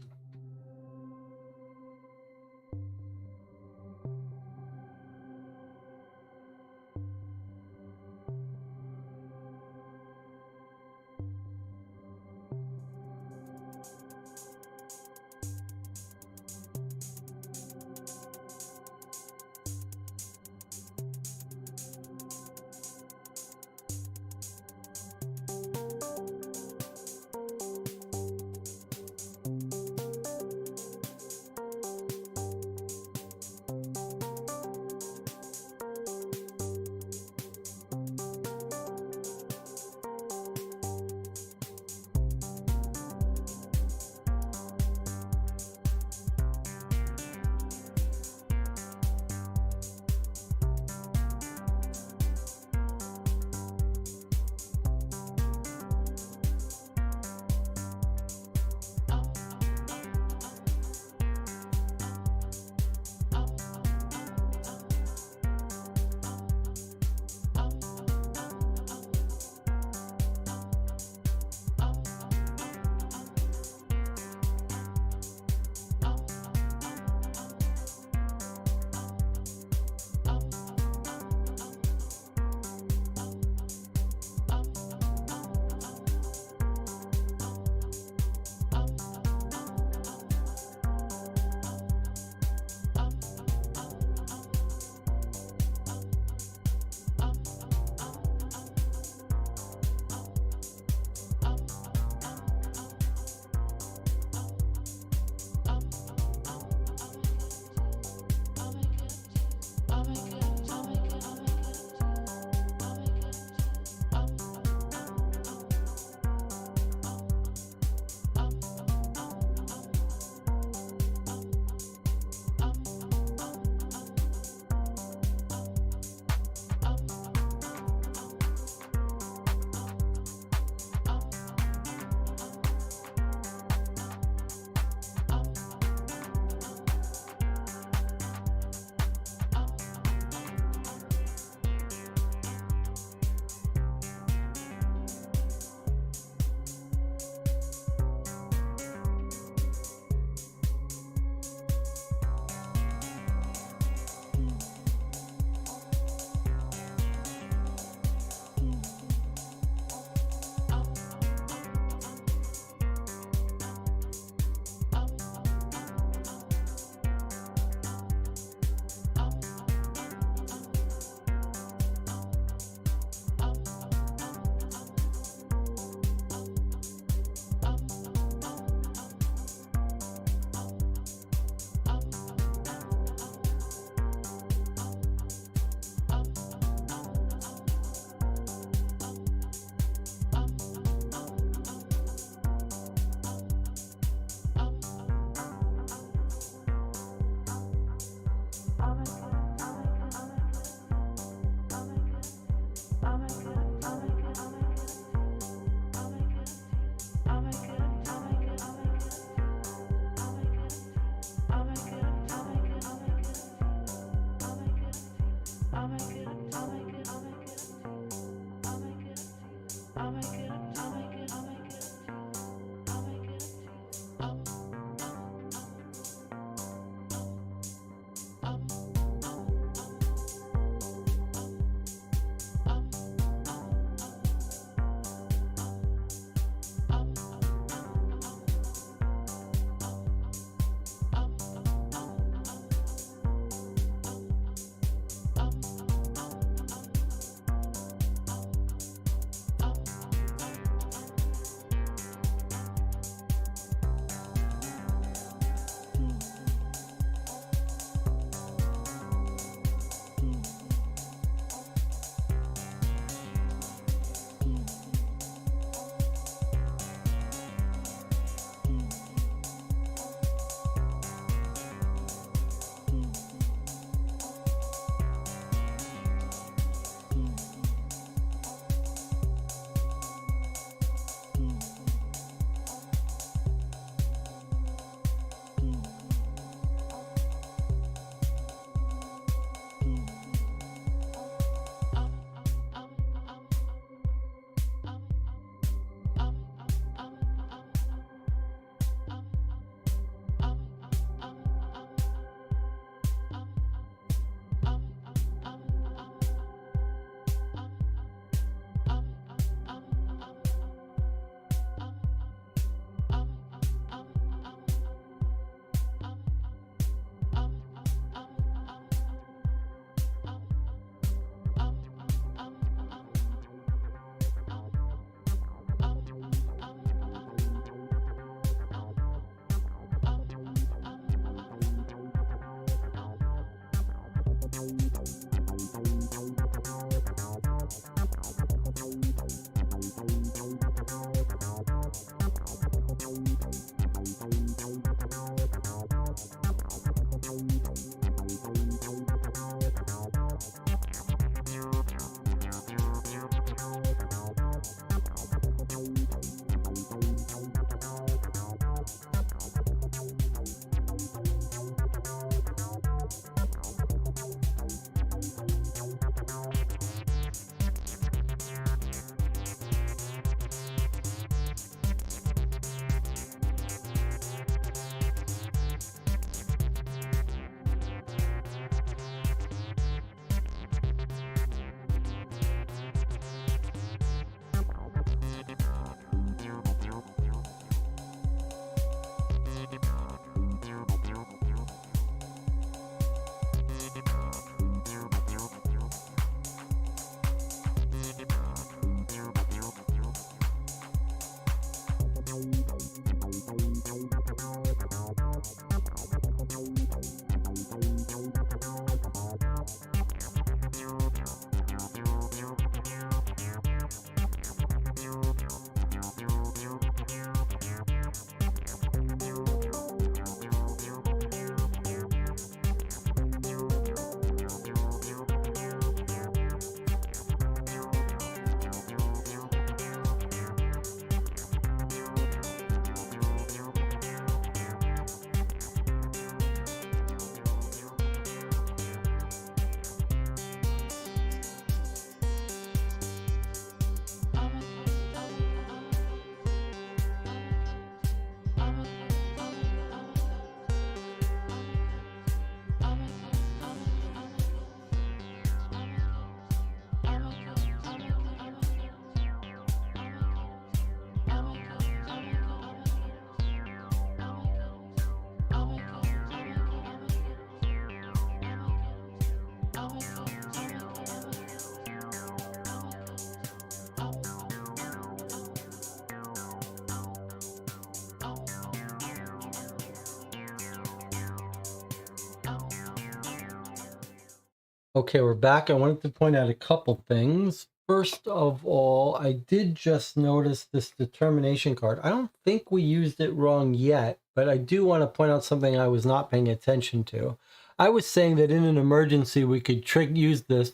Okay, we're back. I wanted to point out a couple things. First of all, I did just notice this determination card. I don't think we used it wrong yet, but I do want to point out something I was not paying attention to. I was saying that in an emergency, we could use this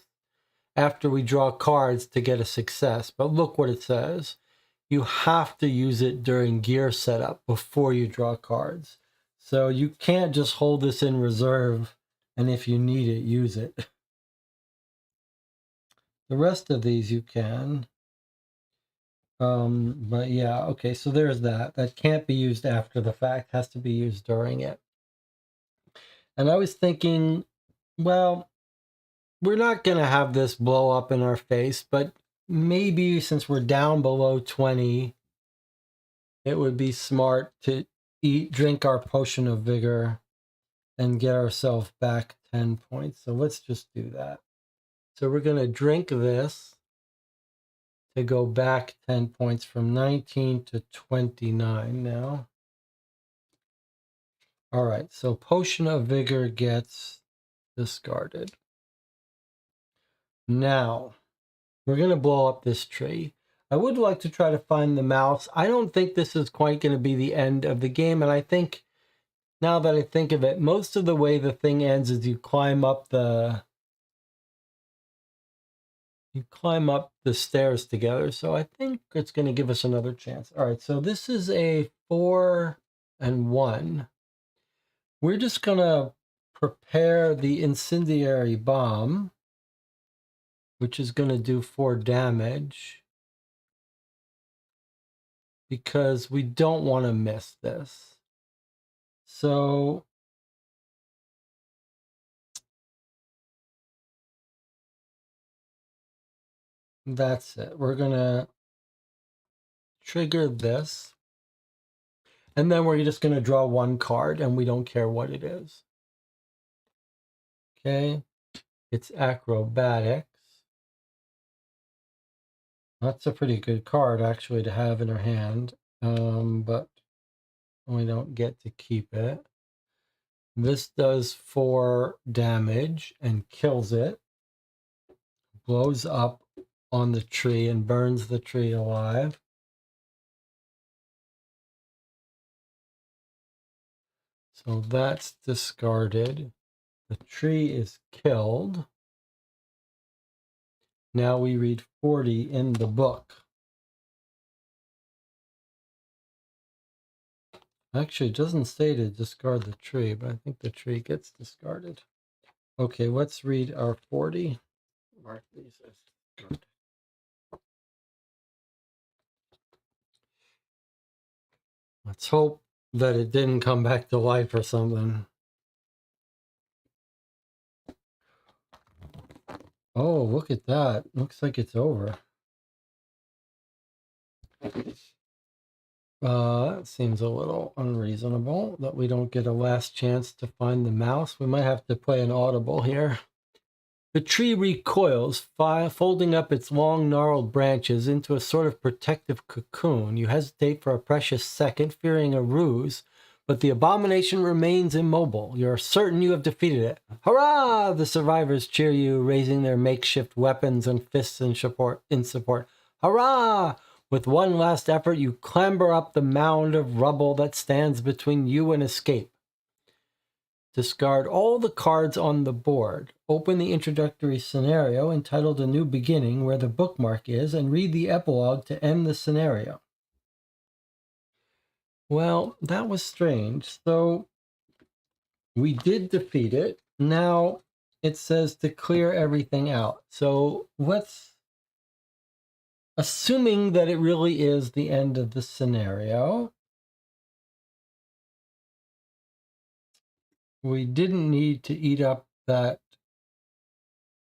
after we draw cards to get a success. But look what it says. You have to use it during gear setup before you draw cards. So you can't just hold this in reserve and if you need it, use it. The rest of these you can. But yeah, okay, so there's that. That can't be used after the fact, has to be used during it. And I was thinking, well, we're not going to have this blow up in our face, but maybe since we're down below 20, it would be smart to drink our potion of vigor and get ourselves back 10 points. So let's just do that. So we're going to drink this to go back 10 points from 19 to 29 now. All right, so Potion of Vigor gets discarded. Now, we're going to blow up this tree. I would like to try to find the mouse. I don't think this is quite going to be the end of the game, and I think, now that I think of it, most of the way the thing ends is you climb up the stairs together. So I think it's going to give us another chance. All right, so this is a 4 and 1. We're just going to prepare the incendiary bomb, which is going to do 4 damage, because we don't want to miss this. So that's it. We're going to trigger this, and then we're just going to draw 1 card, and we don't care what it is. Okay, it's acrobatics. That's a pretty good card, actually, to have in our hand, but we don't get to keep it. This does 4 damage and kills it. Blows up on the tree and burns the tree alive. So that's discarded. The tree is killed. Now we read 40 in the book. Actually, it doesn't say to discard the tree, but I think the tree gets discarded. Okay, let's read our 40. Mark these as discarded. Let's hope that it didn't come back to life or something. Oh, look at that. Looks like it's over. That seems a little unreasonable that we don't get a last chance to find the mouse. We might have to play an audible here. The tree recoils, folding up its long, gnarled branches into a sort of protective cocoon. You hesitate for a precious second, fearing a ruse, but the abomination remains immobile. You're certain you have defeated it. Hurrah! The survivors cheer you, raising their makeshift weapons and fists in support. Hurrah! With one last effort, you clamber up the mound of rubble that stands between you and escape. Discard all the cards on the board. Open the introductory scenario entitled A New Beginning, where the bookmark is, and read the epilogue to end the scenario. Well, that was strange. So we did defeat it. Now it says to clear everything out. So let's, assuming that it really is the end of the scenario, we didn't need to eat up that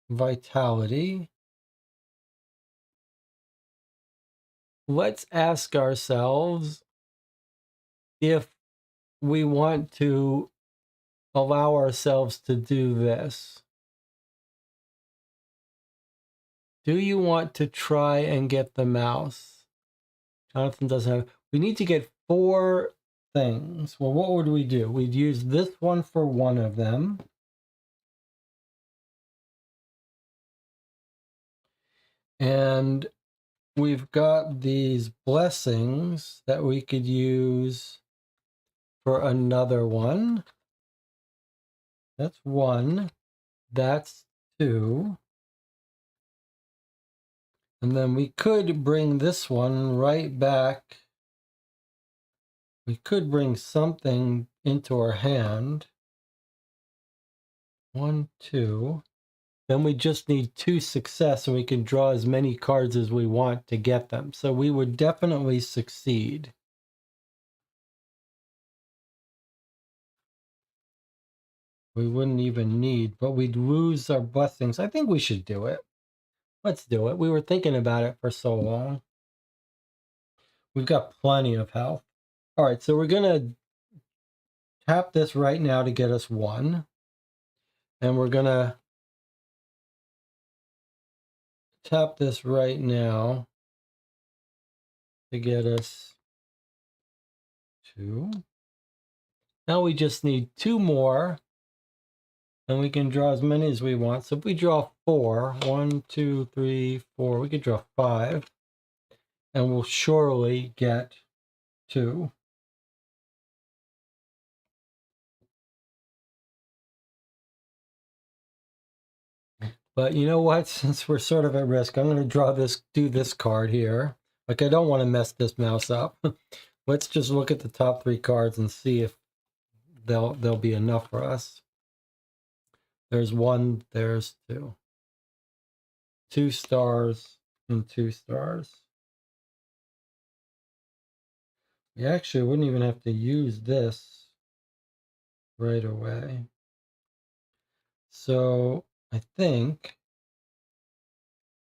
vitality. Let's ask ourselves if we want to allow ourselves to do this. Do you want to try and get the mouse? Jonathan doesn't have. We need to get 4 things. Well, what would we do? We'd use this one for one of them. And we've got these blessings that we could use for another one. That's one. That's two. And then we could bring this one right back. We could bring something into our hand. 1, 2. Then we just need 2 success and we can draw as many cards as we want to get them. So we would definitely succeed. We wouldn't even need, but we'd lose our blessings. I think we should do it. Let's do it. We were thinking about it for so long. We've got plenty of health. All right, so we're going to tap this right now to get us 1. And we're going to tap this right now to get us 2. Now we just need 2 more. And we can draw as many as we want. So if we draw 4, 1, 2, 3, 4, we could draw 5. And we'll surely get 2. But you know what? Since we're sort of at risk, I'm going to do this card here. Like, I don't want to mess this mouse up. Let's just look at the top 3 cards and see if they'll be enough for us. There's 1, there's 2. 2 stars and 2 stars. We actually wouldn't even have to use this right away. So I think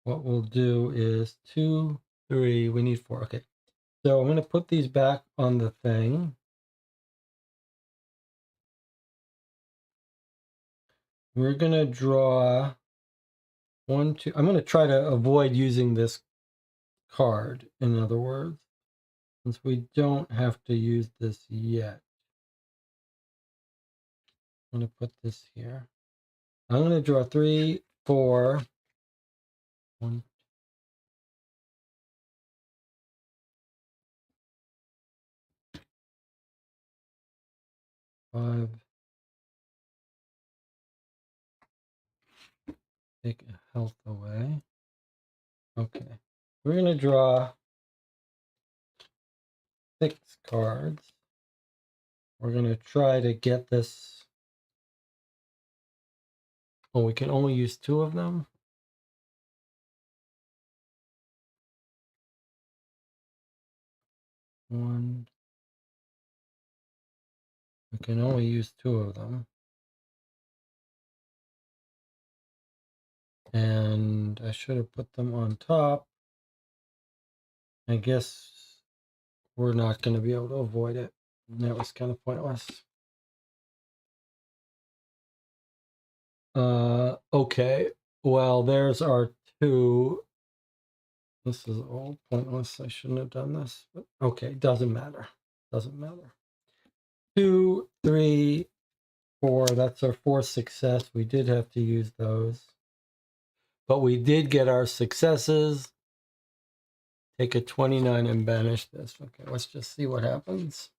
what we'll do is 2, 3, we need 4. Okay. So I'm going to put these back on the thing. We're going to draw 1, 2. I'm going to try to avoid using this card, in other words, since we don't have to use this yet. I'm going to put this here. I'm going to draw 3, 4. 1, 5. Take health away. Okay. We're going to draw 6 cards. We're going to try to get this. Oh, we can only use 2 of them. 1. We can only use 2 of them. And I should have put them on top. I guess we're not going to be able to avoid it. That was kind of pointless. Okay. Well, there's our 2. This is all pointless. I shouldn't have done this. But okay, doesn't matter. Doesn't matter. 2, 3, 4. That's our 4th success. We did have to use those. But we did get our successes. Take a 29 and banish this. Okay, let's just see what happens.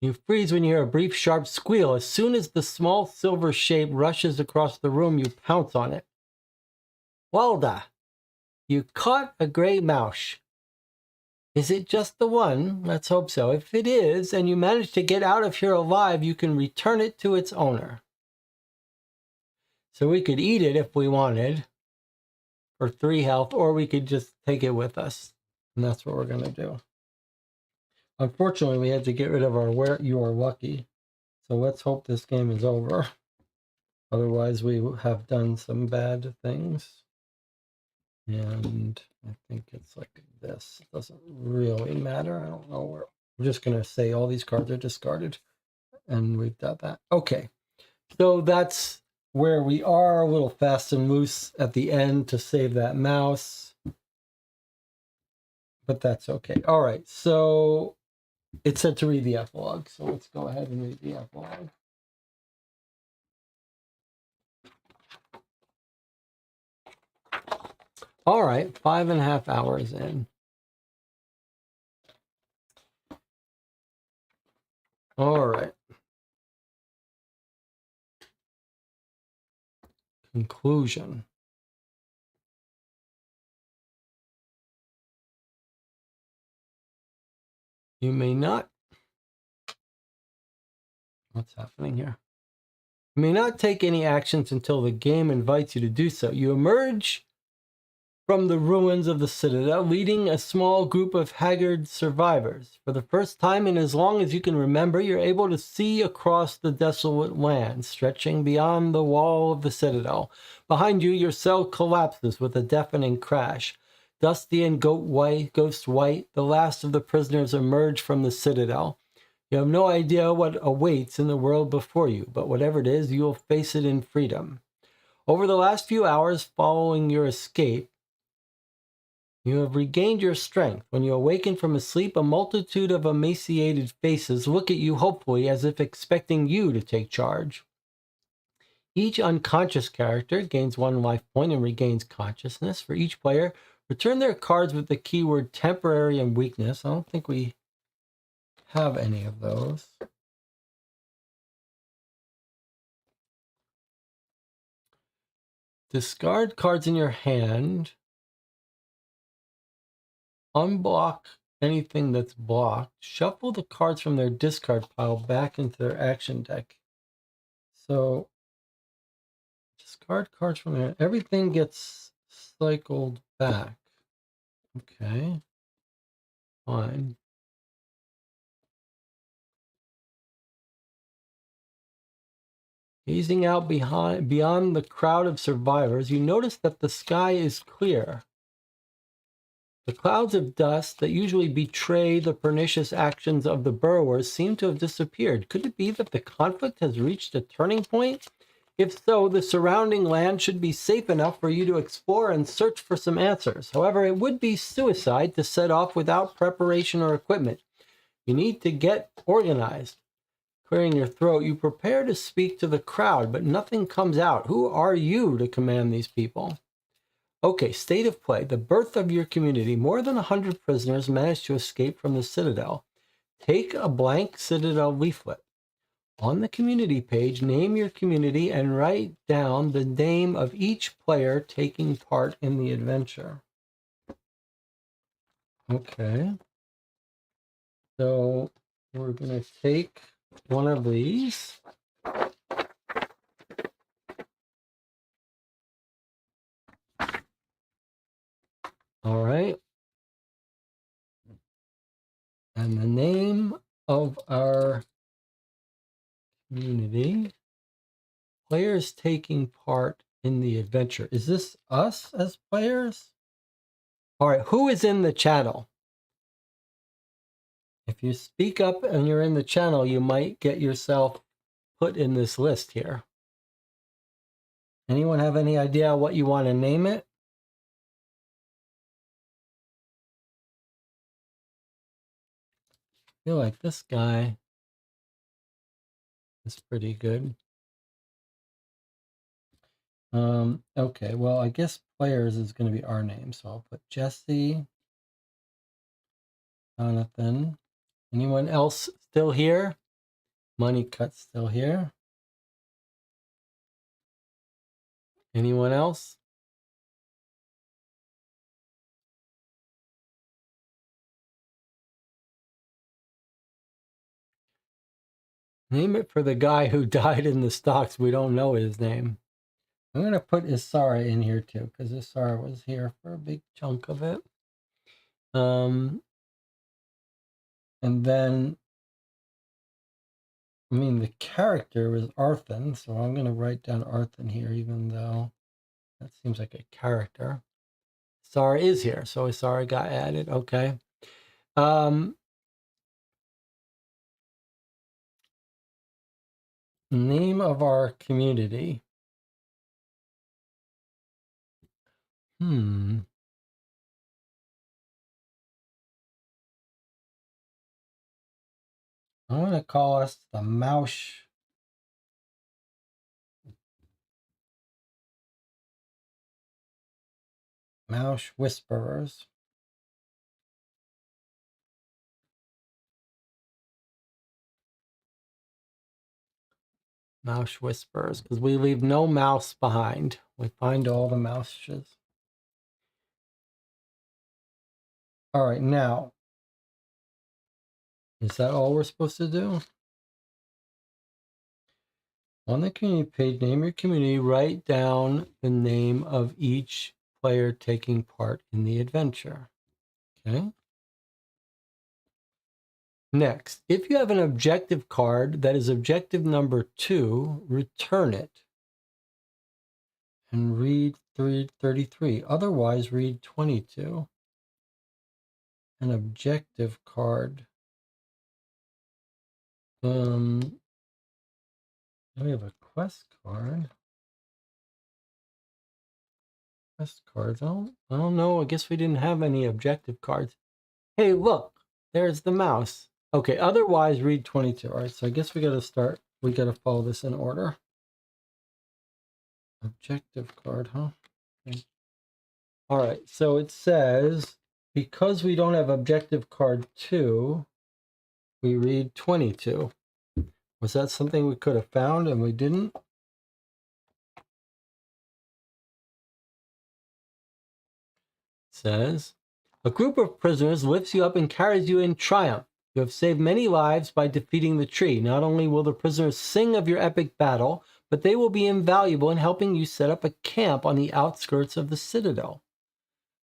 You freeze when you hear a brief, sharp squeal. As soon as the small silver shape rushes across the room, you pounce on it. Walda, you caught a gray mouse. Is it just the one? Let's hope so. If it is, and you manage to get out of here alive, you can return it to its owner. So we could eat it if we wanted for 3 health, or we could just take it with us. And that's what we're going to do. Unfortunately, we had to get rid of our where you are lucky. So let's hope this game is over. Otherwise, we have done some bad things. And I think it's like this. It doesn't really matter. I don't know where. I'm just going to say all these cards are discarded. And we've done that. Okay. So that's where we are. A little fast and loose at the end to save that mouse. But that's okay. All right. So it said to read the epilogue. So let's go ahead and read the epilogue. All right, 5.5 hours in. All right. Conclusion. You may not. What's happening here? You may not take any actions until the game invites you to do so. You emerge from the ruins of the Citadel, leading a small group of haggard survivors. For the first time in as long as you can remember, you're able to see across the desolate land, stretching beyond the wall of the Citadel. Behind you, your cell collapses with a deafening crash. Dusty and ghost white, the last of the prisoners emerge from the Citadel. You have no idea what awaits in the world before you, but whatever it is, you will face it in freedom. Over the last few hours following your escape, you have regained your strength. When you awaken from a sleep, a multitude of emaciated faces look at you hopefully as if expecting you to take charge. Each unconscious character gains 1 life point and regains consciousness. For each player, return their cards with the keyword temporary and weakness. I don't think we have any of those. Discard cards in your hand. Unblock anything that's blocked. Shuffle the cards from their discard pile back into their action deck. So, discard cards from there. Everything gets cycled back. Okay. Fine. Gazing out beyond the crowd of survivors, you notice that the sky is clear. The clouds of dust that usually betray the pernicious actions of the burrowers seem to have disappeared. Could it be that the conflict has reached a turning point? If so, the surrounding land should be safe enough for you to explore and search for some answers. However, it would be suicide to set off without preparation or equipment. You need to get organized. Clearing your throat, you prepare to speak to the crowd, but nothing comes out. Who are you to command these people? Okay, state of play. The birth of your community. More than 100 prisoners managed to escape from the Citadel. Take a blank Citadel leaflet. On the community page, name your community and write down the name of each player taking part in the adventure. Okay. So we're going to take one of these. All right. And the name of our community. Players taking part in the adventure. Is this us as players? All right. Who is in the channel? If you speak up and you're in the channel, you might get yourself put in this list here. Anyone have any idea what you want to name it? I feel like this guy is pretty good. Okay, well, I guess players is going to be our name. So I'll put Jesse, Jonathan. Anyone else still here? Money Cut still here. Anyone else? Name it for the guy who died in the stocks. We don't know his name. I'm going to put Isara in here too, because Isara was here for a big chunk of it. And then, I mean, the character was Arthur, so I'm going to write down Arthur here, even though that seems like a character. Isara is here, so Isara got added. Okay. Name of our community. I'm going to call us the Mouse. Mouse Whisperers. Mouse Whisperers, because we leave no mouse behind. We find all the mouses. All right, now, is that all we're supposed to do? On the community page, name your community, write down the name of each player taking part in the adventure. Okay. Next, if you have an objective card that is objective number 2, return it and read 33. Otherwise, read 22. An objective card. We have a quest card. Quest cards. I don't know. I guess we didn't have any objective cards. Hey, look, there's the mouse. Okay, otherwise read 22. All right, so I guess we got to follow this in order. Objective card, huh? Okay. All right, so it says, because we don't have objective card 2, we read 22. Was that something we could have found and we didn't? It says, a group of prisoners lifts you up and carries you in triumph. You have saved many lives by defeating the tree. Not only will the prisoners sing of your epic battle, but they will be invaluable in helping you set up a camp on the outskirts of the Citadel.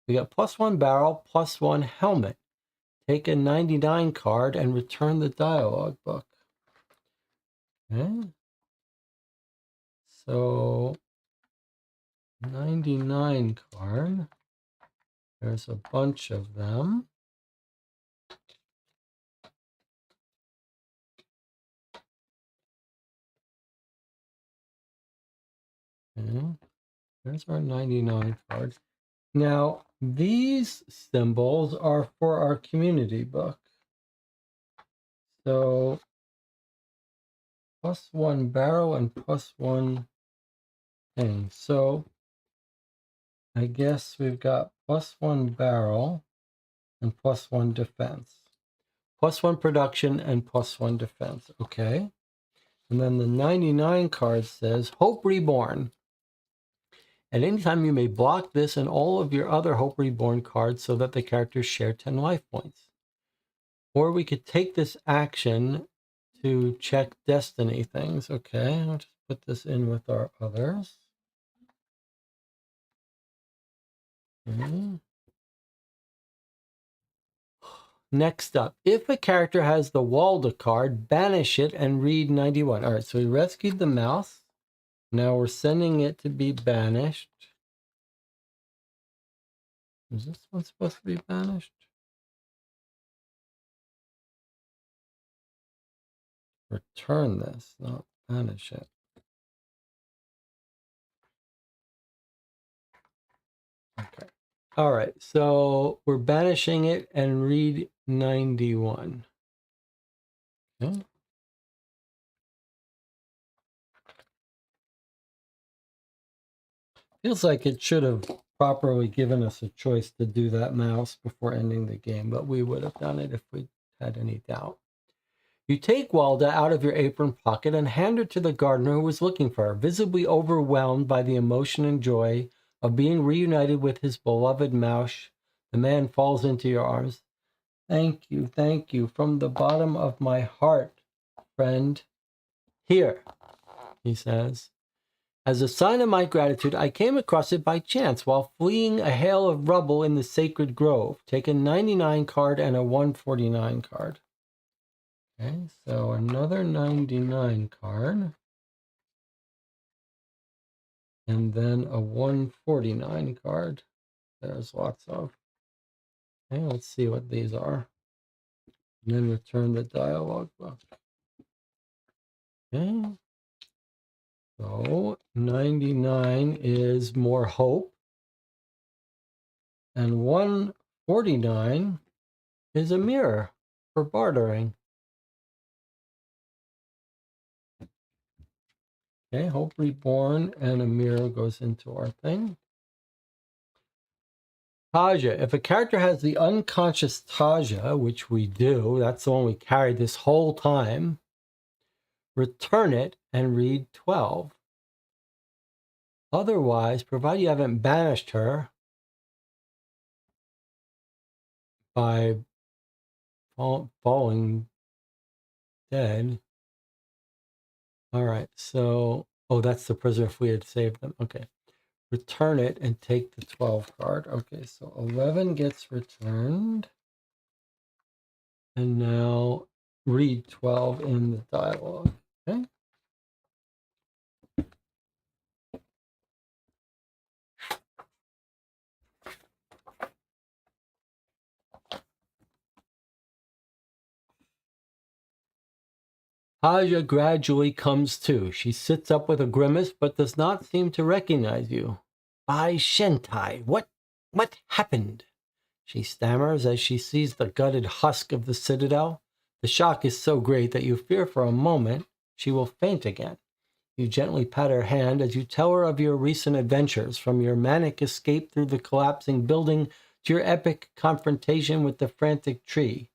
We got +1 barrel, +1 helmet. Take a 99 card and return the dialogue book. Okay. So 99 card. There's a bunch of them. Okay. There's our 99 cards. Now, these symbols are for our community book. So +1 barrel and +1 thing. So I guess we've got +1 barrel and +1 defense. +1 production and +1 defense. Okay. And then the 99 card says Hope Reborn. At any time, you may block this and all of your other Hope Reborn cards so that the characters share 10 life points. Or we could take this action to check destiny things. Okay, I'll just put this in with our others. Okay. Next up, if a character has the Walda card, banish it and read 91. All right, so we rescued the mouse. Now we're sending it to be banished. Is this one supposed to be banished? Return this, not banish it. Okay. All right, so we're banishing it and read 91. Okay. Feels like it should have properly given us a choice to do that mouse before ending the game, but we would have done it if we had any doubt. You take Walda out of your apron pocket and hand her to the gardener who was looking for her, visibly overwhelmed by the emotion and joy of being reunited with his beloved mouse. The man falls into your arms. Thank you, from the bottom of my heart, friend. Here, he says. As a sign of my gratitude, I came across it by chance while fleeing a hail of rubble in the sacred grove. Take a 99 card and a 149 card. Okay, so another 99 card. And then a 149 card. There's lots of. Okay, let's see what these are. And then return the dialogue book. Okay. So 99 is more hope. And 149 is a mirror for bartering. Okay, Hope Reborn and a mirror goes into our thing. Taja. If a character has the unconscious Taja, which we do, that's the one we carried this whole time, return it and read 12. Otherwise, provided you haven't banished her by falling dead. All right, so, oh, that's the prisoner if we had saved them. Okay. Return it and take the 12 card. Okay, so 11 gets returned. And now read 12 in the dialogue. Okay. Haja gradually comes to. She sits up with a grimace, but does not seem to recognize you. By Shentai, what happened? She stammers as she sees the gutted husk of the Citadel. The shock is so great that you fear for a moment she will faint again. You gently pat her hand as you tell her of your recent adventures, from your manic escape through the collapsing building to your epic confrontation with the frantic tree.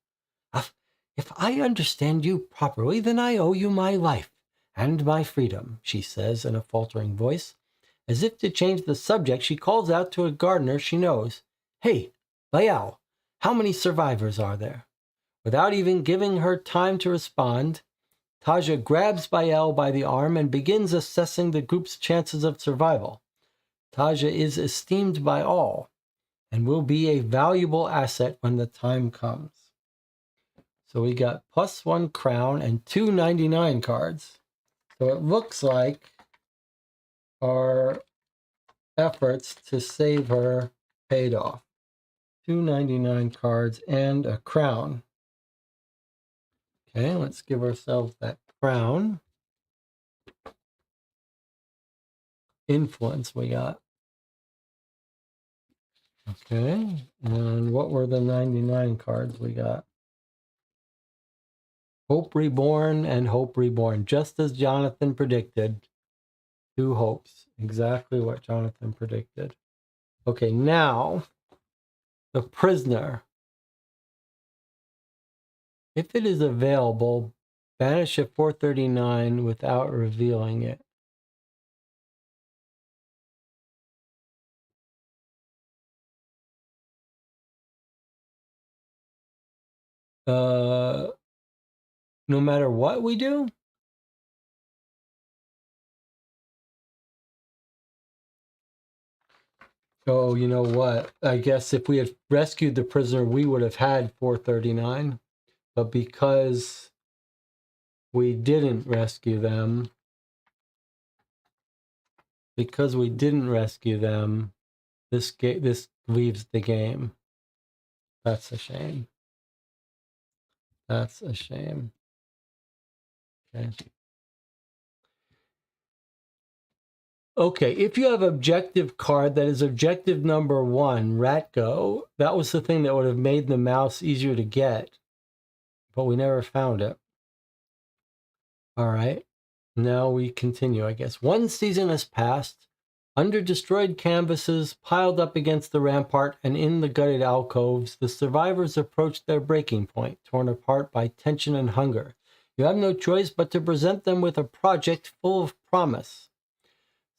If I understand you properly, then I owe you my life and my freedom, she says in a faltering voice. As if to change the subject, she calls out to a gardener she knows. Hey, Bayal, how many survivors are there? Without even giving her time to respond, Taja grabs Bayal by the arm and begins assessing the group's chances of survival. Taja is esteemed by all and will be a valuable asset when the time comes. So we got +1 crown and 2 99 cards. So it looks like our efforts to save her paid off. 2 99 cards and a crown. Okay, let's give ourselves that crown. Influence we got. Okay, and what were the 99 cards we got? Hope Reborn and Hope Reborn, just as Jonathan predicted. 2 hopes, exactly what Jonathan predicted. Okay, now, the prisoner. If it is available, banish a 439 without revealing it. No matter what we do? Oh, you know what? I guess if we had rescued the prisoner, we would have had 439. But because we didn't rescue them, this leaves the game. That's a shame. That's a shame. Okay. Okay, if you have objective card that is objective number 1, Ratgo, that was the thing that would have made the mouse easier to get, but we never found it. All right, now we continue, I guess. 1 season has passed. Under destroyed canvases piled up against the rampart and in the gutted alcoves, the survivors approach their breaking point, torn apart by tension and hunger. You have no choice but to present them with a project full of promise.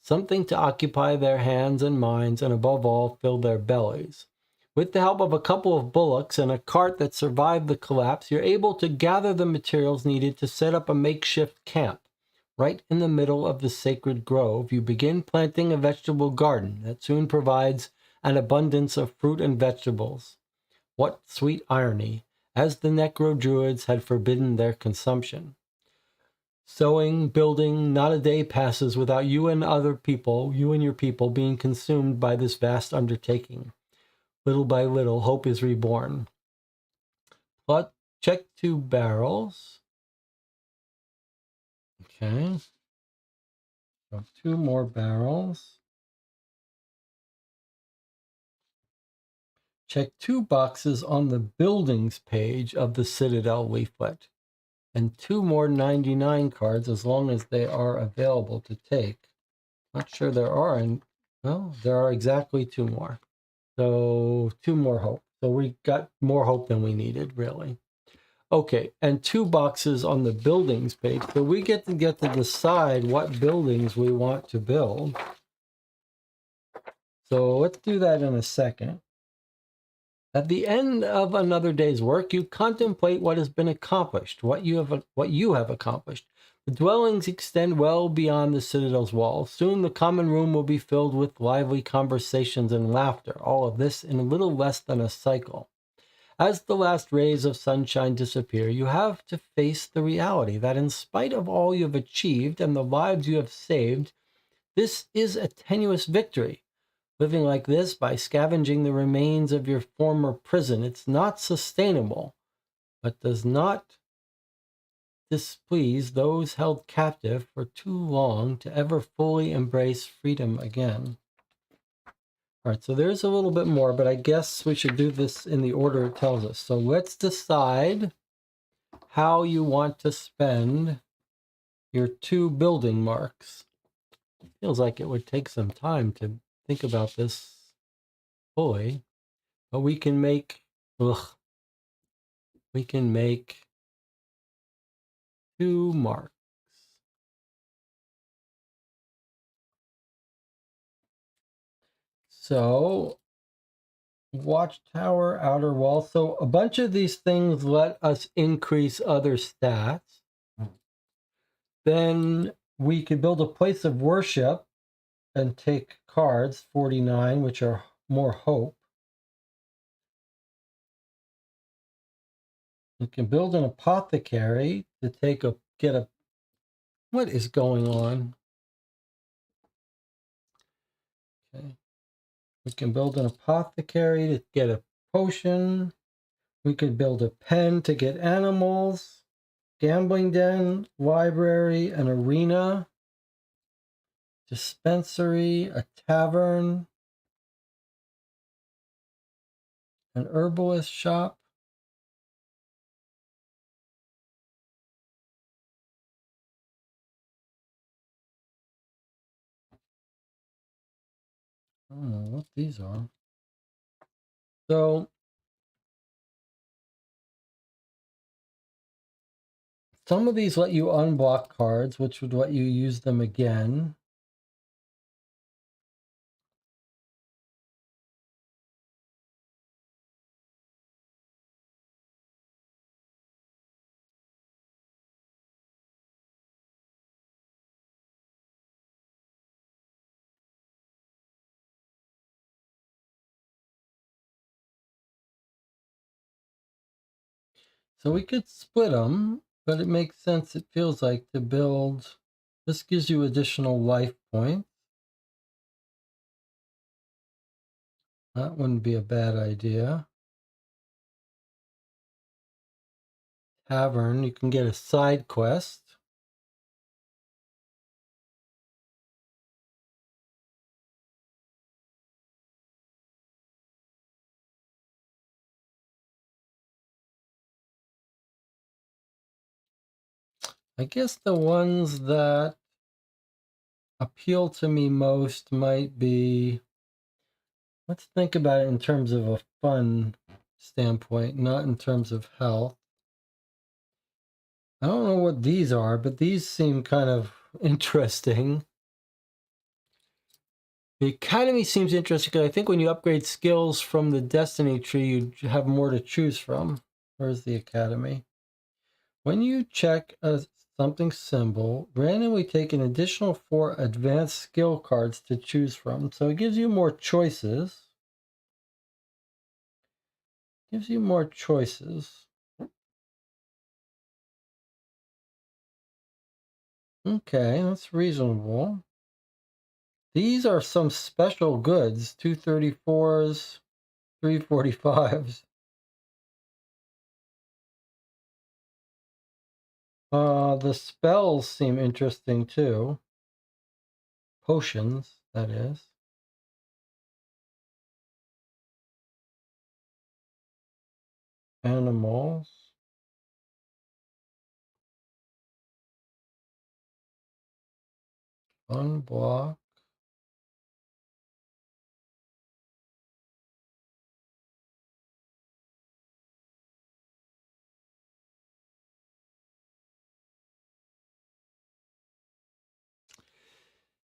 Something to occupy their hands and minds, and above all, fill their bellies. With the help of a couple of bullocks and a cart that survived the collapse, you're able to gather the materials needed to set up a makeshift camp. Right in the middle of the sacred grove, you begin planting a vegetable garden that soon provides an abundance of fruit and vegetables. What sweet irony, as the Necro Druids had forbidden their consumption. Sowing, building, not a day passes without you and your people being consumed by this vast undertaking. Little by little, hope is reborn. But check 2 barrels. Okay. So 2 more barrels. Check 2 boxes on the buildings page of the Citadel leaflet. And 2 more 99 cards as long as they are available to take. Not sure there are, well, there are exactly 2 more. So 2 more hope. So we got more hope than we needed, really. Okay, and 2 boxes on the buildings page. So we get to decide what buildings we want to build. So let's do that in a second. At the end of another day's work, you contemplate what has been accomplished, what you have accomplished. The dwellings extend well beyond the Citadel's walls. Soon the common room will be filled with lively conversations and laughter. All of this in a little less than a cycle. As the last rays of sunshine disappear, you have to face the reality that in spite of all you have achieved and the lives you have saved, this is a tenuous victory. Living like this by scavenging the remains of your former prison, it's not sustainable, but does not displease those held captive for too long to ever fully embrace freedom again. All right, so there's a little bit more, but I guess we should do this in the order it tells us. So let's decide how you want to spend your 2 building marks. Feels like it would take some time to think about this fully, but we can make, we can make 2 marks. So watchtower, outer wall. So a bunch of these things let us increase other stats. Then we could build a place of worship and take cards, 49, which are more hope. You can build an apothecary to get a, what is going on? Okay. We can build an apothecary to get a potion. We could build a pen to get animals, gambling den, library, an arena, dispensary, a tavern, an herbalist shop. I don't know what these are. So some of these let you unblock cards, which would let you use them again. So we could split them, but it makes sense, it feels like, to build. This gives you additional life points. That wouldn't be a bad idea. Tavern, you can get a side quest. I guess the ones that appeal to me most might be, let's think about it in terms of a fun standpoint, not in terms of health. I don't know what these are, but these seem kind of interesting. The academy seems interesting because I think when you upgrade skills from the destiny tree, you have more to choose from. Where's the academy? When you check a something symbol, randomly take an additional 4 advanced skill cards to choose from. So it gives you more choices. Gives you more choices. Okay, that's reasonable. These are some special goods, 234s, 345s. The spells seem interesting too. Potions, that is. Animals. Unblock.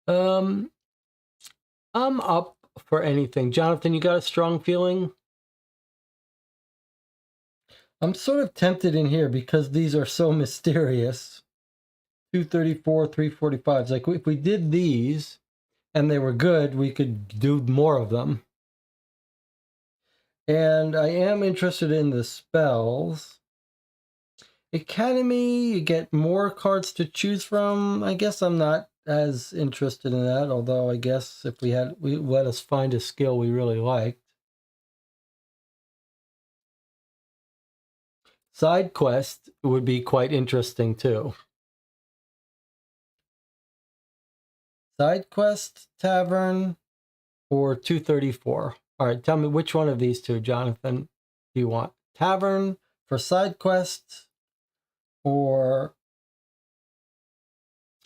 I'm up for anything. Jonathan, you got a strong feeling? I'm sort of tempted in here because these are so mysterious. 234, 345s. Like if we did these and they were good, we could do more of them. And I am interested in the spells. Academy, you get more cards to choose from. I guess I'm not as interested in that, although I guess if we let us find a skill we really liked. Side quest would be quite interesting too. Side quest, tavern, or 234. All right, tell me which one of these two, Jonathan, do you want? Tavern for side quest or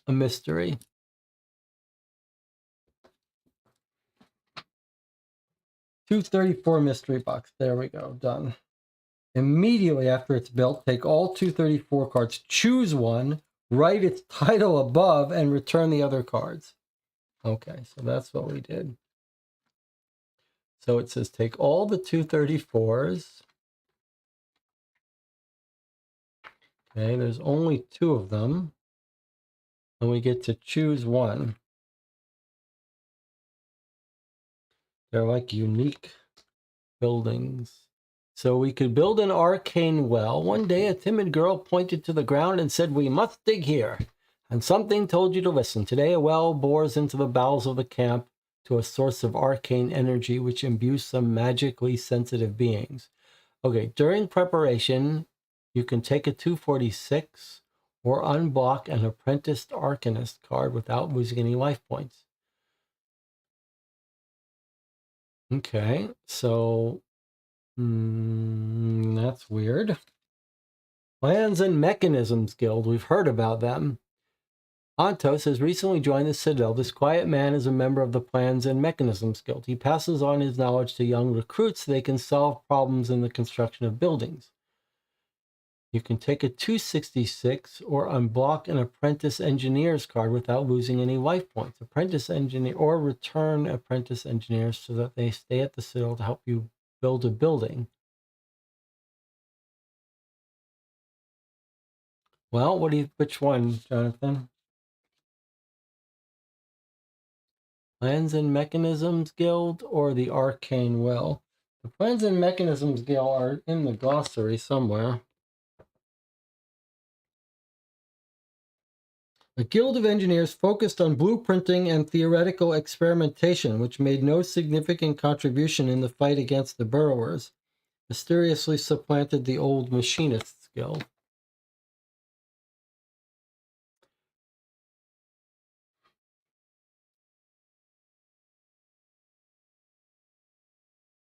a mystery? $234 mystery box. There we go. Done. Immediately after it's built, take all 234 cards, choose one, write its title above, and return the other cards. Okay, so that's what we did. So it says take all the 234s. Okay, there's only 2 of them. And we get to choose one. They're like unique buildings. So we could build an arcane well. One day a timid girl pointed to the ground and said, "We must dig here." And something told you to listen. Today a well bores into the bowels of the camp to a source of arcane energy which imbues some magically sensitive beings. Okay, during preparation, you can take a 246 or unblock an apprenticed arcanist card without losing any life points. Okay, so that's weird. Plans and Mechanisms Guild, we've heard about them. Antos has recently joined the Citadel. This quiet man is a member of the Plans and Mechanisms Guild. He passes on his knowledge to young recruits so they can solve problems in the construction of buildings. You can take a 266 or unblock an apprentice engineer's card without losing any life points. Apprentice engineer or return apprentice engineers so that they stay at the Citadel to help you build a building. Well, which one, Jonathan? Plans and Mechanisms Guild or the Arcane Well? The Plans and Mechanisms Guild are in the glossary somewhere. A guild of engineers focused on blueprinting and theoretical experimentation, which made no significant contribution in the fight against the burrowers, mysteriously supplanted the old Machinists Guild.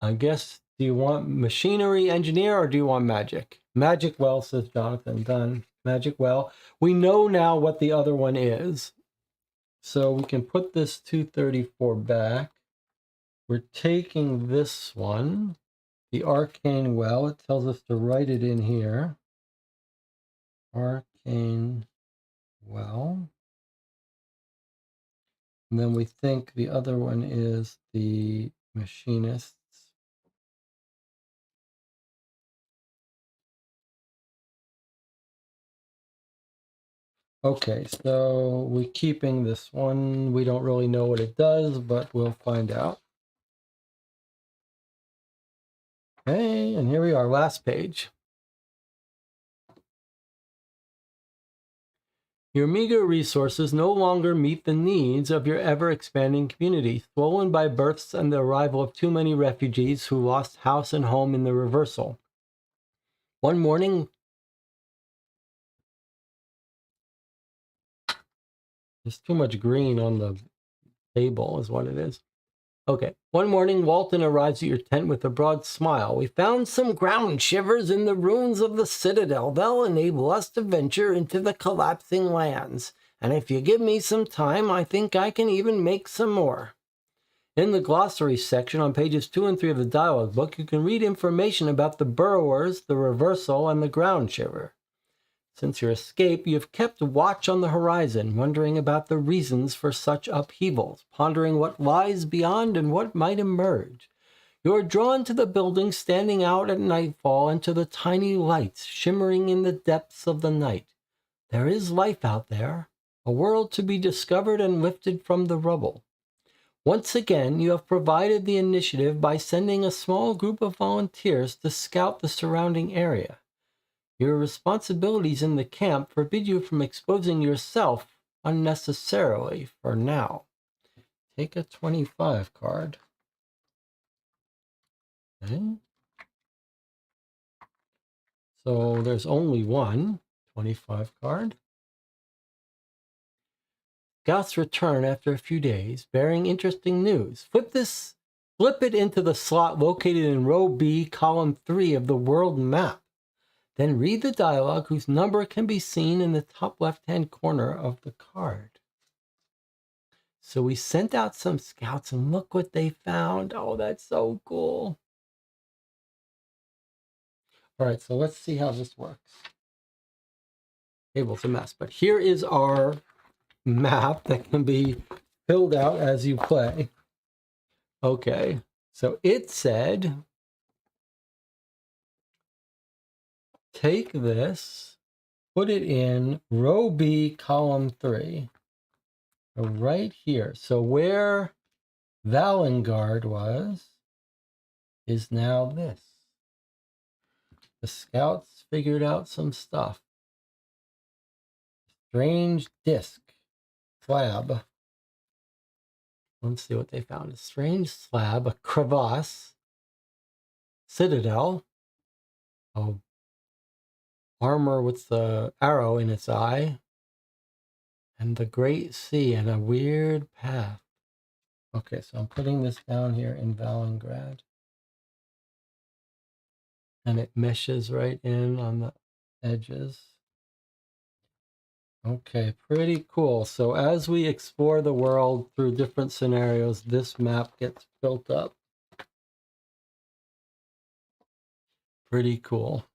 I guess, do you want machinery engineer or do you want magic? Magic well, says Jonathan. Done. Magic well. We know now what the other one is. So we can put this 234 back. We're taking this one, the arcane well. It tells us to write it in here. Arcane well. And then we think the other one is the machinists. Okay, so we're keeping this one. We don't really know what it does, but we'll find out. Okay, and here we are, last page. Your meager resources no longer meet the needs of your ever-expanding community, swollen by births and the arrival of too many refugees who lost house and home in the reversal. One morning, there's too much green on the table is what it is. Okay. One morning, Walton arrives at your tent with a broad smile. We found some ground shivers in the ruins of the Citadel. They'll enable us to venture into the collapsing lands. And if you give me some time, I think I can even make some more. In the glossary section on pages 2 and 3 of the dialogue book, you can read information about the burrowers, the reversal, and the ground shiver. Since your escape, you have kept watch on the horizon, wondering about the reasons for such upheavals, pondering what lies beyond and what might emerge. You are drawn to the buildings standing out at nightfall and to the tiny lights shimmering in the depths of the night. There is life out there, a world to be discovered and lifted from the rubble. Once again, you have provided the initiative by sending a small group of volunteers to scout the surrounding area. Your responsibilities in the camp forbid you from exposing yourself unnecessarily for now. Take a 25 card. Okay. So there's only one 25 card. Scouts return after a few days, bearing interesting news. Flip it into the slot located in row B, column 3 of the world map. Then read the dialogue whose number can be seen in the top left-hand corner of the card. So we sent out some scouts and look what they found. Oh, that's so cool. All right, so let's see how this works. Table's a mess, but here is our map that can be filled out as you play. Okay, so it said, take this, put it in row B, column 3. So right here. So where Valengard was is now this. The scouts figured out some stuff. Strange disc slab. Let's see what they found. A strange slab, a crevasse, citadel, a armor with the arrow in its eye, and the great sea and a weird path. Okay, so I'm putting this down here in Valengrad. And it meshes right in on the edges. Okay, pretty cool. So as we explore the world through different scenarios, this map gets built up. Pretty cool.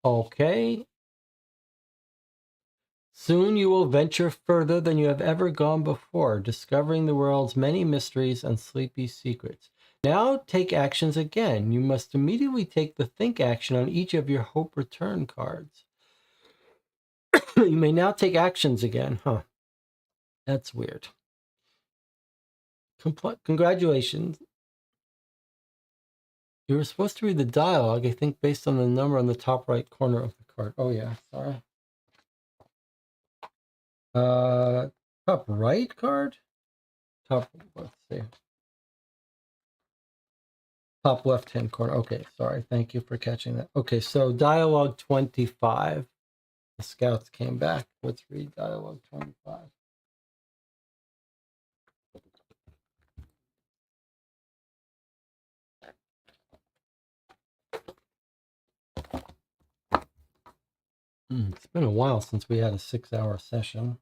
Okay. Soon you will venture further than you have ever gone before, discovering the world's many mysteries and sleepy secrets. Now take actions again. You must immediately take the think action on each of your hope return cards. You may now take actions again. Huh. That's weird. Congratulations. You were supposed to read the dialogue, I think, based on the number on the top right corner of the card. Oh, yeah. Sorry. Top right card? Let's see. Top left-hand corner. Okay, sorry. Thank you for catching that. Okay, so dialogue 25. The scouts came back. Let's read dialogue 25. It's been a while since we had a 6-hour session.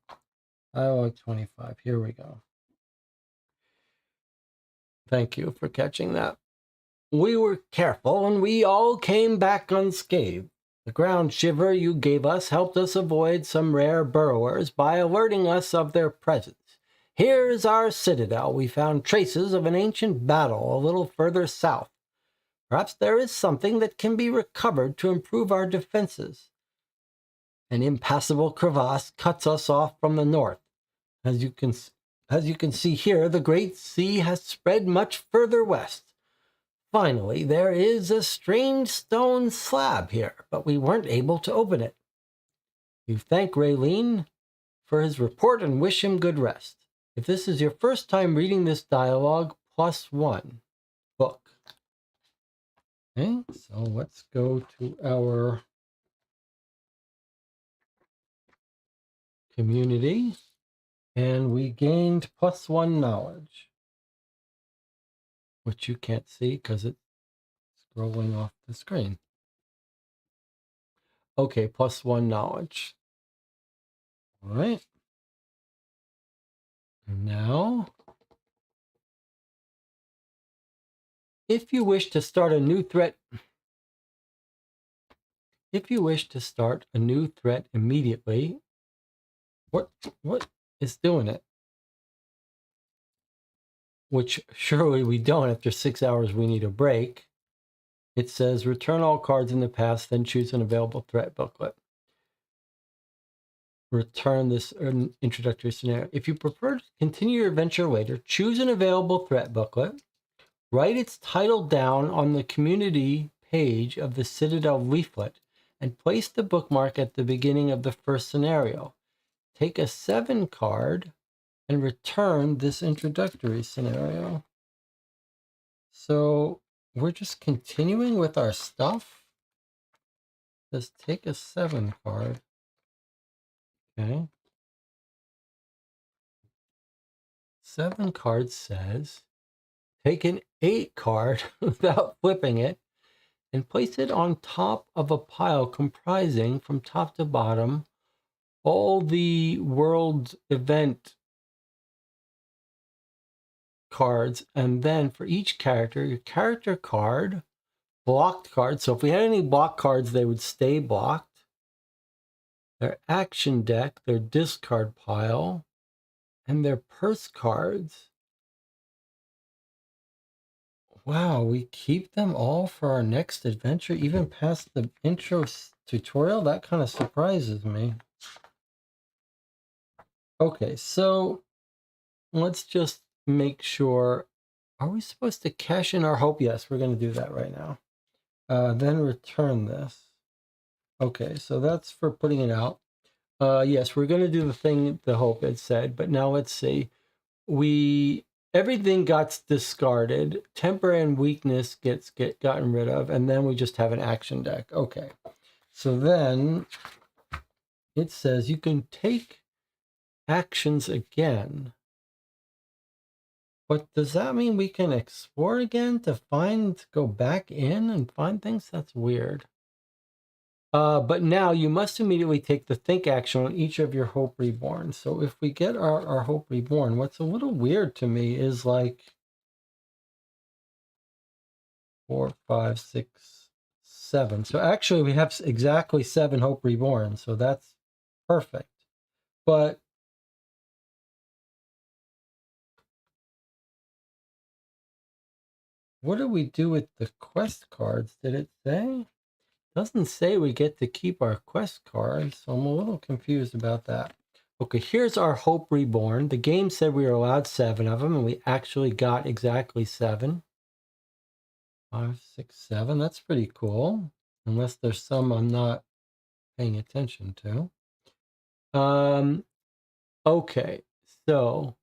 Dialogue 25. Here we go. Thank you for catching that. We were careful and we all came back unscathed. The ground shiver you gave us helped us avoid some rare burrowers by alerting us of their presence. Here's our citadel. We found traces of an ancient battle a little further south. Perhaps there is something that can be recovered to improve our defenses. An impassable crevasse cuts us off from the north. As you can see here, the great sea has spread much further west. Finally, there is a strange stone slab here, but we weren't able to open it. We thank Raylene for his report and wish him good rest. If this is your first time reading this dialogue, +1 book. Okay, so let's go to our community, and we gained +1 knowledge, which you can't see because it's scrolling off the screen. Okay, +1 knowledge. All right. Now, if you wish to start a new threat, If you wish to start a new threat immediately, what is doing it? Which surely we don't. After 6 hours, we need a break. It says return all cards in the past, then choose an available threat booklet. Return this introductory scenario. If you prefer to continue your adventure later, choose an available threat booklet. Write its title down on the community page of the Citadel leaflet and place the bookmark at the beginning of the first scenario. Take a 7 card and return this introductory scenario. So we're just continuing with our stuff. Just take a 7 card. Okay. 7 card says take an 8 card without flipping it and place it on top of a pile comprising from top to bottom all the world event cards. And then for each character, your character card, blocked cards. So if we had any block cards, they would stay blocked. Their action deck, their discard pile, and their purse cards. Wow, we keep them all for our next adventure, even past the intro tutorial? That kind of surprises me. Okay, so let's just make sure. Are we supposed to cash in our hope? Yes, we're going to do that right now. Then return this. Okay, so that's for putting it out. Yes, we're going to do the thing the hope it said, but now let's see. Everything got discarded. Temper and weakness gets gotten rid of, and then we just have an action deck. Okay, so then it says you can take actions again. But does that mean we can explore again to go back in and find things? That's weird. But now you must immediately take the think action on each of your Hope Reborn. So if we get our Hope Reborn, what's a little weird to me is like 4, 5, 6, 7. So actually we have exactly 7 Hope Reborn. So that's perfect. But what do we do with the quest cards? Did it say? Doesn't say we get to keep our quest cards, so I'm a little confused about that. Okay, here's our Hope Reborn. The game said we were allowed 7 of them, and we actually got exactly 7. 5, 6, 7. That's pretty cool. Unless there's some I'm not paying attention to. Okay, so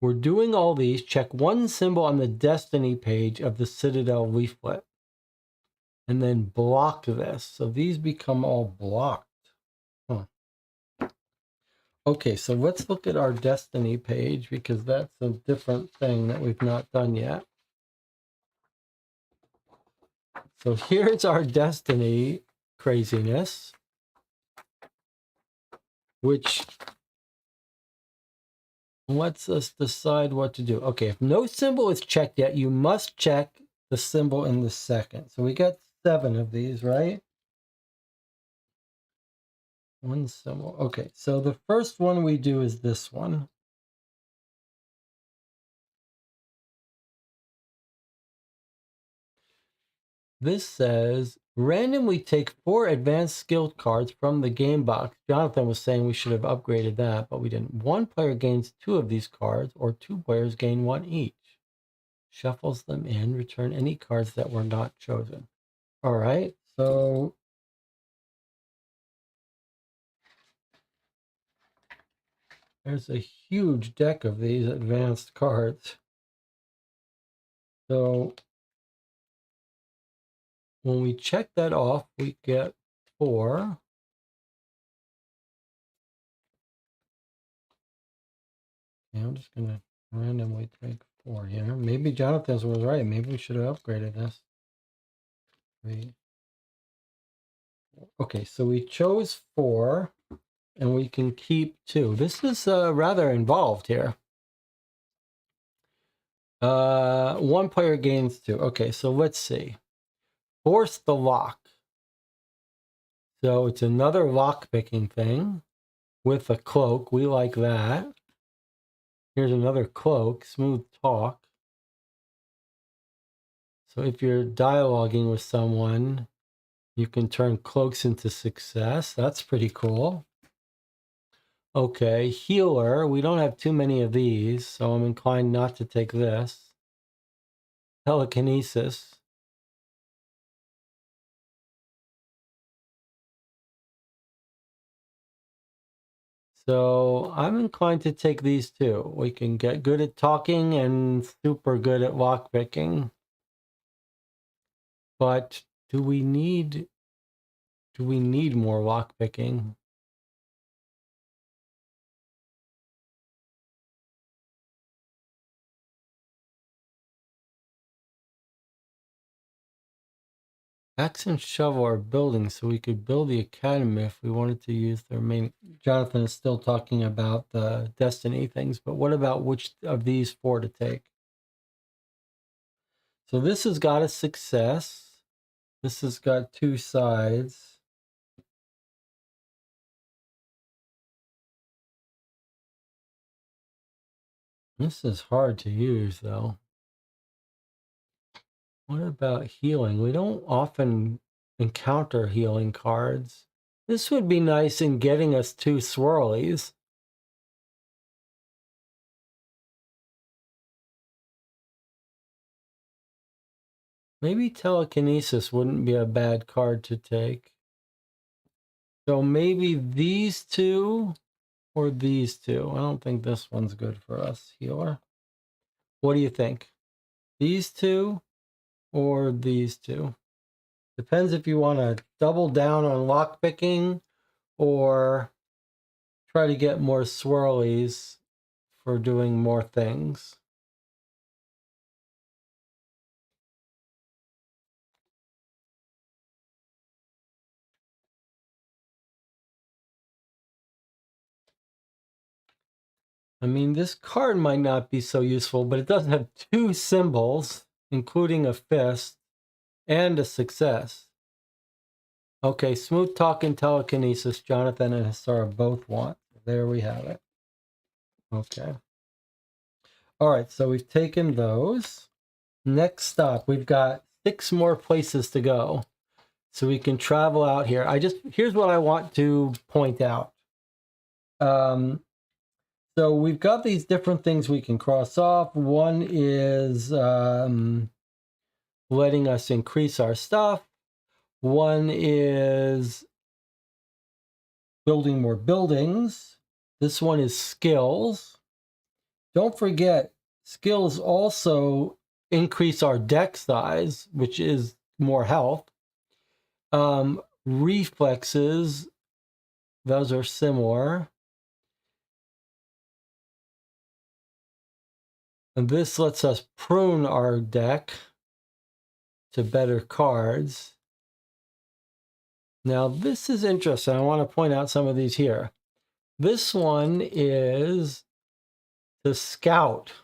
we're doing all these. Check one symbol on the Destiny page of the Citadel leaflet. And then block this. So these become all blocked. Huh. Okay, so let's look at our Destiny page because that's a different thing that we've not done yet. So here's our Destiny craziness, which lets us decide what to do. Okay, if no symbol is checked yet, you must check the symbol in the second. So we got 7 of these, right? 1 symbol. Okay, so the first one we do is this one. This says, randomly take 4 advanced skill cards from the game box. Jonathan was saying we should have upgraded that, but we didn't. 1 player gains 2 of these cards, or 2 players gain 1 each. Shuffles them in, return any cards that were not chosen. All right, so there's a huge deck of these advanced cards. So when we check that off, we get 4. Okay, I'm just going to randomly take 4 here. Maybe Jonathan was right. Maybe we should have upgraded this. 3. Okay, so we chose 4, and we can keep 2. This is rather involved here. 1 player gains 2. Okay, so let's see. Force the lock. So it's another lockpicking thing with a cloak. We like that. Here's another cloak, smooth talk. So if you're dialoguing with someone, you can turn cloaks into success. That's pretty cool. Okay, healer. We don't have too many of these, so I'm inclined not to take this. Telekinesis. So I'm inclined to take these two. We can get good at talking and super good at lockpicking. But do we need more lockpicking? Axe and shovel are building, so we could build the academy if we wanted to use their main. Jonathan is still talking about the destiny things, but what about which of these four to take? So this has got a success. This has got two sides. This is hard to use, though. What about healing? We don't often encounter healing cards. This would be nice in getting us two swirlies. Maybe telekinesis wouldn't be a bad card to take. So maybe these two or these two. I don't think this one's good for us, healer. What do you think? These two or these two? Depends if you want to double down on lockpicking or try to get more swirlies for doing more things. I mean, this card might not be so useful, but it does have two symbols, including a fist and a success. Okay, smooth talk and telekinesis, Jonathan and Hassara both want. There we have it. Okay. All right, so we've taken those. Next stop, we've got 6 more places to go. So we can travel out here. Here's what I want to point out. So we've got these different things we can cross off. One is letting us increase our stuff. One is building more buildings. This one is skills. Don't forget, skills also increase our deck size, which is more health. Reflexes, those are similar. And this lets us prune our deck to better cards. Now, this is interesting. I want to point out some of these here. This one is the scout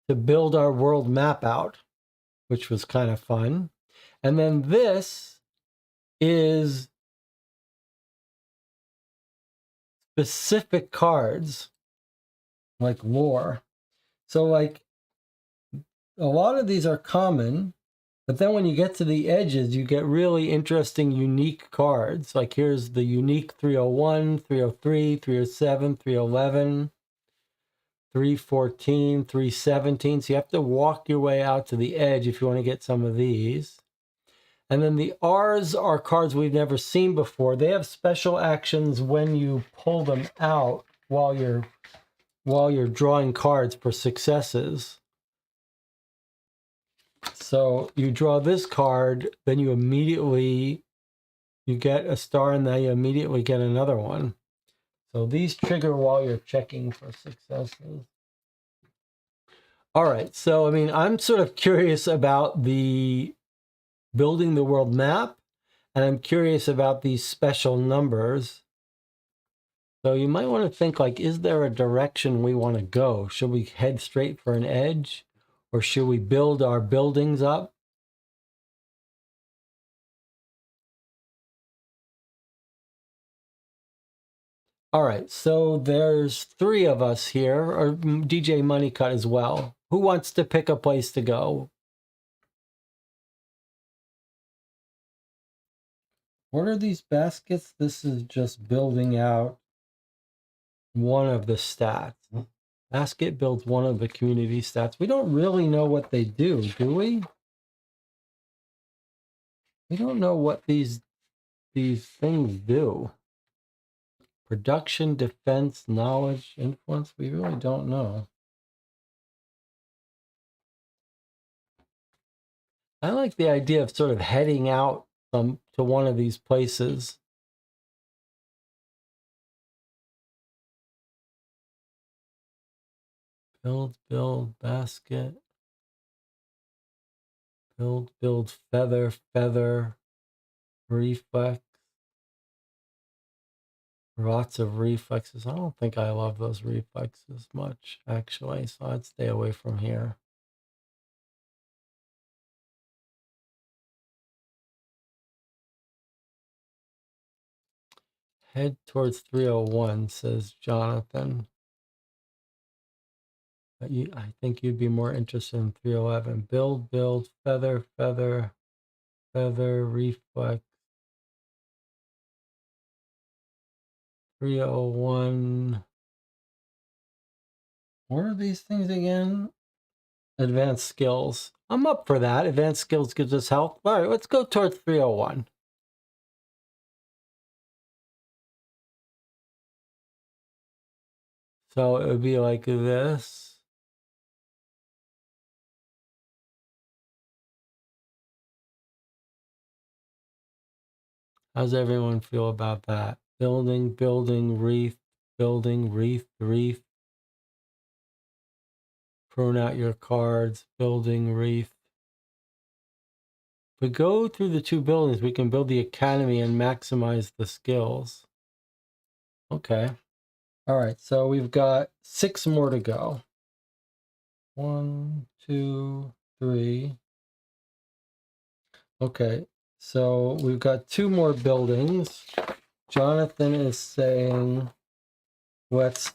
to build our world map out, which was kind of fun. And then this is specific cards like lore. So like a lot of these are common, but then when you get to the edges, you get really interesting, unique cards. Like here's the unique 301, 303, 307, 311, 314, 317. So you have to walk your way out to the edge if you want to get some of these. And then the R's are cards we've never seen before. They have special actions when you pull them out while you're drawing cards for successes. So you draw this card, then you get a star, and then you immediately get another one. So these trigger while you're checking for successes. All right, so I mean, I'm sort of curious about the building the world map, and I'm curious about these special numbers. So you might want to think like, is there a direction we want to go? Should we head straight for an edge, or should we build our buildings up? All right, so there's 3 of us here, or DJ Moneycut as well. Who wants to pick a place to go? What are these baskets? This is just building out one of the stats. Basket builds one of the community stats. We don't really know what they do we? We don't know what these things do. Production, defense, knowledge, influence. We really don't know. I like the idea of sort of heading out to one of these places. Build, basket. Build, feather, reflex. Lots of reflexes. I don't think I love those reflexes much, actually, so I'd stay away from here. Head towards 301, says Jonathan. I think you'd be more interested in 311. Build, feather, reflex. 301. What are these things again? Advanced skills. I'm up for that. Advanced skills gives us health. All right, let's go towards 301. So it would be like this. How's everyone feel about that? Building, wreath, wreath. Prune out your cards, building, wreath. If we go through the 2 buildings, we can build the academy and maximize the skills. Okay. All right, so we've got 6 more to go. 1, 2, 3. Okay, so we've got 2 more buildings. Jonathan is saying, let's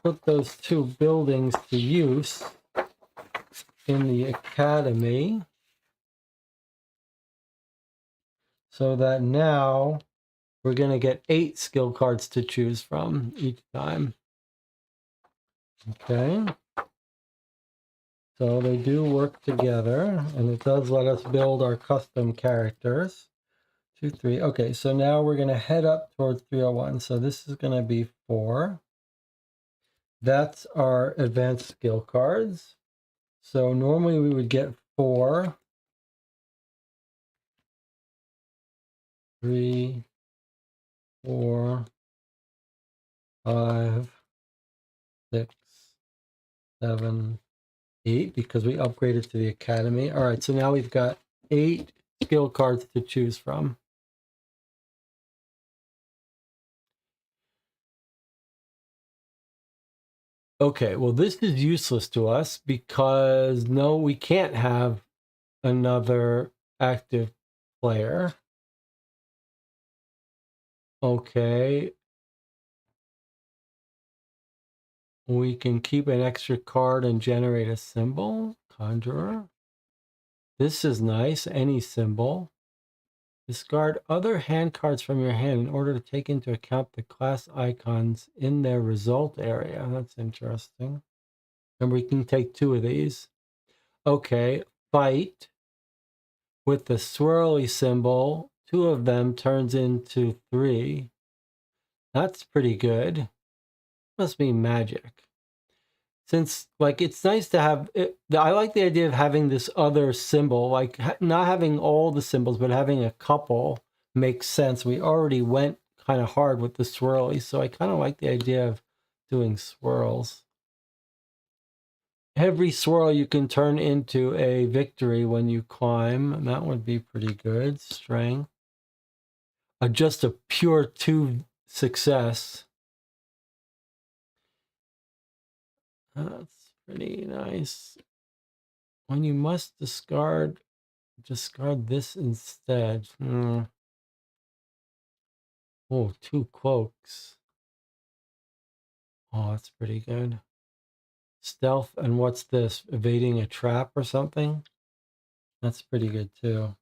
put those 2 buildings to use in the academy so that now we're going to get 8 skill cards to choose from each time. Okay. So they do work together, and it does let us build our custom characters. 2, 3. Okay, so now we're going to head up towards 301. So this is going to be 4. That's our advanced skill cards. So normally we would get 4, 3, 4, 5, 6, 7, 8, because we upgraded to the academy. All right, so now we've got 8 skill cards to choose from. Okay, well, this is useless to us because no, we can't have another active player. Okay. We can keep an extra card and generate a symbol. Conjurer. This is nice. Any symbol. Discard other hand cards from your hand in order to take into account the class icons in their result area. That's interesting. And we can take 2 of these. Okay, fight. With the swirly symbol, 2 of them turns into 3. That's pretty good. Must be magic. Since, like, it's nice to have it, I like the idea of having this other symbol, like not having all the symbols, but having a couple makes sense. We already went kind of hard with the swirly, so I kind of like the idea of doing swirls. Every swirl you can turn into a victory when you climb. That would be pretty good. Strength. Just a pure 2 success. That's pretty nice. When you must discard this instead. Oh, 2 cloaks. Oh, that's pretty good. Stealth, and what's this? Evading a trap or something? That's pretty good too.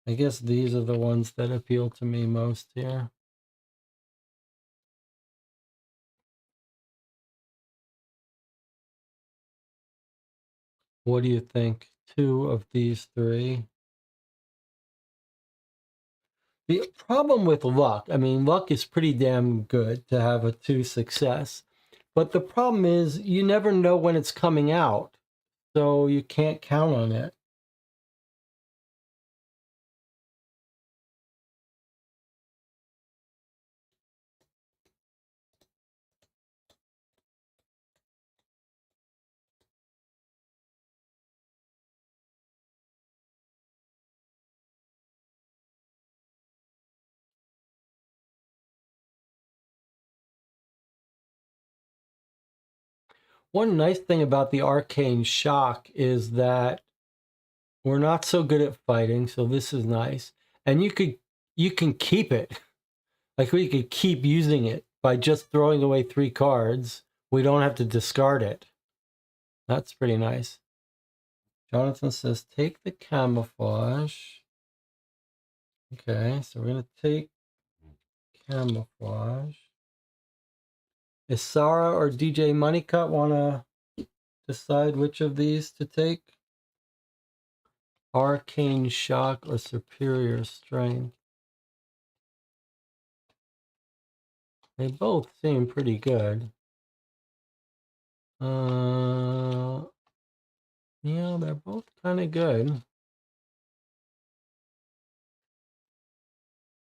I guess these are the ones that appeal to me most here. What do you think? Two of these three. The problem with luck, I mean, luck is pretty damn good to have a 2 success. But the problem is you never know when it's coming out. So you can't count on it. One nice thing about the arcane shock is that we're not so good at fighting, so this is nice. And you can keep it. Like we could keep using it by just throwing away 3 cards. We don't have to discard it. That's pretty nice. Jonathan says, take the camouflage. Okay, so we're going to take camouflage. Is Sarah or DJ Moneycut want to decide which of these to take? Arcane Shock or Superior Strength? They both seem pretty good. Yeah, they're both kind of good.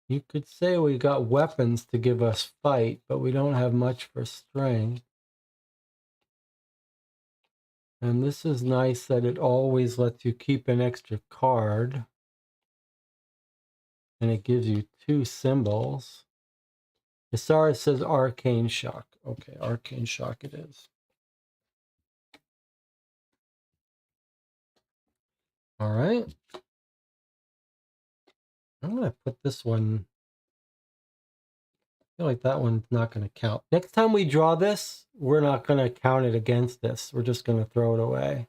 You could say we got weapons to give us fight, but we don't have much for strength. And this is nice that it always lets you keep an extra card. And it gives you 2 symbols. Isara says Arcane Shock. Okay, Arcane Shock it is. All right. I'm going to put this one. I feel like that one's not going to count. Next time we draw this, we're not going to count it against this. We're just going to throw it away.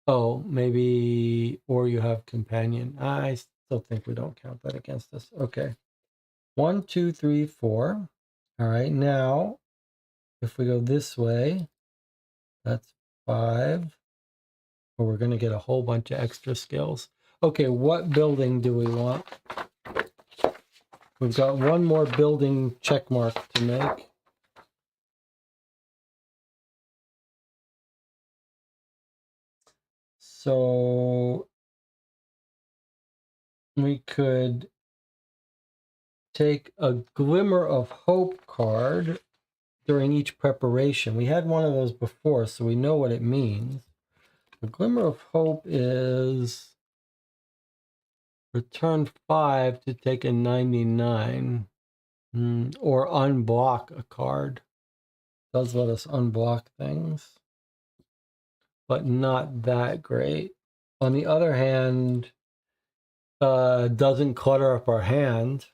Oh, maybe, or you have companion. I still think we don't count that against us. Okay. 1, 2, 3, 4. All right. Now, if we go this way, that's 5. Or we're going to get a whole bunch of extra skills. Okay, what building do we want? We've got one more building check mark to make. So we could take a Glimmer of Hope card during each preparation. We had one of those before, so we know what it means. A Glimmer of Hope is return 5 to take a 99, or unblock a card. Does let us unblock things, but not that great. On the other hand, doesn't clutter up our hand.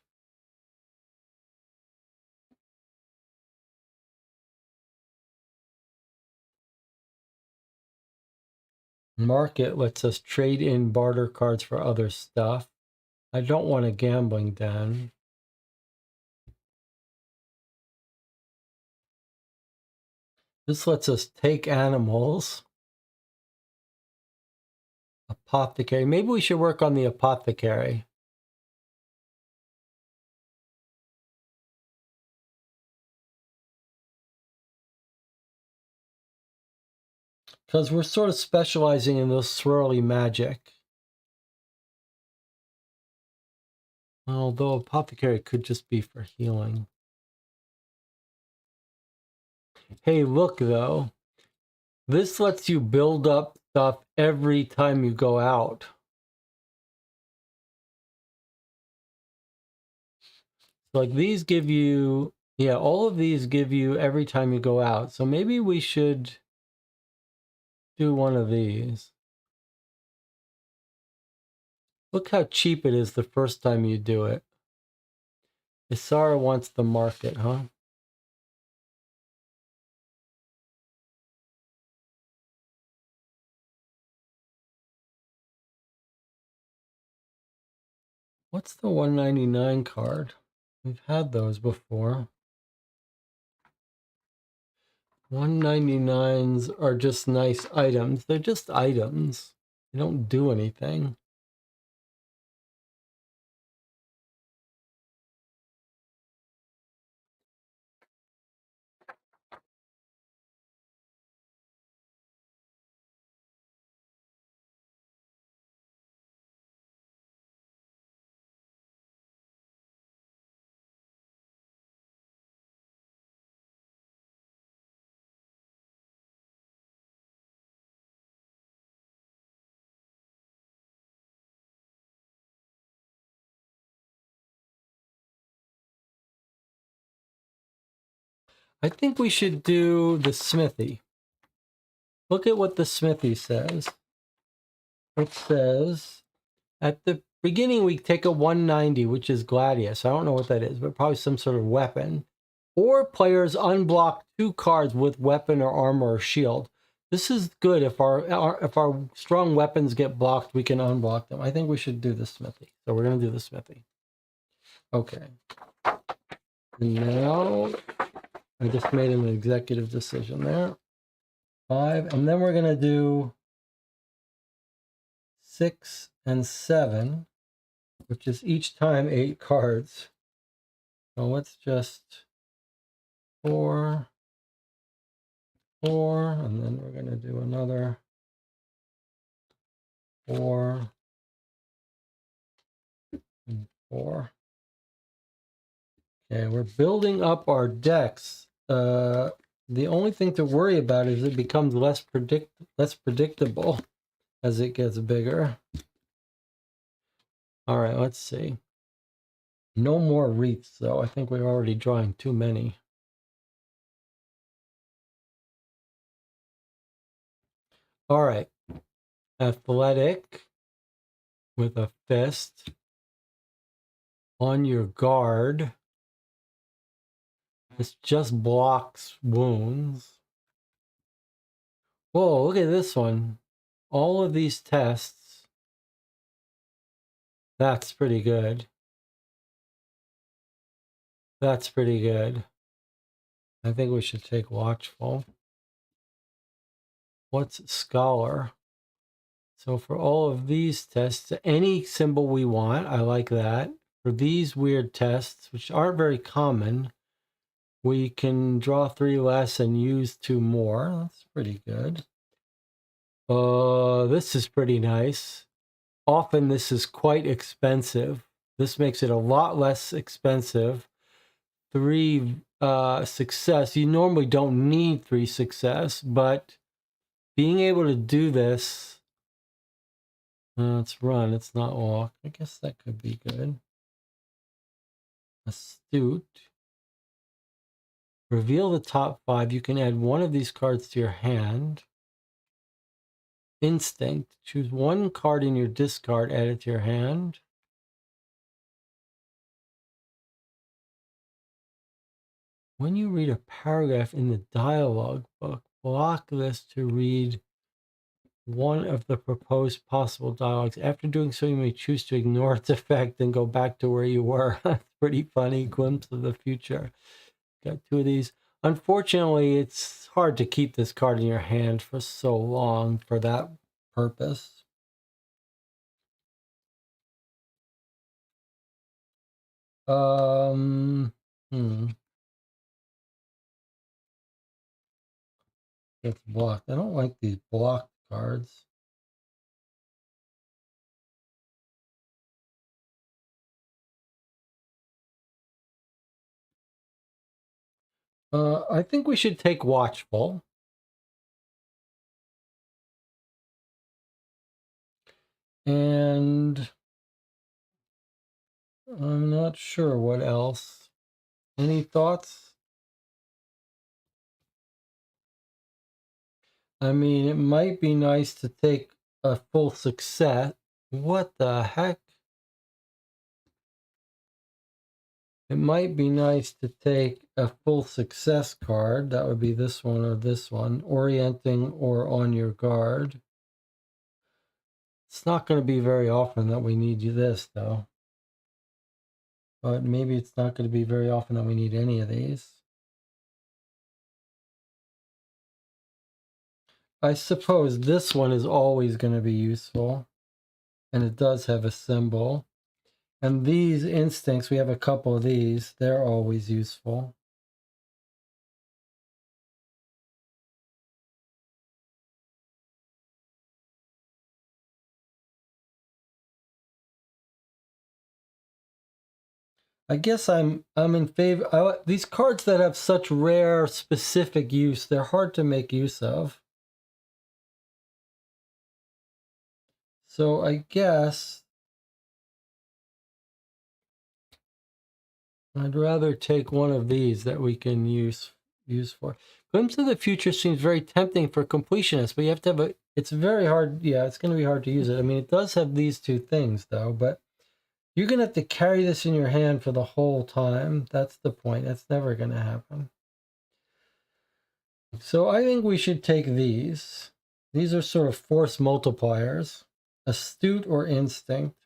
Market lets us trade in barter cards for other stuff. I don't want a gambling den. This lets us take animals. Apothecary. Maybe we should work on the apothecary. Because we're sort of specializing in those swirly magic. Although apothecary could just be for healing. Hey, look though. This lets you build up stuff every time you go out. Like these give you, yeah, all of these give you every time you go out. So maybe we should do one of these. Look how cheap it is the first time you do it. Isara wants the market, huh? What's the 199 card? We've had those before. 199s are just nice items. They're just items. They don't do anything. I think we should do the smithy. Look at what the smithy says. It says, at the beginning, we take a 190, which is Gladius. I don't know what that is, but probably some sort of weapon. Or players unblock 2 cards with weapon or armor or shield. This is good. If our strong weapons get blocked, we can unblock them. I think we should do the smithy. So we're going to do the smithy. Okay. And now, I just made an executive decision there. 5, and then we're going to do 6 and 7, which is each time 8 cards. So let's just 4, 4, and then we're going to do another 4 and 4. Okay, we're building up our decks. The only thing to worry about is it becomes less predictable as it gets bigger. All right, let's see. No more wreaths, though. I think we're already drawing too many. All right. Athletic with a fist. On your guard. This just blocks wounds. Whoa, look at this one. All of these tests. That's pretty good. That's pretty good. I think we should take Watchful. What's Scholar? So for all of these tests, any symbol we want, I like that. For these weird tests, which aren't very common, we can draw 3 less and use 2 more. That's pretty good. This is pretty nice. Often this is quite expensive. This makes it a lot less expensive. 3 success. You normally don't need 3 success, but being able to do this, let's run, it's not walk. I guess that could be good. Astute. Reveal the top 5. You can add one of these cards to your hand. Instinct. Choose 1 card in your discard, add it to your hand. When you read a paragraph in the dialogue book, block this to read one of the proposed possible dialogues. After doing so, you may choose to ignore its effect and go back to where you were. That's pretty funny. Glimpse of the future. Got 2 of these. Unfortunately, it's hard to keep this card in your hand for so long for that purpose. It's blocked. I don't like these blocked cards. I think we should take Watchful. And I'm not sure what else. Any thoughts? I mean, it might be nice to take a full success. What the heck? It might be nice to take a full success card. That would be this one or this one. Orienting or on your guard. It's not going to be very often that we need this, though. but maybe it's not going to be very often that we need any of these. I suppose this one is always going to be useful, and it does have a symbol. And these instincts, we have a couple of these, they're always useful. I guess I'm in favor. These cards that have such rare specific use, they're hard to make use of. So I guess I'd rather take one of these that we can use for. Glimpse of the Future seems very tempting for completionists, but you have to have a. It's very hard. Yeah, it's going to be hard to use it. I mean, it does have these two things though, but you're going to have to carry this in your hand for the whole time. That's the point. That's never going to happen. So I think we should take these. These are sort of force multipliers, astute or instinct.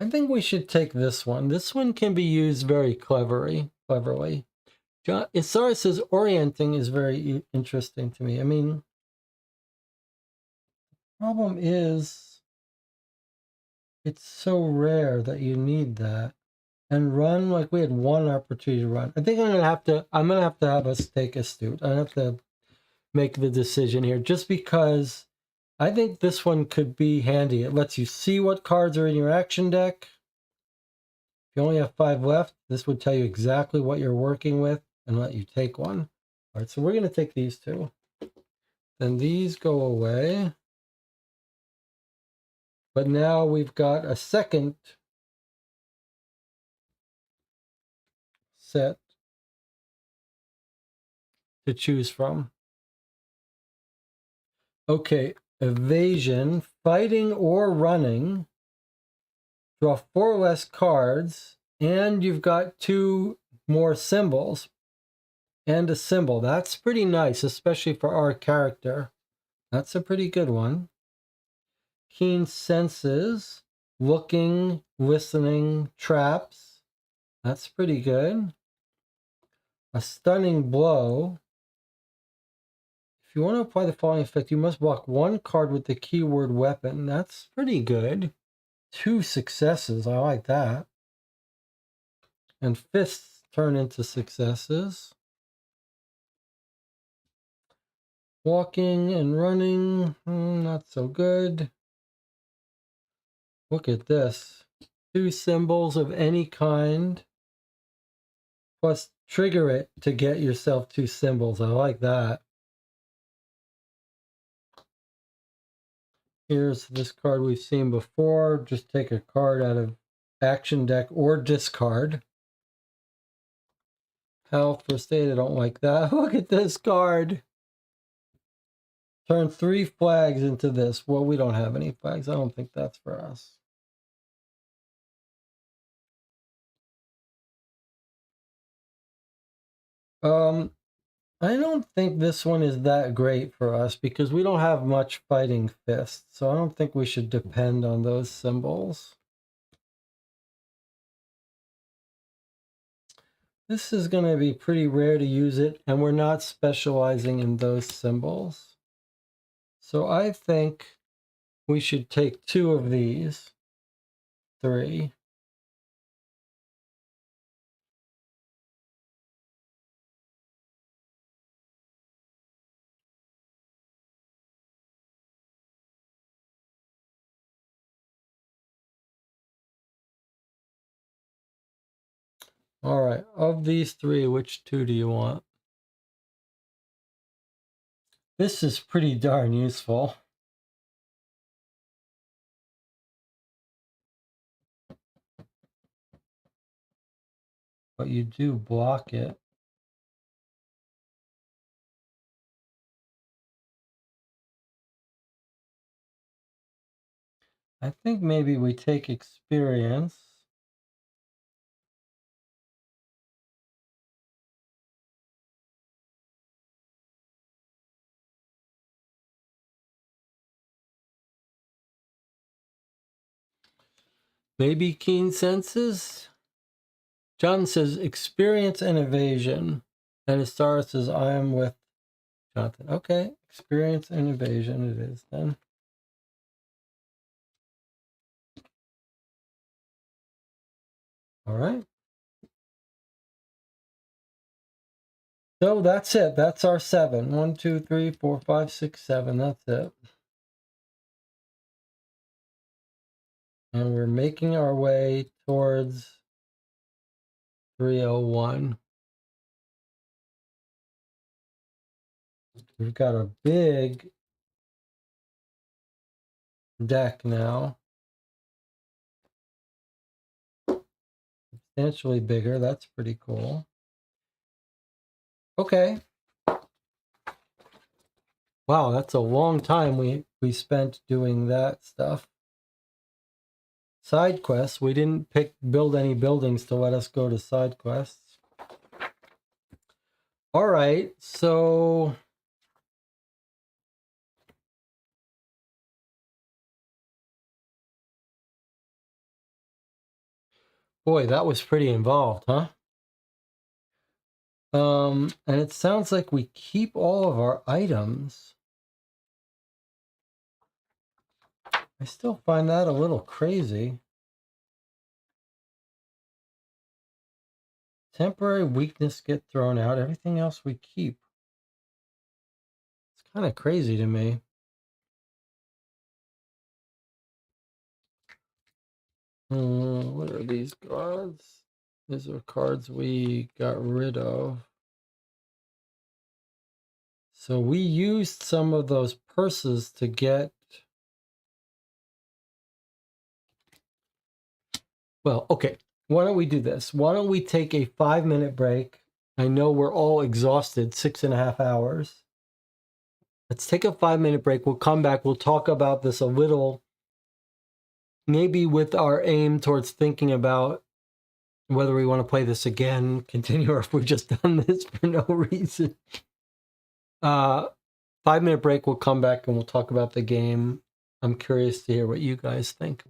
I think we should take this one. This one can be used very cleverly. John Isara says orienting is very interesting to me. I mean, problem is it's so rare that you need that. And run, like we had one opportunity to run. I think I'm gonna have to have us take astute. I have to make the decision here just because I think this one could be handy. It lets you see what cards are in your action deck. If you only have 5 left, this would tell you exactly what you're working with and let you take one. All right, so we're going to take these two. Then these go away. But now we've got a second set to choose from. Okay, evasion, fighting or running. Draw 4 less cards, and you've got 2 more symbols and a symbol. That's pretty nice, especially for our character. That's a pretty good one. Keen senses, looking, listening, traps. That's pretty good. A stunning blow. If you want to apply the following effect, you must block 1 card with the keyword weapon. That's pretty good. 2 successes. I like that. And fists turn into successes. Walking and running, not so good. Look at this. 2 symbols of any kind. Plus trigger it to get yourself 2 symbols. I like that. Here's this card we've seen before. Just take a card out of action deck or discard. Health, first aid, I don't like that. Look at this card. Turn 3 flags into this. Well, we don't have any flags. I don't think that's for us. I don't think this one is that great for us because we don't have much fighting fists. So I don't think we should depend on those symbols. This is going to be pretty rare to use it, and we're not specializing in those symbols. So I think we should take 2 of these. 3. All right, of these 3, which 2 do you want? This is pretty darn useful. But you do block it. I think maybe we take experience. Maybe keen senses? John says experience and evasion. And Astara says I am with Jonathan. Okay, experience and evasion it is then. All right. So that's it. That's our 7. 1, 2, 3, 4, 5, 6, 7. That's it. And we're making our way towards 301. We've got a big deck now. Substantially bigger. That's pretty cool. Okay. Wow, that's a long time we spent doing that stuff. Side quests. We didn't build any buildings to let us go to side quests. All right, so boy, that was pretty involved, huh? And it sounds like we keep all of our items. I still find that a little crazy. Temporary weakness get thrown out. Everything else we keep. It's kind of crazy to me. What are these cards? These are cards we got rid of. So we used some of those purses to get... Well, okay. Why don't we do this? Why don't we take a 5-minute break? I know we're all exhausted, 6.5 hours. Let's take a 5-minute break. We'll come back. We'll talk about this a little, maybe with our aim towards thinking about whether we want to play this again, continue, or if we've just done this for no reason. 5-minute break. We'll come back and we'll talk about the game. I'm curious to hear what you guys think.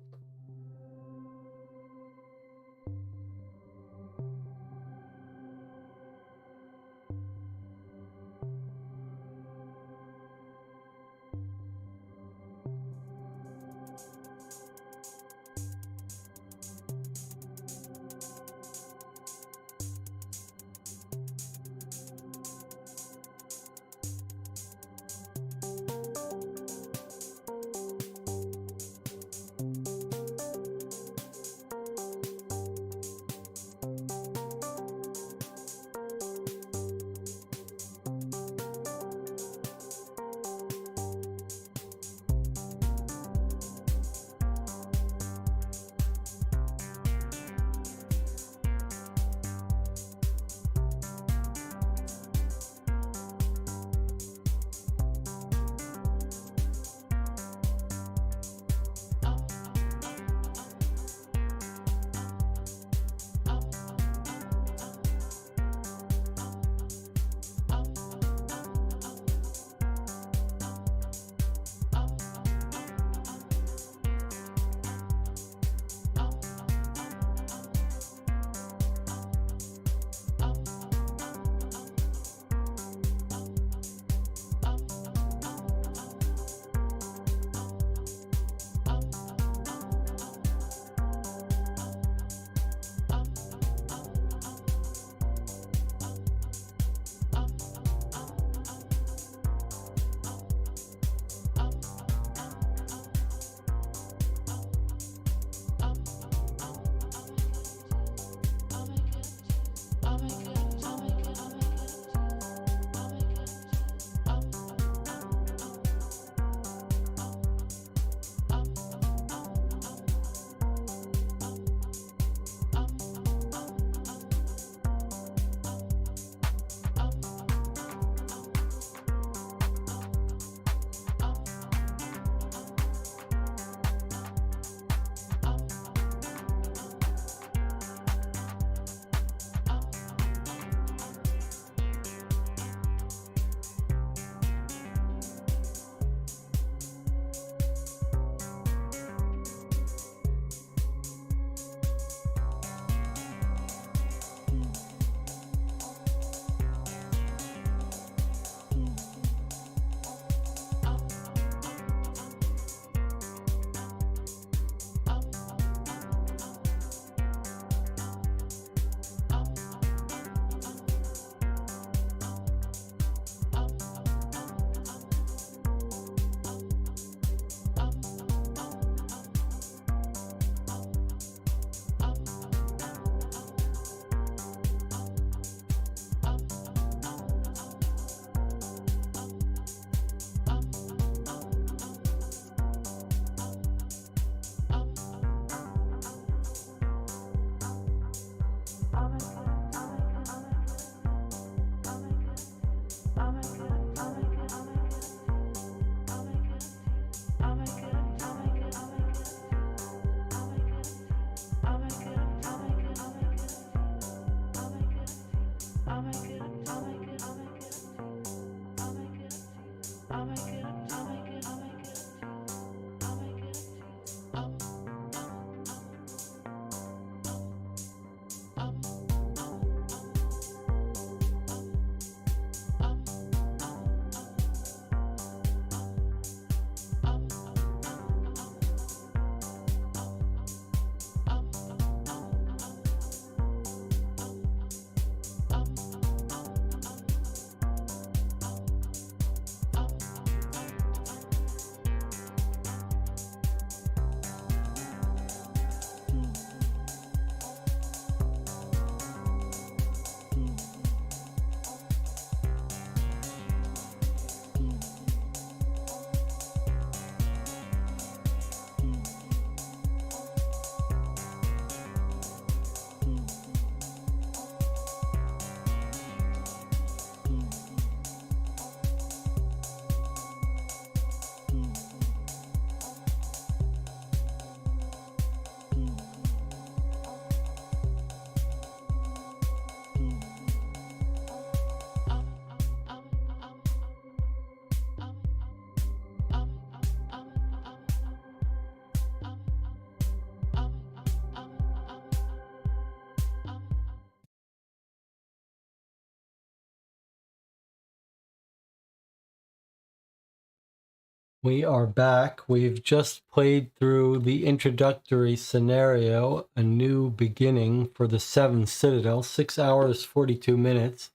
We are back. We've just played through the introductory scenario, A New Beginning for the 7th Citadel, 6 hours, 42 minutes.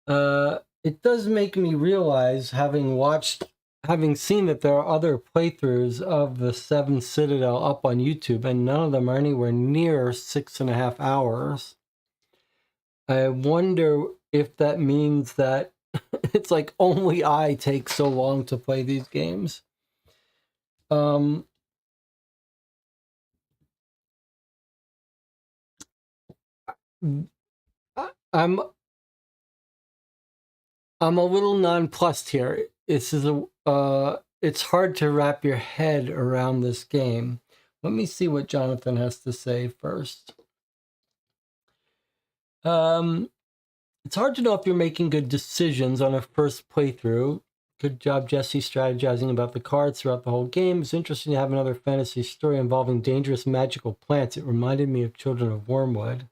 It does make me realize, having seen that there are other playthroughs of the 7th Citadel up on YouTube, and none of them are anywhere near 6.5 hours. I wonder if that means that it's like only I take so long to play these games. I'm a little nonplussed here. This is it's hard to wrap your head around this game. Let me see what Jonathan has to say first. It's hard to know if you're making good decisions on a first playthrough. Good job, Jesse, strategizing about the cards throughout the whole game. It's interesting to have another fantasy story involving dangerous magical plants. It reminded me of Children of Wormwood.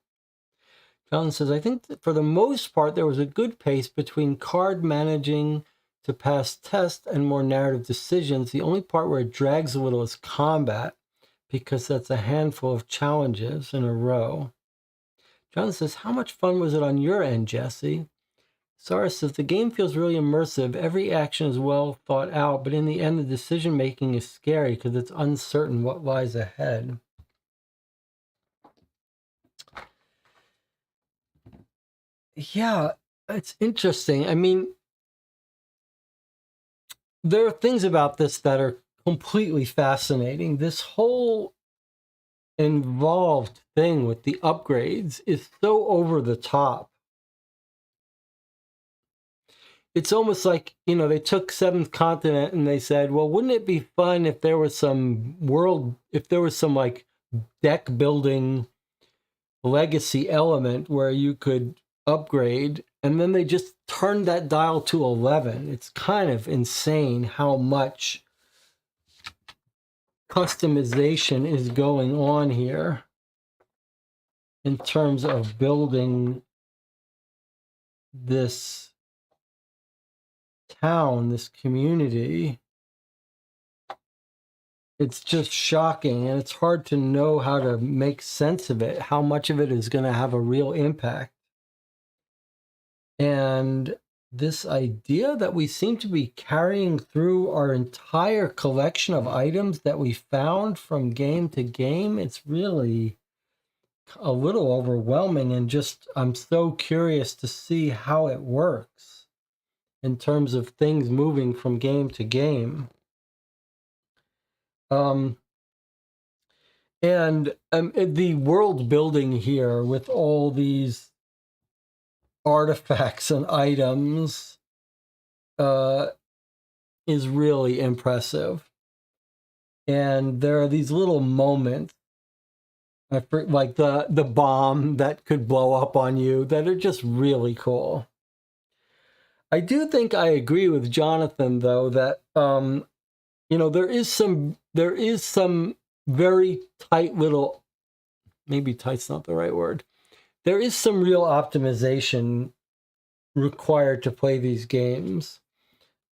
Jonathan says, I think that for the most part, there was a good pace between card managing to pass tests and more narrative decisions. The only part where it drags a little is combat, because that's a handful of challenges in a row. Jonathan says, how much fun was it on your end, Jesse? Sarah says, the game feels really immersive. Every action is well thought out, but in the end, the decision-making is scary because it's uncertain what lies ahead. Yeah, it's interesting. I mean, there are things about this that are completely fascinating. This whole involved thing with the upgrades is so over the top. It's almost like, you know, they took Seventh Continent and they said, well, wouldn't it be fun if there was some like deck building legacy element where you could upgrade, and then they just turned that dial to 11. It's kind of insane how much customization is going on here in terms of building this town, this community. It's just shocking, and it's hard to know how to make sense of it, how much of it is going to have a real impact. And this idea that we seem to be carrying through our entire collection of items that we found from game to game, it's really a little overwhelming, and just I'm so curious to see how it works in terms of things moving from game to game. And the world building here with all these artifacts and items is really impressive. And there are these little moments, like the bomb that could blow up on you, that are just really cool. I do think I agree with Jonathan, though, that there is some very tight little, maybe tight's not the right word. There is some real optimization required to play these games.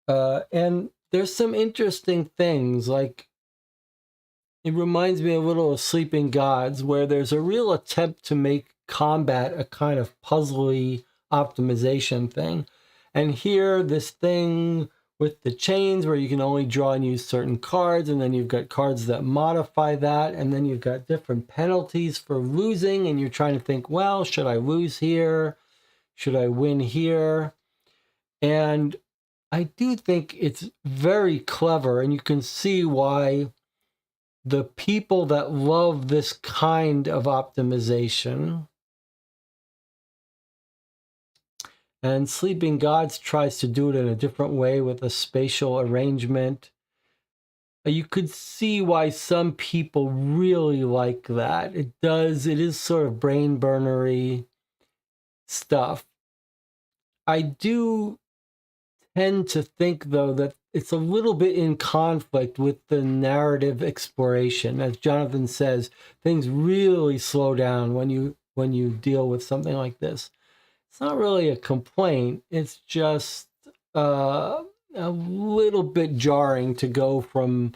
And there's some interesting things, like it reminds me a little of Sleeping Gods, where there's a real attempt to make combat a kind of puzzly optimization thing. And here, this thing with the chains where you can only draw and use certain cards, and then you've got cards that modify that, and then you've got different penalties for losing, and you're trying to think, well, should I lose here? Should I win here? And I do think it's very clever, and you can see why the people that love this kind of optimization, and Sleeping Gods tries to do it in a different way with a spatial arrangement. You could see why some people really like that. It is sort of brain burnery stuff. I do tend to think, though, that it's a little bit in conflict with the narrative exploration. As Jonathan says, things really slow down when you deal with something like this. It's not really a complaint. It's just a little bit jarring to go from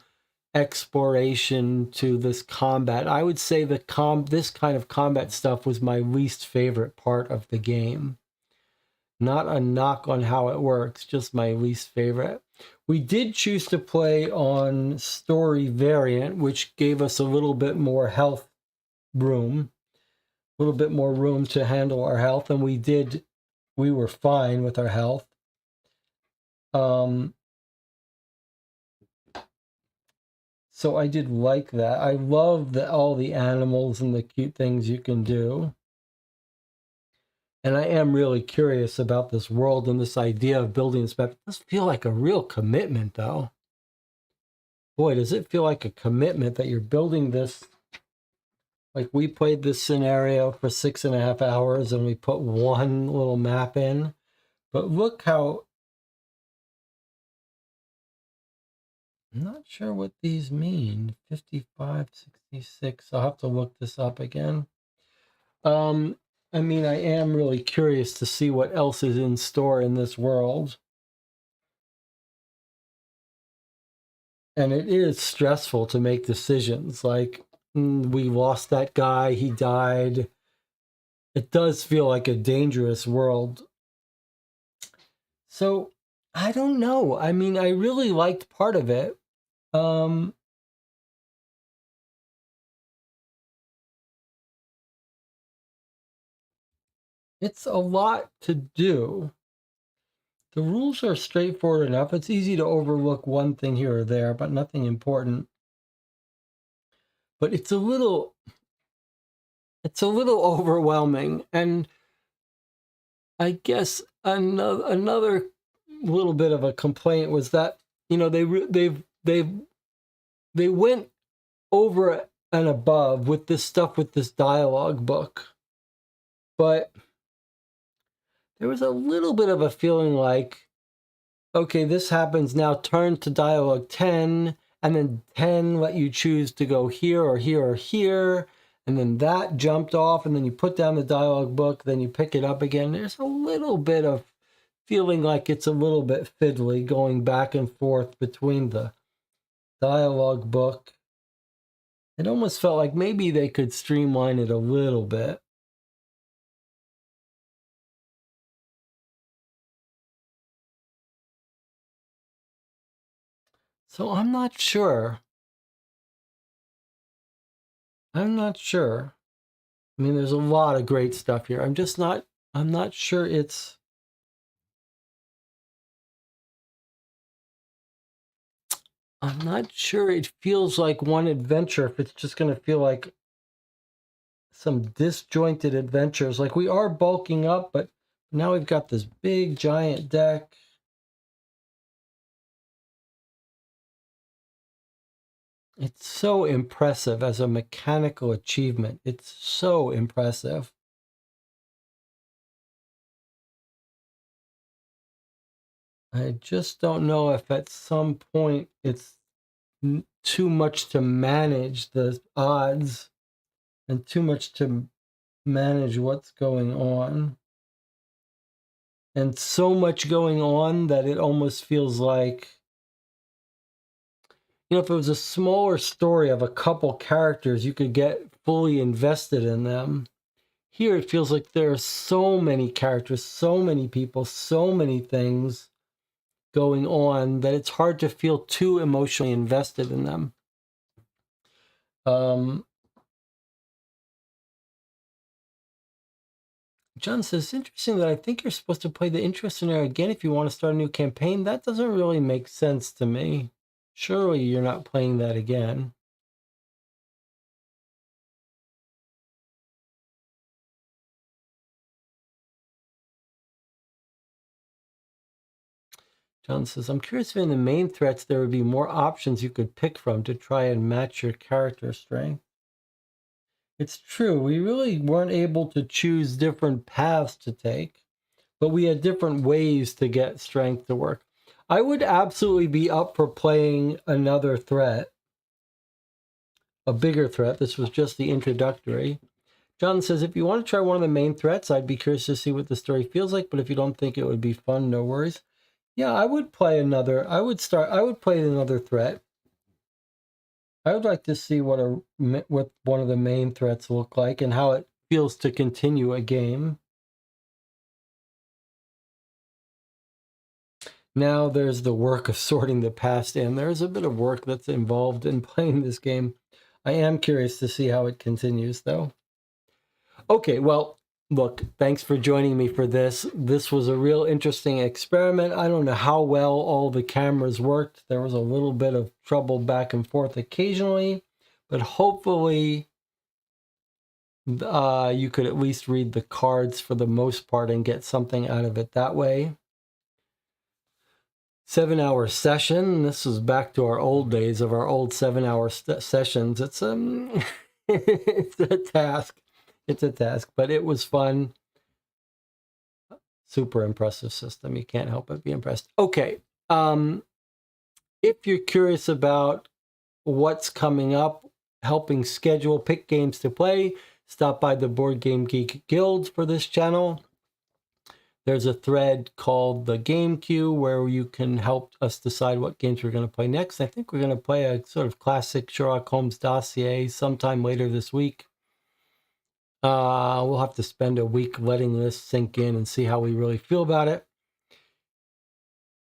exploration to this combat. I would say this kind of combat stuff was my least favorite part of the game. Not a knock on how it works, just my least favorite. We did choose to play on story variant, which gave us a little bit more health room, a little bit more room to handle our health, and we were fine with our health. So I did like that. I love all the animals and the cute things you can do. And I am really curious about this world and this idea of building this map. It does feel like a real commitment, though. Boy, does it feel like a commitment that you're building this. Like, we played this scenario for 6.5 hours and we put one little map in. But look how... I'm not sure what these mean. 55, 66. I'll have to look this up again. I mean, I am really curious to see what else is in store in this world. And it is stressful to make decisions. Like, we lost that guy, he died. It does feel like a dangerous world. So, I don't know. I mean, I really liked part of it. It's a lot to do. The rules are straightforward enough. It's easy to overlook one thing here or there, but nothing important. But it's a little overwhelming. And I guess another little bit of a complaint was that, you know, they went over and above with this stuff with this dialogue book. But there was a little bit of a feeling like, okay, this happens now, turn to dialogue 10, and then 10 let you choose to go here or here or here, and then that jumped off, and then you put down the dialogue book, then you pick it up again. There's a little bit of feeling like it's a little bit fiddly going back and forth between the dialogue book. It almost felt like maybe they could streamline it a little bit. So I'm not sure. I'm not sure. I mean, there's a lot of great stuff here. I'm not sure it's... I'm not sure it feels like one adventure, if it's just going to feel like some disjointed adventures. Like, we are bulking up, but now we've got this big giant deck. It's so impressive as a mechanical achievement. It's so impressive. I just don't know if at some point it's too much to manage the odds and too much to manage what's going on. And so much going on that it almost feels like, if it was a smaller story of a couple characters, you could get fully invested in them. Here, it feels like there are so many characters, so many people, so many things going on that it's hard to feel too emotionally invested in them. John says, interesting that I think you're supposed to play the intro scenario again if you want to start a new campaign. That doesn't really make sense to me. Surely you're not playing that again. John says, I'm curious if in the main threats there would be more options you could pick from to try and match your character strength. It's true, we really weren't able to choose different paths to take, but we had different ways to get strength to work. I would absolutely be up for playing another threat, a bigger threat. This was just the introductory. John says, if you want to try one of the main threats, I'd be curious to see what the story feels like, but if you don't think it would be fun, no worries. Yeah, I would play another. I would play another threat. I would like to see what one of the main threats look like and how it feels to continue a game. Now there's the work of sorting the past in. There's a bit of work that's involved in playing this game. I am curious to see how it continues, though. Okay, well, look, thanks for joining me for this. This was a real interesting experiment. I don't know how well all the cameras worked. There was a little bit of trouble back and forth occasionally, but hopefully you could at least read the cards for the most part and get something out of it that way. 7-hour session. This is back to our old days of our old 7-hour sessions. It's it's a task. It's a task, but it was fun. Super impressive system. You can't help but be impressed. Okay. If you're curious about what's coming up, helping schedule, pick games to play, stop by the Board Game Geek Guild for this channel. There's a thread called the Game Queue where you can help us decide what games we're going to play next. I think we're going to play a sort of classic Sherlock Holmes dossier sometime later this week. We'll have to spend a week letting this sink in and see how we really feel about it.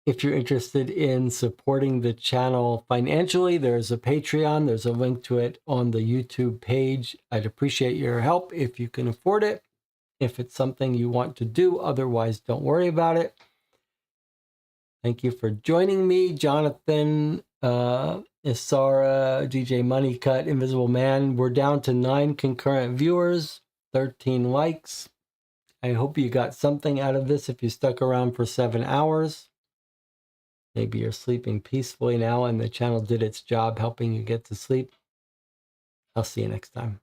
If you're interested in supporting the channel financially, there's a Patreon. There's a link to it on the YouTube page. I'd appreciate your help if you can afford it. If it's something you want to do, otherwise don't worry about it. Thank you for joining me, Jonathan, Isara, DJ Moneycut, Invisible Man. We're down to 9 concurrent viewers, 13 likes. I hope you got something out of this if you stuck around for 7 hours. Maybe you're sleeping peacefully now and the channel did its job helping you get to sleep. I'll see you next time.